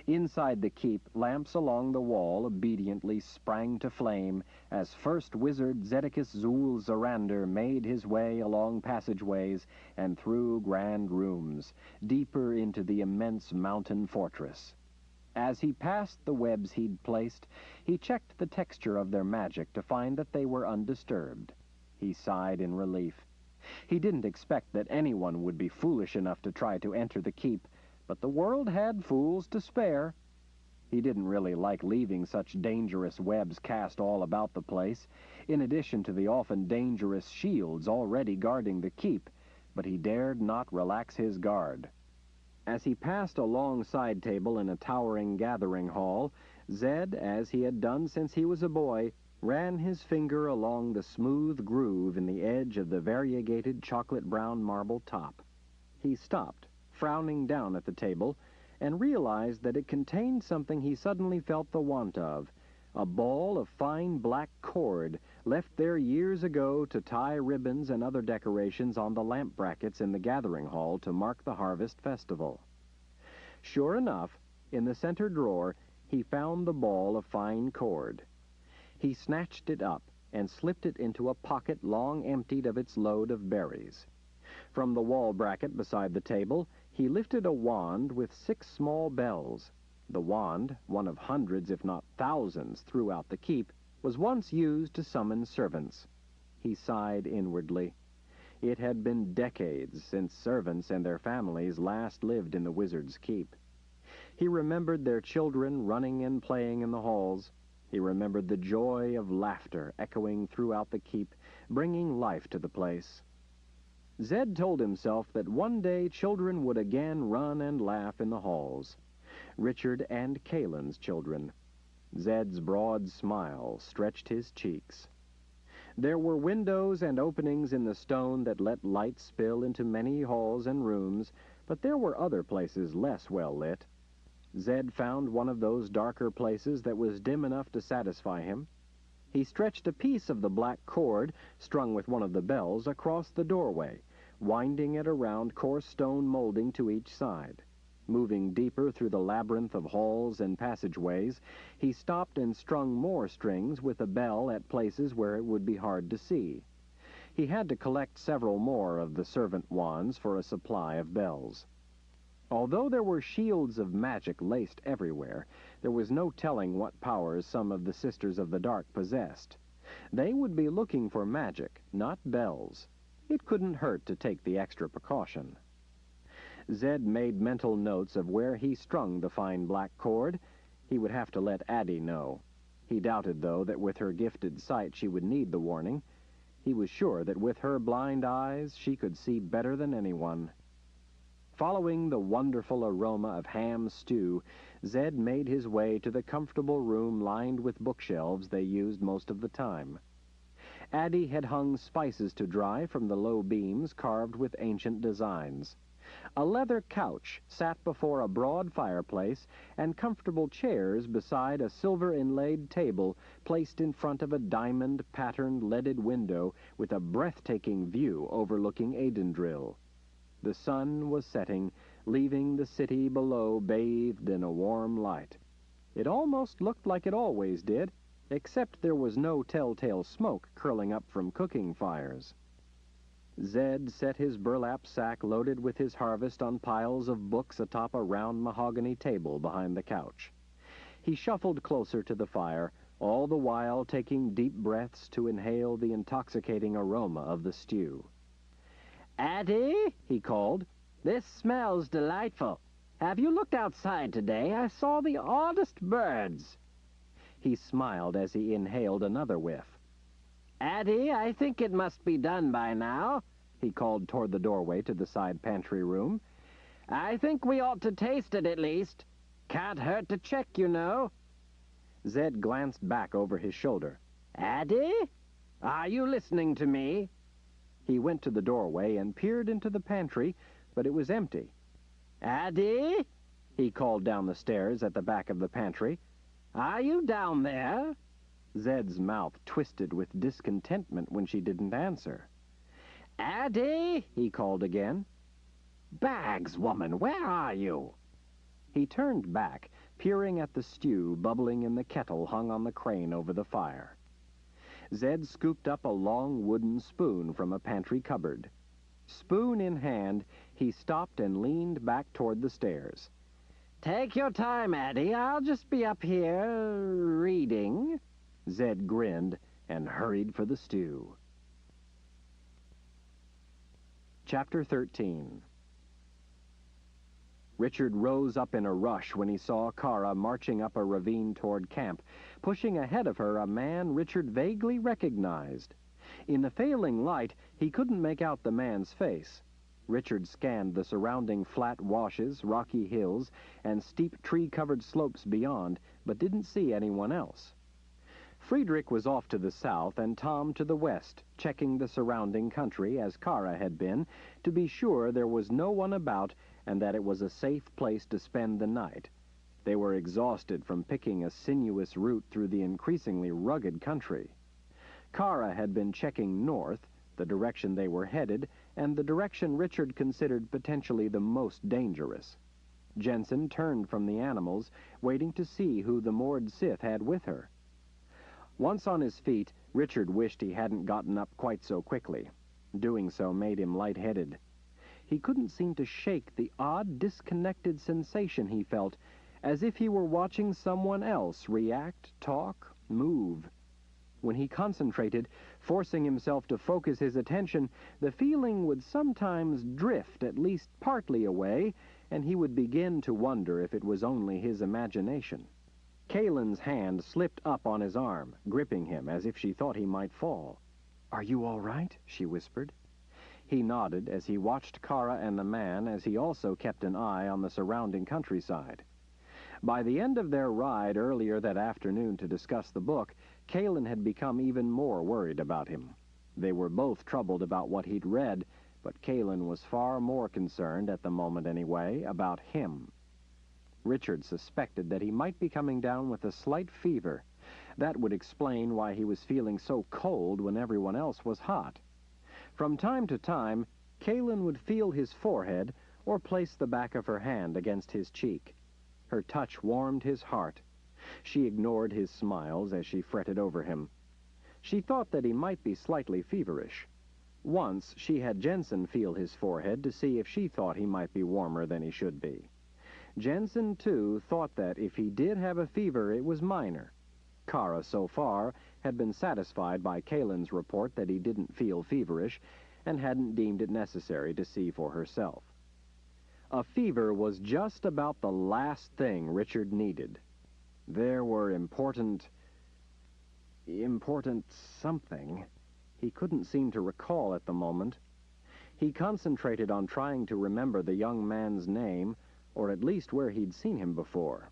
Inside the keep, lamps along the wall obediently sprang to flame as first wizard Zedicus Zul'Zorander made his way along passageways and through grand rooms, deeper into the immense mountain fortress. As he passed the webs he'd placed, he checked the texture of their magic to find that they were undisturbed. He sighed in relief. He didn't expect that anyone would be foolish enough to try to enter the keep, but the world had fools to spare. He didn't really like leaving such dangerous webs cast all about the place, in addition to the often dangerous shields already guarding the keep, but he dared not relax his guard. As he passed a long side table in a towering gathering hall, Zed, as he had done since he was a boy, ran his finger along the smooth groove in the edge of the variegated chocolate-brown marble top. He stopped, frowning down at the table, and realized that it contained something he suddenly felt the want of, a ball of fine black cord left there years ago to tie ribbons and other decorations on the lamp brackets in the gathering hall to mark the harvest festival. Sure enough, in the center drawer, he found the ball of fine cord. He snatched it up and slipped it into a pocket long emptied of its load of berries. From the wall bracket beside the table, he lifted a wand with 6 small bells. The wand, one of hundreds if not thousands throughout the keep, was once used to summon servants. He sighed inwardly. It had been decades since servants and their families last lived in the wizard's keep. He remembered their children running and playing in the halls. He remembered the joy of laughter echoing throughout the keep, bringing life to the place. Zed told himself that one day children would again run and laugh in the halls. Richard and Kalen's children. Zed's broad smile stretched his cheeks. There were windows and openings in the stone that let light spill into many halls and rooms, but there were other places less well lit. Zed found one of those darker places that was dim enough to satisfy him. He stretched a piece of the black cord, strung with one of the bells, across the doorway, winding it around coarse stone molding to each side. Moving deeper through the labyrinth of halls and passageways, he stopped and strung more strings with a bell at places where it would be hard to see. He had to collect several more of the servant wands for a supply of bells. Although there were shields of magic laced everywhere, there was no telling what powers some of the Sisters of the Dark possessed. They would be looking for magic, not bells. It couldn't hurt to take the extra precaution. Zed made mental notes of where he strung the fine black cord. He would have to let Addie know. He doubted, though, that with her gifted sight she would need the warning. He was sure that with her blind eyes she could see better than anyone. Following the wonderful aroma of ham stew, Zed made his way to the comfortable room lined with bookshelves they used most of the time. Addie had hung spices to dry from the low beams carved with ancient designs. A leather couch sat before a broad fireplace, and comfortable chairs beside a silver-inlaid table placed in front of a diamond-patterned leaded window with a breathtaking view overlooking Aidendrill. The sun was setting, leaving the city below bathed in a warm light. It almost looked like it always did, except there was no telltale smoke curling up from cooking fires. Zed set his burlap sack loaded with his harvest on piles of books atop a round mahogany table behind the couch. He shuffled closer to the fire, all the while taking deep breaths to inhale the intoxicating aroma of the stew. "Addie," he called, "this smells delightful. Have you looked outside today? I saw the oddest birds." He smiled as he inhaled another whiff. "Addie, I think it must be done by now," he called toward the doorway to the side pantry room. "I think we ought to taste it at least. Can't hurt to check, you know." Zed glanced back over his shoulder. "Addie? Are you listening to me?" He went to the doorway and peered into the pantry, but it was empty. "Addie?" he called down the stairs at the back of the pantry. "Are you down there?" Zed's mouth twisted with discontentment when she didn't answer. "Addie?" he called again. "Bags, woman, where are you?" He turned back, peering at the stew bubbling in the kettle hung on the crane over the fire. Zed scooped up a long wooden spoon from a pantry cupboard. Spoon in hand, he stopped and leaned back toward the stairs. "Take your time, Addie. I'll just be up here reading." Zed grinned and hurried for the stew. Chapter 13. Richard rose up in a rush when he saw Kara marching up a ravine toward camp, pushing ahead of her a man Richard vaguely recognized. In the failing light, he couldn't make out the man's face. Richard scanned the surrounding flat washes, rocky hills, and steep tree-covered slopes beyond, but didn't see anyone else. Friedrich was off to the south and Tom to the west, checking the surrounding country, as Kara had been, to be sure there was no one about and that it was a safe place to spend the night. They were exhausted from picking a sinuous route through the increasingly rugged country. Kara had been checking north, the direction they were headed, and the direction Richard considered potentially the most dangerous. Jensen turned from the animals, waiting to see who the moored Sith had with her. Once on his feet, Richard wished he hadn't gotten up quite so quickly. Doing so made him lightheaded. He couldn't seem to shake the odd, disconnected sensation he felt, as if he were watching someone else react, talk, move. When he concentrated, forcing himself to focus his attention, the feeling would sometimes drift at least partly away, and he would begin to wonder if it was only his imagination. Kalen's hand slipped up on his arm, gripping him as if she thought he might fall. "Are you all right?" she whispered. He nodded as he watched Kara and the man, as he also kept an eye on the surrounding countryside. By the end of their ride earlier that afternoon to discuss the book, Kalen had become even more worried about him. They were both troubled about what he'd read, but Kalen was far more concerned, at the moment anyway, about him. Richard suspected that he might be coming down with a slight fever. That would explain why he was feeling so cold when everyone else was hot. From time to time, Kalen would feel his forehead or place the back of her hand against his cheek. Her touch warmed his heart. She ignored his smiles as she fretted over him. She thought that he might be slightly feverish. Once she had Jensen feel his forehead to see if she thought he might be warmer than he should be. Jensen, too, thought that if he did have a fever, it was minor. Kara, so far, had been satisfied by Kalen's report that he didn't feel feverish, and hadn't deemed it necessary to see for herself. A fever was just about the last thing Richard needed. There were important something. He couldn't seem to recall at the moment. He concentrated on trying to remember the young man's name, or at least where he'd seen him before.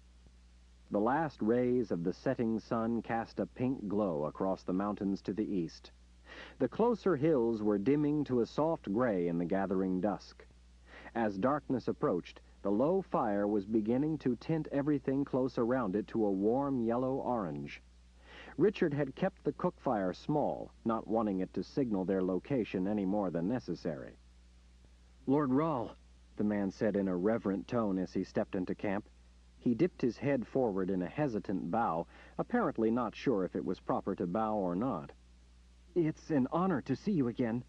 The last rays of the setting sun cast a pink glow across the mountains to the east. The closer hills were dimming to a soft gray in the gathering dusk. As darkness approached, the low fire was beginning to tint everything close around it to a warm yellow-orange. Richard had kept the cook fire small, not wanting it to signal their location any more than necessary. "Lord Rahl," the man said in a reverent tone as he stepped into camp. He dipped his head forward in a hesitant bow, apparently not sure if it was proper to bow or not. "It's an honor to see you again."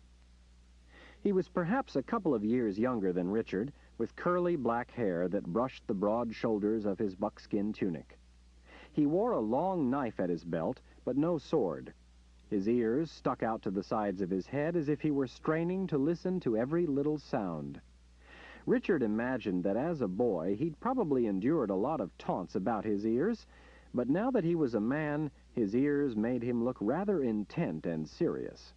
He was perhaps a couple of years younger than Richard, with curly black hair that brushed the broad shoulders of his buckskin tunic. He wore a long knife at his belt, but no sword. His ears stuck out to the sides of his head as if he were straining to listen to every little sound. Richard imagined that as a boy he'd probably endured a lot of taunts about his ears, but now that he was a man, his ears made him look rather intent and serious.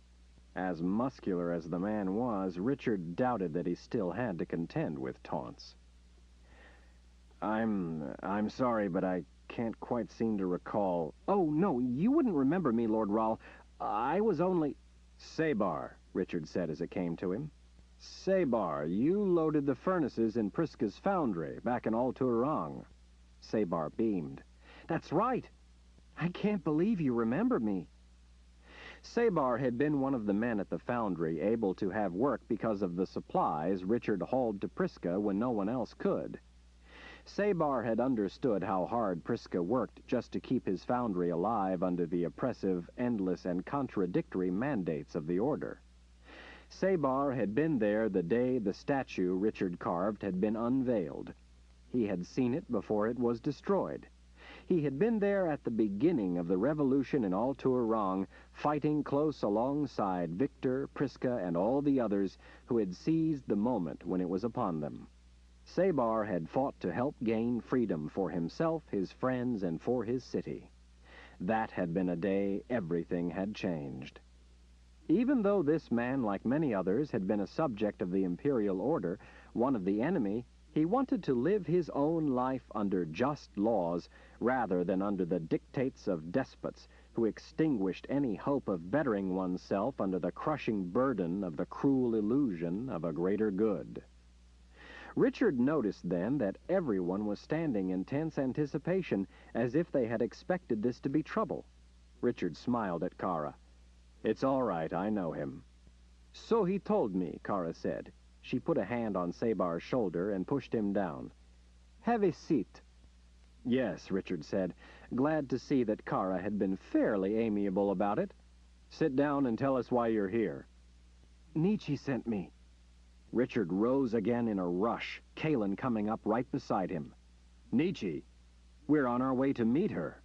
As muscular as the man was, Richard doubted that he still had to contend with taunts. I'm sorry, but I can't quite seem to recall." "Oh, no, you wouldn't remember me, Lord Rahl. I was only—" "Sabar," Richard said as it came to him. "Sabar, you loaded the furnaces in Priska's foundry back in Alturang." Sabar beamed. "That's right. I can't believe you remember me." Sabar had been one of the men at the foundry, able to have work because of the supplies Richard hauled to Priska when no one else could. Sabar had understood how hard Priska worked just to keep his foundry alive under the oppressive, endless, and contradictory mandates of the Order. Sabar had been there the day the statue Richard carved had been unveiled. He had seen it before it was destroyed. He had been there at the beginning of the revolution in Alturang, fighting close alongside Victor, Priska, and all the others who had seized the moment when it was upon them. Sabar had fought to help gain freedom for himself, his friends, and for his city. That had been a day everything had changed. Even though this man, like many others, had been a subject of the imperial order, one of the enemy, he wanted to live his own life under just laws rather than under the dictates of despots who extinguished any hope of bettering oneself under the crushing burden of the cruel illusion of a greater good. Richard noticed then that everyone was standing in tense anticipation, as if they had expected this to be trouble. Richard smiled at Kara. "It's all right, I know him." "So he told me," Kara said. She put a hand on Sabar's shoulder and pushed him down. "Have a seat." "Yes," Richard said, glad to see that Kara had been fairly amiable about it. "Sit down and tell us why you're here." "Nietzsche sent me." Richard rose again in a rush, Kalen coming up right beside him. "Nietzsche? We're on our way to meet her."